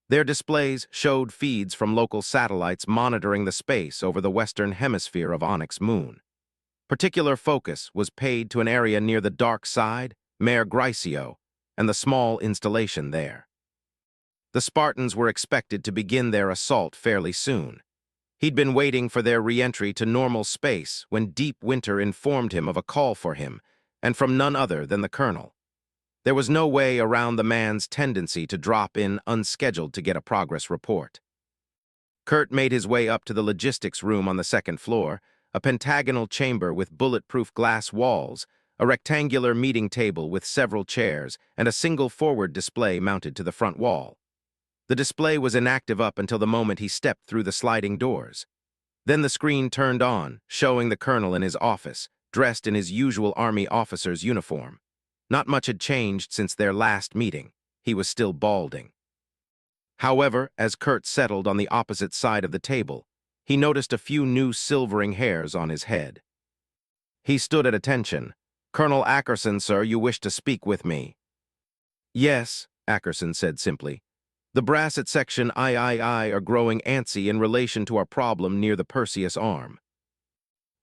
Their displays showed feeds from local satellites monitoring the space over the western hemisphere of Onyx Moon. Particular focus was paid to an area near the dark side, Mare Gricio, and the small installation there. The Spartans were expected to begin their assault fairly soon. He'd been waiting for their re-entry to normal space when Deep Winter informed him of a call for him, and from none other than the colonel. There was no way around the man's tendency to drop in unscheduled to get a progress report. Kurt made his way up to the logistics room on the second floor, a pentagonal chamber with bulletproof glass walls, a rectangular meeting table with several chairs, and a single forward display mounted to the front wall. The display was inactive up until the moment he stepped through the sliding doors. Then the screen turned on, showing the colonel in his office, dressed in his usual army officer's uniform. Not much had changed since their last meeting. He was still balding. However, as Kurt settled on the opposite side of the table, he noticed a few new silvering hairs on his head. He stood at attention. "Colonel Ackerson, sir, you wish to speak with me?" "Yes," Ackerson said simply. "The brass at Section III are growing antsy in relation to our problem near the Perseus Arm."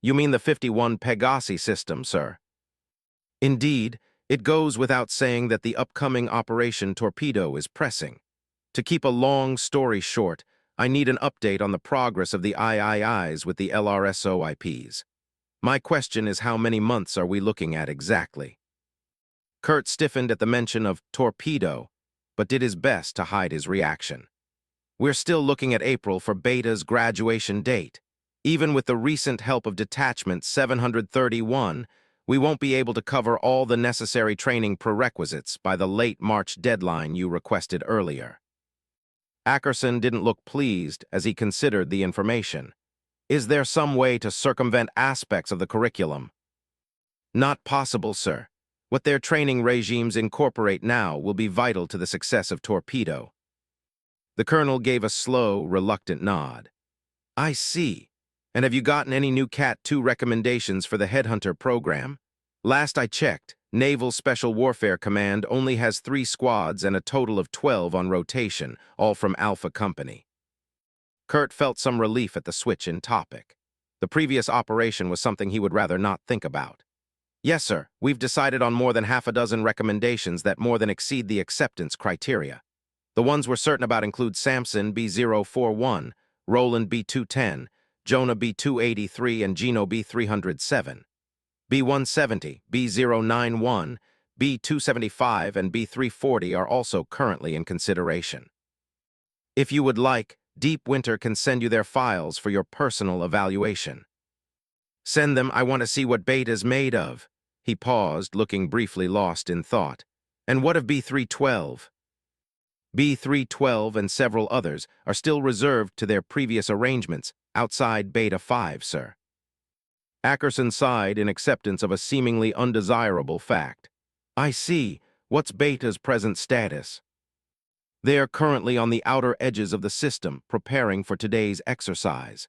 "You mean the 51 Pegasi system, sir?" "Indeed, it goes without saying that the upcoming Operation Torpedo is pressing. To keep a long story short, I need an update on the progress of the IIIs with the LRSOIPs. My question is, how many months are we looking at exactly?" Kurt stiffened at the mention of torpedo, but did his best to hide his reaction. "We're still looking at April for Beta's graduation date. Even with the recent help of Detachment 731, we won't be able to cover all the necessary training prerequisites by the late March deadline you requested earlier." Ackerson didn't look pleased as he considered the information. "Is there some way to circumvent aspects of the curriculum?" "Not possible, sir. What their training regimes incorporate now will be vital to the success of Torpedo." The colonel gave a slow, reluctant nod. "I see. And have you gotten any new Cat 2 recommendations for the Headhunter program? Last I checked, Naval Special Warfare Command only has 3 squads and a total of 12 on rotation, all from Alpha Company." Kurt felt some relief at the switch in topic. The previous operation was something he would rather not think about. "Yes, sir. We've decided on more than half a dozen recommendations that more than exceed the acceptance criteria. The ones we're certain about include Samson B041, Roland B210, Jonah B283, and Gino B307. B170, B091, B275, and B340 are also currently in consideration. If you would like, Deep Winter can send you their files for your personal evaluation." "Send them. I want to see what Beta's made of." He paused, looking briefly lost in thought. And what of B-312? B-312 and several others are still reserved to their previous arrangements outside Beta 5, sir. Ackerson sighed in acceptance of a seemingly undesirable fact. I see. What's Beta's present status? They are currently on the outer edges of the system, preparing for today's exercise.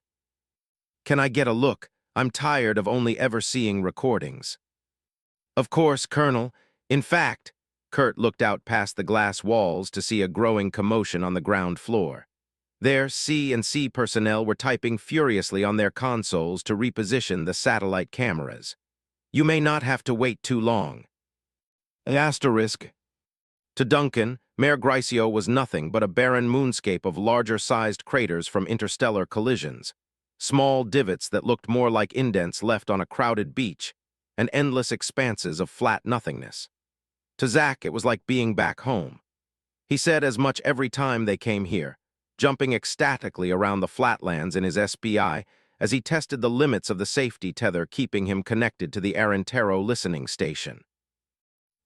Can I get a look? I'm tired of only ever seeing recordings. Of course, Colonel. In fact, Kurt looked out past the glass walls to see a growing commotion on the ground floor. There, C&C personnel were typing furiously on their consoles to reposition the satellite cameras. You may not have to wait too long. Asterisk. To Duncan, Mare Gricio was nothing but a barren moonscape of larger-sized craters from interstellar collisions, small divots that looked more like indents left on a crowded beach, and endless expanses of flat nothingness. To Zack, it was like being back home. He said as much every time they came here, jumping ecstatically around the flatlands in his SBI as he tested the limits of the safety tether keeping him connected to the Arentero listening station.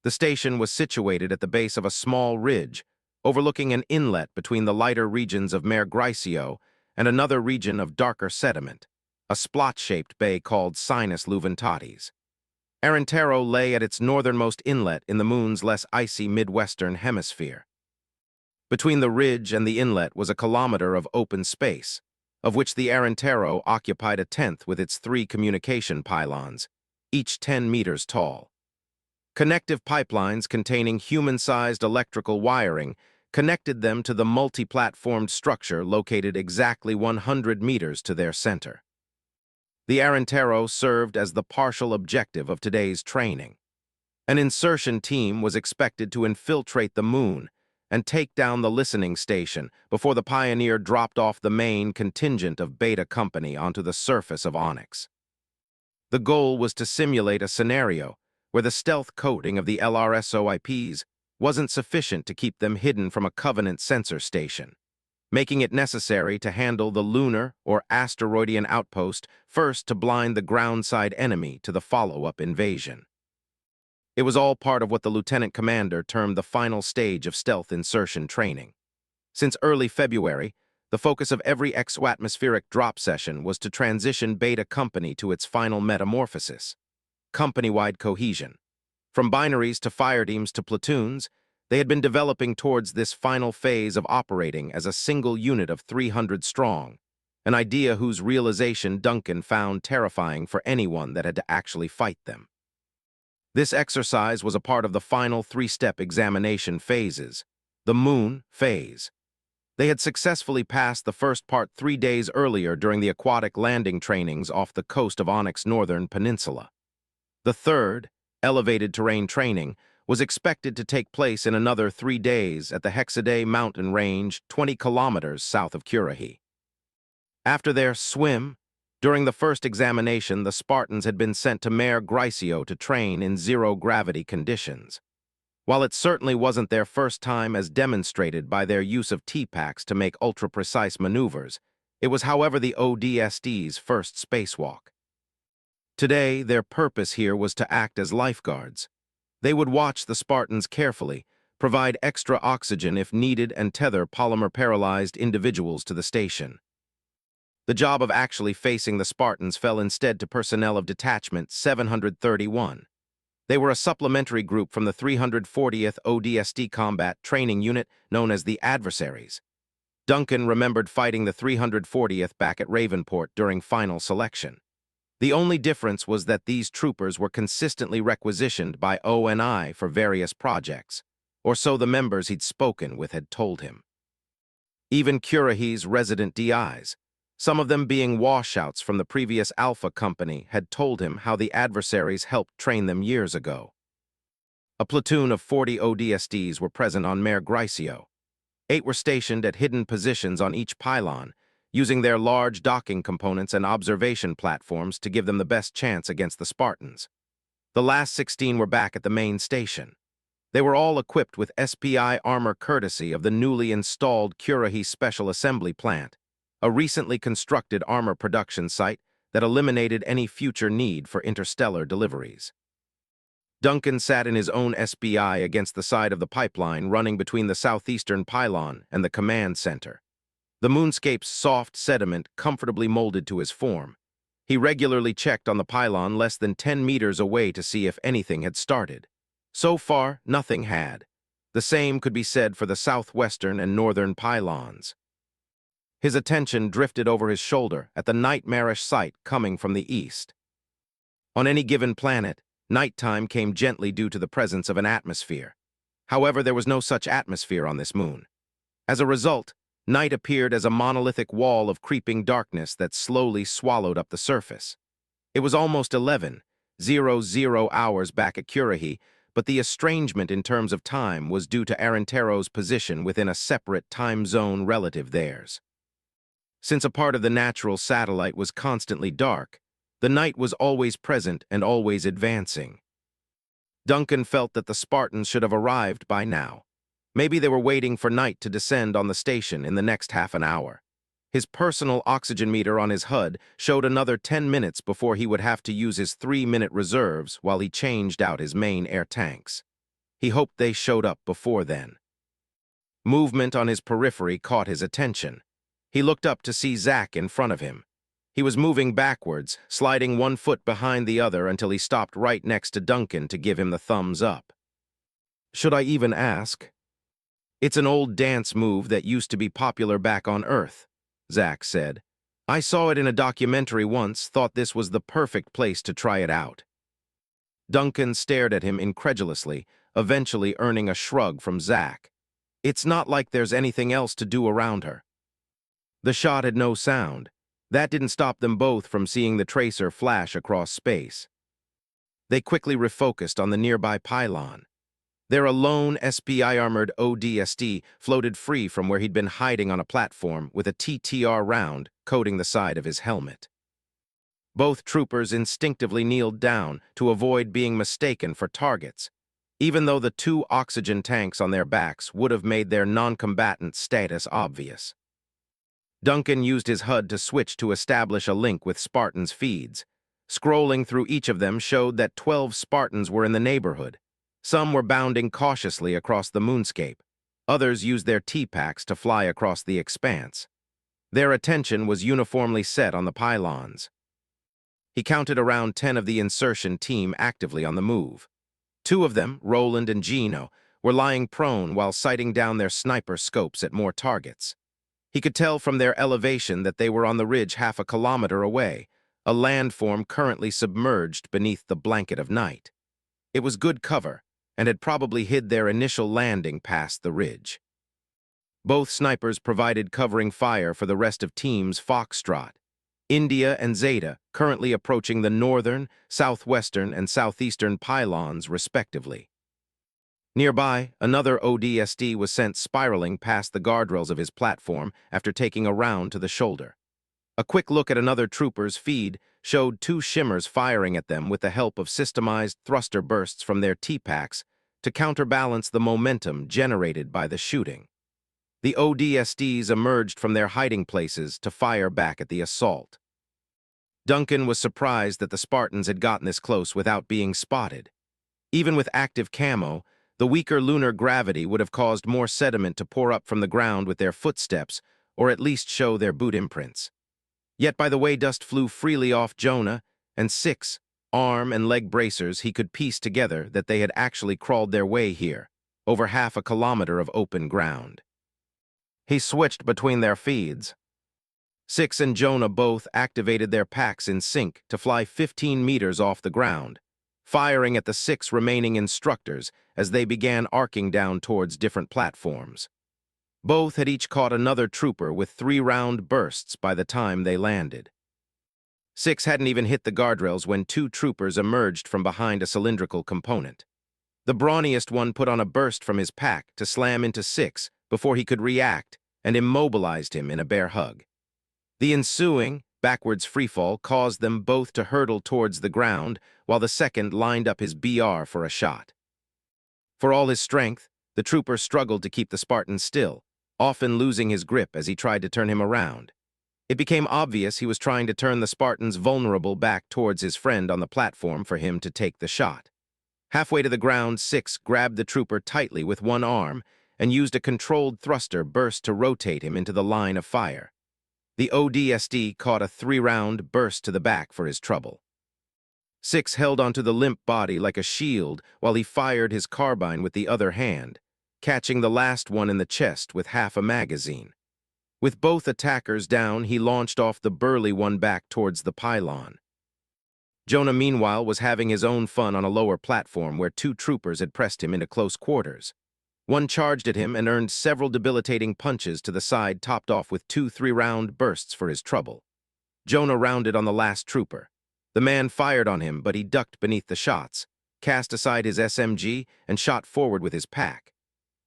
The station was situated at the base of a small ridge, overlooking an inlet between the lighter regions of Mare Gricio and another region of darker sediment, a splot-shaped bay called Sinus Luventatis. Arentero lay at its northernmost inlet in the moon's less icy midwestern hemisphere. Between the ridge and the inlet was a kilometer of open space, of which the Arentero occupied a tenth with its 3 communication pylons, each 10 meters tall. Connective pipelines containing human-sized electrical wiring connected them to the multi-platformed structure located exactly 100 meters to their center. The Arentero served as the partial objective of today's training. An insertion team was expected to infiltrate the moon and take down the listening station before the Pioneer dropped off the main contingent of Beta Company onto the surface of Onyx. The goal was to simulate a scenario where the stealth coating of the LRSOIPs wasn't sufficient to keep them hidden from a Covenant sensor station, making it necessary to handle the lunar or asteroidian outpost first to blind the ground-side enemy to the follow-up invasion. It was all part of what the lieutenant commander termed the final stage of stealth insertion training. Since early February, the focus of every exoatmospheric drop session was to transition Beta Company to its final metamorphosis, company-wide cohesion. From binaries to fire teams to platoons, they had been developing towards this final phase of operating as a single unit of 300 strong, an idea whose realization Duncan found terrifying for anyone that had to actually fight them. This exercise was a part of the final 3-step examination phases, the Moon phase. They had successfully passed the first part 3 days earlier during the aquatic landing trainings off the coast of Onyx Northern Peninsula. The third, elevated terrain training, was expected to take place in another 3 days at the Hexaday mountain range 20 kilometers south of Currahee. After their swim, during the first examination, the Spartans had been sent to Mare Gricio to train in zero-gravity conditions. While it certainly wasn't their first time as demonstrated by their use of T-packs to make ultra-precise maneuvers, it was, however, the ODST's first spacewalk. Today, their purpose here was to act as lifeguards. They would watch the Spartans carefully, provide extra oxygen if needed, and tether polymer-paralyzed individuals to the station. The job of actually facing the Spartans fell instead to personnel of Detachment 731. They were a supplementary group from the 340th ODST Combat Training Unit known as the Adversaries. Duncan remembered fighting the 340th back at Ravenport during final selection. The only difference was that these troopers were consistently requisitioned by ONI for various projects, or so the members he'd spoken with had told him. Even Currahee's resident DIs, some of them being washouts from the previous Alpha Company, had told him how the Adversaries helped train them years ago. A platoon of 40 ODSTs were present on Mare Gricio. 8 were stationed at hidden positions on each pylon, using their large docking components and observation platforms to give them the best chance against the Spartans. The last 16 were back at the main station. They were all equipped with SPI armor courtesy of the newly installed Currahee Special Assembly Plant, a recently constructed armor production site that eliminated any future need for interstellar deliveries. Duncan sat in his own SBI against the side of the pipeline running between the southeastern pylon and the command center. The moonscape's soft sediment comfortably molded to his form. He regularly checked on the pylon less than 10 meters away to see if anything had started. So far, nothing had. The same could be said for the southwestern and northern pylons. His attention drifted over his shoulder at the nightmarish sight coming from the east. On any given planet, nighttime came gently due to the presence of an atmosphere. However, there was no such atmosphere on this moon. As a result, night appeared as a monolithic wall of creeping darkness that slowly swallowed up the surface. It was almost 11:00 hours back at Currahee, but the estrangement in terms of time was due to Arantero's position within a separate time zone relative theirs. Since a part of the natural satellite was constantly dark, the night was always present and always advancing. Duncan felt that the Spartans should have arrived by now. Maybe they were waiting for night to descend on the station in the next half an hour. His personal oxygen meter on his HUD showed another 10 minutes before he would have to use his 3-minute reserves while he changed out his main air tanks. He hoped they showed up before then. Movement on his periphery caught his attention. He looked up to see Zach in front of him. He was moving backwards, sliding one foot behind the other until he stopped right next to Duncan to give him the thumbs up. Should I even ask? It's an old dance move that used to be popular back on Earth, Zach said. I saw it in a documentary once, thought this was the perfect place to try it out. Duncan stared at him incredulously, eventually earning a shrug from Zach. It's not like there's anything else to do around her. The shot had no sound. That didn't stop them both from seeing the tracer flash across space. They quickly refocused on the nearby pylon. There a lone SPI-armored ODST floated free from where he'd been hiding on a platform with a TTR round coating the side of his helmet. Both troopers instinctively kneeled down to avoid being mistaken for targets, even though the 2 oxygen tanks on their backs would have made their non-combatant status obvious. Duncan used his HUD to switch to establish a link with Spartans' feeds. Scrolling through each of them showed that 12 Spartans were in the neighborhood. Some were bounding cautiously across the moonscape. Others used their T-packs to fly across the expanse. Their attention was uniformly set on the pylons. He counted around 10 of the insertion team actively on the move. 2 of them, Roland and Gino, were lying prone while sighting down their sniper scopes at more targets. He could tell from their elevation that they were on the ridge half a kilometer away, a landform currently submerged beneath the blanket of night. It was good cover, and had probably hid their initial landing past the ridge. Both snipers provided covering fire for the rest of teams Foxtrot, India and Zeta, currently approaching the northern, southwestern, and southeastern pylons, respectively. Nearby, another ODST was sent spiraling past the guardrails of his platform after taking a round to the shoulder. A quick look at another trooper's feed showed 2 shimmers firing at them with the help of systemized thruster bursts from their T-packs to counterbalance the momentum generated by the shooting. The ODSTs emerged from their hiding places to fire back at the assault. Duncan was surprised that the Spartans had gotten this close without being spotted. Even with active camo, the weaker lunar gravity would have caused more sediment to pour up from the ground with their footsteps, or at least show their boot imprints. Yet by the way dust flew freely off Jonah and 6 arm and leg bracers, he could piece together that they had actually crawled their way here, over half a kilometer of open ground. He switched between their feeds. 6 and Jonah both activated their packs in sync to fly 15 meters off the ground, firing at the 6 remaining instructors as they began arcing down towards different platforms. Both had each caught another trooper with 3-round bursts by the time they landed. 6 hadn't even hit the guardrails when 2 troopers emerged from behind a cylindrical component. The brawniest one put on a burst from his pack to slam into 6 before he could react and immobilized him in a bear hug. The ensuing, backwards freefall caused them both to hurtle towards the ground while the second lined up his BR for a shot. For all his strength, the trooper struggled to keep the Spartan still, often losing his grip as he tried to turn him around. It became obvious he was trying to turn the Spartan's vulnerable back towards his friend on the platform for him to take the shot. Halfway to the ground, 6 grabbed the trooper tightly with one arm and used a controlled thruster burst to rotate him into the line of fire. The ODST caught a 3-round burst to the back for his trouble. 6 held onto the limp body like a shield while he fired his carbine with the other hand, catching the last one in the chest with half a magazine. With both attackers down, he launched off the burly one back towards the pylon. Jonah, meanwhile, was having his own fun on a lower platform where 2 troopers had pressed him into close quarters. One charged at him and earned several debilitating punches to the side, topped off with 2 3-round bursts for his trouble. Jonah rounded on the last trooper. The man fired on him, but he ducked beneath the shots, cast aside his SMG, and shot forward with his pack.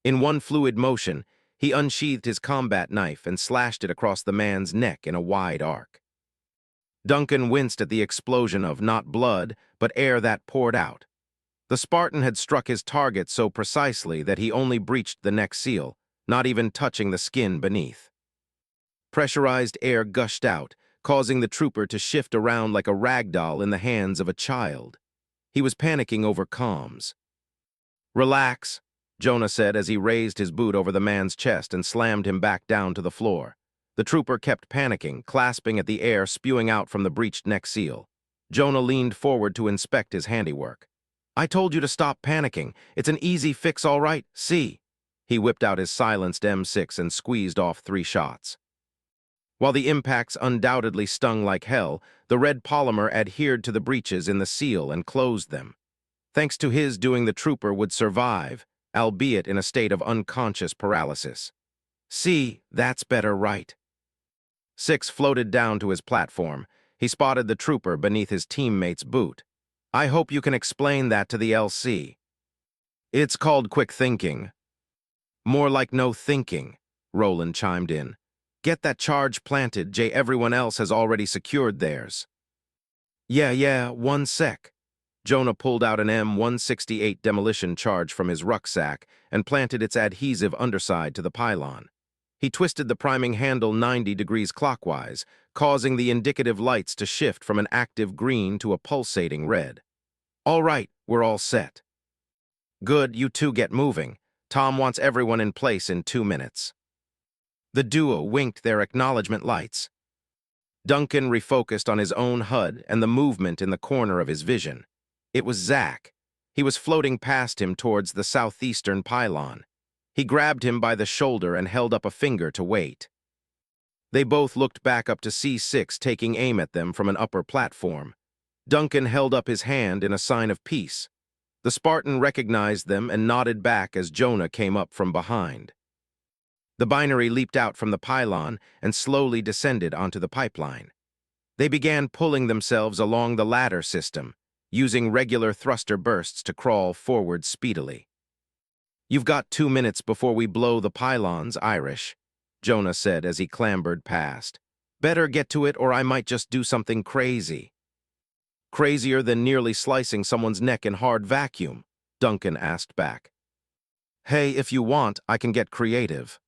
In one fluid motion, he unsheathed his combat knife and slashed it across the man's neck in a wide arc. Duncan winced at the explosion of not blood, but air that poured out. The Spartan had struck his target so precisely that he only breached the neck seal, not even touching the skin beneath. Pressurized air gushed out, causing the trooper to shift around like a rag doll in the hands of a child. He was panicking over comms. "Relax," Jonah said as he raised his boot over the man's chest and slammed him back down to the floor. The trooper kept panicking, clasping at the air spewing out from the breached neck seal. Jonah leaned forward to inspect his handiwork. "I told you to stop panicking. It's an easy fix, all right. See." He whipped out his silenced M6 and squeezed off 3 shots. While the impacts undoubtedly stung like hell, the red polymer adhered to the breaches in the seal and closed them. Thanks to his doing, the trooper would survive, albeit in a state of unconscious paralysis. "See, that's better, right?" 6 floated down to his platform. He spotted the trooper beneath his teammate's boot. "I hope you can explain that to the LC." "It's called quick thinking." "More like no thinking," Roland chimed in. "Get that charge planted, Jay. Everyone else has already secured theirs." Yeah, 1 sec." Jonah pulled out an M168 demolition charge from his rucksack and planted its adhesive underside to the pylon. He twisted the priming handle 90 degrees clockwise, causing the indicative lights to shift from an active green to a pulsating red. "All right, we're all set." "Good, you 2 get moving. Tom wants everyone in place in 2 minutes." The duo winked their acknowledgement lights. Duncan refocused on his own HUD and the movement in the corner of his vision. It was Zach. He was floating past him towards the southeastern pylon. He grabbed him by the shoulder and held up a finger to wait. They both looked back up to see 6 taking aim at them from an upper platform. Duncan held up his hand in a sign of peace. The Spartan recognized them and nodded back as Jonah came up from behind. The binary leaped out from the pylon and slowly descended onto the pipeline. They began pulling themselves along the ladder system, using regular thruster bursts to crawl forward speedily. "You've got 2 minutes before we blow the pylons, Irish," Jonah said as he clambered past. "Better get to it or I might just do something crazy." "Crazier than nearly slicing someone's neck in hard vacuum?" Duncan asked back. "Hey, if you want, I can get creative."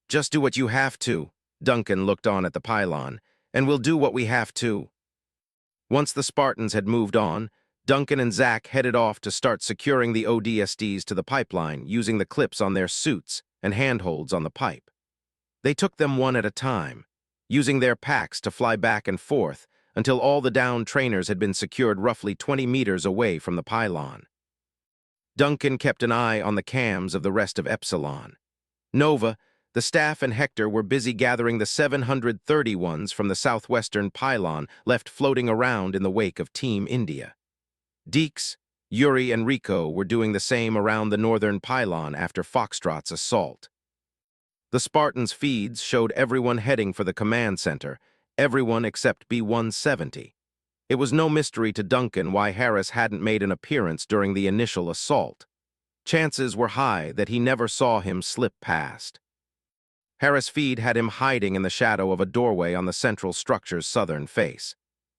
"Just do what you have to," Duncan looked on at the pylon, "and we'll do what we have to." Once the Spartans had moved on, Duncan and Zach headed off to start securing the ODSTs to the pipeline using the clips on their suits and handholds on the pipe. They took them one at a time, using their packs to fly back and forth until all the downed trainers had been secured roughly 20 meters away from the pylon. Duncan kept an eye on the cams of the rest of Epsilon. Nova, the staff, and Hector were busy gathering the 731s from the southwestern pylon left floating around in the wake of Team India. Deeks, Yuri, and Rico were doing the same around the northern pylon after Foxtrot's assault. The Spartans' feeds showed everyone heading for the command center, everyone except B-170. It was no mystery to Duncan why Harris hadn't made an appearance during the initial assault. Chances were high that he never saw him slip past. Harris' feed had him hiding in the shadow of a doorway on the central structure's southern face.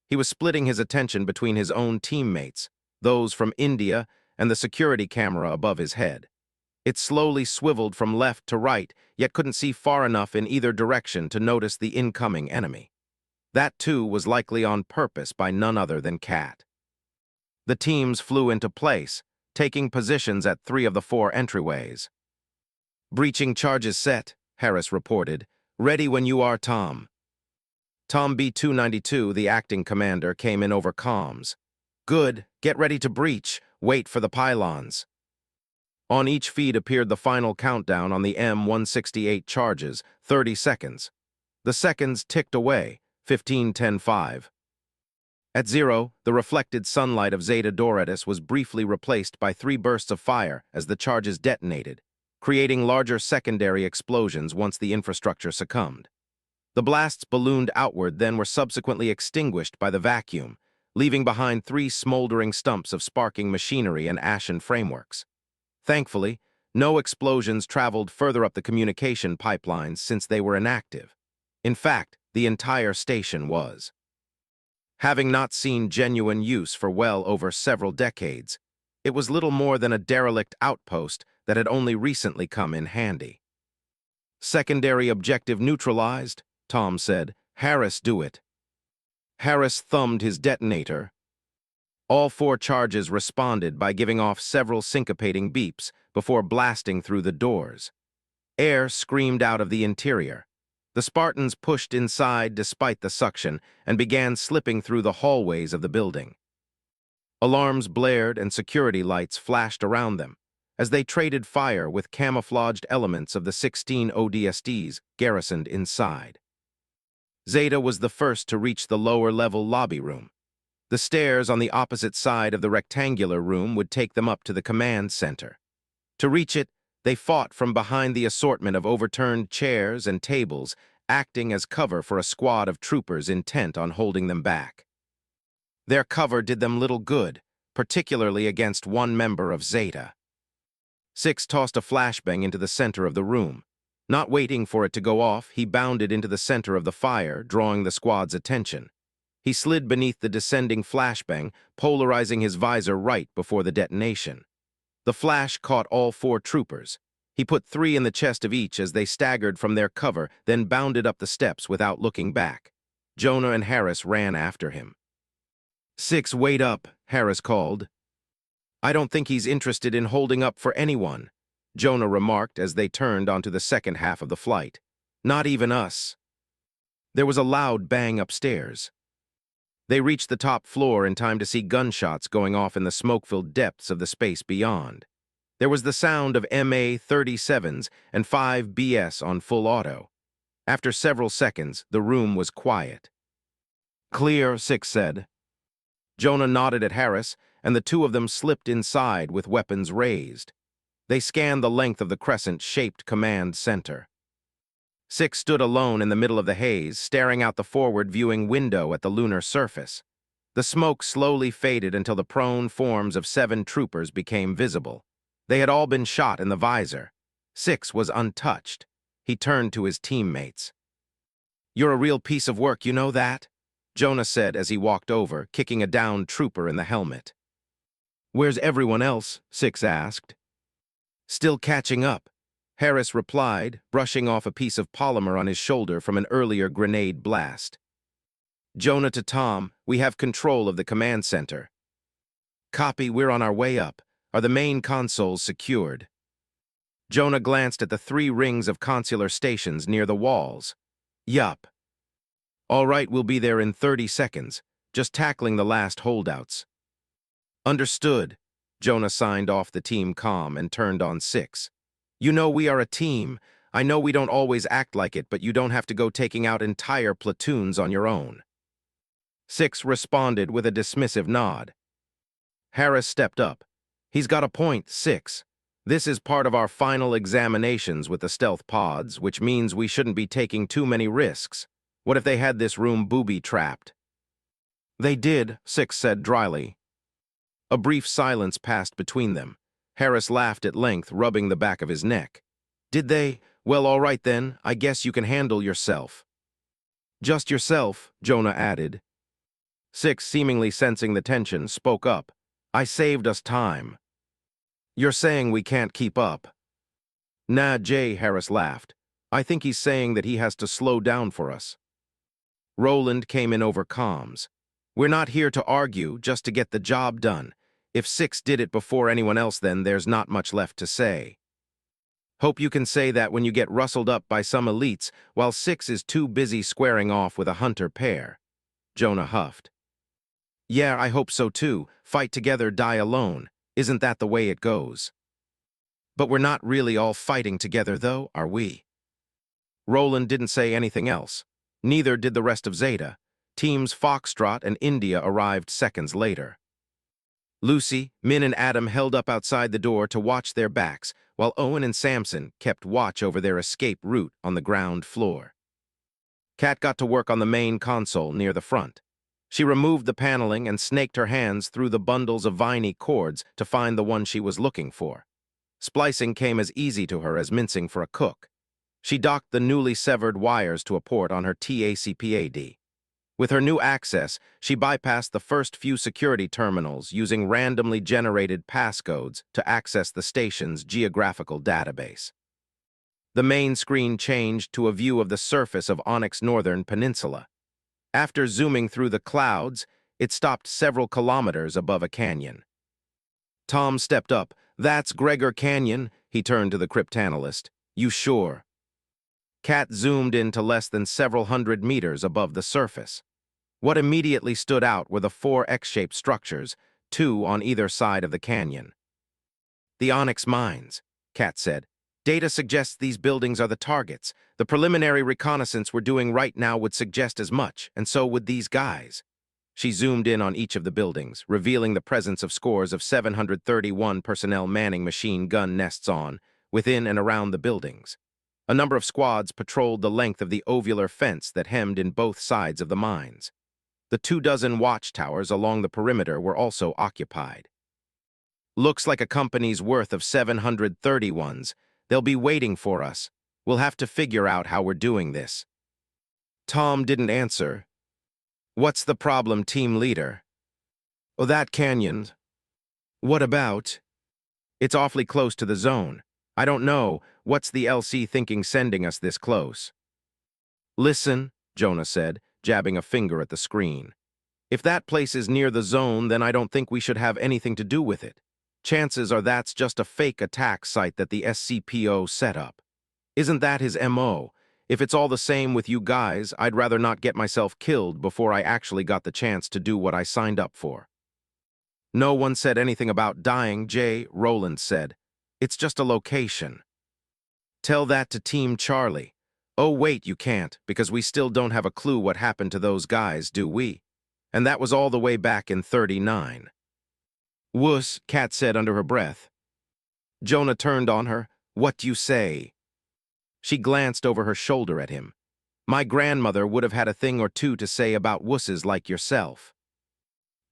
He was splitting his attention between his own teammates, those from India, and the security camera above his head. It slowly swiveled from left to right, yet couldn't see far enough in either direction to notice the incoming enemy. That, too, was likely on purpose by none other than Cat. The teams flew into place, taking positions at 3 of the 4 entryways. "Breaching charges set," Harris reported. "Ready when you are, Tom." Tom B-292, the acting commander, came in over comms. "Good, get ready to breach. Wait for the pylons." On each feed appeared the final countdown on the M-168 charges, 30 seconds. The seconds ticked away, 15, 10, 5. At 0, the reflected sunlight of Zeta Doradus was briefly replaced by 3 bursts of fire as the charges detonated, creating larger secondary explosions once the infrastructure succumbed. The blasts ballooned outward, then were subsequently extinguished by the vacuum, leaving behind 3 smoldering stumps of sparking machinery and ashen frameworks. Thankfully, no explosions traveled further up the communication pipelines since they were inactive. In fact, the entire station was. Having not seen genuine use for well over several decades, it was little more than a derelict outpost that had only recently come in handy. "Secondary objective neutralized," Tom said. "Harris, do it." Harris thumbed his detonator. All 4 charges responded by giving off several syncopating beeps before blasting through the doors. Air screamed out of the interior. The Spartans pushed inside despite the suction and began slipping through the hallways of the building. Alarms blared and security lights flashed around them as they traded fire with camouflaged elements of the 16 ODSTs garrisoned inside. Zeta was the first to reach the lower-level lobby room. The stairs on the opposite side of the rectangular room would take them up to the command center. To reach it, they fought from behind the assortment of overturned chairs and tables, acting as cover for a squad of troopers intent on holding them back. Their cover did them little good, particularly against one member of Zeta. 6 tossed a flashbang into the center of the room. Not waiting for it to go off, he bounded into the center of the fire, drawing the squad's attention. He slid beneath the descending flashbang, polarizing his visor right before the detonation. The flash caught all 4 troopers. He put 3 in the chest of each as they staggered from their cover, then bounded up the steps without looking back. Jonah and Harris ran after him. 6, wait up, Harris called. "I don't think he's interested in holding up for anyone," Jonah remarked as they turned onto the second half of the flight. "Not even us." There was a loud bang upstairs. They reached the top floor in time to see gunshots going off in the smoke-filled depths of the space beyond. There was the sound of MA-37s and 5 BS on full auto. After several seconds, the room was quiet. "Clear," 6 said. Jonah nodded at Harris, and the 2 of them slipped inside with weapons raised. They scanned the length of the crescent-shaped command center. 6 stood alone in the middle of the haze, staring out the forward-viewing window at the lunar surface. The smoke slowly faded until the prone forms of 7 troopers became visible. They had all been shot in the visor. 6 was untouched. He turned to his teammates. "You're a real piece of work, you know that?" Jonah said as he walked over, kicking a downed trooper in the helmet. "Where's everyone else?" 6 asked. "Still catching up," Harris replied, brushing off a piece of polymer on his shoulder from an earlier grenade blast. Jonah to Tom, "We have control of the command center." "Copy, we're on our way up. Are the main consoles secured?" Jonah glanced at the 3 rings of consular stations near the walls. "Yup." "All right, we'll be there in 30 seconds, just tackling the last holdouts." "Understood." Jonah signed off the team comm and turned on 6. "You know we are a team. I know we don't always act like it, but you don't have to go taking out entire platoons on your own." 6 responded with a dismissive nod. Harris stepped up. "He's got a point, 6. This is part of our final examinations with the stealth pods, which means we shouldn't be taking too many risks. What if they had this room booby-trapped?" "They did," 6 said dryly. A brief silence passed between them. Harris laughed at length, rubbing the back of his neck. "Did they? Well, all right then, I guess you can handle yourself." "Just yourself," Jonah added. 6, seemingly sensing the tension, spoke up. "I saved us time." "You're saying we can't keep up?" "Nah, Jay," Harris laughed. "I think he's saying that he has to slow down for us." Roland came in over comms. We're not here to argue, just to get the job done. If 6 did it before anyone else, then there's not much left to say. Hope you can say that when you get rustled up by some elites while 6 is too busy squaring off with a hunter pair. Jonah huffed. Yeah, I hope so too. Fight together, die alone. Isn't that the way it goes? But we're not really all fighting together, though, are we? Roland didn't say anything else. Neither did the rest of Zeta. Teams Foxtrot and India arrived seconds later. Lucy, Min, and Adam held up outside the door to watch their backs, while Owen and Samson kept watch over their escape route on the ground floor. Kat got to work on the main console near the front. She removed the paneling and snaked her hands through the bundles of viney cords to find the one she was looking for. Splicing came as easy to her as mincing for a cook. She docked the newly severed wires to a port on her TACPAD. With her new access, she bypassed the first few security terminals using randomly generated passcodes to access the station's geographical database. The main screen changed to a view of the surface of Onyx Northern Peninsula. After zooming through the clouds, it stopped several kilometers above a canyon. Tom stepped up. "That's Gregor Canyon," he turned to the cryptanalyst. "You sure?" Kat zoomed in to less than several hundred meters above the surface. What immediately stood out were the 4 X-shaped structures, 2 on either side of the canyon. "The Onyx Mines," Kat said. "Data suggests these buildings are the targets. The preliminary reconnaissance we're doing right now would suggest as much, and so would these guys." She zoomed in on each of the buildings, revealing the presence of scores of 731 personnel manning machine gun nests within and around the buildings. A number of squads patrolled the length of the ovular fence that hemmed in both sides of the mines. The 24 watchtowers along the perimeter were also occupied. "Looks like a company's worth of 731s. They'll be waiting for us. We'll have to figure out how we're doing this." Tom didn't answer. "What's the problem, team leader?" "Oh, that canyon." "What about?" "It's awfully close to the zone. I don't know. What's the LC thinking sending us this close?" "Listen," Jonah said, jabbing a finger at the screen. "If that place is near the zone, then I don't think we should have anything to do with it. Chances are that's just a fake attack site that the SCPO set up. Isn't that his MO? If it's all the same with you guys, I'd rather not get myself killed before I actually got the chance to do what I signed up for." "No one said anything about dying, Jay," Roland said. "It's just a location." "Tell that to Team Charlie." "Oh, wait, you can't, because we still don't have a clue what happened to those guys, do we? And that was all the way back in 39. "Wuss," Kat said under her breath. Jonah turned on her. "What do you say?" She glanced over her shoulder at him. "My grandmother would have had a thing or two to say about wusses like yourself."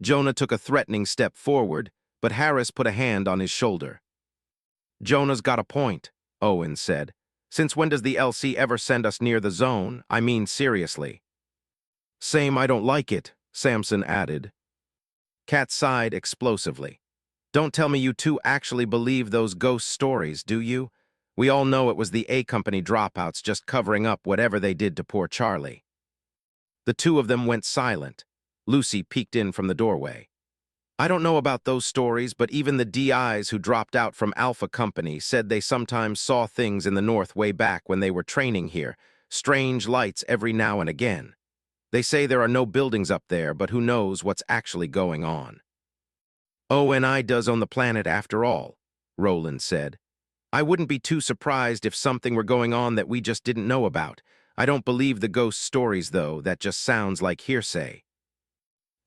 Jonah took a threatening step forward, but Harris put a hand on his shoulder. "Jonah's got a point," Owen said. "Since when does the LC ever send us near the zone? I mean, seriously." "Same, I don't like it," Samson added. Kat sighed explosively. "Don't tell me you two actually believe those ghost stories, do you? We all know it was the A Company dropouts just covering up whatever they did to poor Charlie." The two of them went silent. Lucy peeked in from the doorway. "I don't know about those stories, but even the DIs who dropped out from Alpha Company said they sometimes saw things in the north way back when they were training here, strange lights every now and again. They say there are no buildings up there, but who knows what's actually going on." "ONI does own the planet after all," Roland said. "I wouldn't be too surprised if something were going on that we just didn't know about. I don't believe the ghost stories, though. That just sounds like hearsay."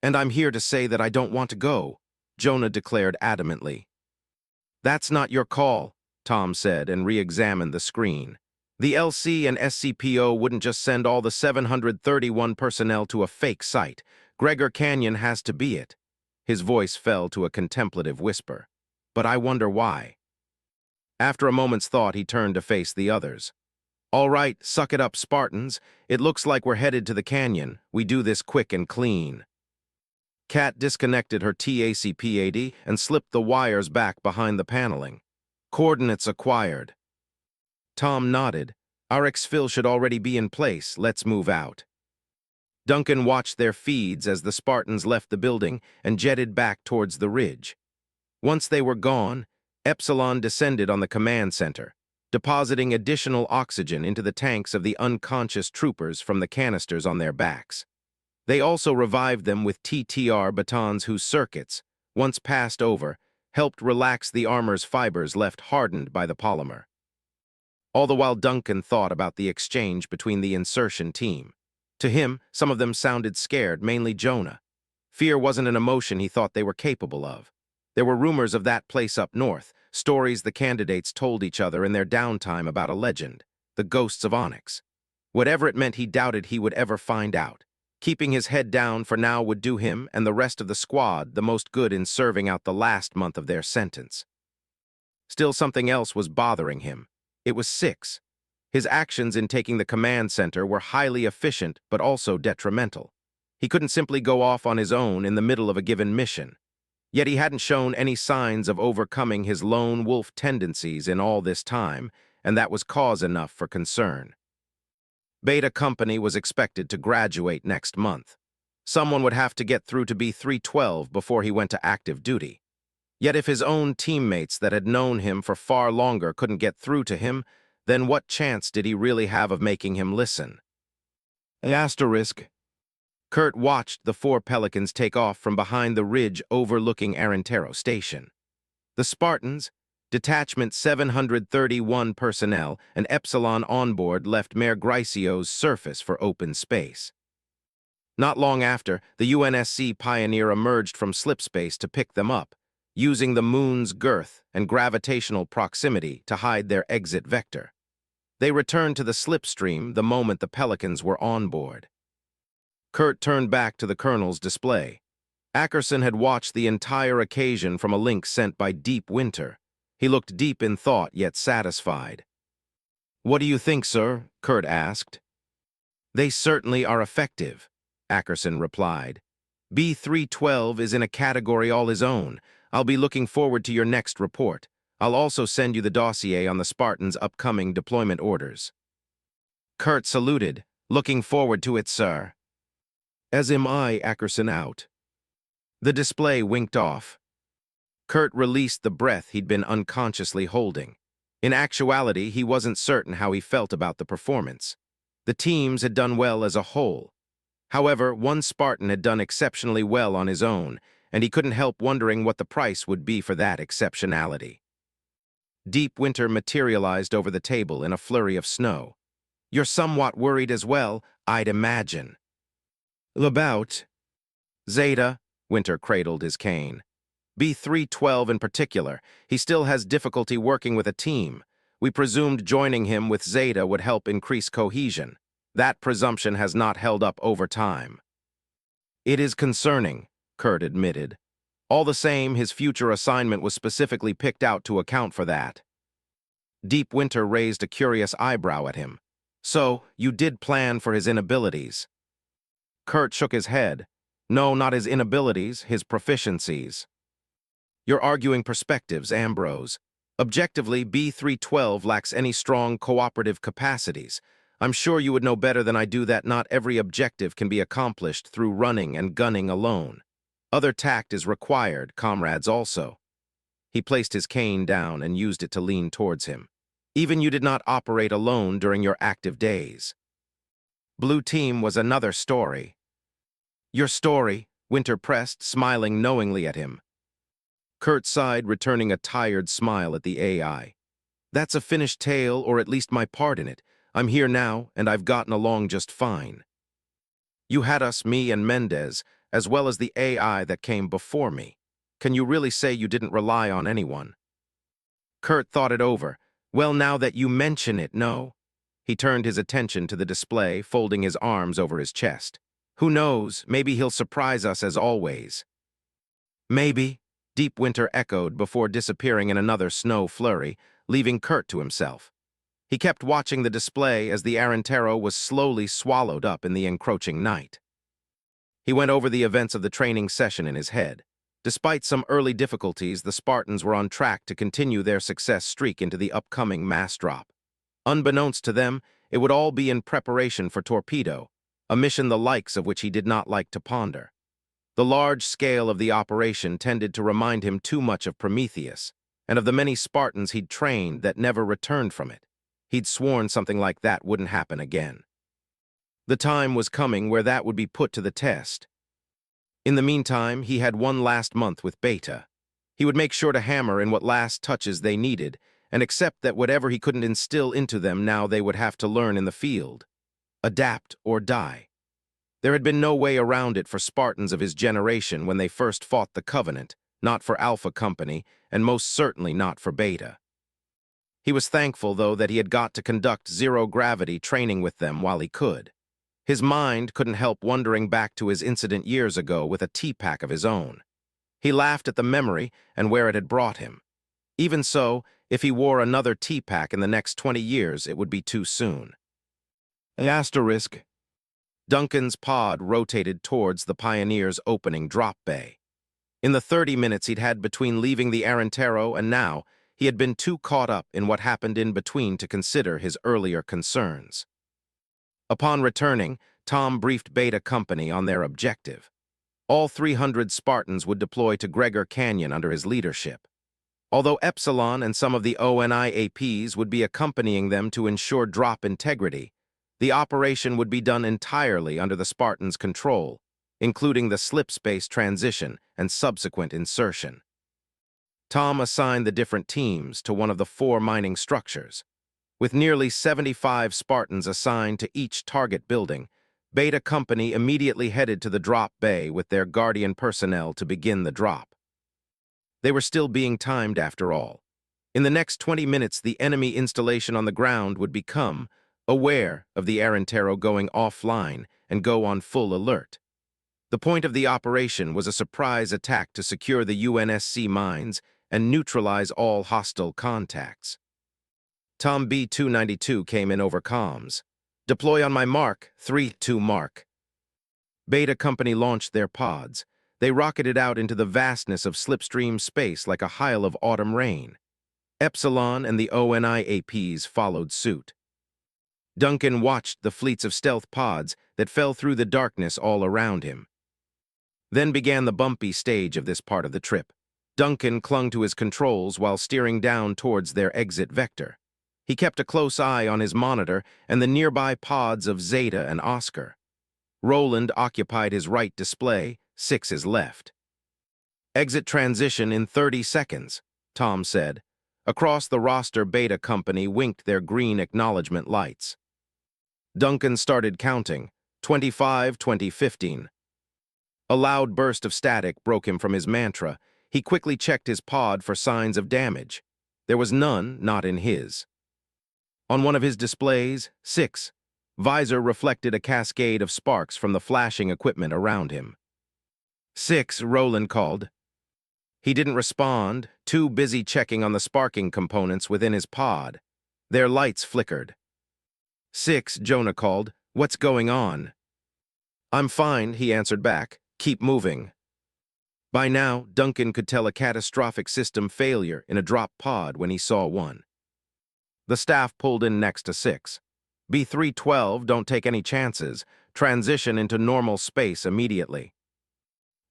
"And I'm here to say that I don't want to go," Jonah declared adamantly. "That's not your call," Tom said and re-examined the screen. "The LC and SCPO wouldn't just send all the 731 personnel to a fake site. Gregor Canyon has to be it." His voice fell to a contemplative whisper. "But I wonder why." After a moment's thought, he turned to face the others. "All right, suck it up, Spartans. It looks like we're headed to the canyon. We do this quick and clean." Kat disconnected her TACPAD and slipped the wires back behind the paneling. "Coordinates acquired." Tom nodded. "Our exfil should already be in place. Let's move out." Duncan watched their feeds as the Spartans left the building and jetted back towards the ridge. Once they were gone, Epsilon descended on the command center, depositing additional oxygen into the tanks of the unconscious troopers from the canisters on their backs. They also revived them with TTR batons whose circuits, once passed over, helped relax the armor's fibers left hardened by the polymer. All the while Duncan thought about the exchange between the insertion team. To him, some of them sounded scared, mainly Jonah. Fear wasn't an emotion he thought they were capable of. There were rumors of that place up north, stories the candidates told each other in their downtime about a legend, the ghosts of Onyx. Whatever it meant, he doubted he would ever find out. Keeping his head down for now would do him and the rest of the squad the most good in serving out the last month of their sentence. Still, something else was bothering him. It was Six. His actions in taking the command center were highly efficient but also detrimental. He couldn't simply go off on his own in the middle of a given mission. Yet he hadn't shown any signs of overcoming his lone wolf tendencies in all this time, and that was cause enough for concern. Beta Company was expected to graduate next month. Someone would have to get through to B312 before he went to active duty. Yet if his own teammates that had known him for far longer couldn't get through to him, then what chance did he really have of making him listen? Asterisk. Kurt watched the 4 Pelicans take off from behind the ridge overlooking Arantero Station. The Spartans, Detachment 731 personnel, and Epsilon onboard left Mare Gricio's surface for open space. Not long after, the UNSC Pioneer emerged from slipspace to pick them up, using the moon's girth and gravitational proximity to hide their exit vector. They returned to the slipstream the moment the Pelicans were on board. Kurt turned back to the colonel's display. Ackerson had watched the entire occasion from a link sent by Deep Winter. He looked deep in thought, yet satisfied. "What do you think, sir?" Kurt asked. "They certainly are effective," Ackerson replied. "B312 is in a category all his own. I'll be looking forward to your next report. I'll also send you the dossier on the Spartans' upcoming deployment orders." Kurt saluted. "Looking forward to it, sir." "As am I," Ackerson out. The display winked off. Kurt released the breath he'd been unconsciously holding. In actuality, he wasn't certain how he felt about the performance. The teams had done well as a whole. However, one Spartan had done exceptionally well on his own, and he couldn't help wondering what the price would be for that exceptionality. Deep Winter materialized over the table in a flurry of snow. "You're somewhat worried as well, I'd imagine." "About?" "Zeta," Winter cradled his cane. "B312 in particular. He still has difficulty working with a team. We presumed joining him with Zeta would help increase cohesion. That presumption has not held up over time." "It is concerning," Kurt admitted. All the same, his future assignment was specifically picked out to account for that. Deep Winter raised a curious eyebrow at him. "So, you did plan for his inabilities?" Kurt shook his head. "No, not his inabilities, his proficiencies." "You're arguing perspectives, Ambrose. Objectively, B312 lacks any strong cooperative capacities. I'm sure you would know better than I do that not every objective can be accomplished through running and gunning alone. Other tact is required, comrades also." He placed his cane down and used it to lean towards him. "Even you did not operate alone during your active days." Blue Team was another story. "Your story," Winter pressed, smiling knowingly at him. Kurt sighed, returning a tired smile at the AI. "That's a finished tale, or at least my part in it. I'm here now, and I've gotten along just fine. You had us, me and Mendez, as well as the AI that came before me. Can you really say you didn't rely on anyone?" Kurt thought it over. "Well, now that you mention it, no." He turned his attention to the display, folding his arms over his chest. "Who knows, maybe he'll surprise us as always." "Maybe," Deep Winter echoed before disappearing in another snow flurry, leaving Kurt to himself. He kept watching the display as the Arantero was slowly swallowed up in the encroaching night. He went over the events of the training session in his head. Despite some early difficulties, the Spartans were on track to continue their success streak into the upcoming mass drop. Unbeknownst to them, it would all be in preparation for Torpedo. a mission the likes of which he did not like to ponder. The large scale of the operation tended to remind him too much of Prometheus, and of the many Spartans he'd trained that never returned from it. He'd sworn something like that wouldn't happen again. The time was coming where that would be put to the test. In the meantime, he had one last month with Beta. He would make sure to hammer in what last touches they needed, and accept that whatever he couldn't instill into them now they would have to learn in the field. Adapt or die. There had been no way around it for Spartans of his generation when they first fought the Covenant, not for Alpha Company, and most certainly not for Beta. He was thankful, though, that he had got to conduct zero-gravity training with them while he could. His mind couldn't help wandering back to his incident years ago with a tea-pack of his own. He laughed at the memory and where it had brought him. Even so, if he wore another tea-pack in the next 20 years, it would be too soon. Asterisk. Duncan's pod rotated towards the Pioneer's opening drop bay. In the 30 minutes he'd had between leaving the Arantero and now, he had been too caught up in what happened in between to consider his earlier concerns. Upon returning, Tom briefed Beta Company on their objective. All 300 Spartans would deploy to Gregor Canyon under his leadership. Although Epsilon and some of the ONIAPs would be accompanying them to ensure drop integrity, the operation would be done entirely under the Spartans' control, including the slip-space transition and subsequent insertion. Tom assigned the different teams to one of the 4 mining structures. With nearly 75 Spartans assigned to each target building, Beta Company immediately headed to the drop bay with their Guardian personnel to begin the drop. They were still being timed after all. In the next 20 minutes, the enemy installation on the ground would become aware of the Arantero going offline and go on full alert. The point of the operation was a surprise attack to secure the UNSC mines and neutralize all hostile contacts. Tom B-292 came in over comms. Deploy on my mark, 3-2 mark. Beta Company launched their pods. They rocketed out into the vastness of slipstream space like a hail of autumn rain. Epsilon and the ONIAPs followed suit. Duncan watched the fleets of stealth pods that fell through the darkness all around him. Then began the bumpy stage of this part of the trip. Duncan clung to his controls while steering down towards their exit vector. He kept a close eye on his monitor and the nearby pods of Zeta and Oscar. Roland occupied his right display, 6 his left. Exit transition in 30 seconds, Tom said. Across the roster, Beta Company winked their green acknowledgement lights. Duncan started counting, 25, 20, 15. A loud burst of static broke him from his mantra. He quickly checked his pod for signs of damage. There was none, not in his. On one of his displays, 6, visor reflected a cascade of sparks from the flashing equipment around him. 6, Roland called. He didn't respond, too busy checking on the sparking components within his pod. Their lights flickered. 6, Jonah called. What's going on? I'm fine, he answered back. Keep moving. By now, Duncan could tell a catastrophic system failure in a drop pod when he saw one. The staff pulled in next to 6. B312, don't take any chances. Transition into normal space immediately.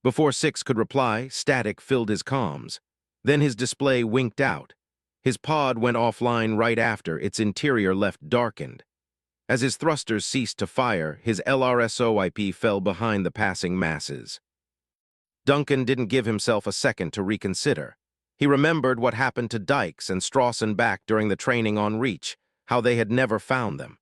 Before 6 could reply, static filled his comms. Then his display winked out. His pod went offline right after, its interior left darkened. As his thrusters ceased to fire, his LRSOIP fell behind the passing masses. Duncan didn't give himself a second to reconsider. He remembered what happened to Dykes and Strawson back during the training on Reach, how they had never found them.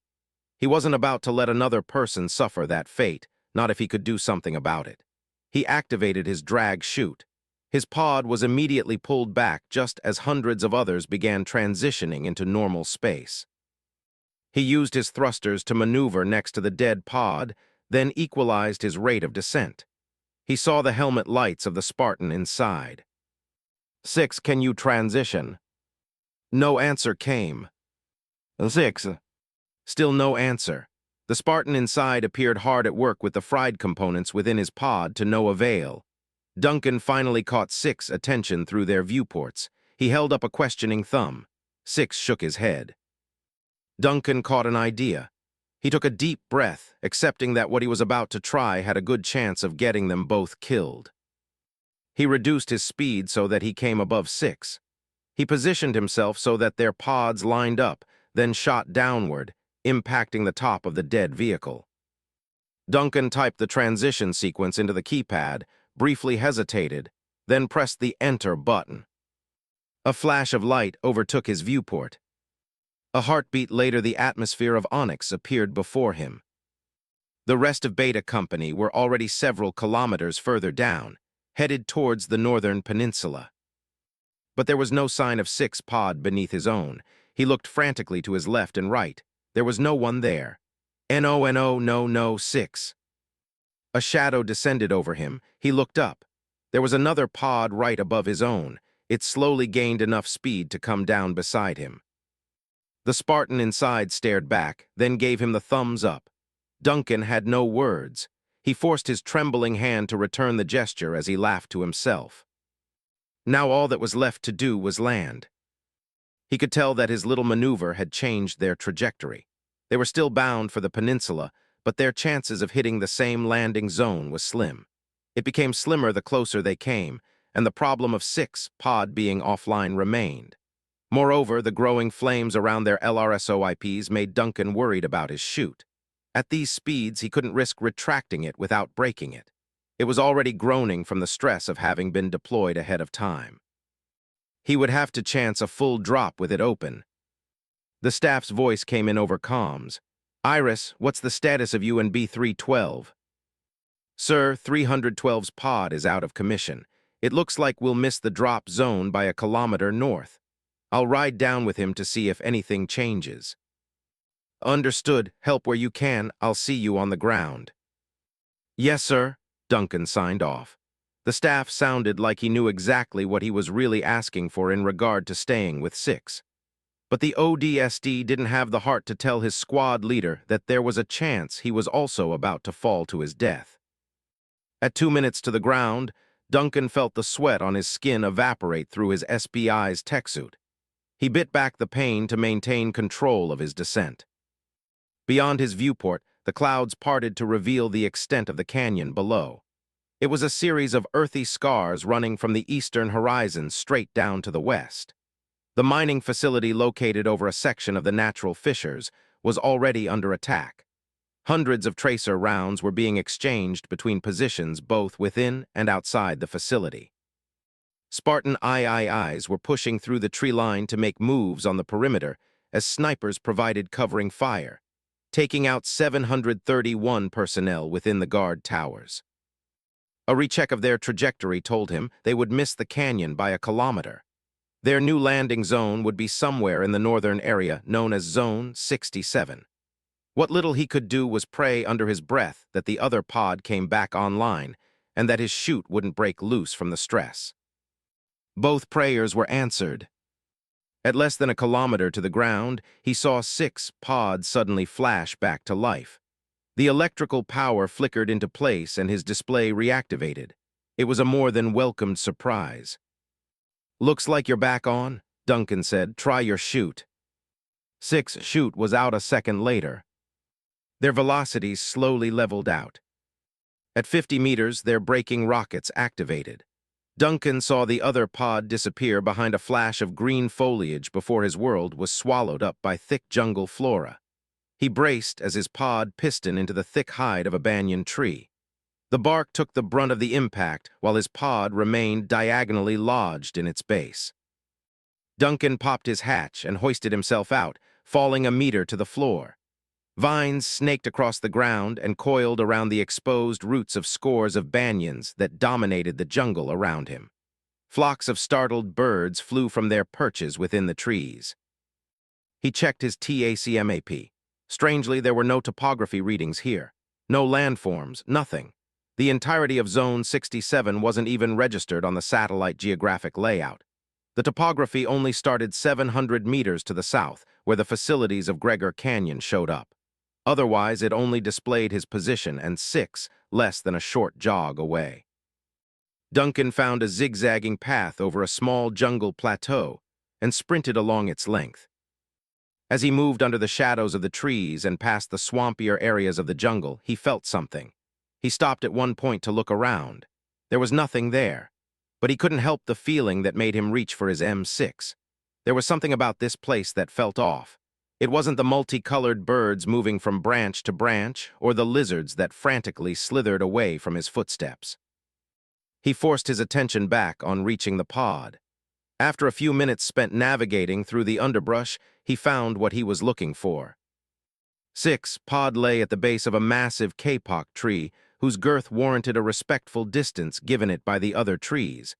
He wasn't about to let another person suffer that fate, not if he could do something about it. He activated his drag chute. His pod was immediately pulled back just as hundreds of others began transitioning into normal space. He used his thrusters to maneuver next to the dead pod, then equalized his rate of descent. He saw the helmet lights of the Spartan inside. 6, can you transition? No answer came. 6. Still no answer. The Spartan inside appeared hard at work with the fried components within his pod to no avail. Duncan finally caught 6's attention through their viewports. He held up a questioning thumb. 6 shook his head. Duncan caught an idea. He took a deep breath, accepting that what he was about to try had a good chance of getting them both killed. He reduced his speed so that he came above 6. He positioned himself so that their pods lined up, then shot downward, impacting the top of the dead vehicle. Duncan typed the transition sequence into the keypad, briefly hesitated, then pressed the Enter button. A flash of light overtook his viewport. A heartbeat later, the atmosphere of Onyx appeared before him. The rest of Beta Company were already several kilometers further down, headed towards the northern peninsula. But there was no sign of 6 pod beneath his own. He looked frantically to his left and right. There was no one there. No, 6. A shadow descended over him. He looked up. There was another pod right above his own. It slowly gained enough speed to come down beside him. The Spartan inside stared back, then gave him the thumbs up. Duncan had no words. He forced his trembling hand to return the gesture as he laughed to himself. Now all that was left to do was land. He could tell that his little maneuver had changed their trajectory. They were still bound for the peninsula, but their chances of hitting the same landing zone was slim. It became slimmer the closer they came, and the problem of 6 pod being offline remained. Moreover, the growing flames around their LRSOIPs made Duncan worried about his chute. At these speeds, he couldn't risk retracting it without breaking it. It was already groaning from the stress of having been deployed ahead of time. He would have to chance a full drop with it open. The staff's voice came in over comms. "Iris, what's the status of UNB 312? "Sir, 312's pod is out of commission. It looks like we'll miss the drop zone by a kilometer north. I'll ride down with him to see if anything changes." "Understood. Help where you can. I'll see you on the ground." "Yes, sir," Duncan signed off. The staff sounded like he knew exactly what he was really asking for in regard to staying with 6. But the ODST didn't have the heart to tell his squad leader that there was a chance he was also about to fall to his death. At 2 minutes to the ground, Duncan felt the sweat on his skin evaporate through his SPI's tech suit. He bit back the pain to maintain control of his descent. Beyond his viewport, the clouds parted to reveal the extent of the canyon below. It was a series of earthy scars running from the eastern horizon straight down to the west. The mining facility located over a section of the natural fissures was already under attack. Hundreds of tracer rounds were being exchanged between positions both within and outside the facility. Spartan IIIs were pushing through the tree line to make moves on the perimeter as snipers provided covering fire, taking out 731 personnel within the guard towers. A recheck of their trajectory told him they would miss the canyon by a kilometer. Their new landing zone would be somewhere in the northern area known as Zone 67. What little he could do was pray under his breath that the other pod came back online and that his chute wouldn't break loose from the stress. Both prayers were answered. At less than a kilometer to the ground, he saw 6 pods suddenly flash back to life. The electrical power flickered into place and his display reactivated. It was a more than welcomed surprise. "Looks like you're back on," Duncan said. "Try your chute." 6 chute was out a second later. Their velocities slowly leveled out. At 50 meters, their braking rockets activated. Duncan saw the other pod disappear behind a flash of green foliage before his world was swallowed up by thick jungle flora. He braced as his pod pistoned into the thick hide of a banyan tree. The bark took the brunt of the impact while his pod remained diagonally lodged in its base. Duncan popped his hatch and hoisted himself out, falling a meter to the floor. Vines snaked across the ground and coiled around the exposed roots of scores of banyans that dominated the jungle around him. Flocks of startled birds flew from their perches within the trees. He checked his TACMAP. Strangely, there were no topography readings here. No landforms, nothing. The entirety of Zone 67 wasn't even registered on the satellite geographic layout. The topography only started 700 meters to the south, where the facilities of Gregor Canyon showed up. Otherwise, it only displayed his position and 6 less than a short jog away. Duncan found a zigzagging path over a small jungle plateau and sprinted along its length. As he moved under the shadows of the trees and past the swampier areas of the jungle, he felt something. He stopped at one point to look around. There was nothing there, but he couldn't help the feeling that made him reach for his M6. There was something about this place that felt off. It wasn't the multicolored birds moving from branch to branch or the lizards that frantically slithered away from his footsteps. He forced his attention back on reaching the pod. After a few minutes spent navigating through the underbrush, he found what he was looking for. 6. Pod lay at the base of a massive kapok tree whose girth warranted a respectful distance given it by the other trees,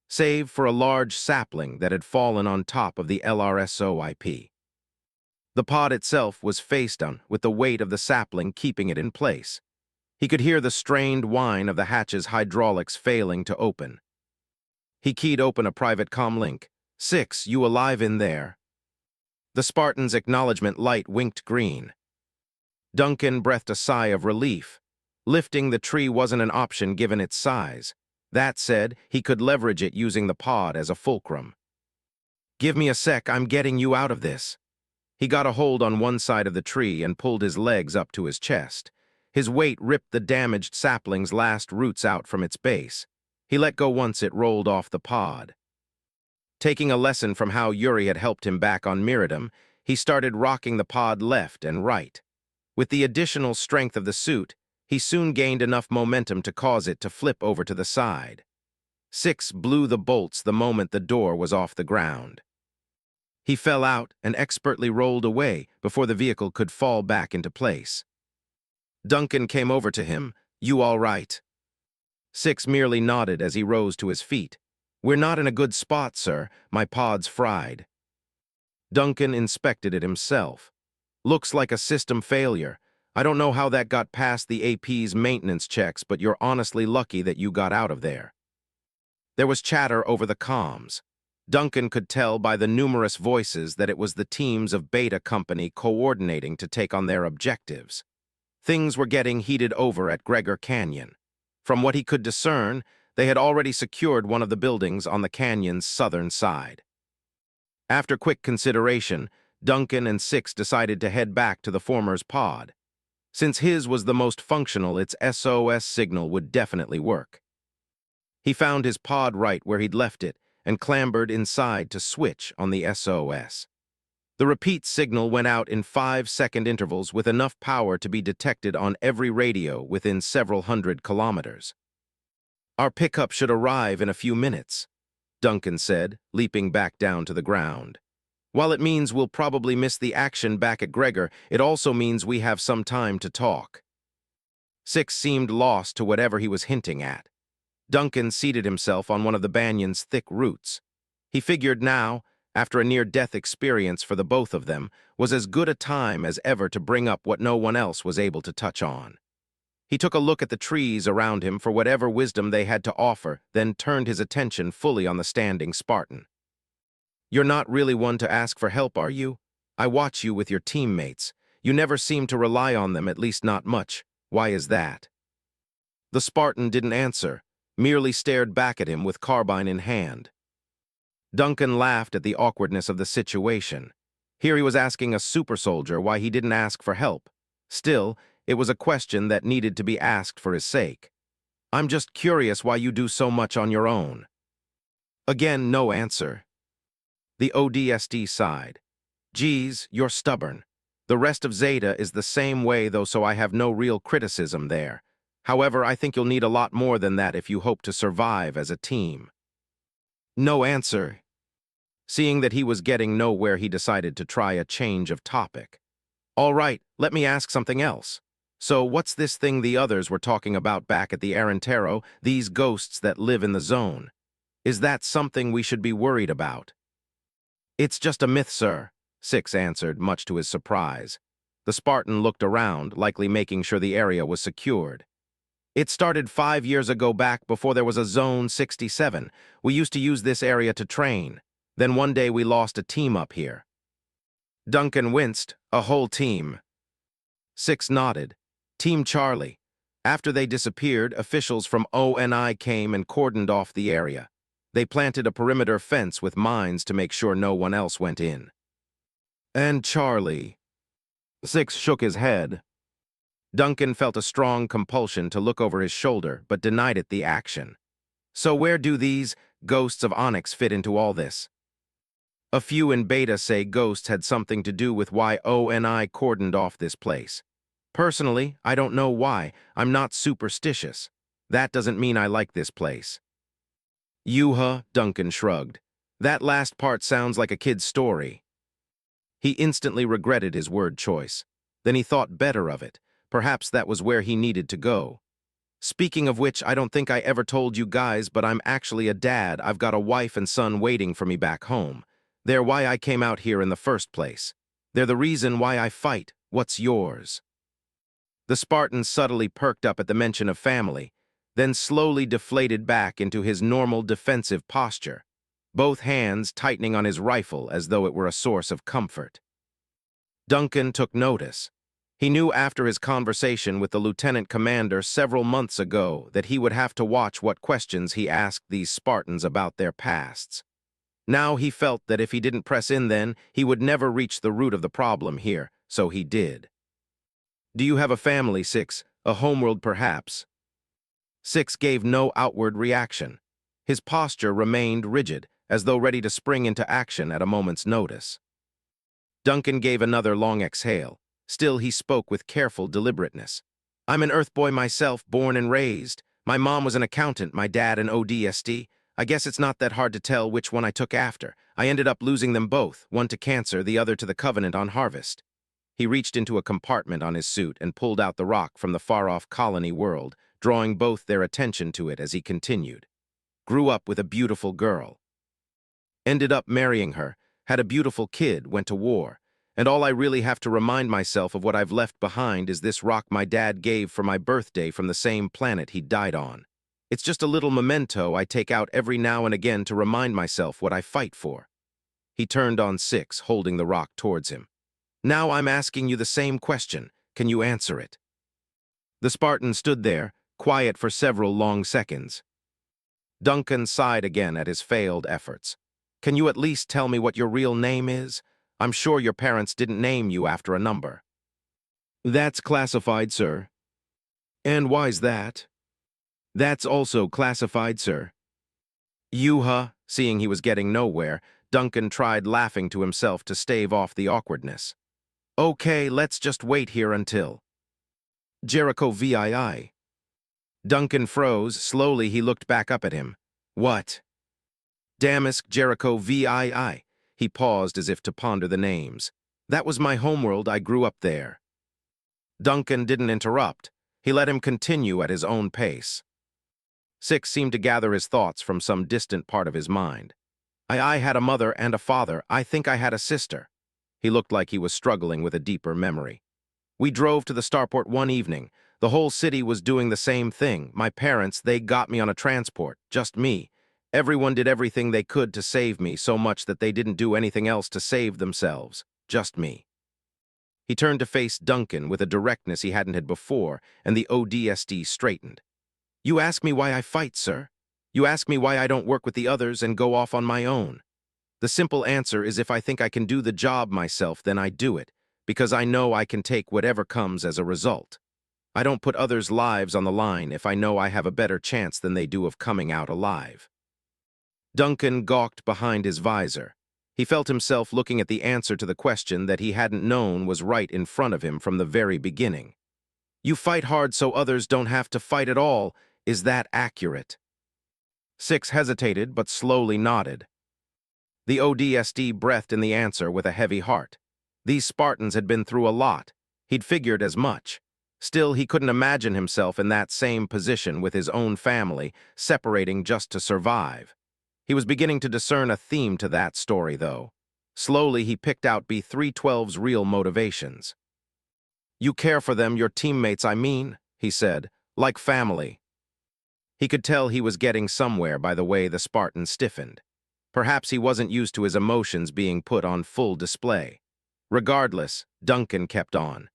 save for a large sapling that had fallen on top of the LRSOIP. The pod itself was face down, with the weight of the sapling keeping it in place. He could hear the strained whine of the hatch's hydraulics failing to open. He keyed open a private comm link. 6, you alive in there? The Spartan's acknowledgement light winked green. Duncan breathed a sigh of relief. Lifting the tree wasn't an option given its size. That said, he could leverage it using the pod as a fulcrum. Give me a sec, I'm getting you out of this. He got a hold on one side of the tree and pulled his legs up to his chest. His weight ripped the damaged sapling's last roots out from its base. He let go once it rolled off the pod. Taking a lesson from how Yuri had helped him back on Miradum, he started rocking the pod left and right. With the additional strength of the suit, he soon gained enough momentum to cause it to flip over to the side. 6 blew the bolts the moment the door was off the ground. He fell out and expertly rolled away before the vehicle could fall back into place. Duncan came over to him. You all right? 6 merely nodded as he rose to his feet. We're not in a good spot, sir. My pod's fried. Duncan inspected it himself. Looks like a system failure. I don't know how that got past the AP's maintenance checks, but you're honestly lucky that you got out of there. There was chatter over the comms. Duncan could tell by the numerous voices that it was the teams of Beta Company coordinating to take on their objectives. Things were getting heated over at Gregor Canyon. From what he could discern, they had already secured one of the buildings on the canyon's southern side. After quick consideration, Duncan and 6 decided to head back to the former's pod. Since his was the most functional, its SOS signal would definitely work. He found his pod right where he'd left it and clambered inside to switch on the SOS. The repeat signal went out in 5-second intervals with enough power to be detected on every radio within several hundred kilometers. Our pickup should arrive in a few minutes, Duncan said, leaping back down to the ground. While it means we'll probably miss the action back at Gregor, it also means we have some time to talk. 6 seemed lost to whatever he was hinting at. Duncan seated himself on one of the banyon's thick roots. He figured now, after a near-death experience for the both of them, was as good a time as ever to bring up what no one else was able to touch on. He took a look at the trees around him for whatever wisdom they had to offer, then turned his attention fully on the standing Spartan. You're not really one to ask for help, are you? I watch you with your teammates. You never seem to rely on them, at least not much. Why is that? The Spartan didn't answer, merely stared back at him with carbine in hand. Duncan laughed at the awkwardness of the situation. Here he was asking a super soldier why he didn't ask for help. Still, it was a question that needed to be asked for his sake. I'm just curious why you do so much on your own. Again, no answer. The ODST sighed. Geez, you're stubborn. The rest of Zeta is the same way, though, so I have no real criticism there. However, I think you'll need a lot more than that if you hope to survive as a team. No answer. Seeing that he was getting nowhere, he decided to try a change of topic. All right, let me ask something else. So what's this thing the others were talking about back at the Arentero, these ghosts that live in the zone? Is that something we should be worried about? It's just a myth, sir, 6 answered, much to his surprise. The Spartan looked around, likely making sure the area was secured. It started 5 years ago, back before there was a Zone 67. We used to use this area to train. Then one day we lost a team up here. Duncan winced. A whole team. 6 nodded. Team Charlie. After they disappeared, officials from ONI came and cordoned off the area. They planted a perimeter fence with mines to make sure no one else went in. And Charlie. 6 shook his head. Duncan felt a strong compulsion to look over his shoulder, but denied it the action. So where do these ghosts of Onyx fit into all this? A few in Beta say ghosts had something to do with why ONI cordoned off this place. Personally, I don't know why. I'm not superstitious. That doesn't mean I like this place. Yuha, Duncan shrugged. That last part sounds like a kid's story. He instantly regretted his word choice. Then he thought better of it. Perhaps that was where he needed to go. Speaking of which, I don't think I ever told you guys, but I'm actually a dad. I've got a wife and son waiting for me back home. They're why I came out here in the first place. They're the reason why I fight. What's yours? The Spartan subtly perked up at the mention of family, then slowly deflated back into his normal defensive posture, both hands tightening on his rifle as though it were a source of comfort. Duncan took notice. He knew after his conversation with the lieutenant commander several months ago that he would have to watch what questions he asked these Spartans about their pasts. Now he felt that if he didn't press in then, he would never reach the root of the problem here, so he did. Do you have a family, 6? A homeworld, perhaps? 6 gave no outward reaction. His posture remained rigid, as though ready to spring into action at a moment's notice. Duncan gave another long exhale. Still, he spoke with careful deliberateness. I'm an Earth boy myself, born and raised. My mom was an accountant, my dad an ODST. I guess it's not that hard to tell which one I took after. I ended up losing them both, one to cancer, the other to the Covenant on Harvest. He reached into a compartment on his suit and pulled out the rock from the far-off colony world, drawing both their attention to it as he continued. Grew up with a beautiful girl. Ended up marrying her, had a beautiful kid, went to war. And all I really have to remind myself of what I've left behind is this rock my dad gave for my birthday from the same planet he died on. It's just a little memento I take out every now and again to remind myself what I fight for. He turned on 6, holding the rock towards him. Now I'm asking you the same question. Can you answer it? The Spartan stood there, quiet for several long seconds. Duncan sighed again at his failed efforts. Can you at least tell me what your real name is? I'm sure your parents didn't name you after a number. That's classified, sir. And why's that? That's also classified, sir. Yuha, seeing he was getting nowhere, Duncan tried laughing to himself to stave off the awkwardness. Okay, let's just wait here until. Jericho VII. Duncan froze. Slowly he looked back up at him. What? Damask Jericho VII. He paused as if to ponder the names. That was my homeworld. I grew up there. Duncan didn't interrupt. He let him continue at his own pace. 6 seemed to gather his thoughts from some distant part of his mind. I had a mother and a father. I think I had a sister. He looked like he was struggling with a deeper memory. We drove to the starport one evening. The whole city was doing the same thing. My parents, they got me on a transport. Just me. Everyone did everything they could to save me, so much that they didn't do anything else to save themselves. Just me. He turned to face Duncan with a directness he hadn't had before, and the ODST straightened. You ask me why I fight, sir. You ask me why I don't work with the others and go off on my own. The simple answer is if I think I can do the job myself, then I do it, because I know I can take whatever comes as a result. I don't put others' lives on the line if I know I have a better chance than they do of coming out alive. Duncan gawked behind his visor. He felt himself looking at the answer to the question that he hadn't known was right in front of him from the very beginning. You fight hard so others don't have to fight at all. Is that accurate? 6 hesitated, but slowly nodded. The ODST breathed in the answer with a heavy heart. These Spartans had been through a lot. He'd figured as much. Still, he couldn't imagine himself in that same position with his own family, separating just to survive. He was beginning to discern a theme to that story, though. Slowly, he picked out B-312's real motivations. You care for them, your teammates, I mean, he said, like family. He could tell he was getting somewhere by the way the Spartan stiffened. Perhaps he wasn't used to his emotions being put on full display. Regardless, Duncan kept on.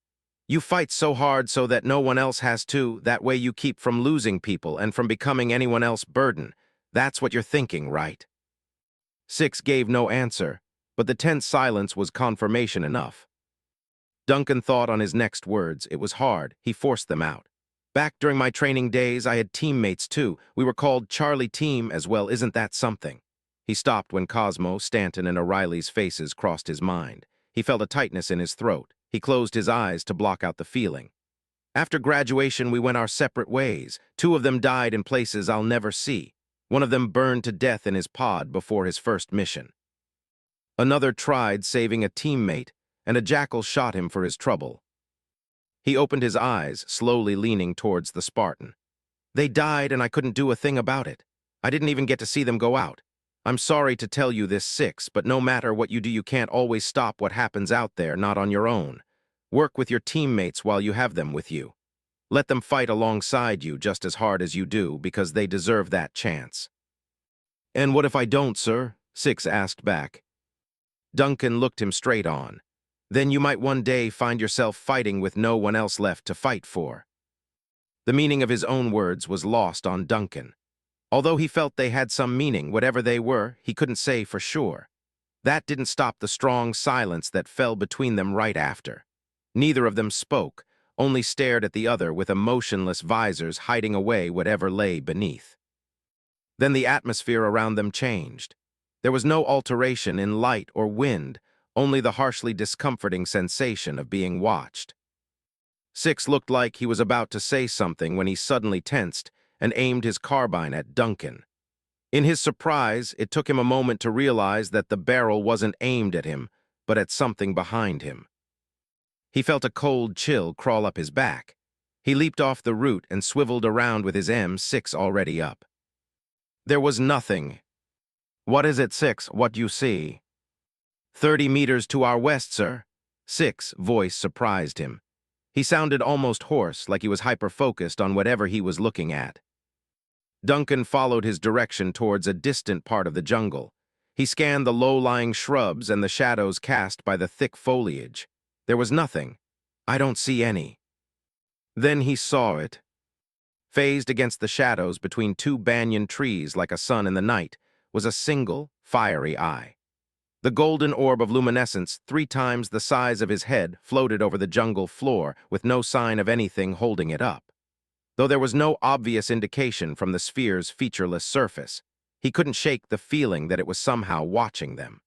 You fight so hard so that no one else has to, that way you keep from losing people and from becoming anyone else's burden. That's what you're thinking, right? 6 gave no answer, but the tense silence was confirmation enough. Duncan thought on his next words. It was hard. He forced them out. Back during my training days, I had teammates too. We were called Charlie Team as well. Isn't that something? He stopped when Cosmo, Stanton, and O'Reilly's faces crossed his mind. He felt a tightness in his throat. He closed his eyes to block out the feeling. After graduation, we went our separate ways. 2 of them died in places I'll never see. One of them burned to death in his pod before his first mission. Another tried saving a teammate, and a jackal shot him for his trouble. He opened his eyes, slowly leaning towards the Spartan. They died, and I couldn't do a thing about it. I didn't even get to see them go out. I'm sorry to tell you this, Six, but no matter what you do, you can't always stop what happens out there, not on your own. Work with your teammates while you have them with you. Let them fight alongside you just as hard as you do, because they deserve that chance. And what if I don't, sir? Six asked back. Duncan looked him straight on. Then you might one day find yourself fighting with no one else left to fight for. The meaning of his own words was lost on Duncan. Although he felt they had some meaning, whatever they were, he couldn't say for sure. That didn't stop the strong silence that fell between them right after. Neither of them spoke, only stared at the other with emotionless visors hiding away whatever lay beneath. Then the atmosphere around them changed. There was no alteration in light or wind, only the harshly discomforting sensation of being watched. Six looked like he was about to say something when he suddenly tensed and aimed his carbine at Duncan. In his surprise, it took him a moment to realize that the barrel wasn't aimed at him, but at something behind him. He felt a cold chill crawl up his back. He leaped off the root and swiveled around with his M6 already up. There was nothing. What is it, Six? What do you see? 30 meters to our west, sir. Six's voice surprised him. He sounded almost hoarse, like he was hyper-focused on whatever he was looking at. Duncan followed his direction towards a distant part of the jungle. He scanned the low-lying shrubs and the shadows cast by the thick foliage. There was nothing. I don't see any. Then he saw it. Phased against the shadows between 2 banyan trees like a sun in the night was a single, fiery eye. The golden orb of luminescence, 3 times the size of his head, floated over the jungle floor with no sign of anything holding it up. Though there was no obvious indication from the sphere's featureless surface, he couldn't shake the feeling that it was somehow watching them.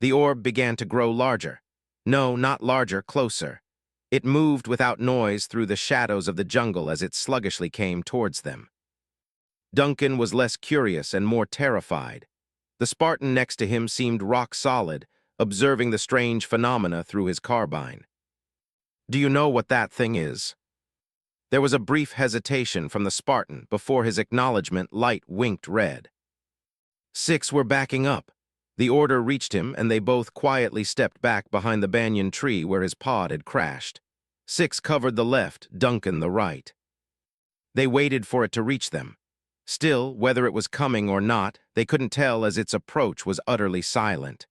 The orb began to grow larger. No, not larger, closer. It moved without noise through the shadows of the jungle as it sluggishly came towards them. Duncan was less curious and more terrified. The Spartan next to him seemed rock solid, observing the strange phenomena through his carbine. Do you know what that thing is? There was a brief hesitation from the Spartan before his acknowledgement light winked red. Six were backing up. The order reached him, and they both quietly stepped back behind the banyan tree where his pod had crashed. Six covered the left, Duncan the right. They waited for it to reach them. Still, whether it was coming or not, they couldn't tell as its approach was utterly silent.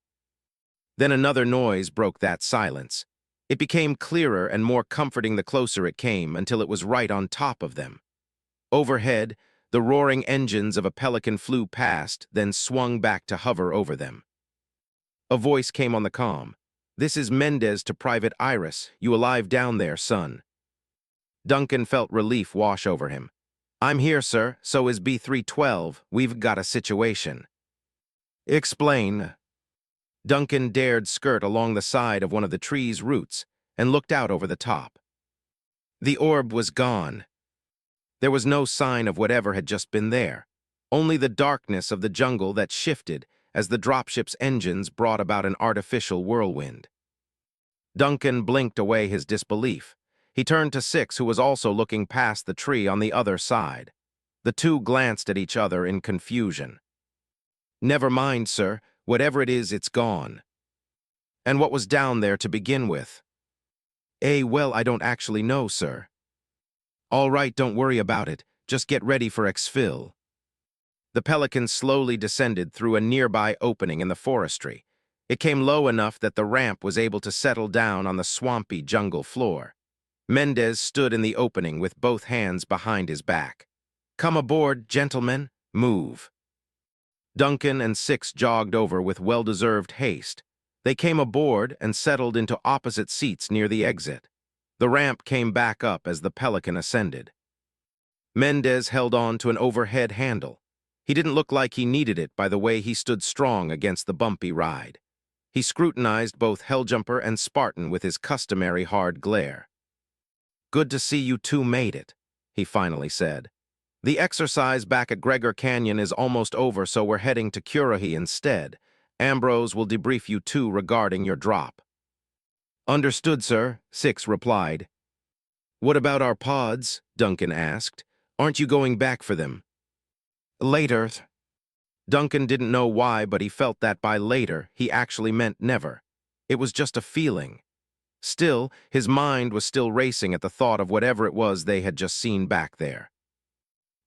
Then another noise broke that silence. It became clearer and more comforting the closer it came until it was right on top of them. Overhead, the roaring engines of a Pelican flew past, then swung back to hover over them. A voice came on the comm. "This is Mendez to Private Iris. You alive down there, son?" Duncan felt relief wash over him. "I'm here, sir. So is B312. We've got a situation." "Explain." Duncan dared skirt along the side of one of the tree's roots and looked out over the top. The orb was gone. There was no sign of whatever had just been there, only the darkness of the jungle that shifted as the dropship's engines brought about an artificial whirlwind. Duncan blinked away his disbelief. He turned to Six, who was also looking past the tree on the other side. The 2 glanced at each other in confusion. "Never mind, sir. Whatever it is, it's gone." "And what was down there to begin with?" Well, I don't actually know, sir." "All right, don't worry about it. Just get ready for exfil." The Pelican slowly descended through a nearby opening in the forestry. It came low enough that the ramp was able to settle down on the swampy jungle floor. Mendez stood in the opening with both hands behind his back. "Come aboard, gentlemen. Move." Duncan and Six jogged over with well-deserved haste. They came aboard and settled into opposite seats near the exit. The ramp came back up as the Pelican ascended. Mendez held on to an overhead handle. He didn't look like he needed it by the way he stood strong against the bumpy ride. He scrutinized both Helljumper and Spartan with his customary hard glare. "Good to see you two made it," he finally said. "The exercise back at Gregor Canyon is almost over, so we're heading to Curohi instead. Ambrose will debrief you two regarding your drop." "Understood, sir," Six replied. "What about our pods?" Duncan asked. "Aren't you going back for them?" "Later." Duncan didn't know why, but he felt that by later, he actually meant never. It was just a feeling. Still, his mind was still racing at the thought of whatever it was they had just seen back there.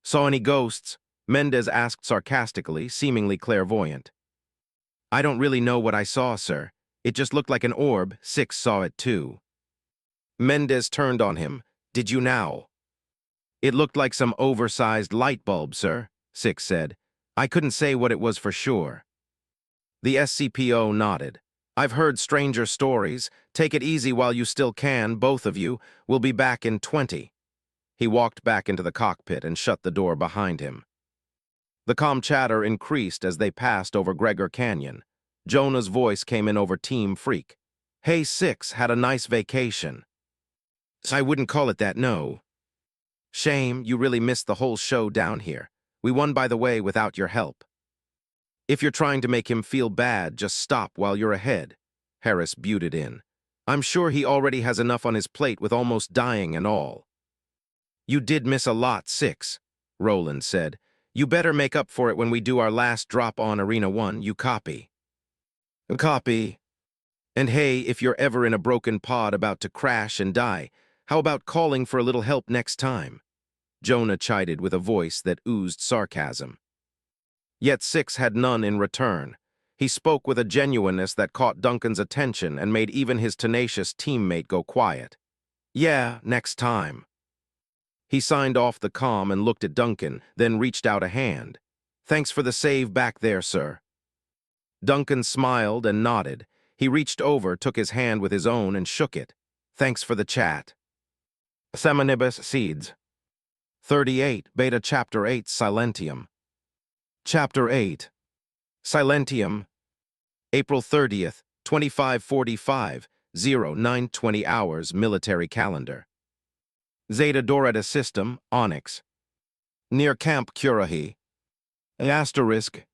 "Saw any ghosts?" Mendez asked sarcastically, seemingly clairvoyant. "I don't really know what I saw, sir. It just looked like an orb. Six saw it too." Mendez turned on him. "Did you now?" "It looked like some oversized light bulb, sir," Six said. "I couldn't say what it was for sure." The SCPO nodded. "I've heard stranger stories. Take it easy while you still can, both of you. We'll be back in 20. He walked back into the cockpit and shut the door behind him. The comm chatter increased as they passed over Gregor Canyon. Jonah's voice came in over Team Freak. "Hey, Six, had a nice vacation." "I wouldn't call it that, no." "Shame, you really missed the whole show down here. We won, by the way, without your help." "If you're trying to make him feel bad, just stop while you're ahead," Harris buted in. "I'm sure he already has enough on his plate with almost dying and all." "You did miss a lot, Six," Roland said. "You better make up for it when we do our last drop on Arena 1, you copy?" "Copy." "And hey, if you're ever in a broken pod about to crash and die, how about calling for a little help next time?" Jonah chided with a voice that oozed sarcasm. Yet Six had none in return. He spoke with a genuineness that caught Duncan's attention and made even his tenacious teammate go quiet. "Yeah, next time." He signed off the comm and looked at Duncan, then reached out a hand. "Thanks for the save back there, sir." Duncan smiled and nodded. He reached over, took his hand with his own, and shook it. "Thanks for the chat." Seminibus Seeds. 38, Beta Chapter 8, Silentium. Chapter 8. Silentium. April 30th, 2545, 0920 hours, military calendar. Zeta Dorada System, Onyx. Near Camp Curohi. Asterisk.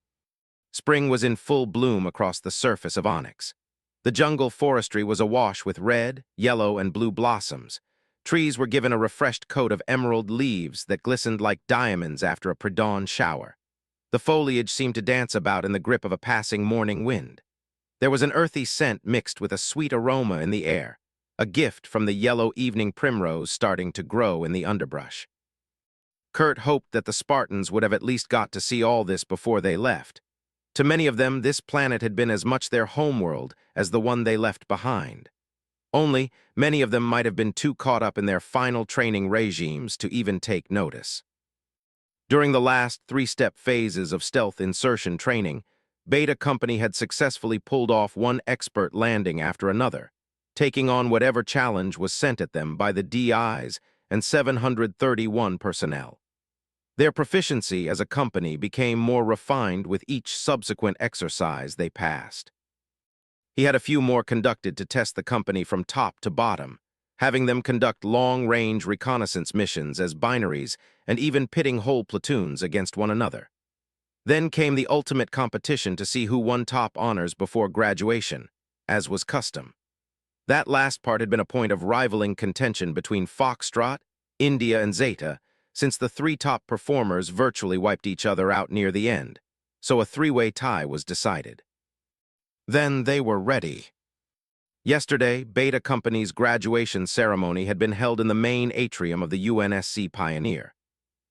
Spring was in full bloom across the surface of Onyx. The jungle forestry was awash with red, yellow, and blue blossoms. Trees were given a refreshed coat of emerald leaves that glistened like diamonds after a pre-dawn shower. The foliage seemed to dance about in the grip of a passing morning wind. There was an earthy scent mixed with a sweet aroma in the air, a gift from the yellow evening primrose starting to grow in the underbrush. Kurt hoped that the Spartans would have at least got to see all this before they left. To many of them, this planet had been as much their homeworld as the one they left behind. Only, many of them might have been too caught up in their final training regimes to even take notice. During the last three-step phases of stealth insertion training, Beta Company had successfully pulled off one expert landing after another, taking on whatever challenge was sent at them by the DIs and 731 personnel. Their proficiency as a company became more refined with each subsequent exercise they passed. He had a few more conducted to test the company from top to bottom, having them conduct long-range reconnaissance missions as binaries and even pitting whole platoons against one another. Then came the ultimate competition to see who won top honors before graduation, as was custom. That last part had been a point of rivaling contention between Foxtrot, India, and Zeta, since the three top performers virtually wiped each other out near the end, so a three-way tie was decided. Then they were ready. Yesterday, Beta Company's graduation ceremony had been held in the main atrium of the UNSC Pioneer.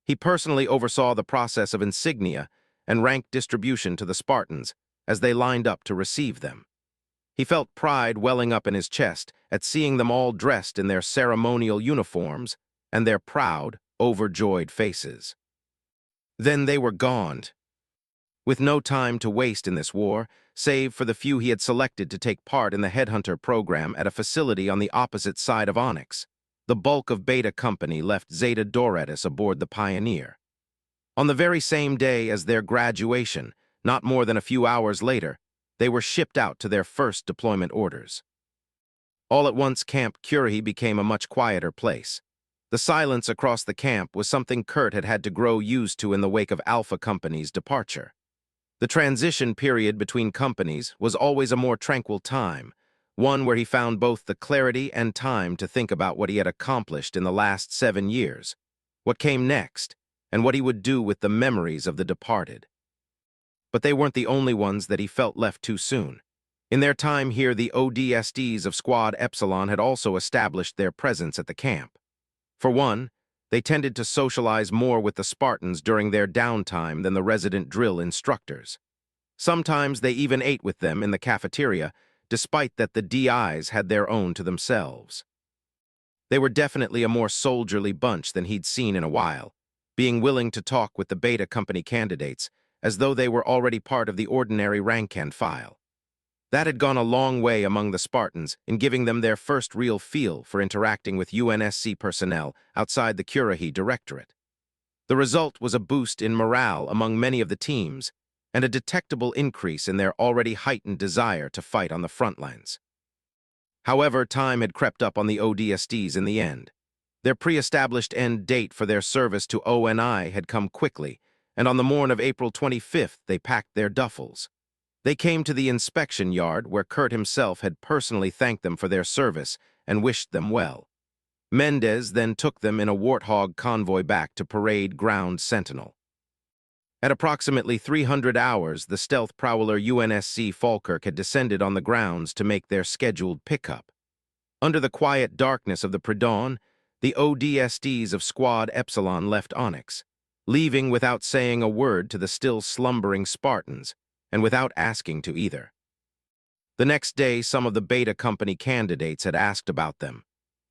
He personally oversaw the process of insignia and rank distribution to the Spartans as they lined up to receive them. He felt pride welling up in his chest at seeing them all dressed in their ceremonial uniforms and their proud, overjoyed faces. Then they were gone. With no time to waste in this war, save for the few he had selected to take part in the headhunter program at a facility on the opposite side of Onyx, the bulk of Beta Company left Zeta Doretis aboard the Pioneer. On the very same day as their graduation, not more than a few hours later, they were shipped out to their first deployment orders. All at once, Camp Curie became a much quieter place. The silence across the camp was something Kurt had had to grow used to in the wake of Alpha Company's departure. The transition period between companies was always a more tranquil time, one where he found both the clarity and time to think about what he had accomplished in the last 7 years, what came next, and what he would do with the memories of the departed. But they weren't the only ones that he felt left too soon. In their time here, the ODSTs of Squad Epsilon had also established their presence at the camp. For one, they tended to socialize more with the Spartans during their downtime than the resident drill instructors. Sometimes they even ate with them in the cafeteria, despite that the DIs had their own to themselves. They were definitely a more soldierly bunch than he'd seen in a while, being willing to talk with the Beta Company candidates as though they were already part of the ordinary rank and file. That had gone a long way among the Spartans in giving them their first real feel for interacting with UNSC personnel outside the Curie Directorate. The result was a boost in morale among many of the teams and a detectable increase in their already heightened desire to fight on the front lines. However, time had crept up on the ODSTs in the end. Their pre-established end date for their service to ONI had come quickly, and on the morn of April 25th they packed their duffels. They came to the inspection yard where Kurt himself had personally thanked them for their service and wished them well. Mendez then took them in a Warthog convoy back to Parade Ground Sentinel. At approximately 300 hours, the stealth prowler UNSC Falkirk had descended on the grounds to make their scheduled pickup. Under the quiet darkness of the pre-dawn, the ODSTs of Squad Epsilon left Onyx, leaving without saying a word to the still slumbering Spartans, and without asking to either. The next day, some of the Beta Company candidates had asked about them.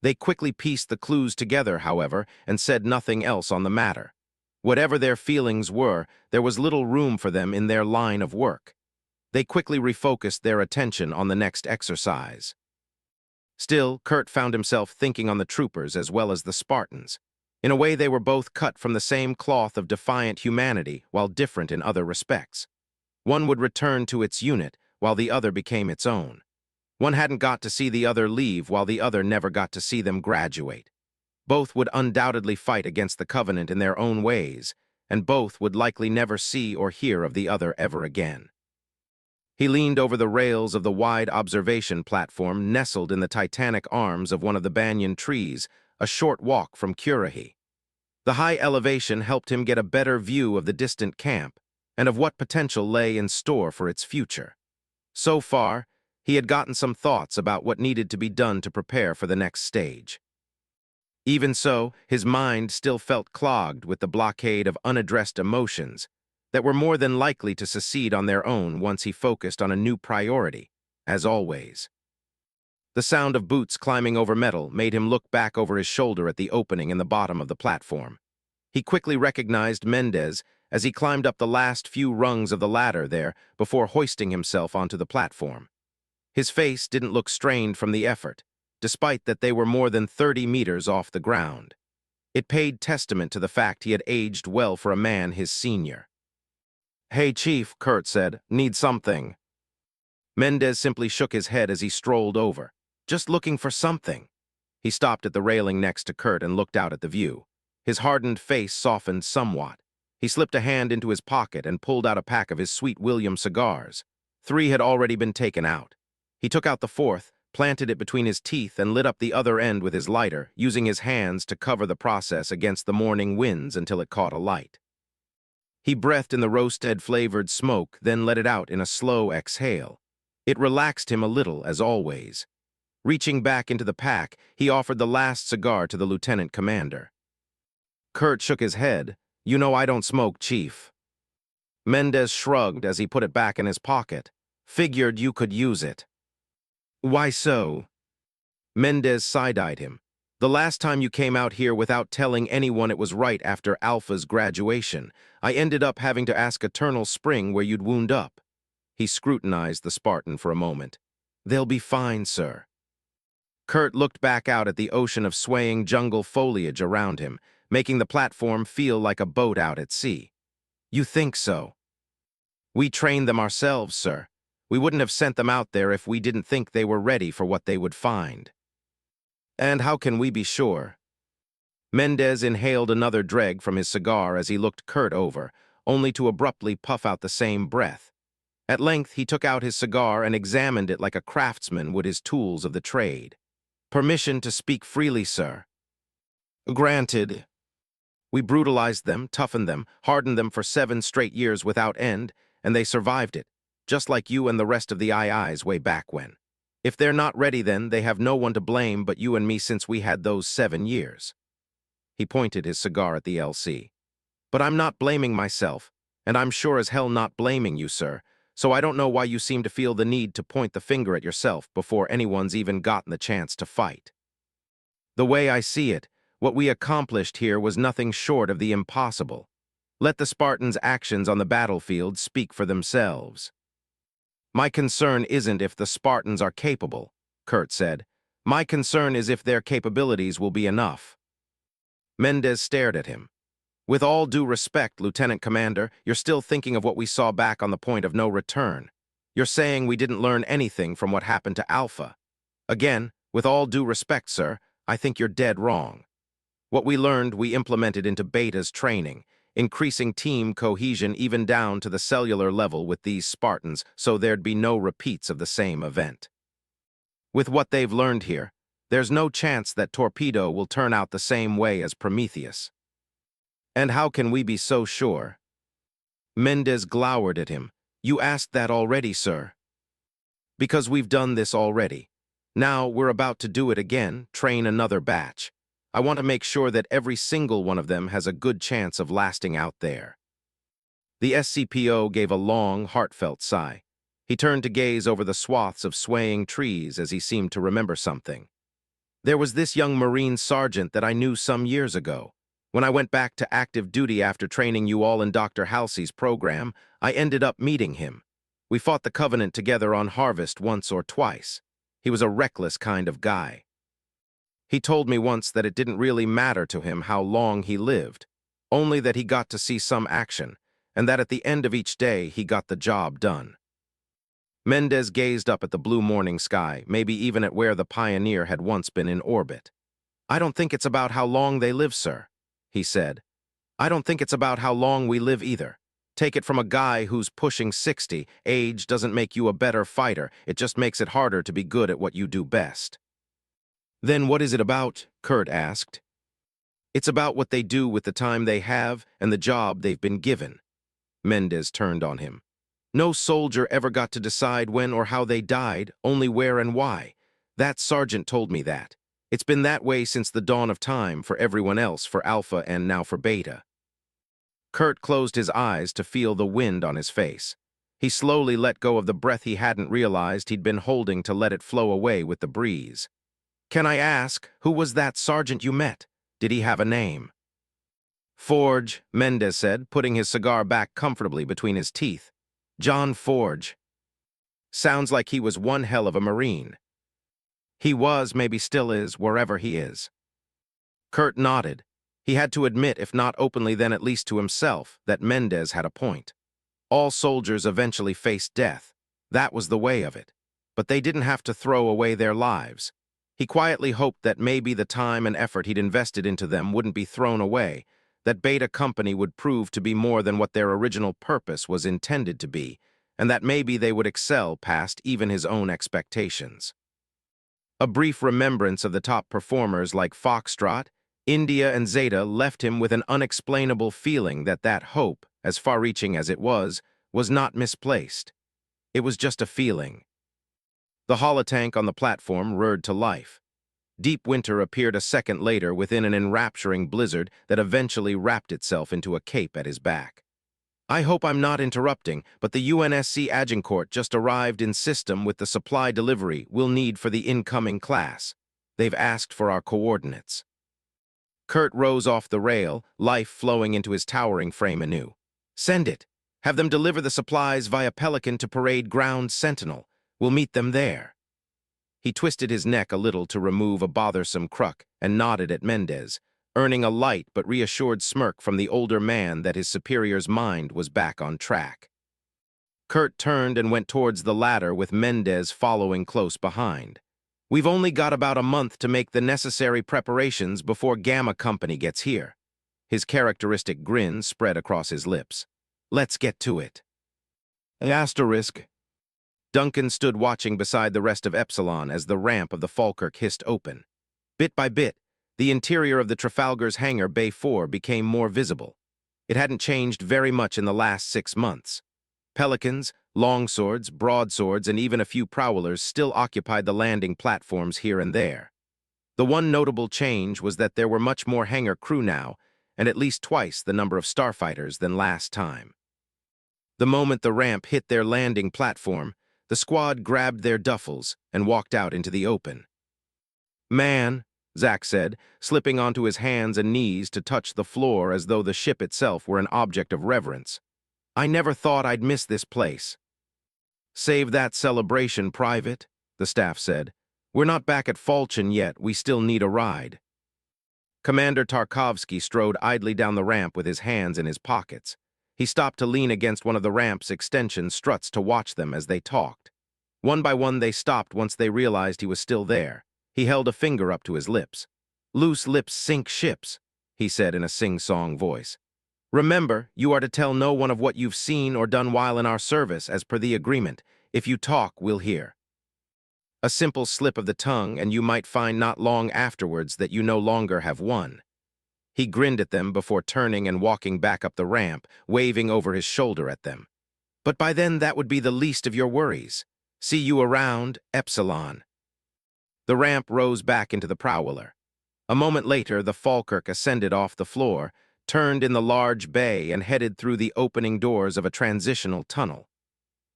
They quickly pieced the clues together, however, and said nothing else on the matter. Whatever their feelings were, there was little room for them in their line of work. They quickly refocused their attention on the next exercise. Still, Kurt found himself thinking on the troopers as well as the Spartans. In a way, they were both cut from the same cloth of defiant humanity, while different in other respects. One would return to its unit, while the other became its own. One hadn't got to see the other leave, while the other never got to see them graduate. Both would undoubtedly fight against the Covenant in their own ways, and both would likely never see or hear of the other ever again. He leaned over the rails of the wide observation platform nestled in the titanic arms of one of the banyan trees, a short walk from Curie. The high elevation helped him get a better view of the distant camp and of what potential lay in store for its future. So far, he had gotten some thoughts about what needed to be done to prepare for the next stage. Even so, his mind still felt clogged with the blockade of unaddressed emotions that were more than likely to secede on their own once he focused on a new priority, as always. The sound of boots climbing over metal made him look back over his shoulder at the opening in the bottom of the platform. He quickly recognized Mendez as he climbed up the last few rungs of the ladder there before hoisting himself onto the platform. His face didn't look strained from the effort, despite that they were more than 30 meters off the ground. It paid testament to the fact he had aged well for a man his senior. "Hey, Chief," Kurt said, "need something." Mendez simply shook his head as he strolled over. "Just looking for something." He stopped at the railing next to Kurt and looked out at the view. His hardened face softened somewhat. He slipped a hand into his pocket and pulled out a pack of his Sweet William cigars. 3 had already been taken out. He took out the 4th, planted it between his teeth, and lit up the other end with his lighter, using his hands to cover the process against the morning winds until it caught alight. He breathed in the roasted-flavored smoke, then let it out in a slow exhale. It relaxed him a little, as always. Reaching back into the pack, he offered the last cigar to the lieutenant commander. Kurt shook his head. "You know I don't smoke, Chief." Mendez shrugged as he put it back in his pocket. "Figured you could use it." "Why so?" Mendez side-eyed him. The last time you came out here without telling anyone it was right after Alpha's graduation, I ended up having to ask Eternal Spring where you'd wound up." He scrutinized the Spartan for a moment. "They'll be fine, sir." Kurt looked back out at the ocean of swaying jungle foliage around him, making the platform feel like a boat out at sea. "You think so?" "We trained them ourselves, sir. We wouldn't have sent them out there if we didn't think they were ready for what they would find." "And how can we be sure?" Mendez inhaled another drag from his cigar as he looked Kurt over, only to abruptly puff out the same breath. At length, he took out his cigar and examined it like a craftsman would his tools of the trade. "Permission to speak freely, sir." "Granted." "We brutalized them, toughened them, hardened them for 7 straight years without end, and they survived it, just like you and the rest of the IIs way back when. If they're not ready then, they have no one to blame but you and me since we had those 7 years. He pointed his cigar at the LC. "But I'm not blaming myself, and I'm sure as hell not blaming you, sir, so I don't know why you seem to feel the need to point the finger at yourself before anyone's even gotten the chance to fight. The way I see it, what we accomplished here was nothing short of the impossible. Let the Spartans' actions on the battlefield speak for themselves." "My concern isn't if the Spartans are capable," Kurt said. "My concern is if their capabilities will be enough." Mendez stared at him. "With all due respect, Lieutenant Commander, you're still thinking of what we saw back on the point of no return. You're saying we didn't learn anything from what happened to Alpha. Again, with all due respect, sir, I think you're dead wrong. What we learned we implemented into Beta's training, increasing team cohesion even down to the cellular level with these Spartans so there'd be no repeats of the same event. With what they've learned here, there's no chance that Torpedo will turn out the same way as Prometheus." "And how can we be so sure?" Mendez glowered at him. "You asked that already, sir." "Because we've done this already. Now we're about to do it again, train another batch. I want to make sure that every single one of them has a good chance of lasting out there." The SCPO gave a long, heartfelt sigh. He turned to gaze over the swaths of swaying trees as he seemed to remember something. "There was this young Marine sergeant that I knew some years ago. When I went back to active duty after training you all in Dr. Halsey's program, I ended up meeting him. We fought the Covenant together on Harvest once or twice. He was a reckless kind of guy. He told me once that it didn't really matter to him how long he lived, only that he got to see some action, and that at the end of each day he got the job done." Mendez gazed up at the blue morning sky, maybe even at where the Pioneer had once been in orbit. "I don't think it's about how long they live, sir," he said. "I don't think it's about how long we live either. Take it from a guy who's pushing 60, age doesn't make you a better fighter, it just makes it harder to be good at what you do best." "Then what is it about?" Kurt asked. "It's about what they do with the time they have and the job they've been given." Mendez turned on him. "No soldier ever got to decide when or how they died, only where and why. That sergeant told me that. It's been that way since the dawn of time for everyone else, for Alpha and now for Beta." Kurt closed his eyes to feel the wind on his face. He slowly let go of the breath he hadn't realized he'd been holding to let it flow away with the breeze. "Can I ask, who was that sergeant you met? Did he have a name?" "Forge," Mendez said, putting his cigar back comfortably between his teeth. "John Forge. Sounds like he was one hell of a Marine." "He was, maybe still is, wherever he is." Kurt nodded. He had to admit, if not openly then at least to himself, that Mendez had a point. All soldiers eventually faced death. That was the way of it. But they didn't have to throw away their lives. He quietly hoped that maybe the time and effort he'd invested into them wouldn't be thrown away, that Beta Company would prove to be more than what their original purpose was intended to be, and that maybe they would excel past even his own expectations. A brief remembrance of the top performers like Foxtrot, India, and Zeta left him with an unexplainable feeling that that hope, as far-reaching as it was not misplaced. It was just a feeling. The holotank on the platform roared to life. Deep winter appeared a second later within an enrapturing blizzard that eventually wrapped itself into a cape at his back. "I hope I'm not interrupting, but the UNSC Agincourt just arrived in system with the supply delivery we'll need for the incoming class." They've asked for our coordinates. Kurt rose off the rail, life flowing into his towering frame anew. Send it. Have them deliver the supplies via Pelican to Parade Ground Sentinel. We'll meet them there. He twisted his neck a little to remove a bothersome crook and nodded at Mendez, earning a light but reassured smirk from the older man that his superior's mind was back on track. Kurt turned and went towards the ladder with Mendez following close behind. We've only got about a month to make the necessary preparations before Gamma Company gets here. His characteristic grin spread across his lips. Let's get to it. Asterisk. Duncan stood watching beside the rest of Epsilon as the ramp of the Falkirk hissed open. Bit by bit, the interior of the Trafalgar's hangar Bay 4 became more visible. It hadn't changed very much in the last 6 months. Pelicans, longswords, broadswords, and even a few prowlers still occupied the landing platforms here and there. The one notable change was that there were much more hangar crew now, and at least twice the number of starfighters than last time. The moment the ramp hit their landing platform, the squad grabbed their duffels and walked out into the open. Man, Zack said, slipping onto his hands and knees to touch the floor as though the ship itself were an object of reverence. I never thought I'd miss this place. Save that celebration, Private, the staff said. We're not back at Falchion yet, we still need a ride. Commander Tarkovsky strode idly down the ramp with his hands in his pockets. He stopped to lean against one of the ramp's extension struts to watch them as they talked. One by one they stopped once they realized he was still there. He held a finger up to his lips. Loose lips sink ships, he said in a sing-song voice. Remember, you are to tell no one of what you've seen or done while in our service as per the agreement. If you talk, we'll hear. A simple slip of the tongue, and you might find not long afterwards that you no longer have won. He grinned at them before turning and walking back up the ramp, waving over his shoulder at them. But by then that would be the least of your worries. See you around, Epsilon. The ramp rose back into the Prowler. A moment later, the Falkirk ascended off the floor, turned in the large bay, and headed through the opening doors of a transitional tunnel.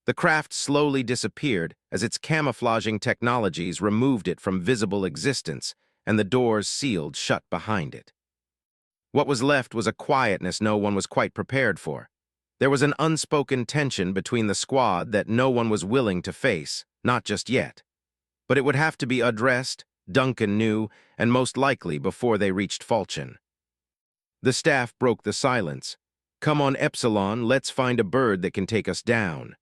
The craft slowly disappeared as its camouflaging technologies removed it from visible existence, and the doors sealed shut behind it. What was left was a quietness no one was quite prepared for. There was an unspoken tension between the squad that no one was willing to face, not just yet. But it would have to be addressed, Duncan knew, and most likely before they reached Falchion. The staff broke the silence. Come on, Epsilon, let's find a bird that can take us down.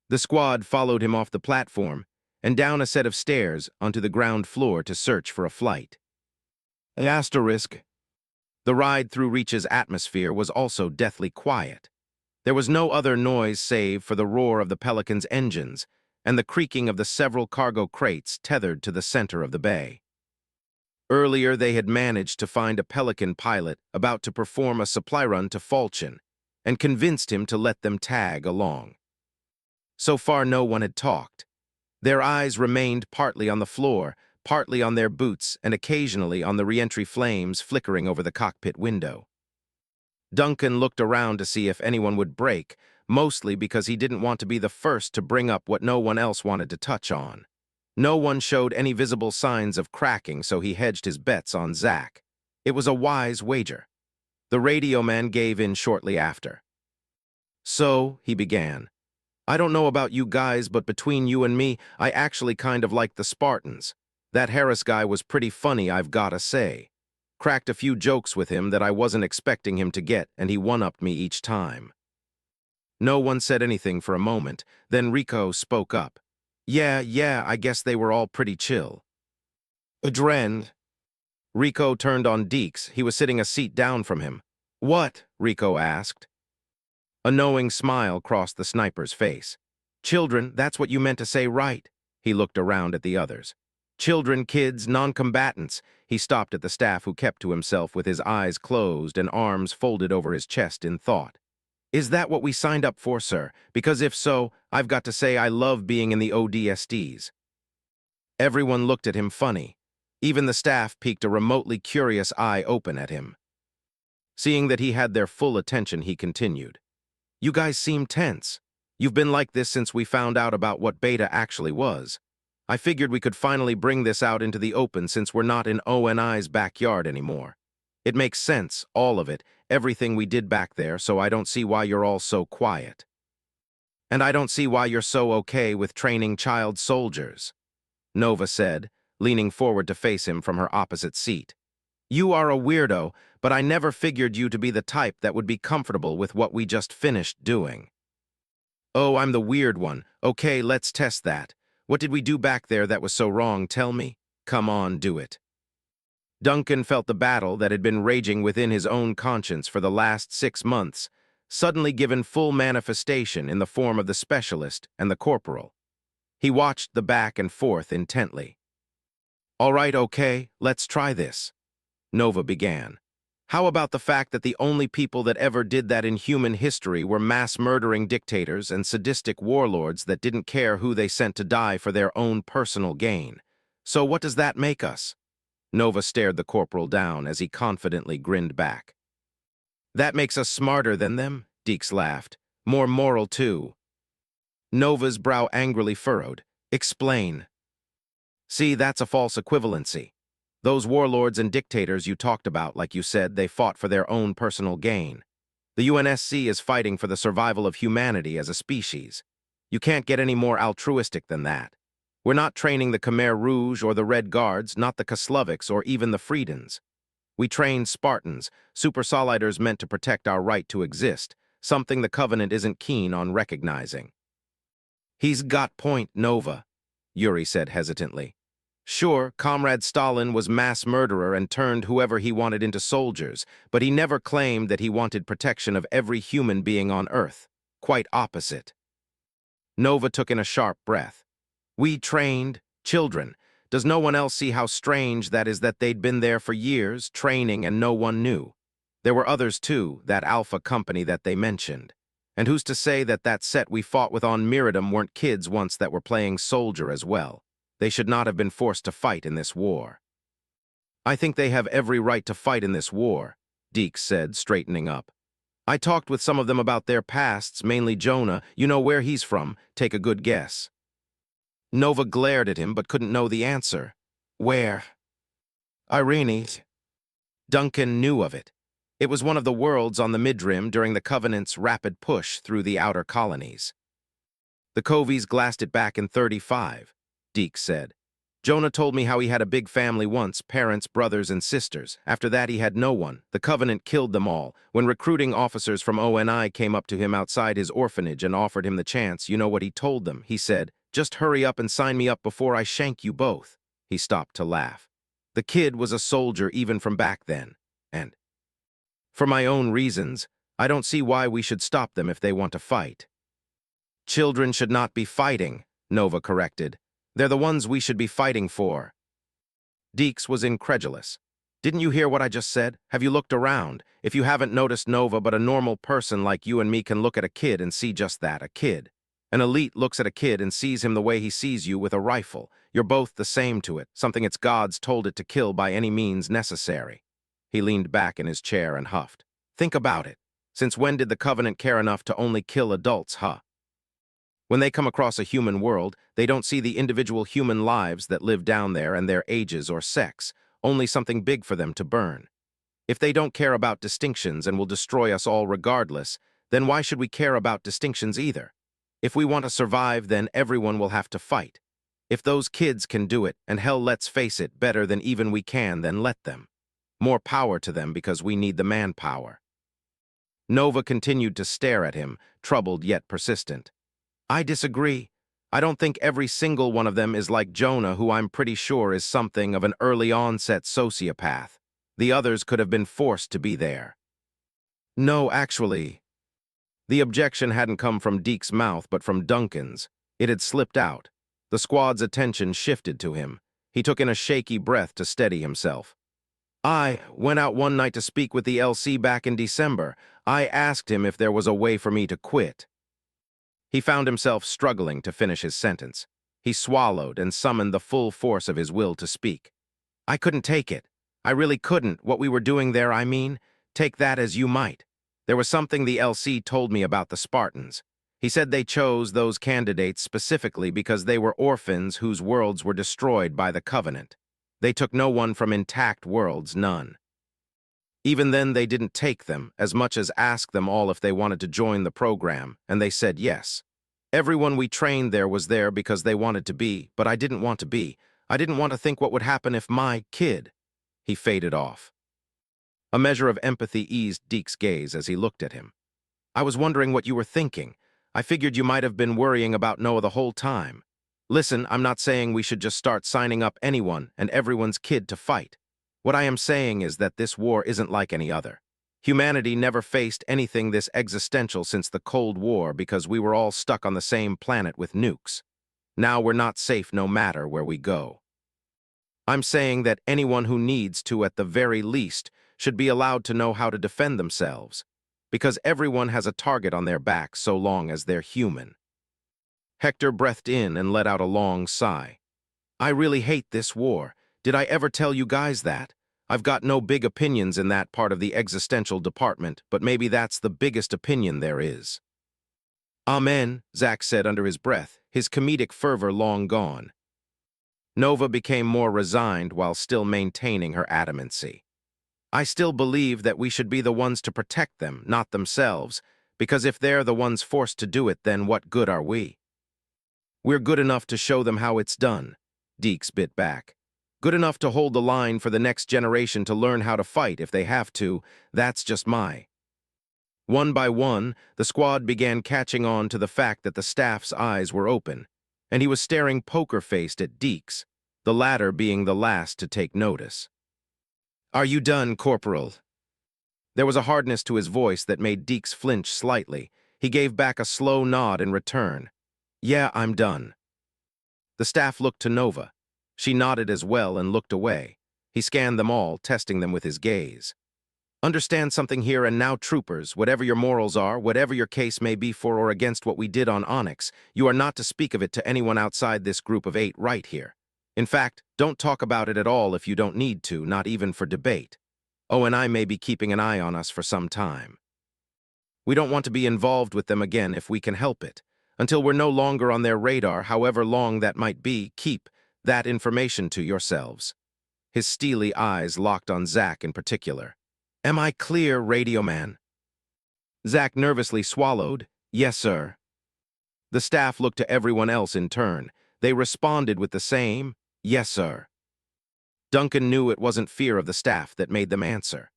The squad followed him off the platform and down a set of stairs onto the ground floor to search for a flight. Asterisk. The ride through Reach's atmosphere was also deathly quiet. There was no other noise save for the roar of the Pelican's engines and the creaking of the several cargo crates tethered to the center of the bay. Earlier, they had managed to find a Pelican pilot about to perform a supply run to Falchion and convinced him to let them tag along. So far, no one had talked. Their eyes remained partly on the floor, partly on their boots, and occasionally on the re-entry flames flickering over the cockpit window. Duncan looked around to see if anyone would break, mostly because he didn't want to be the first to bring up what no one else wanted to touch on. No one showed any visible signs of cracking, so he hedged his bets on Zack. It was a wise wager. The radio man gave in shortly after. So, he began, I don't know about you guys, but between you and me, I actually kind of like the Spartans. That Harris guy was pretty funny, I've gotta say. Cracked a few jokes with him that I wasn't expecting him to get, and he one-upped me each time. No one said anything for a moment, then Rico spoke up. Yeah, I guess they were all pretty chill. Adren. Rico turned on Deeks. He was sitting a seat down from him. What? Rico asked. A knowing smile crossed the sniper's face. Children, that's what you meant to say, right? He looked around at the others. Children, kids, non-combatants. He stopped at the staff, who kept to himself with his eyes closed and arms folded over his chest in thought. Is that what we signed up for, sir? Because if so, I've got to say I love being in the ODSTs. Everyone looked at him funny. Even the staff peeked a remotely curious eye open at him. Seeing that he had their full attention, he continued. You guys seem tense. You've been like this since we found out about what Beta actually was. I figured we could finally bring this out into the open since we're not in ONI's backyard anymore. It makes sense, all of it, everything we did back there, so I don't see why you're all so quiet. And I don't see why you're so okay with training child soldiers, Nova said, leaning forward to face him from her opposite seat. You are a weirdo, but I never figured you to be the type that would be comfortable with what we just finished doing. Oh, I'm the weird one. Okay, let's test that. What did we do back there that was so wrong, tell me? Come on, do it. Duncan felt the battle that had been raging within his own conscience for the last 6 months, suddenly given full manifestation in the form of the specialist and the corporal. He watched the back and forth intently. All right, okay, let's try this. Nova began. How about the fact that the only people that ever did that in human history were mass-murdering dictators and sadistic warlords that didn't care who they sent to die for their own personal gain? So what does that make us? Nova stared the corporal down as he confidently grinned back. That makes us smarter than them, Deeks laughed. More moral, too. Nova's brow angrily furrowed. Explain. See, that's a false equivalency. Those warlords and dictators you talked about, like you said, they fought for their own personal gain. The UNSC is fighting for the survival of humanity as a species. You can't get any more altruistic than that. We're not training the Khmer Rouge or the Red Guards, not the Kasloviks or even the Freedens. We train Spartans, super-soliders meant to protect our right to exist, something the Covenant isn't keen on recognizing. He's got point, Nova, Yuri said hesitantly. Sure, Comrade Stalin was mass murderer and turned whoever he wanted into soldiers, but he never claimed that he wanted protection of every human being on Earth. Quite opposite. Nova took in a sharp breath. We trained children. Does no one else see how strange that is that they'd been there for years, training, and no one knew? There were others too, that Alpha company that they mentioned. And who's to say that that set we fought with on Miradum weren't kids once that were playing soldier as well? They should not have been forced to fight in this war. I think they have every right to fight in this war, Deeks said, straightening up. I talked with some of them about their pasts, mainly Jonah. You know where he's from. Take a good guess. Nova glared at him but couldn't know the answer. Where? Irene. Duncan knew of it. It was one of the worlds on the Midrim during the Covenant's rapid push through the outer colonies. The Covies glassed it back in 35. Deeks said. Jonah told me how he had a big family once, parents, brothers, and sisters. After that, he had no one. The Covenant killed them all. When recruiting officers from ONI came up to him outside his orphanage and offered him the chance, you know what he told them? He said, just hurry up and sign me up before I shank you both. He stopped to laugh. The kid was a soldier even from back then. And for my own reasons, I don't see why we should stop them if they want to fight. Children should not be fighting, Nova corrected. They're the ones we should be fighting for. Deeks was incredulous. Didn't you hear what I just said? Have you looked around? If you haven't noticed, Nova, but a normal person like you and me can look at a kid and see just that, a kid. An elite looks at a kid and sees him the way he sees you with a rifle. You're both the same to it, something its gods told it to kill by any means necessary. He leaned back in his chair and huffed. Think about it. Since when did the Covenant care enough to only kill adults, huh? When they come across a human world, they don't see the individual human lives that live down there and their ages or sex, only something big for them to burn. If they don't care about distinctions and will destroy us all regardless, then why should we care about distinctions either? If we want to survive, then everyone will have to fight. If those kids can do it, and hell, let's face it, better than even we can, then let them. More power to them because we need the manpower. Nova continued to stare at him, troubled yet persistent. I disagree. I don't think every single one of them is like Jonah, who I'm pretty sure is something of an early-onset sociopath. The others could have been forced to be there. No, actually. The objection hadn't come from Deeks' mouth, but from Duncan's. It had slipped out. The squad's attention shifted to him. He took in a shaky breath to steady himself. I went out one night to speak with the LC back in December. I asked him if there was a way for me to quit. He found himself struggling to finish his sentence. He swallowed and summoned the full force of his will to speak. I couldn't take it. I really couldn't. What we were doing there, I mean, take that as you might. There was something the LC told me about the Spartans. He said they chose those candidates specifically because they were orphans whose worlds were destroyed by the Covenant. They took no one from intact worlds, none. Even then, they didn't take them, as much as ask them all if they wanted to join the program, and they said yes. Everyone we trained there was there because they wanted to be, but I didn't want to be. I didn't want to think what would happen if my kid. He faded off. A measure of empathy eased Deke's gaze as he looked at him. I was wondering what you were thinking. I figured you might have been worrying about Noah the whole time. Listen, I'm not saying we should just start signing up anyone and everyone's kid to fight. What I am saying is that this war isn't like any other. Humanity never faced anything this existential since the Cold War because we were all stuck on the same planet with nukes. Now we're not safe no matter where we go. I'm saying that anyone who needs to, at the very least, should be allowed to know how to defend themselves, because everyone has a target on their back so long as they're human. Hector breathed in and let out a long sigh. I really hate this war. Did I ever tell you guys that? I've got no big opinions in that part of the existential department, but maybe that's the biggest opinion there is. Amen, Zack said under his breath, his comedic fervor long gone. Nova became more resigned while still maintaining her adamancy. I still believe that we should be the ones to protect them, not themselves, because if they're the ones forced to do it, then what good are we? We're good enough to show them how it's done, Deeks bit back. Good enough to hold the line for the next generation to learn how to fight if they have to. That's just my. One by one, the squad began catching on to the fact that the staff's eyes were open, and he was staring poker-faced at Deeks, the latter being the last to take notice. Are you done, Corporal? There was a hardness to his voice that made Deeks flinch slightly. He gave back a slow nod in return. Yeah, I'm done. The staff looked to Nova. She nodded as well and looked away. He scanned them all, testing them with his gaze. Understand something here and now, troopers, whatever your morals are, whatever your case may be for or against what we did on Onyx, you are not to speak of it to anyone outside this group of 8 right here. In fact, don't talk about it at all if you don't need to, not even for debate. Oh, and I may be keeping an eye on us for some time. We don't want to be involved with them again if we can help it. Until we're no longer on their radar, however long that might be, keep that information to yourselves. His steely eyes locked on Zack in particular. Am I clear, Radio Man? Zack nervously swallowed. Yes, sir. The staff looked to everyone else in turn. They responded with the same, yes, sir. Duncan knew it wasn't fear of the staff that made them answer.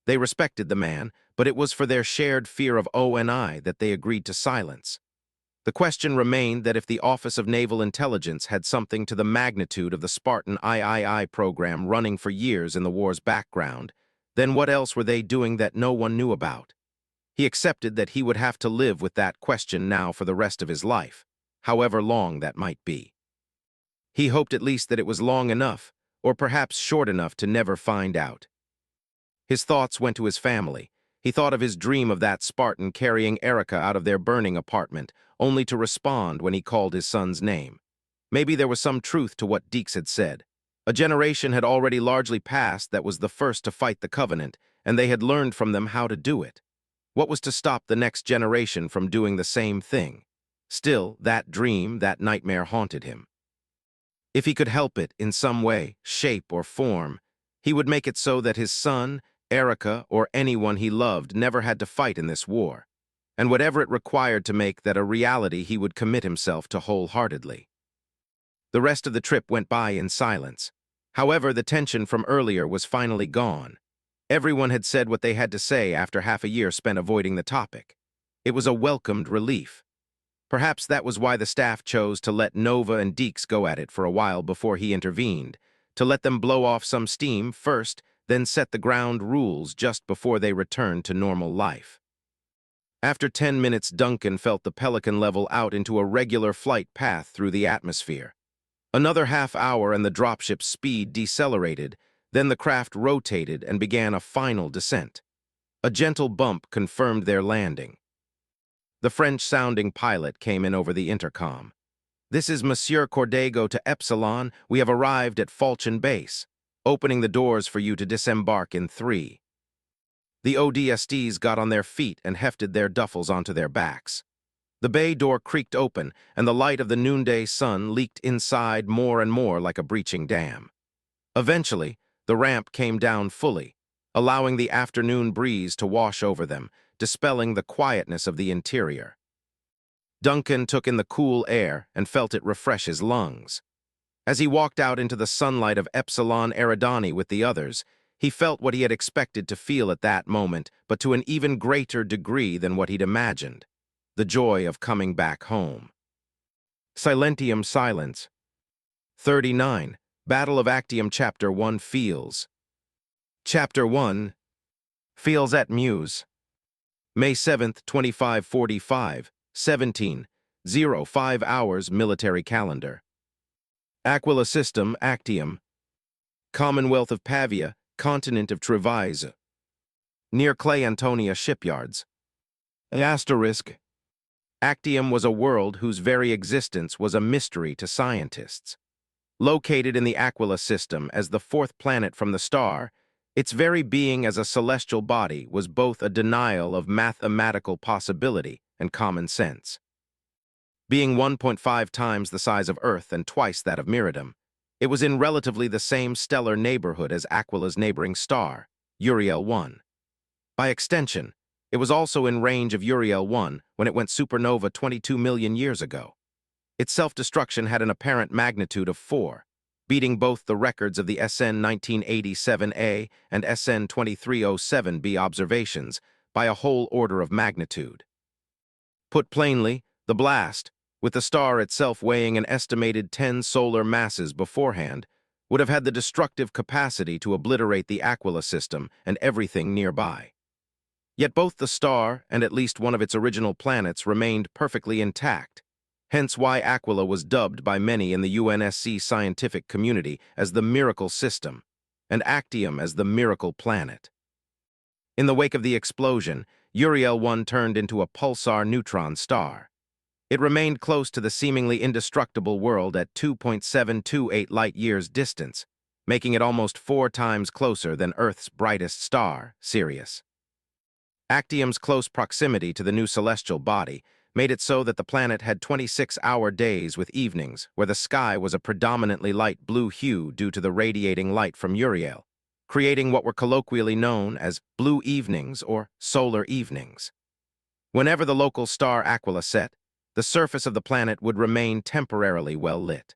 They respected the man, but it was for their shared fear of ONI that they agreed to silence. The question remained that if the Office of Naval Intelligence had something to the magnitude of the Spartan III program running for years in the war's background, then what else were they doing that no one knew about? He accepted that he would have to live with that question now for the rest of his life, however long that might be. He hoped at least that it was long enough, or perhaps short enough to never find out. His thoughts went to his family. He thought of his dream of that Spartan carrying Erica out of their burning apartment, only to respond when he called his son's name. Maybe there was some truth to what Deeks had said. A generation had already largely passed that was the first to fight the Covenant, and they had learned from them how to do it. What was to stop the next generation from doing the same thing? Still, that dream, that nightmare haunted him. If he could help it in some way, shape, or form, he would make it so that his son, Erica, or anyone he loved never had to fight in this war. And whatever it required to make that a reality, he would commit himself to wholeheartedly. The rest of the trip went by in silence. However, the tension from earlier was finally gone. Everyone had said what they had to say after half a year spent avoiding the topic. It was a welcomed relief. Perhaps that was why the staff chose to let Nova and Deeks go at it for a while before he intervened, to let them blow off some steam first, then set the ground rules just before they returned to normal life. After 10 minutes, Duncan felt the Pelican level out into a regular flight path through the atmosphere. Another half hour and the dropship's speed decelerated, then the craft rotated and began a final descent. A gentle bump confirmed their landing. The French-sounding pilot came in over the intercom. This is Monsieur Cordego to Epsilon. We have arrived at Falchion Base, opening the doors for you to disembark in 3. The ODSTs got on their feet and hefted their duffels onto their backs. The bay door creaked open, and the light of the noonday sun leaked inside more and more like a breaching dam. Eventually, the ramp came down fully, allowing the afternoon breeze to wash over them, dispelling the quietness of the interior. Duncan took in the cool air and felt it refresh his lungs. As he walked out into the sunlight of Epsilon Eridani with the others, he felt what he had expected to feel at that moment, but to an even greater degree than what he'd imagined: the joy of coming back home. Silentium Silence. 39. Battle of Actium Chapter 1 Feels. Chapter 1. Feels at Muse. May 7th, 2545, 17:05 hours Military Calendar. Aquila System, Actium. Commonwealth of Pavia, Continent of Trevise. Near Clay Antonia Shipyards. Asterisk. Actium was a world whose very existence was a mystery to scientists. Located in the Aquila system as the fourth planet from the star, its very being as a celestial body was both a denial of mathematical possibility and common sense. Being 1.5 times the size of Earth and twice that of Miridum, it was in relatively the same stellar neighborhood as Aquila's neighboring star, Uriel 1. By extension, it was also in range of Uriel 1 when it went supernova 22 million years ago. Its self-destruction had an apparent magnitude of 4, beating both the records of the SN 1987A and SN 2307B observations by a whole order of magnitude. Put plainly, the blast, with the star itself weighing an estimated 10 solar masses beforehand, would have had the destructive capacity to obliterate the Aquila system and everything nearby. Yet both the star and at least one of its original planets remained perfectly intact, hence why Aquila was dubbed by many in the UNSC scientific community as the Miracle System, and Actium as the Miracle Planet. In the wake of the explosion, Uriel 1 turned into a pulsar neutron star. It remained close to the seemingly indestructible world at 2.728 light-years distance, making it almost 4 times closer than Earth's brightest star, Sirius. Actium's close proximity to the new celestial body made it so that the planet had 26-hour days with evenings where the sky was a predominantly light blue hue due to the radiating light from Uriel, creating what were colloquially known as blue evenings or solar evenings. Whenever the local star Aquila set, the surface of the planet would remain temporarily well lit.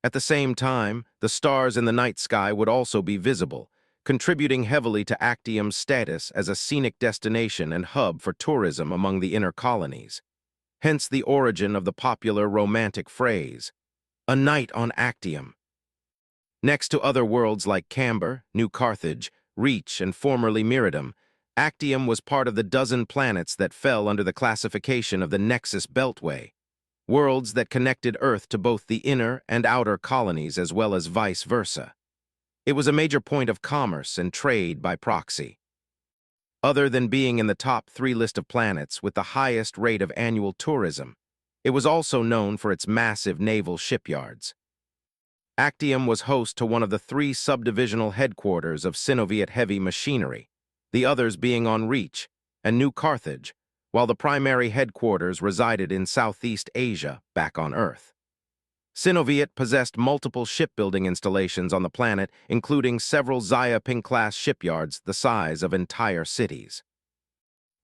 At the same time, the stars in the night sky would also be visible, contributing heavily to Actium's status as a scenic destination and hub for tourism among the inner colonies. Hence the origin of the popular romantic phrase, "a night on Actium." Next to other worlds like Camber, New Carthage, Reach, and formerly Miridum, Actium was part of the dozen planets that fell under the classification of the Nexus Beltway, worlds that connected Earth to both the inner and outer colonies as well as vice versa. It was a major point of commerce and trade by proxy. Other than being in the top 3 list of planets with the highest rate of annual tourism, it was also known for its massive naval shipyards. Actium was host to one of the 3 subdivisional headquarters of Sinoviet Heavy Machinery, the others being on Reach and New Carthage, while the primary headquarters resided in Southeast Asia, back on Earth. Sinoviet possessed multiple shipbuilding installations on the planet, including several Xiaoping-class shipyards the size of entire cities.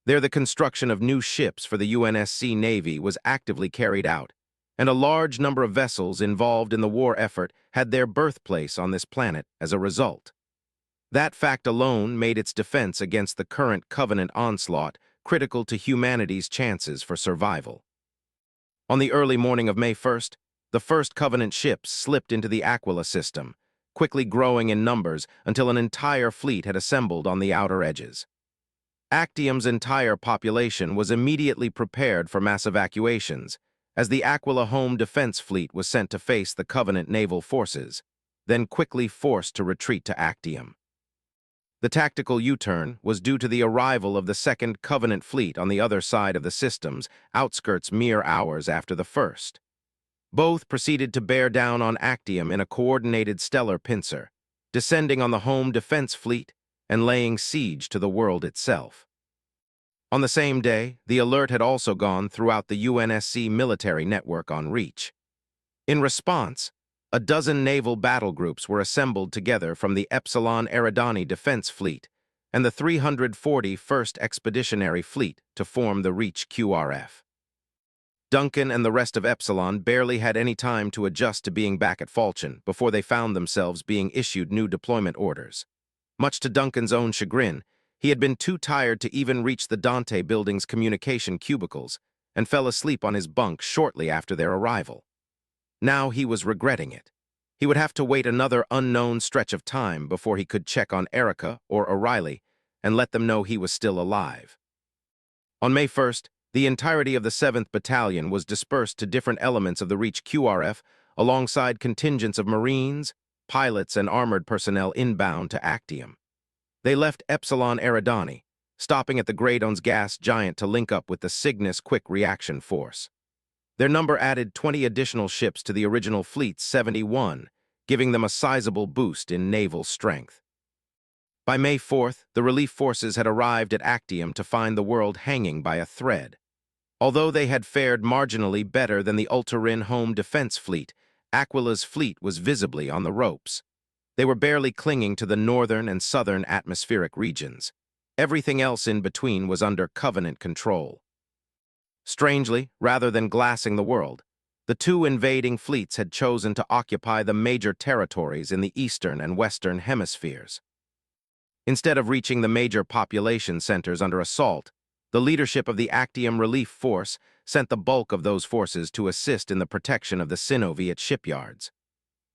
There, the construction of new ships for the UNSC Navy was actively carried out, and a large number of vessels involved in the war effort had their birthplace on this planet as a result. That fact alone made its defense against the current Covenant onslaught critical to humanity's chances for survival. On the early morning of May 1st, the first Covenant ships slipped into the Aquila system, quickly growing in numbers until an entire fleet had assembled on the outer edges. Actium's entire population was immediately prepared for mass evacuations, as the Aquila Home Defense Fleet was sent to face the Covenant naval forces, then quickly forced to retreat to Actium. The tactical U-turn was due to the arrival of the second Covenant fleet on the other side of the system's outskirts mere hours after the first. Both proceeded to bear down on Actium in a coordinated stellar pincer, descending on the home defense fleet and laying siege to the world itself. On the same day, the alert had also gone throughout the UNSC military network on Reach. In response, a dozen naval battle groups were assembled together from the Epsilon Eridani Defense Fleet and the 341st Expeditionary Fleet to form the Reach QRF. Duncan and the rest of Epsilon barely had any time to adjust to being back at Falchion before they found themselves being issued new deployment orders. Much to Duncan's own chagrin, he had been too tired to even reach the Dante building's communication cubicles and fell asleep on his bunk shortly after their arrival. Now he was regretting it. He would have to wait another unknown stretch of time before he could check on Erica or O'Reilly and let them know he was still alive. On May 1st, the entirety of the 7th Battalion was dispersed to different elements of the Reach QRF alongside contingents of Marines, pilots, and armored personnel inbound to Actium. They left Epsilon Eridani, stopping at the Graydon's gas giant to link up with the Cygnus Quick Reaction Force. Their number added 20 additional ships to the original fleet's 71, giving them a sizable boost in naval strength. By May 4th, the relief forces had arrived at Actium to find the world hanging by a thread. Although they had fared marginally better than the Ultarin Home Defense Fleet, Aquila's fleet was visibly on the ropes. They were barely clinging to the northern and southern atmospheric regions. Everything else in between was under Covenant control. Strangely, rather than glassing the world, the two invading fleets had chosen to occupy the major territories in the eastern and western hemispheres. Instead of reaching the major population centers under assault, the leadership of the Actium Relief Force sent the bulk of those forces to assist in the protection of the Synoviet shipyards.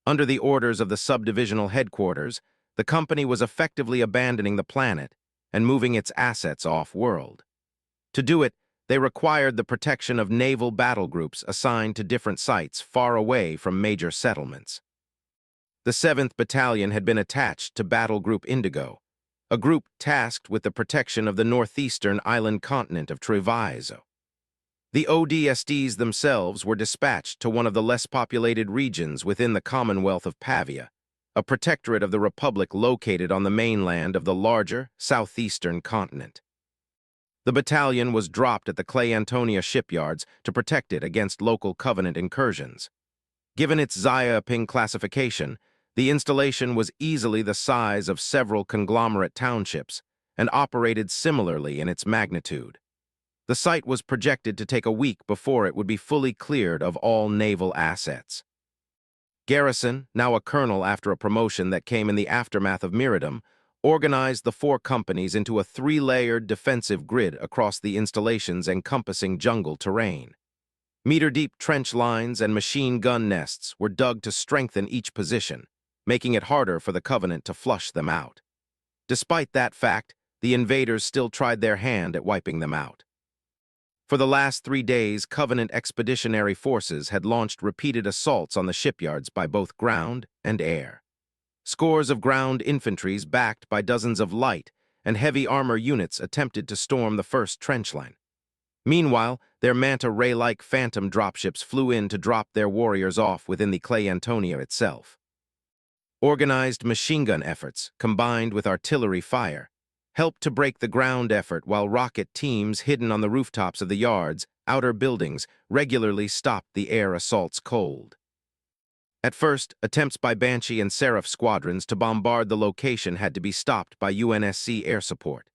Under the orders of the subdivisional headquarters, the company was effectively abandoning the planet and moving its assets off-world. To do it, they required the protection of naval battle groups assigned to different sites far away from major settlements. The 7th Battalion had been attached to Battle Group Indigo, a group tasked with the protection of the northeastern island continent of Treviso. The ODSTs themselves were dispatched to one of the less populated regions within the Commonwealth of Pavia, a protectorate of the Republic located on the mainland of the larger southeastern continent. The battalion was dropped at the Clay Antonia shipyards to protect it against local Covenant incursions. Given its Xiaoping classification, the installation was easily the size of several conglomerate townships and operated similarly in its magnitude. The site was projected to take a week before it would be fully cleared of all naval assets. Garrison, now a colonel after a promotion that came in the aftermath of Miradum, organized the four companies into a three-layered defensive grid across the installation's encompassing jungle terrain. Meter-deep trench lines and machine gun nests were dug to strengthen each position, making it harder for the Covenant to flush them out. Despite that fact, the invaders still tried their hand at wiping them out. For the last 3 days, Covenant expeditionary forces had launched repeated assaults on the shipyards by both ground and air. Scores of ground infantries backed by dozens of light and heavy armor units attempted to storm the first trench line. Meanwhile, their manta ray-like phantom dropships flew in to drop their warriors off within the Clay Antonia itself. Organized machine gun efforts, combined with artillery fire, helped to break the ground effort while rocket teams hidden on the rooftops of the yards, outer buildings, regularly stopped the air assaults cold. At first, attempts by Banshee and Seraph squadrons to bombard the location had to be stopped by UNSC air support.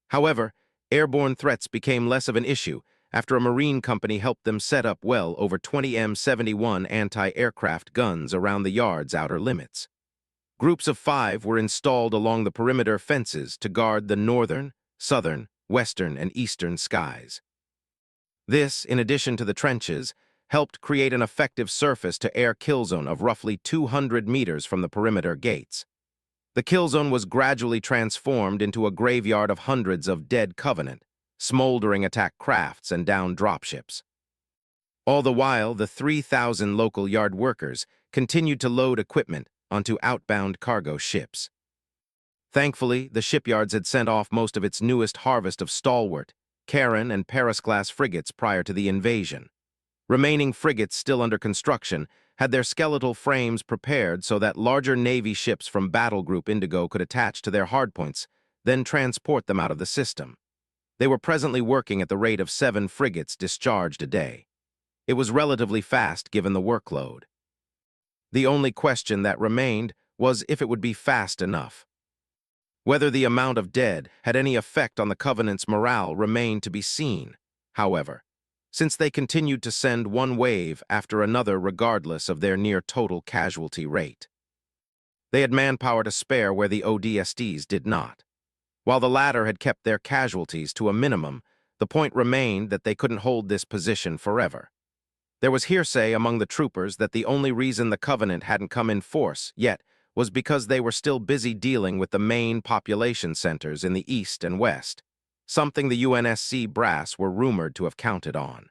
However, airborne threats became less of an issue after a Marine company helped them set up well over 20 M71 anti-aircraft guns around the yard's outer limits. Groups of 5 were installed along the perimeter fences to guard the northern, southern, western, and eastern skies. This, in addition to the trenches, helped create an effective surface-to-air kill zone of roughly 200 meters from the perimeter gates. The kill zone was gradually transformed into a graveyard of hundreds of dead Covenant, smoldering attack crafts, and downed dropships. All the while, the 3,000 local yard workers continued to load equipment onto outbound cargo ships. Thankfully, the shipyards had sent off most of its newest harvest of stalwart, Karen, and Paris-class frigates prior to the invasion. Remaining frigates still under construction had their skeletal frames prepared so that larger Navy ships from Battle Group Indigo could attach to their hardpoints, then transport them out of the system. They were presently working at the rate of 7 frigates discharged a day. It was relatively fast given the workload. The only question that remained was if it would be fast enough. Whether the amount of dead had any effect on the Covenant's morale remained to be seen, however, since they continued to send one wave after another regardless of their near-total casualty rate. They had manpower to spare where the ODSTs did not. While the latter had kept their casualties to a minimum, the point remained that they couldn't hold this position forever. There was hearsay among the troopers that the only reason the Covenant hadn't come in force yet was because they were still busy dealing with the main population centers in the east and west, something the UNSC brass were rumored to have counted on.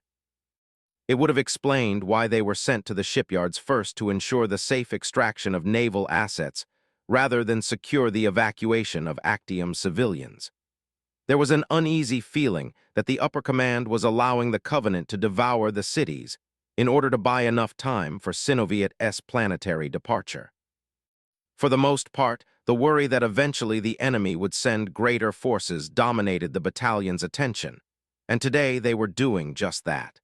It would have explained why they were sent to the shipyards first to ensure the safe extraction of naval assets rather than secure the evacuation of Actium civilians. There was an uneasy feeling that the upper command was allowing the Covenant to devour the cities in order to buy enough time for Synoviet's planetary departure. For the most part, the worry that eventually the enemy would send greater forces dominated the battalion's attention, and today they were doing just that.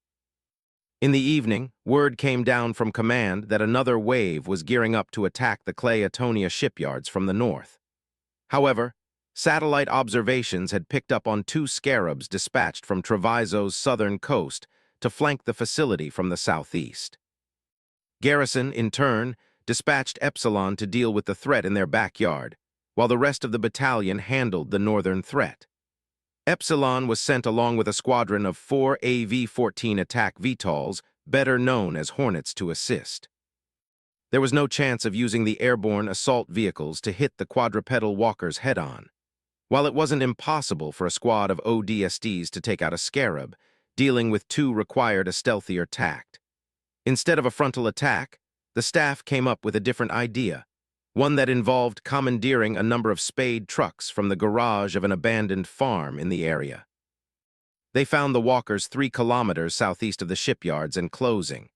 In the evening, word came down from command that another wave was gearing up to attack the Clayetonia shipyards from the north. However, satellite observations had picked up on 2 scarabs dispatched from Treviso's southern coast to flank the facility from the southeast. Garrison, in turn, dispatched Epsilon to deal with the threat in their backyard, while the rest of the battalion handled the northern threat. Epsilon was sent along with a squadron of 4 AV-14 attack VTOLs, better known as Hornets, to assist. There was no chance of using the airborne assault vehicles to hit the quadrupedal walkers head-on. While it wasn't impossible for a squad of ODSTs to take out a scarab, dealing with 2 required a stealthier tact. Instead of a frontal attack, the staff came up with a different idea, one that involved commandeering a number of spade trucks from the garage of an abandoned farm in the area. They found the walkers 3 kilometers southeast of the shipyards and closing.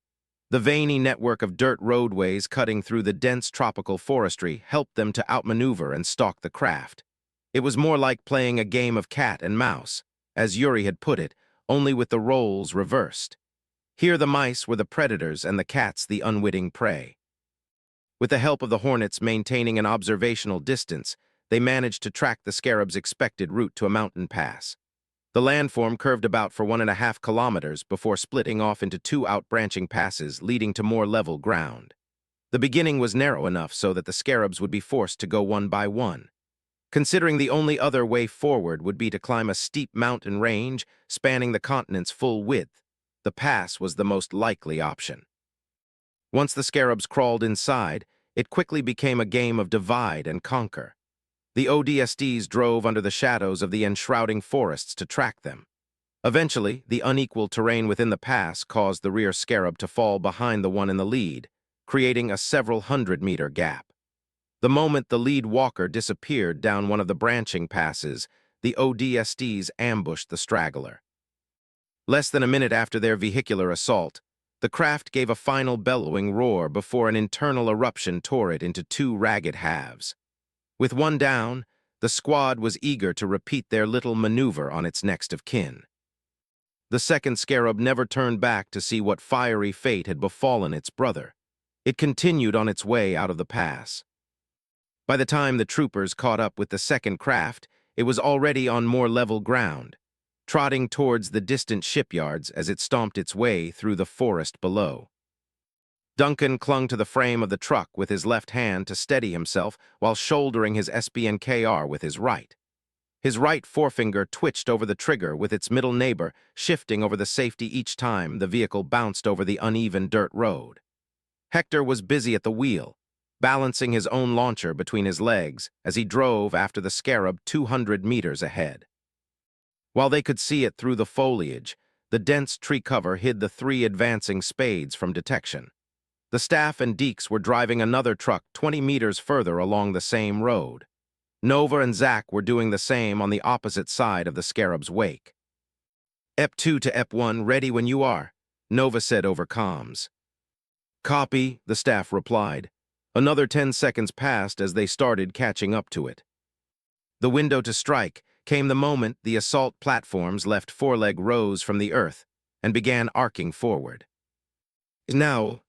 The veiny network of dirt roadways cutting through the dense tropical forestry helped them to outmaneuver and stalk the craft. It was more like playing a game of cat and mouse, as Yuri had put it, only with the roles reversed. Here the mice were the predators and the cats the unwitting prey. With the help of the Hornets maintaining an observational distance, they managed to track the scarab's expected route to a mountain pass. The landform curved about for 1.5 kilometers before splitting off into 2 outbranching passes leading to more level ground. The beginning was narrow enough so that the scarabs would be forced to go one by one. Considering the only other way forward would be to climb a steep mountain range spanning the continent's full width, the pass was the most likely option. Once the scarabs crawled inside, it quickly became a game of divide and conquer. The ODSTs drove under the shadows of the enshrouding forests to track them. Eventually, the unequal terrain within the pass caused the rear scarab to fall behind the one in the lead, creating a several hundred-meter gap. The moment the lead walker disappeared down one of the branching passes, the ODSTs ambushed the straggler. Less than a minute after their vehicular assault, the craft gave a final bellowing roar before an internal eruption tore it into 2 ragged halves. With one down, the squad was eager to repeat their little maneuver on its next of kin. The second scarab never turned back to see what fiery fate had befallen its brother. It continued on its way out of the pass. By the time the troopers caught up with the second craft, it was already on more level ground, trotting towards the distant shipyards as it stomped its way through the forest below. Duncan clung to the frame of the truck with his left hand to steady himself while shouldering his SBNKR with his right. His right forefinger twitched over the trigger with its middle neighbor shifting over the safety each time the vehicle bounced over the uneven dirt road. Hector was busy at the wheel, balancing his own launcher between his legs as he drove after the scarab 200 meters ahead. While they could see it through the foliage, the dense tree cover hid the 3 advancing spades from detection. The staff and Deeks were driving another truck 20 meters further along the same road. Nova and Zach were doing the same on the opposite side of the scarab's wake. EP2 to EP1, ready when you are, Nova said over comms. Copy, the staff replied. Another 10 seconds passed as they started catching up to it. The window to strike came the moment the assault platform's left foreleg rose from the earth and began arcing forward. Now,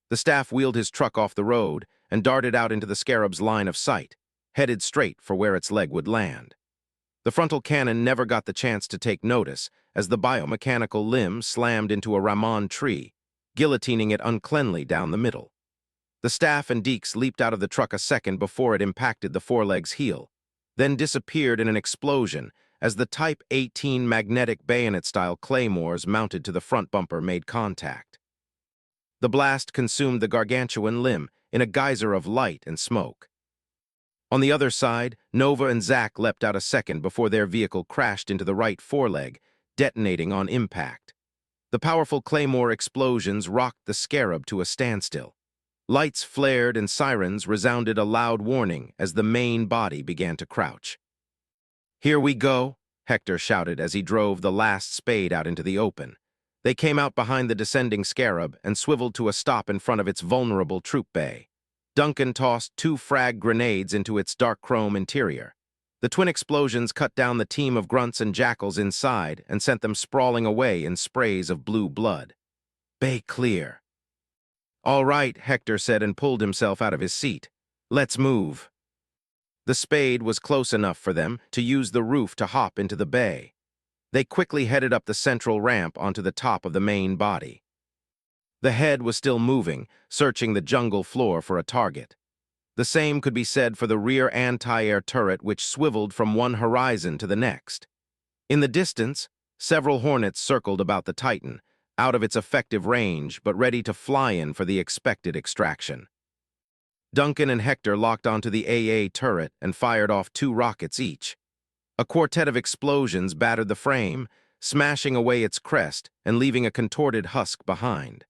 the staff wheeled his truck off the road and darted out into the Scarab's line of sight, headed straight for where its leg would land. The frontal cannon never got the chance to take notice as the biomechanical limb slammed into a Ramon tree, guillotining it uncleanly down the middle. The staff and Deeks leaped out of the truck a second before it impacted the foreleg's heel, then disappeared in an explosion as the Type 18 magnetic bayonet-style claymores mounted to the front bumper made contact. The blast consumed the gargantuan limb in a geyser of light and smoke. On the other side, Nova and Zack leapt out a second before their vehicle crashed into the right foreleg, detonating on impact. The powerful claymore explosions rocked the Scarab to a standstill. Lights flared and sirens resounded a loud warning as the main body began to crouch. "Here we go," Hector shouted as he drove the last spade out into the open. They came out behind the descending Scarab and swiveled to a stop in front of its vulnerable troop bay. Duncan tossed 2 frag grenades into its dark chrome interior. The twin explosions cut down the team of grunts and jackals inside and sent them sprawling away in sprays of blue blood. "Bay clear." "All right," Hector said and pulled himself out of his seat. "Let's move." The spade was close enough for them to use the roof to hop into the bay. They quickly headed up the central ramp onto the top of the main body. The head was still moving, searching the jungle floor for a target. The same could be said for the rear anti-air turret, which swiveled from one horizon to the next. In the distance, several Hornets circled about the Titan, out of its effective range but ready to fly in for the expected extraction. Duncan and Hector locked onto the AA turret and fired off 2 rockets each. A quartet of explosions battered the frame, smashing away its crest and leaving a contorted husk behind.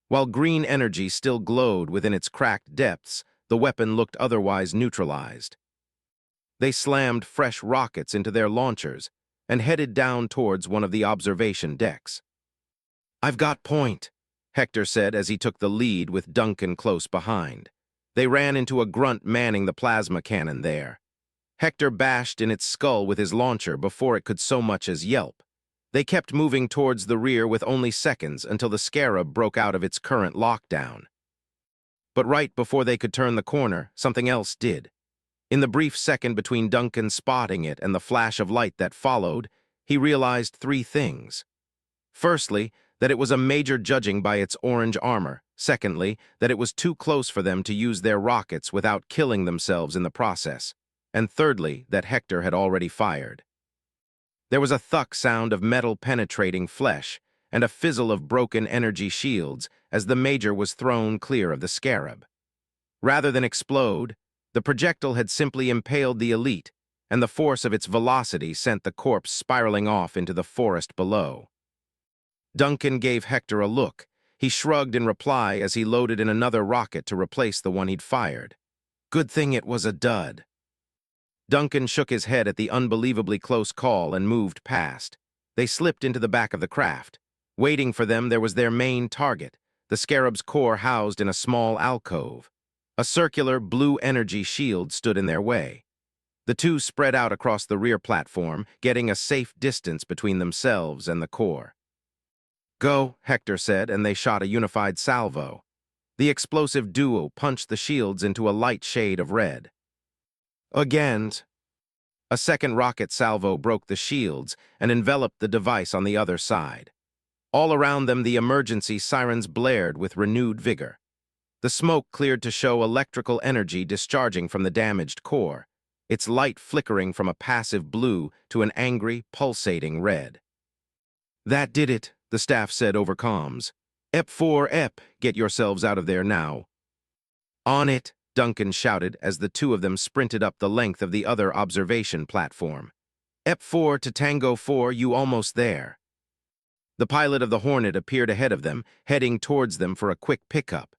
While green energy still glowed within its cracked depths, the weapon looked otherwise neutralized. They slammed fresh rockets into their launchers and headed down towards one of the observation decks. "I've got point," Hector said as he took the lead with Duncan close behind. They ran into a grunt manning the plasma cannon there. Hector bashed in its skull with his launcher before it could so much as yelp. They kept moving towards the rear with only seconds until the Scarab broke out of its current lockdown. But right before they could turn the corner, something else did. In the brief second between Duncan spotting it and the flash of light that followed, he realized 3 things. Firstly, that it was a major judging by its orange armor. Secondly, that it was too close for them to use their rockets without killing themselves in the process. And thirdly, that Hector had already fired. There was a thunk sound of metal penetrating flesh and a fizzle of broken energy shields as the Major was thrown clear of the Scarab. Rather than explode, the projectile had simply impaled the elite, and the force of its velocity sent the corpse spiraling off into the forest below. Duncan gave Hector a look. He shrugged in reply as he loaded in another rocket to replace the one he'd fired. Good thing it was a dud. Duncan shook his head at the unbelievably close call and moved past. They slipped into the back of the craft. Waiting for them there was their main target, the Scarab's core housed in a small alcove. A circular blue energy shield stood in their way. The two spread out across the rear platform, getting a safe distance between themselves and the core. "Go," Hector said, and they shot a unified salvo. The explosive duo punched the shields into a light shade of red. Again, a second rocket salvo broke the shields and enveloped the device on the other side. All around them, the emergency sirens blared with renewed vigor. The smoke cleared to show electrical energy discharging from the damaged core, its light flickering from a passive blue to an angry, pulsating red. "That did it," the staff said over comms. "EP4, EP, get yourselves out of there now." "On it," Duncan shouted as the 2 of them sprinted up the length of the other observation platform. "EP4 to Tango 4, you almost there." The pilot of the Hornet appeared ahead of them, heading towards them for a quick pickup.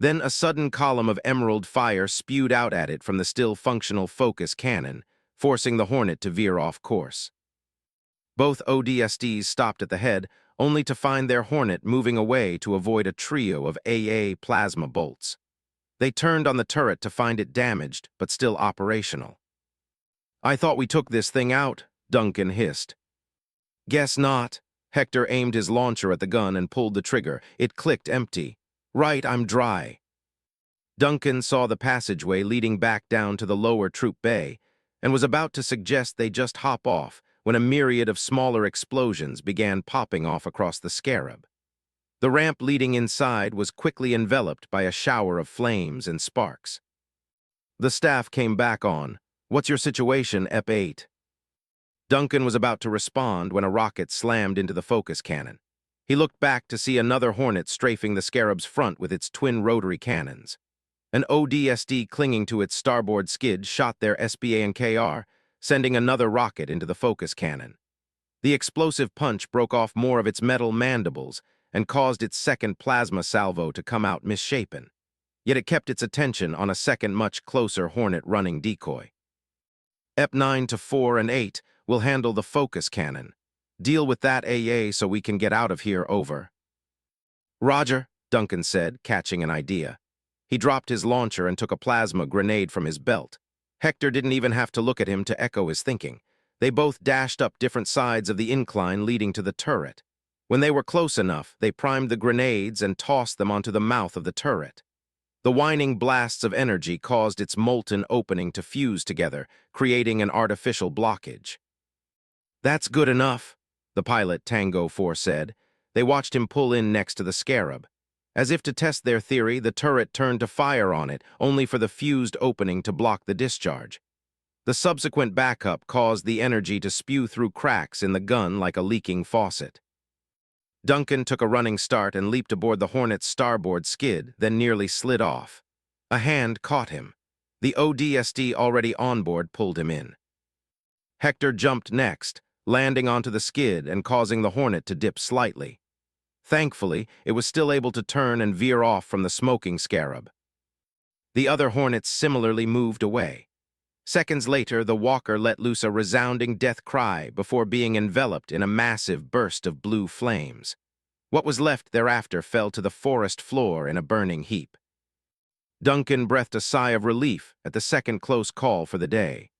Then a sudden column of emerald fire spewed out at it from the still functional focus cannon, forcing the Hornet to veer off course. Both ODSTs stopped at the head, only to find their Hornet moving away to avoid a trio of AA plasma bolts. They turned on the turret to find it damaged, but still operational. I thought we took this thing out, Duncan hissed. Guess not. Hector aimed his launcher at the gun and pulled the trigger. It clicked empty. Right, I'm dry. Duncan saw the passageway leading back down to the lower troop bay and was about to suggest they just hop off when a myriad of smaller explosions began popping off across the scarab. The ramp leading inside was quickly enveloped by a shower of flames and sparks. The staff came back on. What's your situation, EP8? Duncan was about to respond when a rocket slammed into the focus cannon. He looked back to see another Hornet strafing the scarab's front with its twin rotary cannons. An ODST clinging to its starboard skid shot their SBA and KR, sending another rocket into the focus cannon. The explosive punch broke off more of its metal mandibles and caused its second plasma salvo to come out misshapen. Yet it kept its attention on a second much closer Hornet running decoy. EP9 to 4 and 8 will handle the focus cannon. Deal with that AA so we can get out of here, over. Roger, Duncan said, catching an idea. He dropped his launcher and took a plasma grenade from his belt. Hector didn't even have to look at him to echo his thinking. They both dashed up different sides of the incline leading to the turret. When they were close enough, they primed the grenades and tossed them onto the mouth of the turret. The whining blasts of energy caused its molten opening to fuse together, creating an artificial blockage. That's good enough, the pilot Tango 4 said. They watched him pull in next to the scarab. As if to test their theory, the turret turned to fire on it, only for the fused opening to block the discharge. The subsequent backup caused the energy to spew through cracks in the gun like a leaking faucet. Duncan took a running start and leaped aboard the Hornet's starboard skid, then nearly slid off. A hand caught him. The ODST already on board pulled him in. Hector jumped next, landing onto the skid and causing the Hornet to dip slightly. Thankfully, it was still able to turn and veer off from the smoking scarab. The other Hornets similarly moved away. Seconds later, the walker let loose a resounding death cry before being enveloped in a massive burst of blue flames. What was left thereafter fell to the forest floor in a burning heap. Duncan breathed a sigh of relief at the second close call for the day.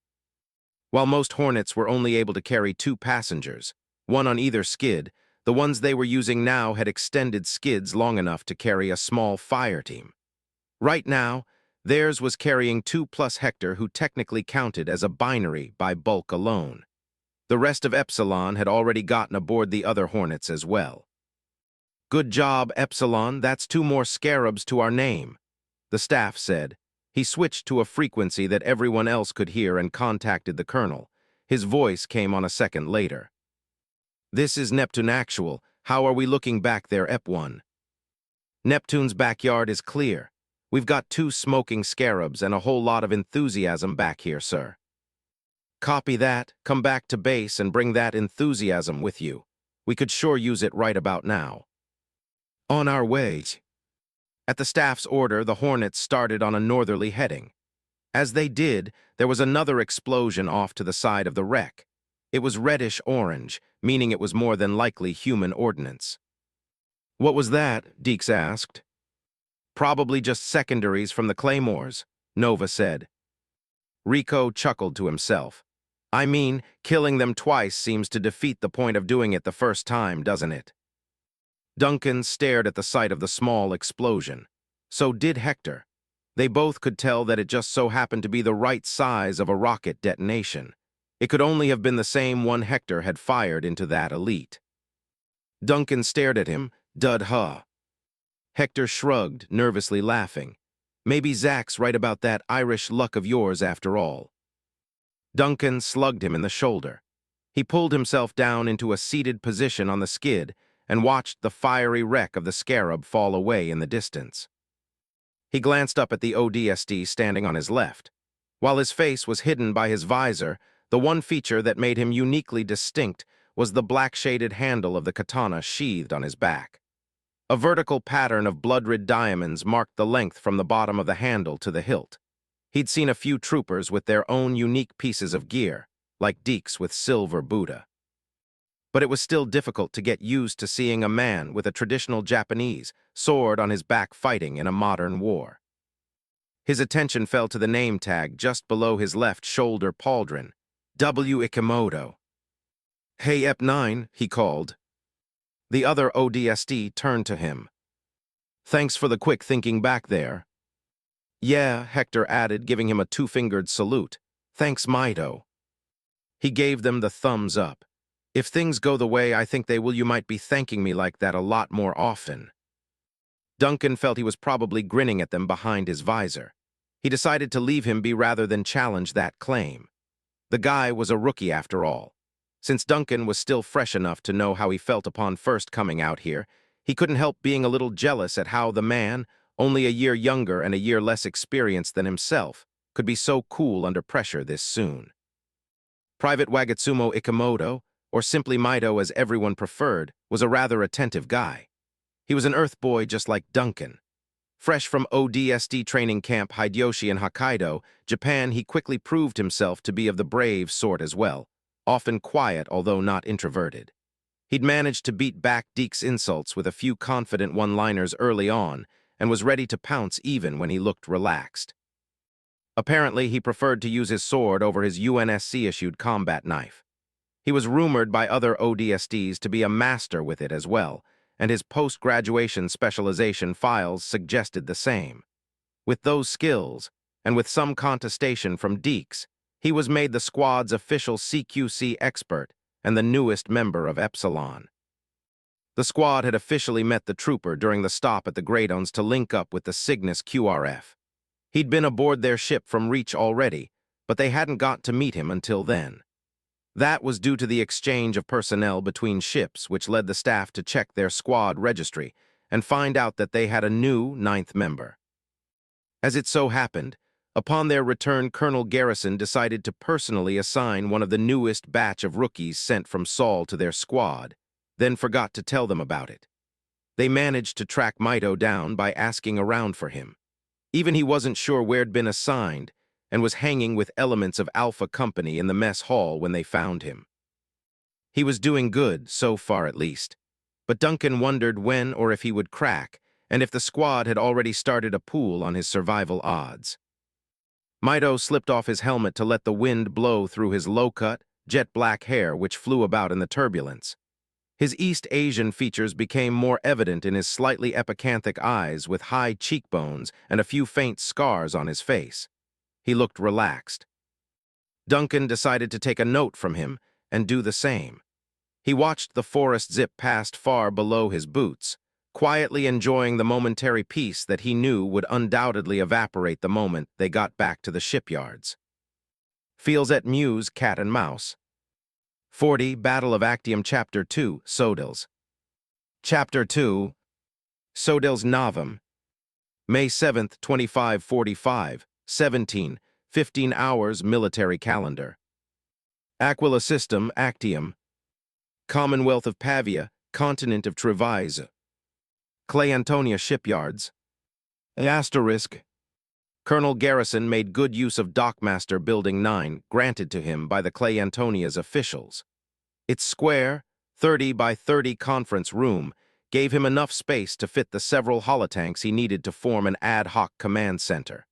While most Hornets were only able to carry 2 passengers, one on either skid, the ones they were using now had extended skids long enough to carry a small fire team. Right now, theirs was carrying 2 plus Hector, who technically counted as a binary by bulk alone. The rest of Epsilon had already gotten aboard the other Hornets as well. Good job, Epsilon, that's 2 more scarabs to our name, the staff said. He switched to a frequency that everyone else could hear and contacted the colonel. His voice came on a second later. This is Neptune Actual. How are we looking back there, EP1? Neptune's backyard is clear. We've got 2 smoking scarabs and a whole lot of enthusiasm back here, sir. Copy that. Come back to base and bring that enthusiasm with you. We could sure use it right about now. On our way. At the staff's order, the Hornets started on a northerly heading. As they did, there was another explosion off to the side of the wreck. It was reddish-orange, meaning it was more than likely human ordnance. What was that? Deeks asked. Probably just secondaries from the claymores, Nova said. Rico chuckled to himself. I mean, killing them twice seems to defeat the point of doing it the first time, doesn't it? Duncan stared at the sight of the small explosion. So did Hector. They both could tell that it just so happened to be the right size of a rocket detonation. It could only have been the same one Hector had fired into that elite. Duncan stared at him, dud-huh. Hector shrugged, nervously laughing. Maybe Zach's right about that Irish luck of yours after all. Duncan slugged him in the shoulder. He pulled himself down into a seated position on the skid and watched the fiery wreck of the scarab fall away in the distance. He glanced up at the ODST standing on his left. While his face was hidden by his visor, the one feature that made him uniquely distinct was the black-shaded handle of the katana sheathed on his back. A vertical pattern of blood-red diamonds marked the length from the bottom of the handle to the hilt. He'd seen a few troopers with their own unique pieces of gear, like Deeks with silver Buddha. But it was still difficult to get used to seeing a man with a traditional Japanese sword on his back fighting in a modern war. His attention fell to the name tag just below his left shoulder pauldron. W. Ikemoto. "Hey, Ep9, he called. The other ODST turned to him. "Thanks for the quick thinking back there." "Yeah," Hector added, giving him a two-fingered salute. "Thanks, Mido." He gave them the thumbs up. "If things go the way I think they will, you might be thanking me like that a lot more often." Duncan felt he was probably grinning at them behind his visor. He decided to leave him be rather than challenge that claim. The guy was a rookie after all. Since Duncan was still fresh enough to know how he felt upon first coming out here, he couldn't help being a little jealous at how the man, only a year younger and a year less experienced than himself, could be so cool under pressure this soon. Private Wagatsumo Ikemoto, or simply Mido as everyone preferred, was a rather attentive guy. He was an Earth boy just like Duncan. Fresh from ODST training camp Hideyoshi in Hokkaido, Japan, he quickly proved himself to be of the brave sort as well, often quiet although not introverted. He'd managed to beat back Deke's insults with a few confident one-liners early on and was ready to pounce even when he looked relaxed. Apparently, he preferred to use his sword over his UNSC-issued combat knife. He was rumored by other ODSTs to be a master with it as well, and his post-graduation specialization files suggested the same. With those skills, and with some contestation from Deeks, he was made the squad's official CQC expert and the newest member of Epsilon. The squad had officially met the trooper during the stop at the Gradones to link up with the Cygnus QRF. He'd been aboard their ship from Reach already, but they hadn't got to meet him until then. That was due to the exchange of personnel between ships, which led the staff to check their squad registry and find out that they had a new ninth member. As it so happened, upon their return, Colonel Garrison decided to personally assign one of the newest batch of rookies sent from Saul to their squad, then forgot to tell them about it. They managed to track Mido down by asking around for him. Even he wasn't sure where'd been assigned, and was hanging with elements of Alpha Company in the mess hall when they found him. He was doing good, so far at least, but Duncan wondered when or if he would crack, and if the squad had already started a pool on his survival odds. Mido slipped off his helmet to let the wind blow through his low-cut, jet-black hair which flew about in the turbulence. His East Asian features became more evident in his slightly epicanthic eyes with high cheekbones and a few faint scars on his face. He looked relaxed. Duncan decided to take a note from him and do the same. He watched the forest zip past far below his boots, quietly enjoying the momentary peace that he knew would undoubtedly evaporate the moment they got back to the shipyards. Feels at Muse, Cat and Mouse. 40, Battle of Actium, Chapter 2, Sodils. Chapter 2, Sodils Novum. May 7th, 2545, 17, 15 hours military calendar. Aquila System, Actium. Commonwealth of Pavia, Continent of Trevise. Clay Antonia Shipyards. Asterisk. Colonel Garrison made good use of Dockmaster Building 9, granted to him by the Clay Antonia's officials. Its square, 30 by 30 conference room gave him enough space to fit the several holotanks he needed to form an ad hoc command center.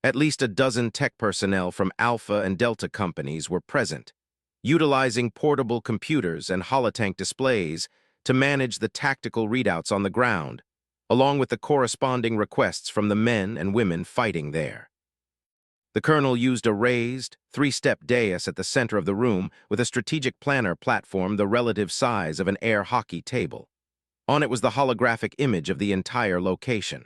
At least a dozen tech personnel from Alpha and Delta companies were present, utilizing portable computers and holotank displays to manage the tactical readouts on the ground, along with the corresponding requests from the men and women fighting there. The colonel used a raised, three-step dais at the center of the room with a strategic planner platform the relative size of an air hockey table. On it was the holographic image of the entire location.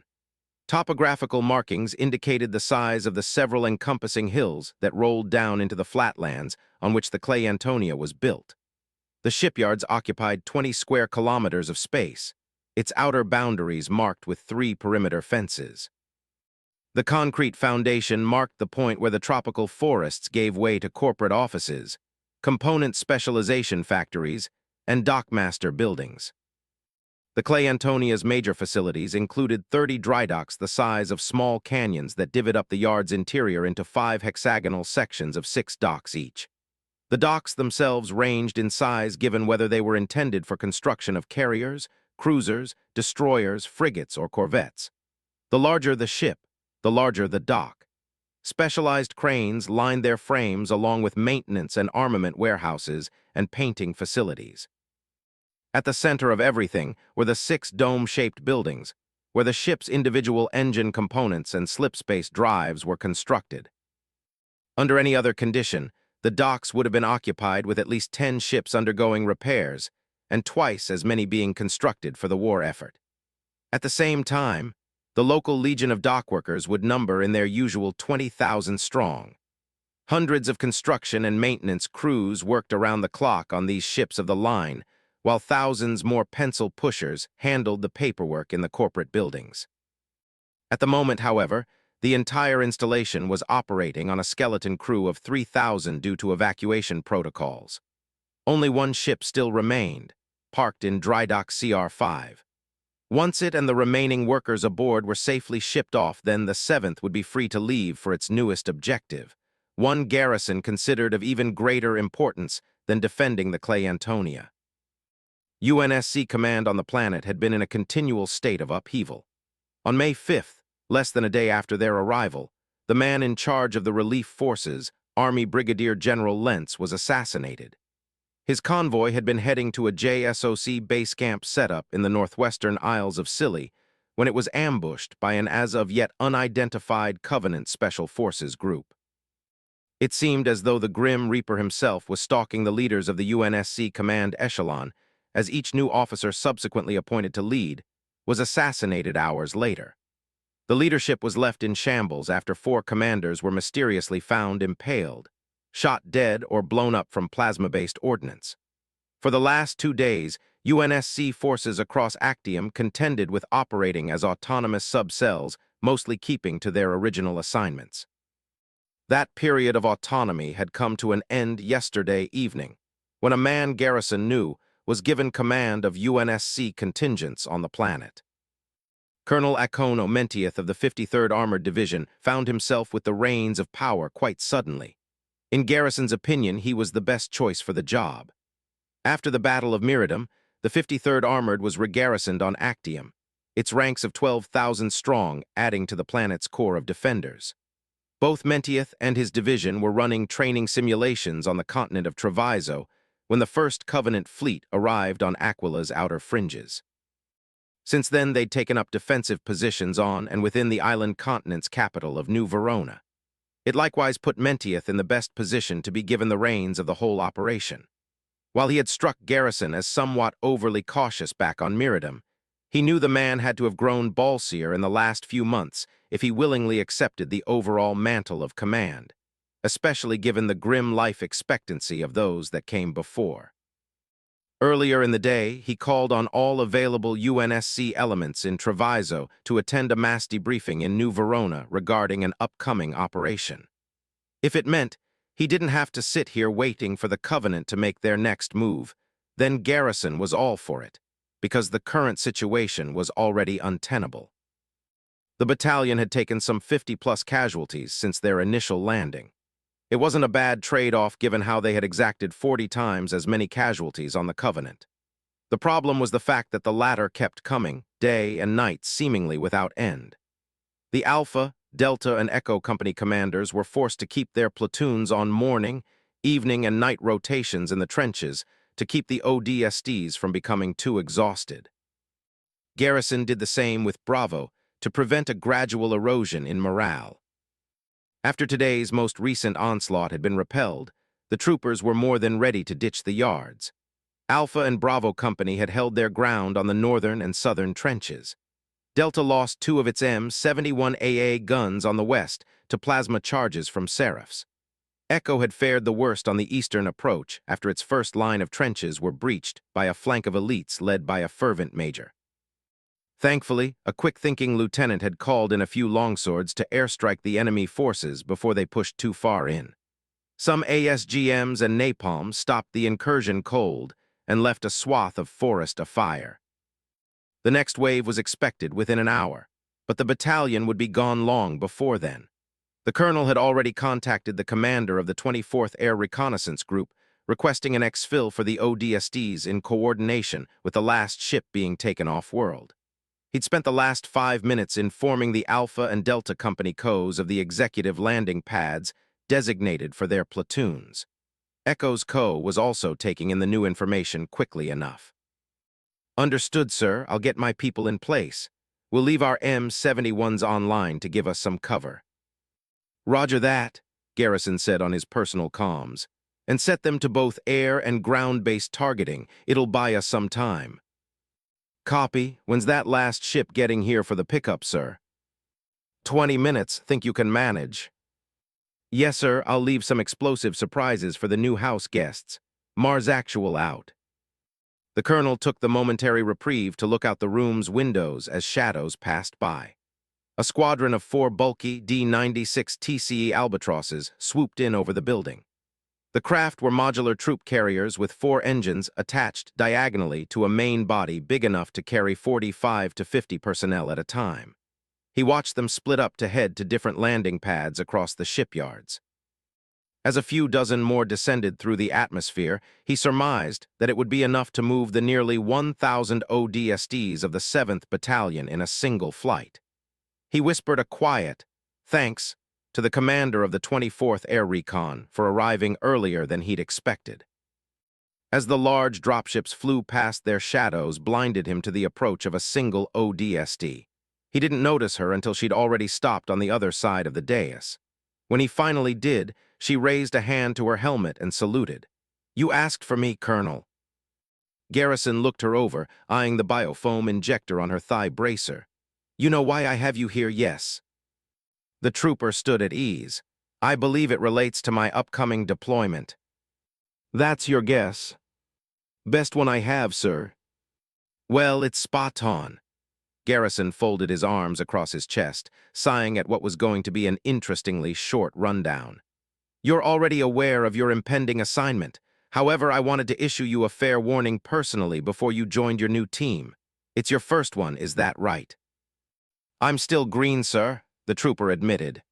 Topographical markings indicated the size of the several encompassing hills that rolled down into the flatlands on which the Clay Antonia was built. The shipyards occupied 20 square kilometers of space, its outer boundaries marked with 3 perimeter fences. The concrete foundation marked the point where the tropical forests gave way to corporate offices, component specialization factories, and dockmaster buildings. The Clay Antonia's major facilities included 30 dry docks the size of small canyons that divvied up the yard's interior into 5 hexagonal sections of 6 docks each. The docks themselves ranged in size given whether they were intended for construction of carriers, cruisers, destroyers, frigates, or corvettes. The larger the ship, the larger the dock. Specialized cranes lined their frames along with maintenance and armament warehouses and painting facilities. At the center of everything were the 6 dome-shaped buildings, where the ship's individual engine components and slipspace drives were constructed. Under any other condition, the docks would have been occupied with at least 10 ships undergoing repairs, and twice as many being constructed for the war effort. At the same time, the local Legion of Dockworkers would number in their usual 20,000 strong. Hundreds of construction and maintenance crews worked around the clock on these ships of the line, while thousands more pencil pushers handled the paperwork in the corporate buildings. At the moment, however, the entire installation was operating on a skeleton crew of 3,000 due to evacuation protocols. Only one ship still remained, parked in dry dock CR5. Once it and the remaining workers aboard were safely shipped off, then the 7th would be free to leave for its newest objective, one garrison considered of even greater importance than defending the Clay Antonia. UNSC command on the planet had been in a continual state of upheaval. On May 5th, less than a day after their arrival, the man in charge of the relief forces, Army Brigadier General Lentz, was assassinated. His convoy had been heading to a JSOC base camp setup in the northwestern Isles of Scilly when it was ambushed by an as-of-yet unidentified Covenant Special Forces group. It seemed as though the Grim Reaper himself was stalking the leaders of the UNSC command echelon, as each new officer subsequently appointed to lead was assassinated hours later. The leadership was left in shambles after 4 commanders were mysteriously found impaled, shot dead or blown up from plasma-based ordnance. For the last 2 days, UNSC forces across Actium contended with operating as autonomous subcells, mostly keeping to their original assignments. That period of autonomy had come to an end yesterday evening, when a man Garrison knew was given command of UNSC contingents on the planet. Colonel Akono Mentieth of the 53rd Armored Division found himself with the reins of power quite suddenly. In Garrison's opinion, he was the best choice for the job. After the Battle of Miradum, the 53rd Armored was regarrisoned on Actium, its ranks of 12,000 strong adding to the planet's corps of defenders. Both Mentieth and his division were running training simulations on the continent of Treviso when the first Covenant fleet arrived on Aquila's outer fringes. Since then, they'd taken up defensive positions on and within the island continent's capital of New Verona. It likewise put Mentieth in the best position to be given the reins of the whole operation. While he had struck Garrison as somewhat overly cautious back on Miradum, he knew the man had to have grown ballsier in the last few months if he willingly accepted the overall mantle of command, especially given the grim life expectancy of those that came before. Earlier in the day, he called on all available UNSC elements in Treviso to attend a mass debriefing in New Verona regarding an upcoming operation. If it meant he didn't have to sit here waiting for the Covenant to make their next move, then Garrison was all for it, because the current situation was already untenable. The battalion had taken some 50-plus casualties since their initial landing. It wasn't a bad trade-off given how they had exacted 40 times as many casualties on the Covenant. The problem was the fact that the latter kept coming, day and night seemingly without end. The Alpha, Delta, and Echo Company commanders were forced to keep their platoons on morning, evening, and night rotations in the trenches to keep the ODSTs from becoming too exhausted. Garrison did the same with Bravo to prevent a gradual erosion in morale. After today's most recent onslaught had been repelled, the troopers were more than ready to ditch the yards. Alpha and Bravo Company had held their ground on the northern and southern trenches. Delta lost 2 of its M71AA guns on the west to plasma charges from Seraphs. Echo had fared the worst on the eastern approach after its first line of trenches were breached by a flank of elites led by a fervent major. Thankfully, a quick-thinking lieutenant had called in a few longswords to airstrike the enemy forces before they pushed too far in. Some ASGMs and napalms stopped the incursion cold and left a swath of forest afire. The next wave was expected within an hour, but the battalion would be gone long before then. The colonel had already contacted the commander of the 24th Air Reconnaissance Group, requesting an exfil for the ODSTs in coordination with the last ship being taken off-world. He'd spent the last 5 minutes informing the Alpha and Delta Company co's of the executive landing pads designated for their platoons. Echo's co was also taking in the new information quickly enough. "Understood, sir. I'll get my people in place. We'll leave our M71s online to give us some cover." "Roger that," Garrison said on his personal comms, "and set them to both air and ground-based targeting. It'll buy us some time." "Copy. When's that last ship getting here for the pickup, sir?" 20 minutes. Think you can manage?" "Yes, sir. I'll leave some explosive surprises for the new house guests. Mars Actual out." The colonel took the momentary reprieve to look out the room's windows as shadows passed by. A squadron of 4 bulky D-96 TCE Albatrosses swooped in over the building. The craft were modular troop carriers with 4 engines attached diagonally to a main body big enough to carry 45 to 50 personnel at a time. He watched them split up to head to different landing pads across the shipyards. As a few dozen more descended through the atmosphere, he surmised that it would be enough to move the nearly 1,000 ODSTs of the 7th Battalion in a single flight. He whispered a quiet thanks to the commander of the 24th Air Recon for arriving earlier than he'd expected. As the large dropships flew past, their shadows blinded him to the approach of a single ODST. He didn't notice her until she'd already stopped on the other side of the dais. When he finally did, she raised a hand to her helmet and saluted. "You asked for me, Colonel." Garrison looked her over, eyeing the biofoam injector on her thigh bracer. "You know why I have you here, yes?" The trooper stood at ease. "I believe it relates to my upcoming deployment." "That's your guess." "Best one I have, sir." "Well, it's spot on." Garrison folded his arms across his chest, sighing at what was going to be an interestingly short rundown. "You're already aware of your impending assignment. However, I wanted to issue you a fair warning personally before you joined your new team. It's your first one, is that right?" "I'm still green, sir," the trooper admitted.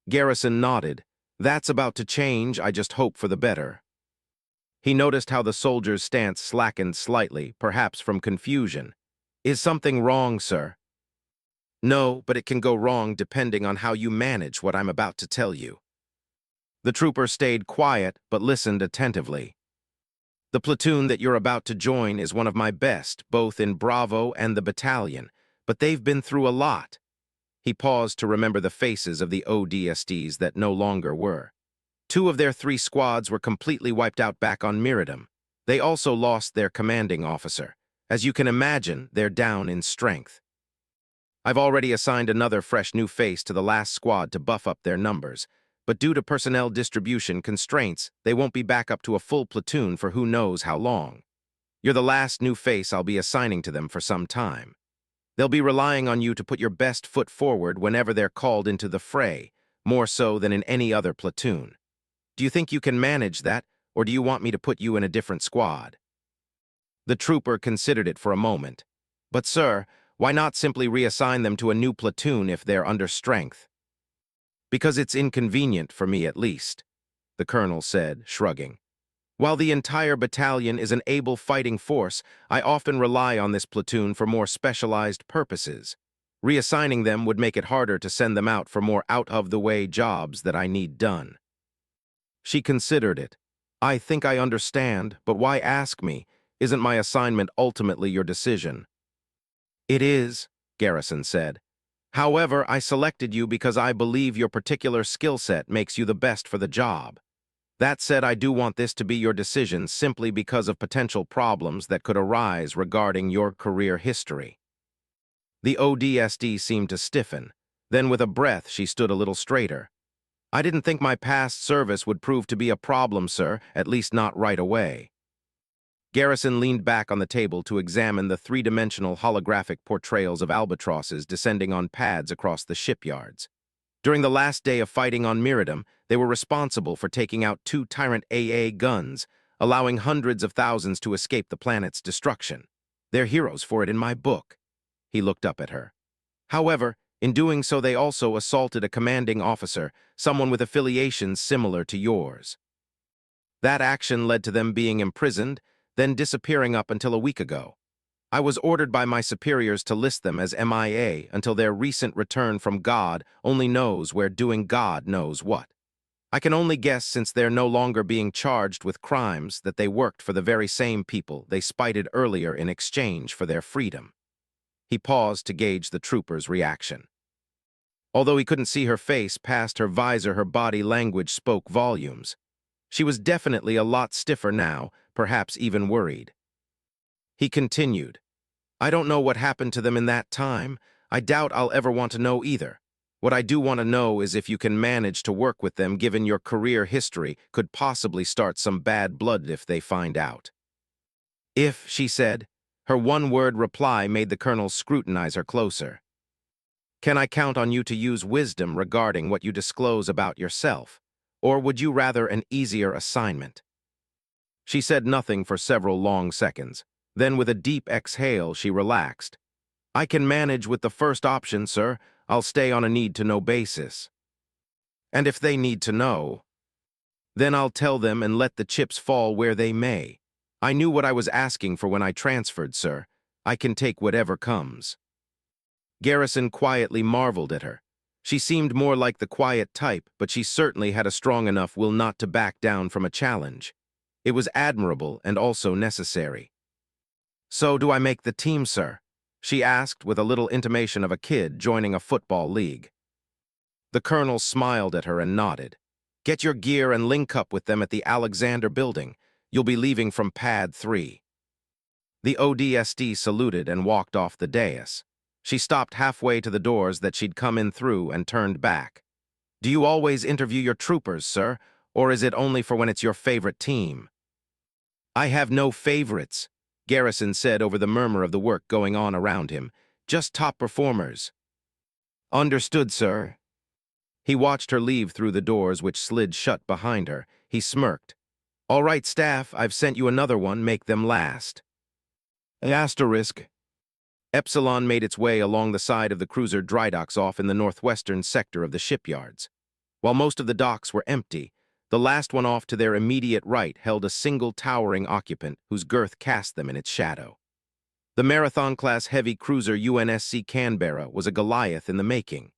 Garrison nodded. "That's about to change, I just hope for the better." He noticed how the soldier's stance slackened slightly, perhaps from confusion. "Is something wrong, sir?" "No, but it can go wrong depending on how you manage what I'm about to tell you." The trooper stayed quiet but listened attentively. "The platoon that you're about to join is one of my best, both in Bravo and the Battalion, but they've been through a lot." He paused to remember the faces of the ODSTs that no longer were. 2 of their 3 squads were completely wiped out back on Miradum. They also lost their commanding officer. As you can imagine, they're down in strength. "I've already assigned another fresh new face to the last squad to buff up their numbers, but due to personnel distribution constraints, they won't be back up to a full platoon for who knows how long. You're the last new face I'll be assigning to them for some time. They'll be relying on you to put your best foot forward whenever they're called into the fray, more so than in any other platoon. Do you think you can manage that, or do you want me to put you in a different squad?" The trooper considered it for a moment. "But, sir, why not simply reassign them to a new platoon if they're under strength?" "Because it's inconvenient for me, at least," the colonel said, shrugging. "While the entire battalion is an able fighting force, I often rely on this platoon for more specialized purposes. Reassigning them would make it harder to send them out for more out-of-the-way jobs that I need done." She considered it. "I think I understand, but why ask me? Isn't my assignment ultimately your decision?" "It is," Garrison said. "However, I selected you because I believe your particular skill set makes you the best for the job. That said, I do want this to be your decision simply because of potential problems that could arise regarding your career history." The ODSD seemed to stiffen. Then with a breath, she stood a little straighter. "I didn't think my past service would prove to be a problem, sir, at least not right away." Garrison leaned back on the table to examine the 3-dimensional holographic portrayals of albatrosses descending on pads across the shipyards. During the last day of fighting on Miradum, they were responsible for taking out 2 Tyrant AA guns, allowing hundreds of thousands to escape the planet's destruction. They're heroes for it in my book. He looked up at her. "However, in doing so they also assaulted a commanding officer, someone with affiliations similar to yours. That action led to them being imprisoned, then disappearing up until a week ago. I was ordered by my superiors to list them as MIA until their recent return from God only knows where doing God knows what. I can only guess, since they're no longer being charged with crimes, that they worked for the very same people they spited earlier in exchange for their freedom. He paused to gauge the trooper's reaction. Although he couldn't see her face past her visor, her body language spoke volumes. She was definitely a lot stiffer now, perhaps even worried. He continued, I don't know what happened to them in that time. I doubt I'll ever want to know either. What I do want to know is if you can manage to work with them, given your career history could possibly start some bad blood if they find out. If, she said. Her one-word reply made the colonel scrutinize her closer. Can I count on you to use wisdom regarding what you disclose about yourself? Or would you rather an easier assignment? She said nothing for several long seconds. Then, with a deep exhale, she relaxed. I can manage with the first option, sir. I'll stay on a need-to-know basis. And if they need to know, then I'll tell them and let the chips fall where they may. I knew what I was asking for when I transferred, sir. I can take whatever comes. Garrison quietly marveled at her. She seemed more like the quiet type, but she certainly had a strong enough will not to back down from a challenge. It was admirable and also necessary. So do I make the team, sir? She asked with a little intimation of a kid joining a football league. The colonel smiled at her and nodded. Get your gear and link up with them at the Alexander building. You'll be leaving from pad 3. The ODST saluted and walked off the dais. She stopped halfway to the doors that she'd come in through and turned back. Do you always interview your troopers, sir? Or is it only for when it's your favorite team? I have no favorites, Garrison said over the murmur of the work going on around him. Just top performers. Understood, sir. He watched her leave through the doors which slid shut behind her. He smirked. All right, staff, I've sent you another one. Make them last. Asterisk. Epsilon made its way along the side of the cruiser dry docks off in the northwestern sector of the shipyards. While most of the docks were empty, the last one off to their immediate right held a single towering occupant whose girth cast them in its shadow. The Marathon-class heavy cruiser UNSC Canberra was a Goliath in the making.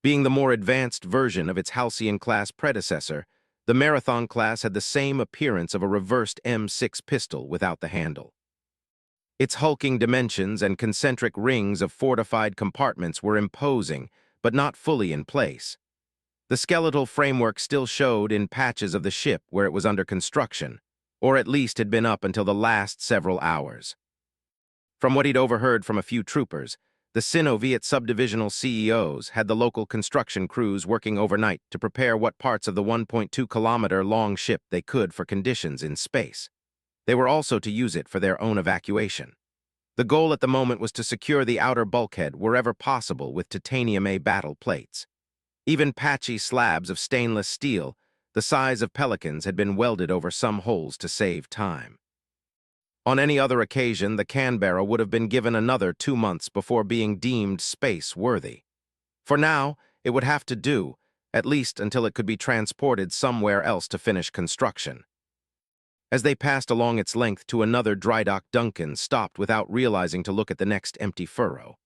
Being the more advanced version of its Halcyon-class predecessor, the Marathon-class had the same appearance of a reversed M6 pistol without the handle. Its hulking dimensions and concentric rings of fortified compartments were imposing, but not fully in place. The skeletal framework still showed in patches of the ship where it was under construction, or at least had been up until the last several hours. From what he'd overheard from a few troopers, the Sinoviet subdivisional CEOs had the local construction crews working overnight to prepare what parts of the 1.2-kilometer-long ship they could for conditions in space. They were also to use it for their own evacuation. The goal at the moment was to secure the outer bulkhead wherever possible with titanium A battle plates. Even patchy slabs of stainless steel, the size of pelicans, had been welded over some holes to save time. On any other occasion, the Canberra would have been given another 2 months before being deemed space-worthy. For now, it would have to do, at least until it could be transported somewhere else to finish construction. As they passed along its length to another dry dock, Duncan stopped without realizing to look at the next empty furrow.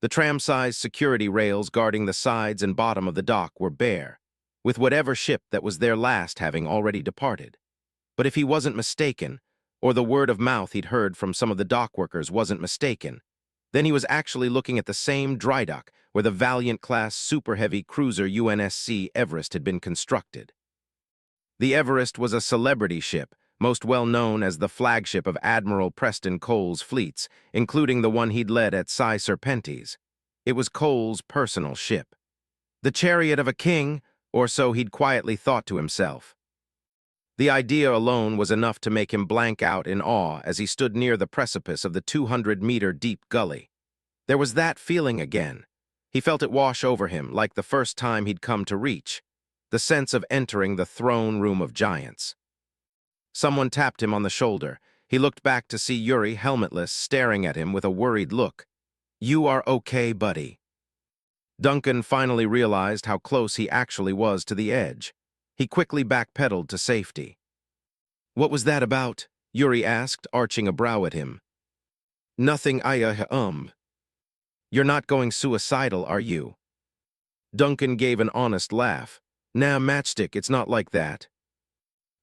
The tram-sized security rails guarding the sides and bottom of the dock were bare, with whatever ship that was there last having already departed. But if he wasn't mistaken, or the word of mouth he'd heard from some of the dock workers wasn't mistaken, then he was actually looking at the same dry dock where the Valiant-class super-heavy cruiser UNSC Everest had been constructed. The Everest was a celebrity ship, most well known as the flagship of Admiral Preston Cole's fleets, including the one he'd led at Psi Serpentes. It was Cole's personal ship. The chariot of a king, or so he'd quietly thought to himself. The idea alone was enough to make him blank out in awe as he stood near the precipice of the 200-meter deep gully. There was that feeling again. He felt it wash over him like the first time he'd come to Reach, the sense of entering the throne room of giants. Someone tapped him on the shoulder. He looked back to see Yuri, helmetless, staring at him with a worried look. You are okay, buddy. Duncan finally realized how close he actually was to the edge. He quickly backpedaled to safety. What was that about? Yuri asked, arching a brow at him. Nothing You're not going suicidal, are you? Duncan gave an honest laugh. Nah, Matchstick, it's not like that.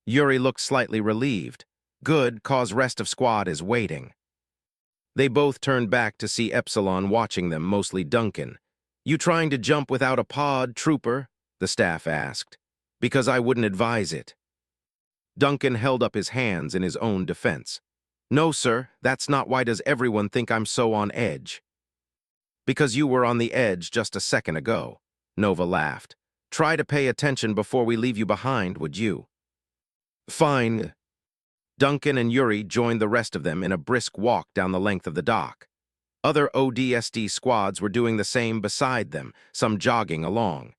Yuri looked slightly relieved. Good, cause rest of squad is waiting. They both turned back to see Epsilon watching them, mostly Duncan. You trying to jump without a pod, trooper? The staff asked. Because I wouldn't advise it. Duncan held up his hands in his own defense. No, sir, that's not why does everyone think I'm so on edge. Because you were on the edge just a second ago. Nova laughed. Try to pay attention before we leave you behind, would you? Fine. Duncan and Yuri joined the rest of them in a brisk walk down the length of the dock. Other ODST squads were doing the same beside them, some jogging along.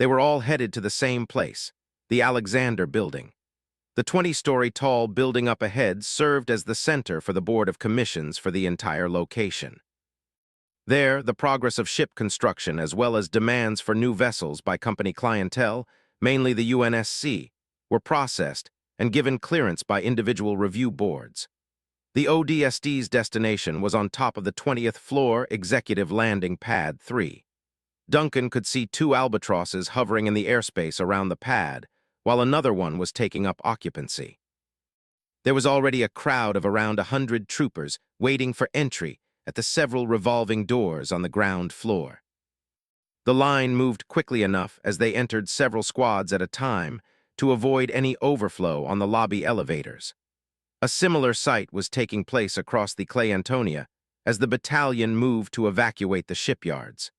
They were all headed to the same place, the Alexander Building. The 20-story tall building up ahead served as the center for the Board of Commissions for the entire location. There, the progress of ship construction as well as demands for new vessels by company clientele, mainly the UNSC, were processed and given clearance by individual review boards. The ODST's destination was on top of the 20th floor executive landing pad 3. Duncan could see 2 albatrosses hovering in the airspace around the pad, while another one was taking up occupancy. There was already a crowd of around 100 troopers waiting for entry at the several revolving doors on the ground floor. The line moved quickly enough as they entered several squads at a time to avoid any overflow on the lobby elevators. A similar sight was taking place across the Clay Antonia as the battalion moved to evacuate the shipyards.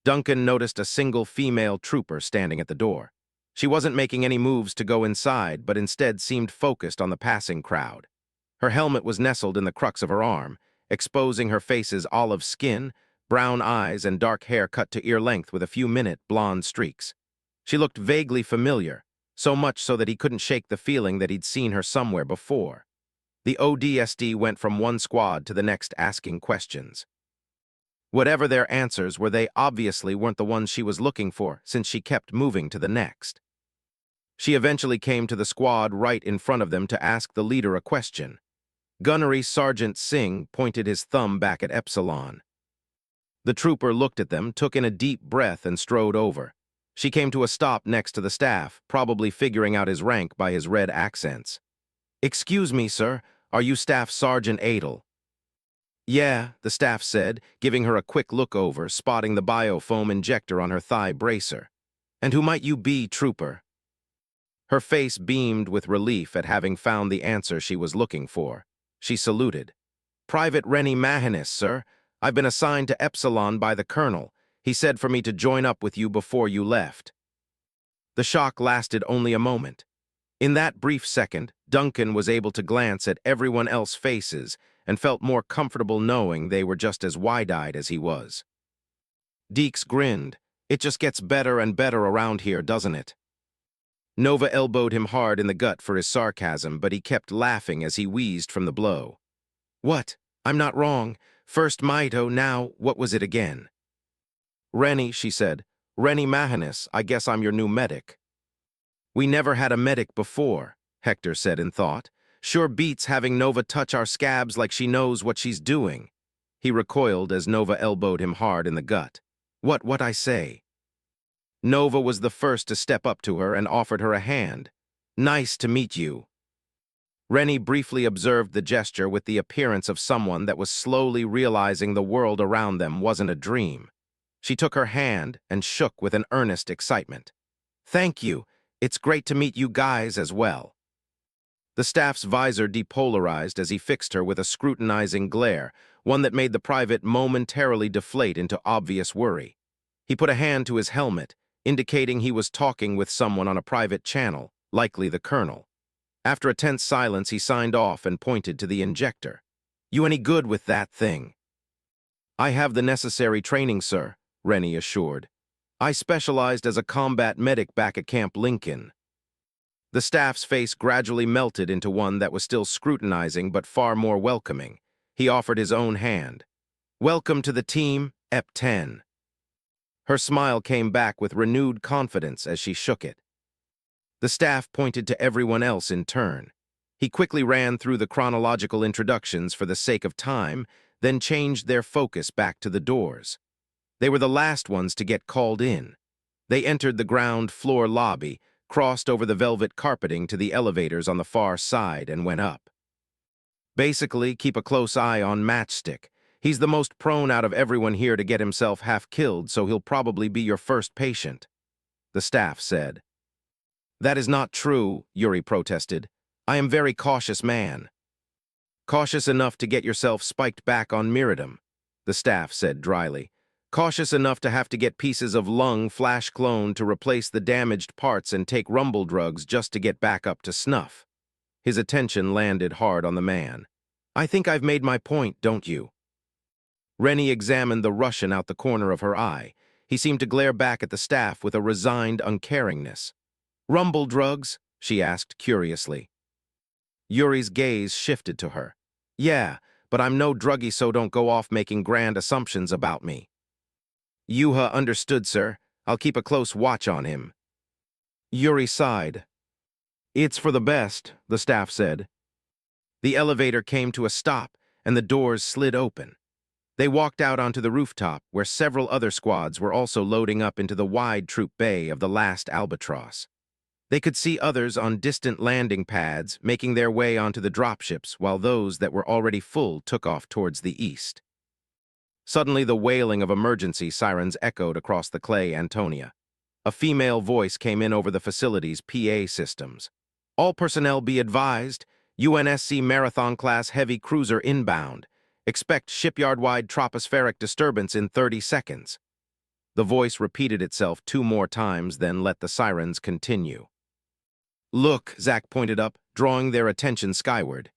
Duncan noticed a single female trooper standing at the door. She wasn't making any moves to go inside, but instead seemed focused on the passing crowd. Her helmet was nestled in the crux of her arm, exposing her face's olive skin, brown eyes, and dark hair cut to ear length with a few minute blonde streaks. She looked vaguely familiar, so much so that he couldn't shake the feeling that he'd seen her somewhere before. The ODST went from one squad to the next asking questions. Whatever their answers were, they obviously weren't the ones she was looking for, since she kept moving to the next. She eventually came to the squad right in front of them to ask the leader a question. Gunnery Sergeant Singh pointed his thumb back at Epsilon. The trooper looked at them, took in a deep breath, and strode over. She came to a stop next to the staff, probably figuring out his rank by his red accents. "Excuse me, sir, are you Staff Sergeant Adel?" "Yeah," the staff said, giving her a quick look over, spotting the biofoam injector on her thigh bracer. "And who might you be, trooper?" Her face beamed with relief at having found the answer she was looking for. She saluted. "Private Rennie Mahanis, sir. I've been assigned to Epsilon by the colonel. He said for me to join up with you before you left." The shock lasted only a moment. In that brief second, Duncan was able to glance at everyone else's faces and felt more comfortable knowing they were just as wide-eyed as he was. Deeks grinned. "It just gets better and better around here, doesn't it?" Nova elbowed him hard in the gut for his sarcasm, but he kept laughing as he wheezed from the blow. "What? I'm not wrong. First Mito, now what was it again?" "Rennie," she said. "Rennie Mahanis, I guess I'm your new medic." "We never had a medic before," Hector said in thought. "Sure beats having Nova touch our scabs like she knows what she's doing." He recoiled as Nova elbowed him hard in the gut. What I say?" Nova was the first to step up to her and offered her a hand. "Nice to meet you." Rennie briefly observed the gesture with the appearance of someone that was slowly realizing the world around them wasn't a dream. She took her hand and shook with an earnest excitement. "Thank you. It's great to meet you guys as well." The staff's visor depolarized as he fixed her with a scrutinizing glare, one that made the private momentarily deflate into obvious worry. He put a hand to his helmet, indicating he was talking with someone on a private channel, likely the colonel. After a tense silence, he signed off and pointed to the injector. "You any good with that thing?" "I have the necessary training, sir," Rennie assured. "I specialized as a combat medic back at Camp Lincoln." The staff's face gradually melted into one that was still scrutinizing but far more welcoming. He offered his own hand. "Welcome to the team, EP-10. Her smile came back with renewed confidence as she shook it. The staff pointed to everyone else in turn. He quickly ran through the chronological introductions for the sake of time, then changed their focus back to the doors. They were the last ones to get called in. They entered the ground floor lobby, crossed over the velvet carpeting to the elevators on the far side, and went up. Basically, keep a close eye on Matchstick. He's the most prone out of everyone here to get himself half killed, so he'll probably be your first patient, the staff said. That is not true, Yuri protested. I am very cautious man. Cautious enough to get yourself spiked back on Miradum, the staff said dryly. Cautious enough to have to get pieces of lung flash clone to replace the damaged parts and take rumble drugs just to get back up to snuff. His attention landed hard on the man. I think I've made my point, don't you? Rennie examined the Russian out the corner of her eye. He seemed to glare back at the staff with a resigned uncaringness. Rumble drugs? She asked curiously. Yuri's gaze shifted to her. Yeah, but I'm no druggie, so don't go off making grand assumptions about me. Yuha understood, sir. I'll keep a close watch on him. Yuri sighed. It's for the best, the staff said. The elevator came to a stop, and the doors slid open. They walked out onto the rooftop, where several other squads were also loading up into the wide troop bay of the last Albatross. They could see others on distant landing pads making their way onto the dropships, while those that were already full took off towards the east. Suddenly, the wailing of emergency sirens echoed across the Clay Antonia. A female voice came in over the facility's PA systems. All personnel be advised, UNSC Marathon-class heavy cruiser inbound. Expect shipyard-wide tropospheric disturbance in 30 seconds. The voice repeated itself 2 more times, then let the sirens continue. Look, Zack pointed up, drawing their attention skyward.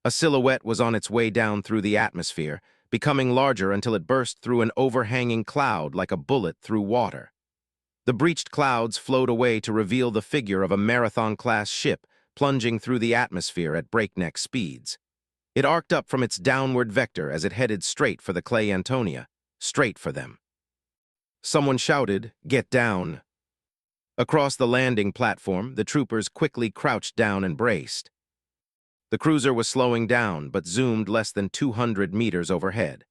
A silhouette was on its way down through the atmosphere, becoming larger until it burst through an overhanging cloud like a bullet through water. The breached clouds flowed away to reveal the figure of a Marathon-class ship plunging through the atmosphere at breakneck speeds. It arced up from its downward vector as it headed straight for the Clay Antonia, straight for them. Someone shouted, "Get down!" Across the landing platform, the troopers quickly crouched down and braced. The cruiser was slowing down, but zoomed less than 200 meters overhead.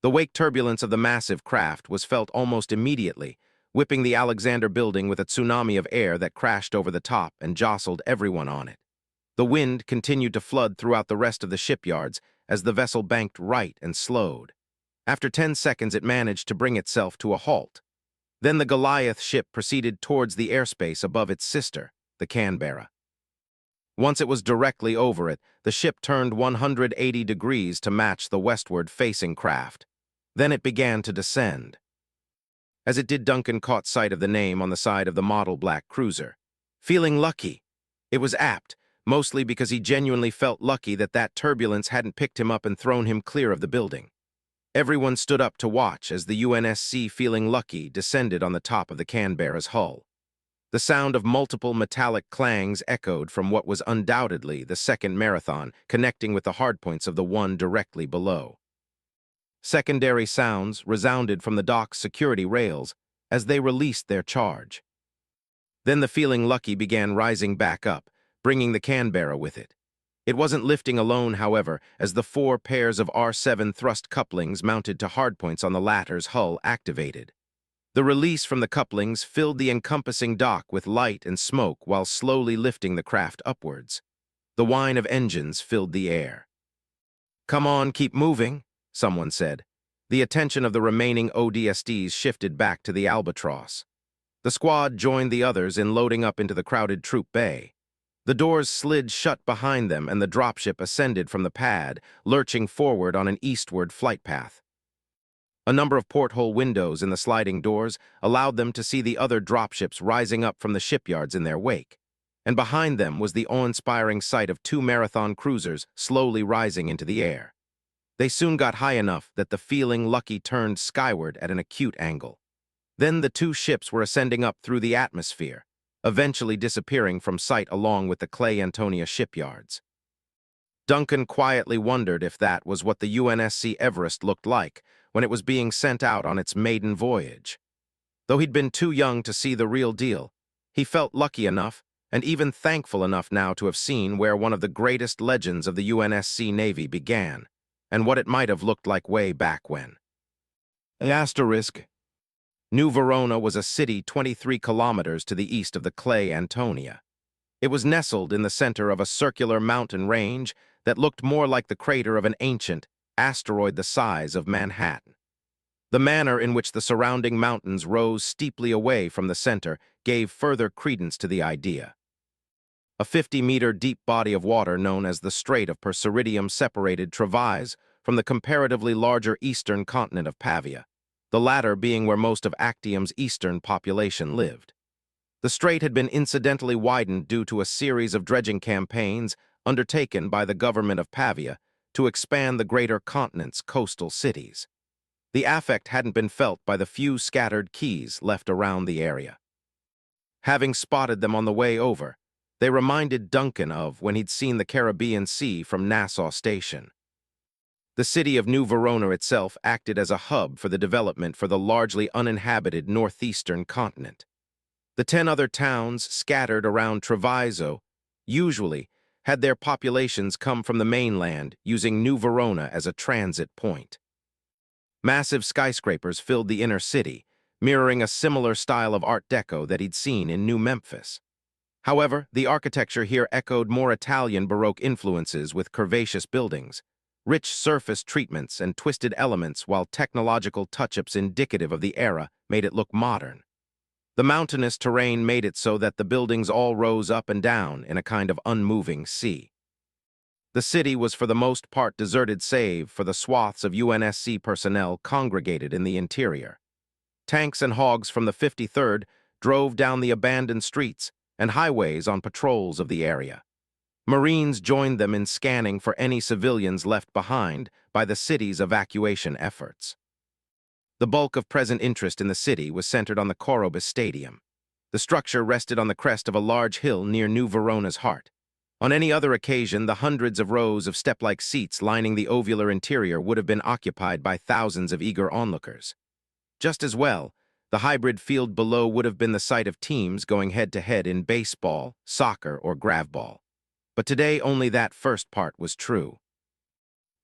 The wake turbulence of the massive craft was felt almost immediately, whipping the Alexander building with a tsunami of air that crashed over the top and jostled everyone on it. The wind continued to flood throughout the rest of the shipyards as the vessel banked right and slowed. After 10 seconds, it managed to bring itself to a halt. Then the Goliath ship proceeded towards the airspace above its sister, the Canberra. Once it was directly over it, the ship turned 180 degrees to match the westward-facing craft. Then it began to descend. As it did, Duncan caught sight of the name on the side of the model black cruiser. Feeling lucky. It was apt, mostly because he genuinely felt lucky that turbulence hadn't picked him up and thrown him clear of the building. Everyone stood up to watch as the UNSC Feeling Lucky descended on the top of the Canberra's hull. The sound of multiple metallic clangs echoed from what was undoubtedly the second Marathon, connecting with the hardpoints of the one directly below. Secondary sounds resounded from the dock's security rails as they released their charge. Then the Feeling Lucky began rising back up, bringing the Canberra with it. It wasn't lifting alone, however, as the 4 pairs of R7 thrust couplings mounted to hardpoints on the latter's hull activated. The release from the couplings filled the encompassing dock with light and smoke while slowly lifting the craft upwards. The whine of engines filled the air. "Come on, keep moving," someone said. The attention of the remaining ODSTs shifted back to the Albatross. The squad joined the others in loading up into the crowded troop bay. The doors slid shut behind them and the dropship ascended from the pad, lurching forward on an eastward flight path. A number of porthole windows in the sliding doors allowed them to see the other dropships rising up from the shipyards in their wake. And behind them was the awe-inspiring sight of 2 Marathon cruisers slowly rising into the air. They soon got high enough that the Feeling Lucky turned skyward at an acute angle. Then the 2 ships were ascending up through the atmosphere, eventually disappearing from sight along with the Clay Antonia shipyards. Duncan quietly wondered if that was what the UNSC Everest looked like when it was being sent out on its maiden voyage. Though he'd been too young to see the real deal, he felt lucky enough, and even thankful enough now to have seen where one of the greatest legends of the UNSC Navy began, and what it might have looked like way back when. Asterisk. New Verona was a city 23 kilometers to the east of the Clay Antonia. It was nestled in the center of a circular mountain range that looked more like the crater of an ancient asteroid the size of Manhattan. The manner in which the surrounding mountains rose steeply away from the center gave further credence to the idea. A 50-meter deep body of water known as the Strait of Persiridium separated Travaise from the comparatively larger eastern continent of Pavia, the latter being where most of Actium's eastern population lived. The strait had been incidentally widened due to a series of dredging campaigns undertaken by the government of Pavia to expand the greater continent's coastal cities. The affect hadn't been felt by the few scattered quays left around the area. Having spotted them on the way over, they reminded Duncan of when he'd seen the Caribbean Sea from Nassau Station. The city of New Verona itself acted as a hub for the development for the largely uninhabited northeastern continent. The 10 other towns scattered around Treviso usually had their populations come from the mainland using New Verona as a transit point. Massive skyscrapers filled the inner city, mirroring a similar style of Art Deco that he'd seen in New Memphis. However, the architecture here echoed more Italian Baroque influences with curvaceous buildings, rich surface treatments, and twisted elements, while technological touch-ups indicative of the era made it look modern. The mountainous terrain made it so that the buildings all rose up and down in a kind of unmoving sea. The city was for the most part deserted save for the swaths of UNSC personnel congregated in the interior. Tanks and hogs from the 53rd drove down the abandoned streets and highways on patrols of the area. Marines joined them in scanning for any civilians left behind by the city's evacuation efforts. The bulk of present interest in the city was centered on the Orbital Stadium. The structure rested on the crest of a large hill near New Verona's heart. On any other occasion, the hundreds of rows of step-like seats lining the ovular interior would have been occupied by thousands of eager onlookers. Just as well, the hybrid field below would have been the site of teams going head-to-head in baseball, soccer, or gravball. But today only that first part was true.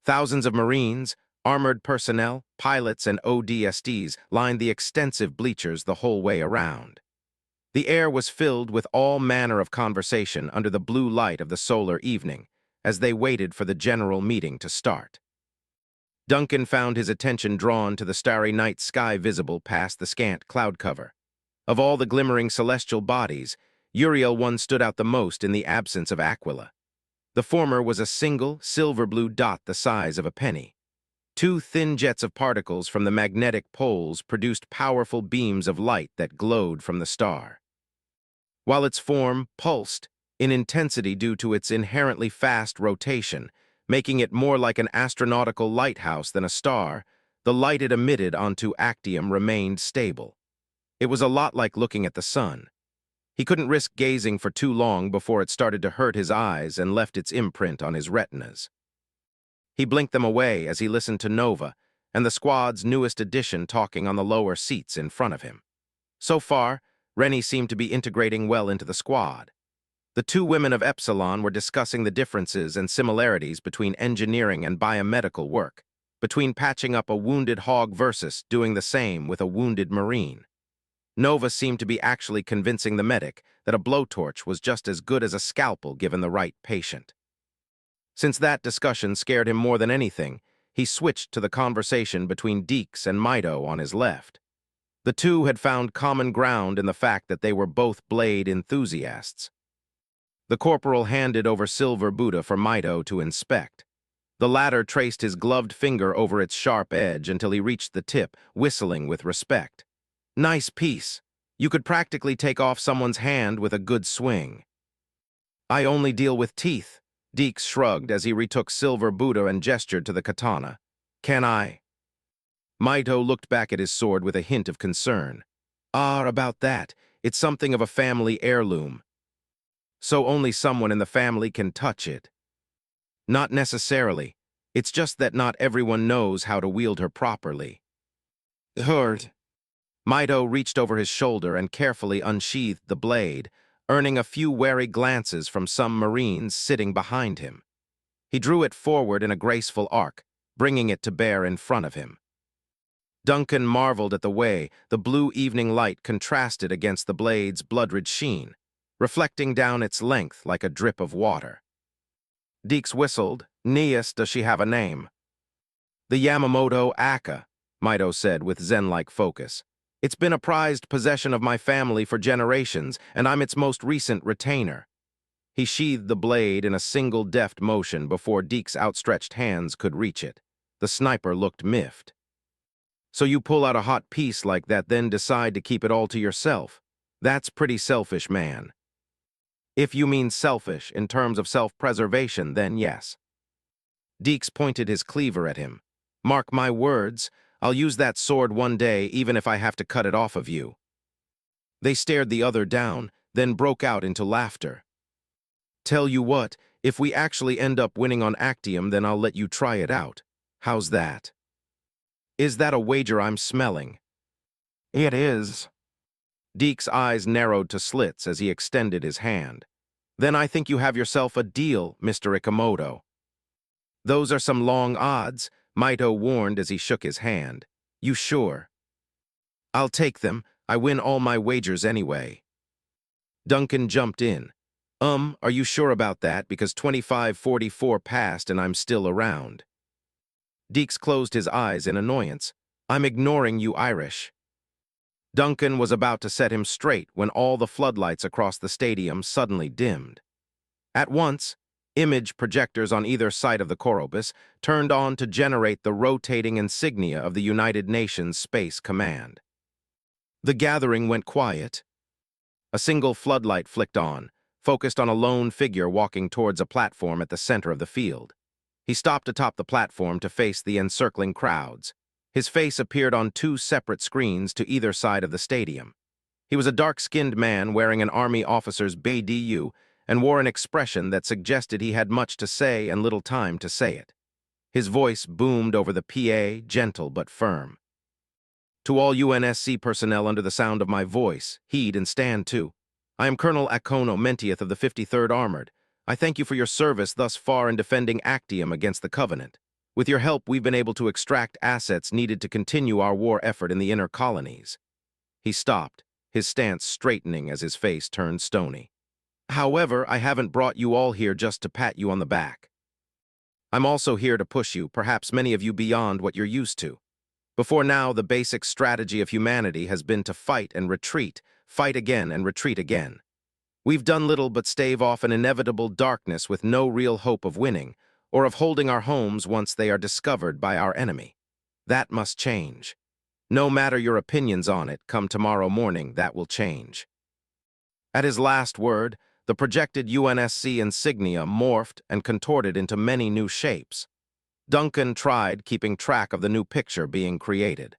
Thousands of Marines, armored personnel, pilots, and ODSTs lined the extensive bleachers the whole way around. The air was filled with all manner of conversation under the blue light of the solar evening as they waited for the general meeting to start. Duncan found his attention drawn to the starry night sky visible past the scant cloud cover. Of all the glimmering celestial bodies, Uriel one stood out the most in the absence of Aquila. The former was a single, silver-blue dot the size of a penny. Two thin jets of particles from the magnetic poles produced powerful beams of light that glowed from the star. While its form pulsed in intensity due to its inherently fast rotation, making it more like an astronautical lighthouse than a star, the light it emitted onto Actium remained stable. It was a lot like looking at the sun. He couldn't risk gazing for too long before it started to hurt his eyes and left its imprint on his retinas. He blinked them away as he listened to Nova and the squad's newest addition talking on the lower seats in front of him. So far, Rennie seemed to be integrating well into the squad. The two women of Epsilon were discussing the differences and similarities between engineering and biomedical work, between patching up a wounded hog versus doing the same with a wounded Marine. Nova seemed to be actually convincing the medic that a blowtorch was just as good as a scalpel given the right patient. Since that discussion scared him more than anything, he switched to the conversation between Deeks and Mido on his left. The two had found common ground in the fact that they were both blade enthusiasts. The corporal handed over silver Buddha for Mido to inspect. The latter traced his gloved finger over its sharp edge until he reached the tip, whistling with respect. Nice piece. You could practically take off someone's hand with a good swing. I only deal with teeth. Deeks shrugged as he retook silver Buddha and gestured to the katana. Can I? Mido looked back at his sword with a hint of concern. About that. It's something of a family heirloom. So only someone in the family can touch it. Not necessarily. It's just that not everyone knows how to wield her properly. Heard. Mido reached over his shoulder and carefully unsheathed the blade, earning a few wary glances from some Marines sitting behind him. He drew it forward in a graceful arc, bringing it to bear in front of him. Duncan marveled at the way the blue evening light contrasted against the blade's blood-red sheen, reflecting down its length like a drip of water. Deeks whistled. "Nias, does she have a name?" "The Yamamoto Aka," Mito said with zen-like focus. "It's been a prized possession of my family for generations, and I'm its most recent retainer." He sheathed the blade in a single deft motion before Deeks' outstretched hands could reach it. The sniper looked miffed. "So you pull out a hot piece like that, then decide to keep it all to yourself? That's pretty selfish, man." "If you mean selfish in terms of self-preservation, then yes." Deeks pointed his cleaver at him. "Mark my words, I'll use that sword one day even if I have to cut it off of you." They stared the other down, then broke out into laughter. "Tell you what, if we actually end up winning on Actium, then I'll let you try it out. How's that?" "Is that a wager I'm smelling?" "It is." Deeks' eyes narrowed to slits as he extended his hand. "Then I think you have yourself a deal, Mr. Ikamoto." "Those are some long odds," Mito warned as he shook his hand. "You sure?" "I'll take them. I win all my wagers anyway." Duncan jumped in. Are you sure about that? Because 2544 passed and I'm still around." Deeks closed his eyes in annoyance. "I'm ignoring you, Irish." Duncan was about to set him straight when all the floodlights across the stadium suddenly dimmed. At once, image projectors on either side of the Korobus turned on to generate the rotating insignia of the United Nations Space Command. The gathering went quiet. A single floodlight flicked on, focused on a lone figure walking towards a platform at the center of the field. He stopped atop the platform to face the encircling crowds. His face appeared on two separate screens to either side of the stadium. He was a dark-skinned man wearing an army officer's BDU and wore an expression that suggested he had much to say and little time to say it. His voice boomed over the PA, gentle but firm. "To all UNSC personnel under the sound of my voice, heed and stand to. I am Colonel Akono Mentieth of the 53rd Armored. I thank you for your service thus far in defending Actium against the Covenant. With your help, we've been able to extract assets needed to continue our war effort in the inner colonies." He stopped, his stance straightening as his face turned stony. "However, I haven't brought you all here just to pat you on the back. I'm also here to push you, perhaps many of you beyond what you're used to. Before now, the basic strategy of humanity has been to fight and retreat, fight again and retreat again. We've done little but stave off an inevitable darkness with no real hope of winning, or of holding our homes once they are discovered by our enemy. That must change. No matter your opinions on it, come tomorrow morning, that will change." At his last word, the projected UNSC insignia morphed and contorted into many new shapes. Duncan tried keeping track of the new picture being created.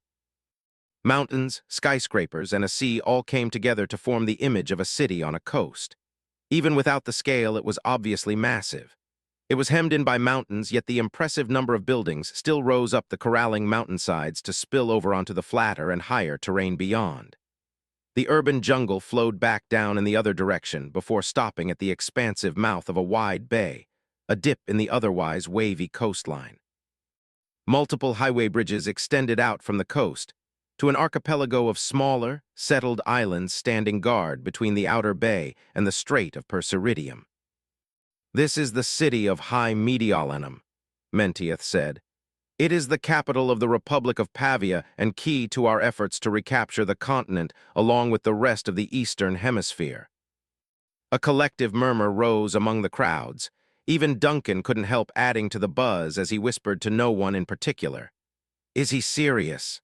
Mountains, skyscrapers, and a sea all came together to form the image of a city on a coast. Even without the scale, it was obviously massive. It was hemmed in by mountains, yet the impressive number of buildings still rose up the corralling mountainsides to spill over onto the flatter and higher terrain beyond. The urban jungle flowed back down in the other direction before stopping at the expansive mouth of a wide bay, a dip in the otherwise wavy coastline. Multiple highway bridges extended out from the coast to an archipelago of smaller, settled islands standing guard between the outer bay and the Strait of Persiridium. "This is the city of High Mediolanum," Mentieth said. "It is the capital of the Republic of Pavia and key to our efforts to recapture the continent along with the rest of the Eastern Hemisphere." A collective murmur rose among the crowds. Even Duncan couldn't help adding to the buzz as he whispered to no one in particular. "Is he serious?"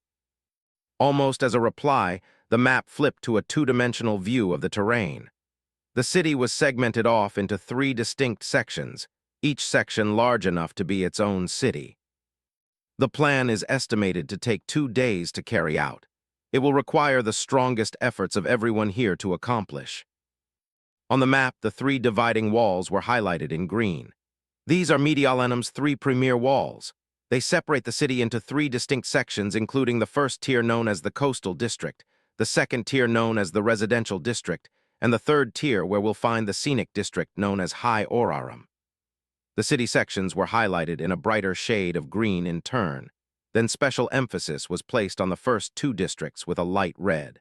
Almost as a reply, the map flipped to a two-dimensional view of the terrain. The city was segmented off into 3 distinct sections, each section large enough to be its own city. The plan is estimated to take 2 days to carry out. It will require the strongest efforts of everyone here to accomplish. On the map, the 3 dividing walls were highlighted in green. These are Mediolanum's 3 premier walls. They separate the city into 3 distinct sections, including the first tier known as the Coastal District, the second tier known as the Residential District, and the third tier where we'll find the scenic district known as High Orarum. The city sections were highlighted in a brighter shade of green in turn. Then special emphasis was placed on the first two districts with a light red.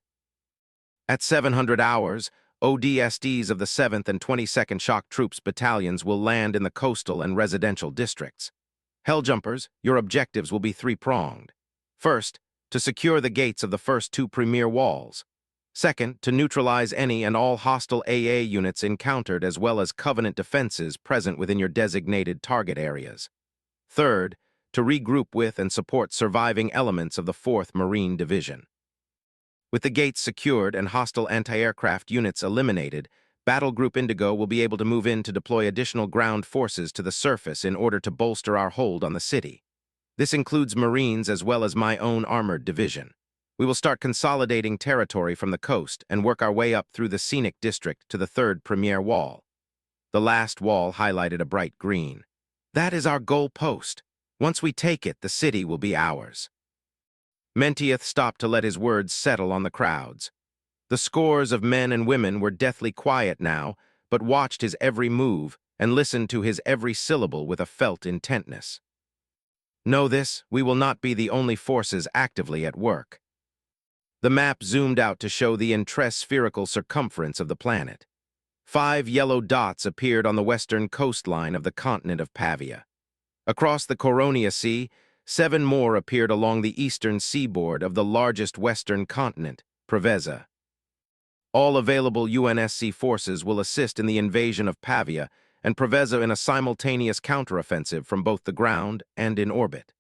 At 700 hours, ODSTs of the 7th and 22nd Shock Troops battalions will land in the coastal and residential districts. Helljumpers, your objectives will be three-pronged. First, to secure the gates of the first two premier walls. Second, to neutralize any and all hostile AA units encountered as well as Covenant defenses present within your designated target areas. Third, to regroup with and support surviving elements of the 4th Marine Division. With the gates secured and hostile anti-aircraft units eliminated, Battle Group Indigo will be able to move in to deploy additional ground forces to the surface in order to bolster our hold on the city. This includes Marines as well as my own armored division. We will start consolidating territory from the coast and work our way up through the scenic district to the third premier wall. The last wall highlighted a bright green. That is our goal post. Once we take it, the city will be ours. Mentieth stopped to let his words settle on the crowds. The scores of men and women were deathly quiet now, but watched his every move and listened to his every syllable with a felt intentness. Know this, we will not be the only forces actively at work. The map zoomed out to show the spherical circumference of the planet. 5 yellow dots appeared on the western coastline of the continent of Pavia. Across the Coronia Sea, 7 more appeared along the eastern seaboard of the largest western continent, Preveza. All available UNSC forces will assist in the invasion of Pavia and Preveza in a simultaneous counteroffensive from both the ground and in orbit.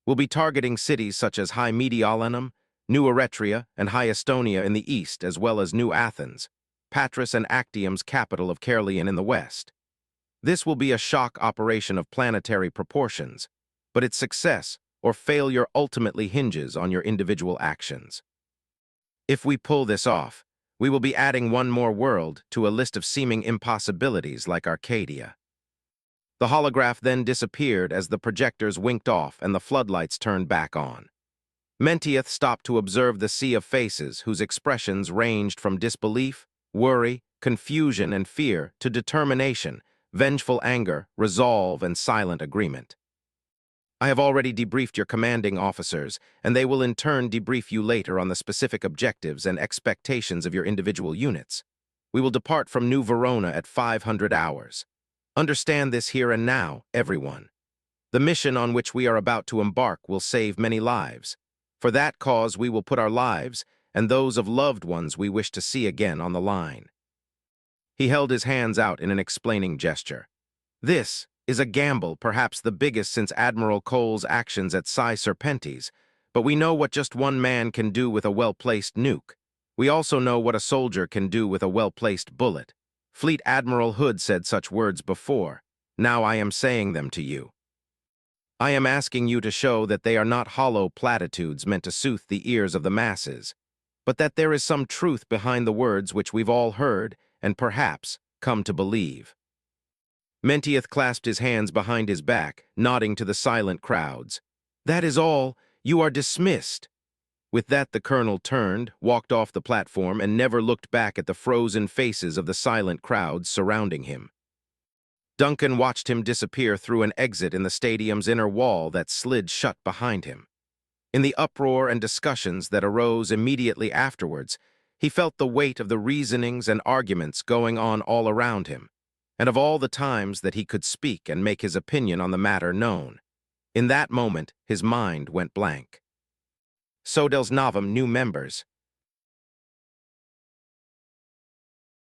We'll be targeting cities such as High Mediolanum, New Eretria, and High Estonia in the east, as well as New Athens, Patras and Actium's capital of Caerleon in the west. This will be a shock operation of planetary proportions, but its success or failure ultimately hinges on your individual actions. If we pull this off, we will be adding one more world to a list of seeming impossibilities like Arcadia. The holograph then disappeared as the projectors winked off and the floodlights turned back on. Mentieth stopped to observe the sea of faces whose expressions ranged from disbelief, worry, confusion, and fear to determination, vengeful anger, resolve, and silent agreement. I have already debriefed your commanding officers, and they will in turn debrief you later on the specific objectives and expectations of your individual units. We will depart from New Verona at 500 hours. Understand this here and now, everyone. The mission on which we are about to embark will save many lives. For that cause, we will put our lives and those of loved ones we wish to see again on the line. He held his hands out in an explaining gesture. This is a gamble, perhaps the biggest since Admiral Cole's actions at Psi Serpentes, but we know what just one man can do with a well-placed nuke. We also know what a soldier can do with a well-placed bullet. Fleet Admiral Hood said such words before. Now I am saying them to you. I am asking you to show that they are not hollow platitudes meant to soothe the ears of the masses, but that there is some truth behind the words which we've all heard and perhaps come to believe. Mentieth clasped his hands behind his back, nodding to the silent crowds. That is all. You are dismissed. With that, the colonel turned, walked off the platform, and never looked back at the frozen faces of the silent crowds surrounding him. Duncan watched him disappear through an exit in the stadium's inner wall that slid shut behind him. In the uproar and discussions that arose immediately afterwards, he felt the weight of the reasonings and arguments going on all around him, and of all the times that he could speak and make his opinion on the matter known. In that moment, his mind went blank. Sodel's Novum new members.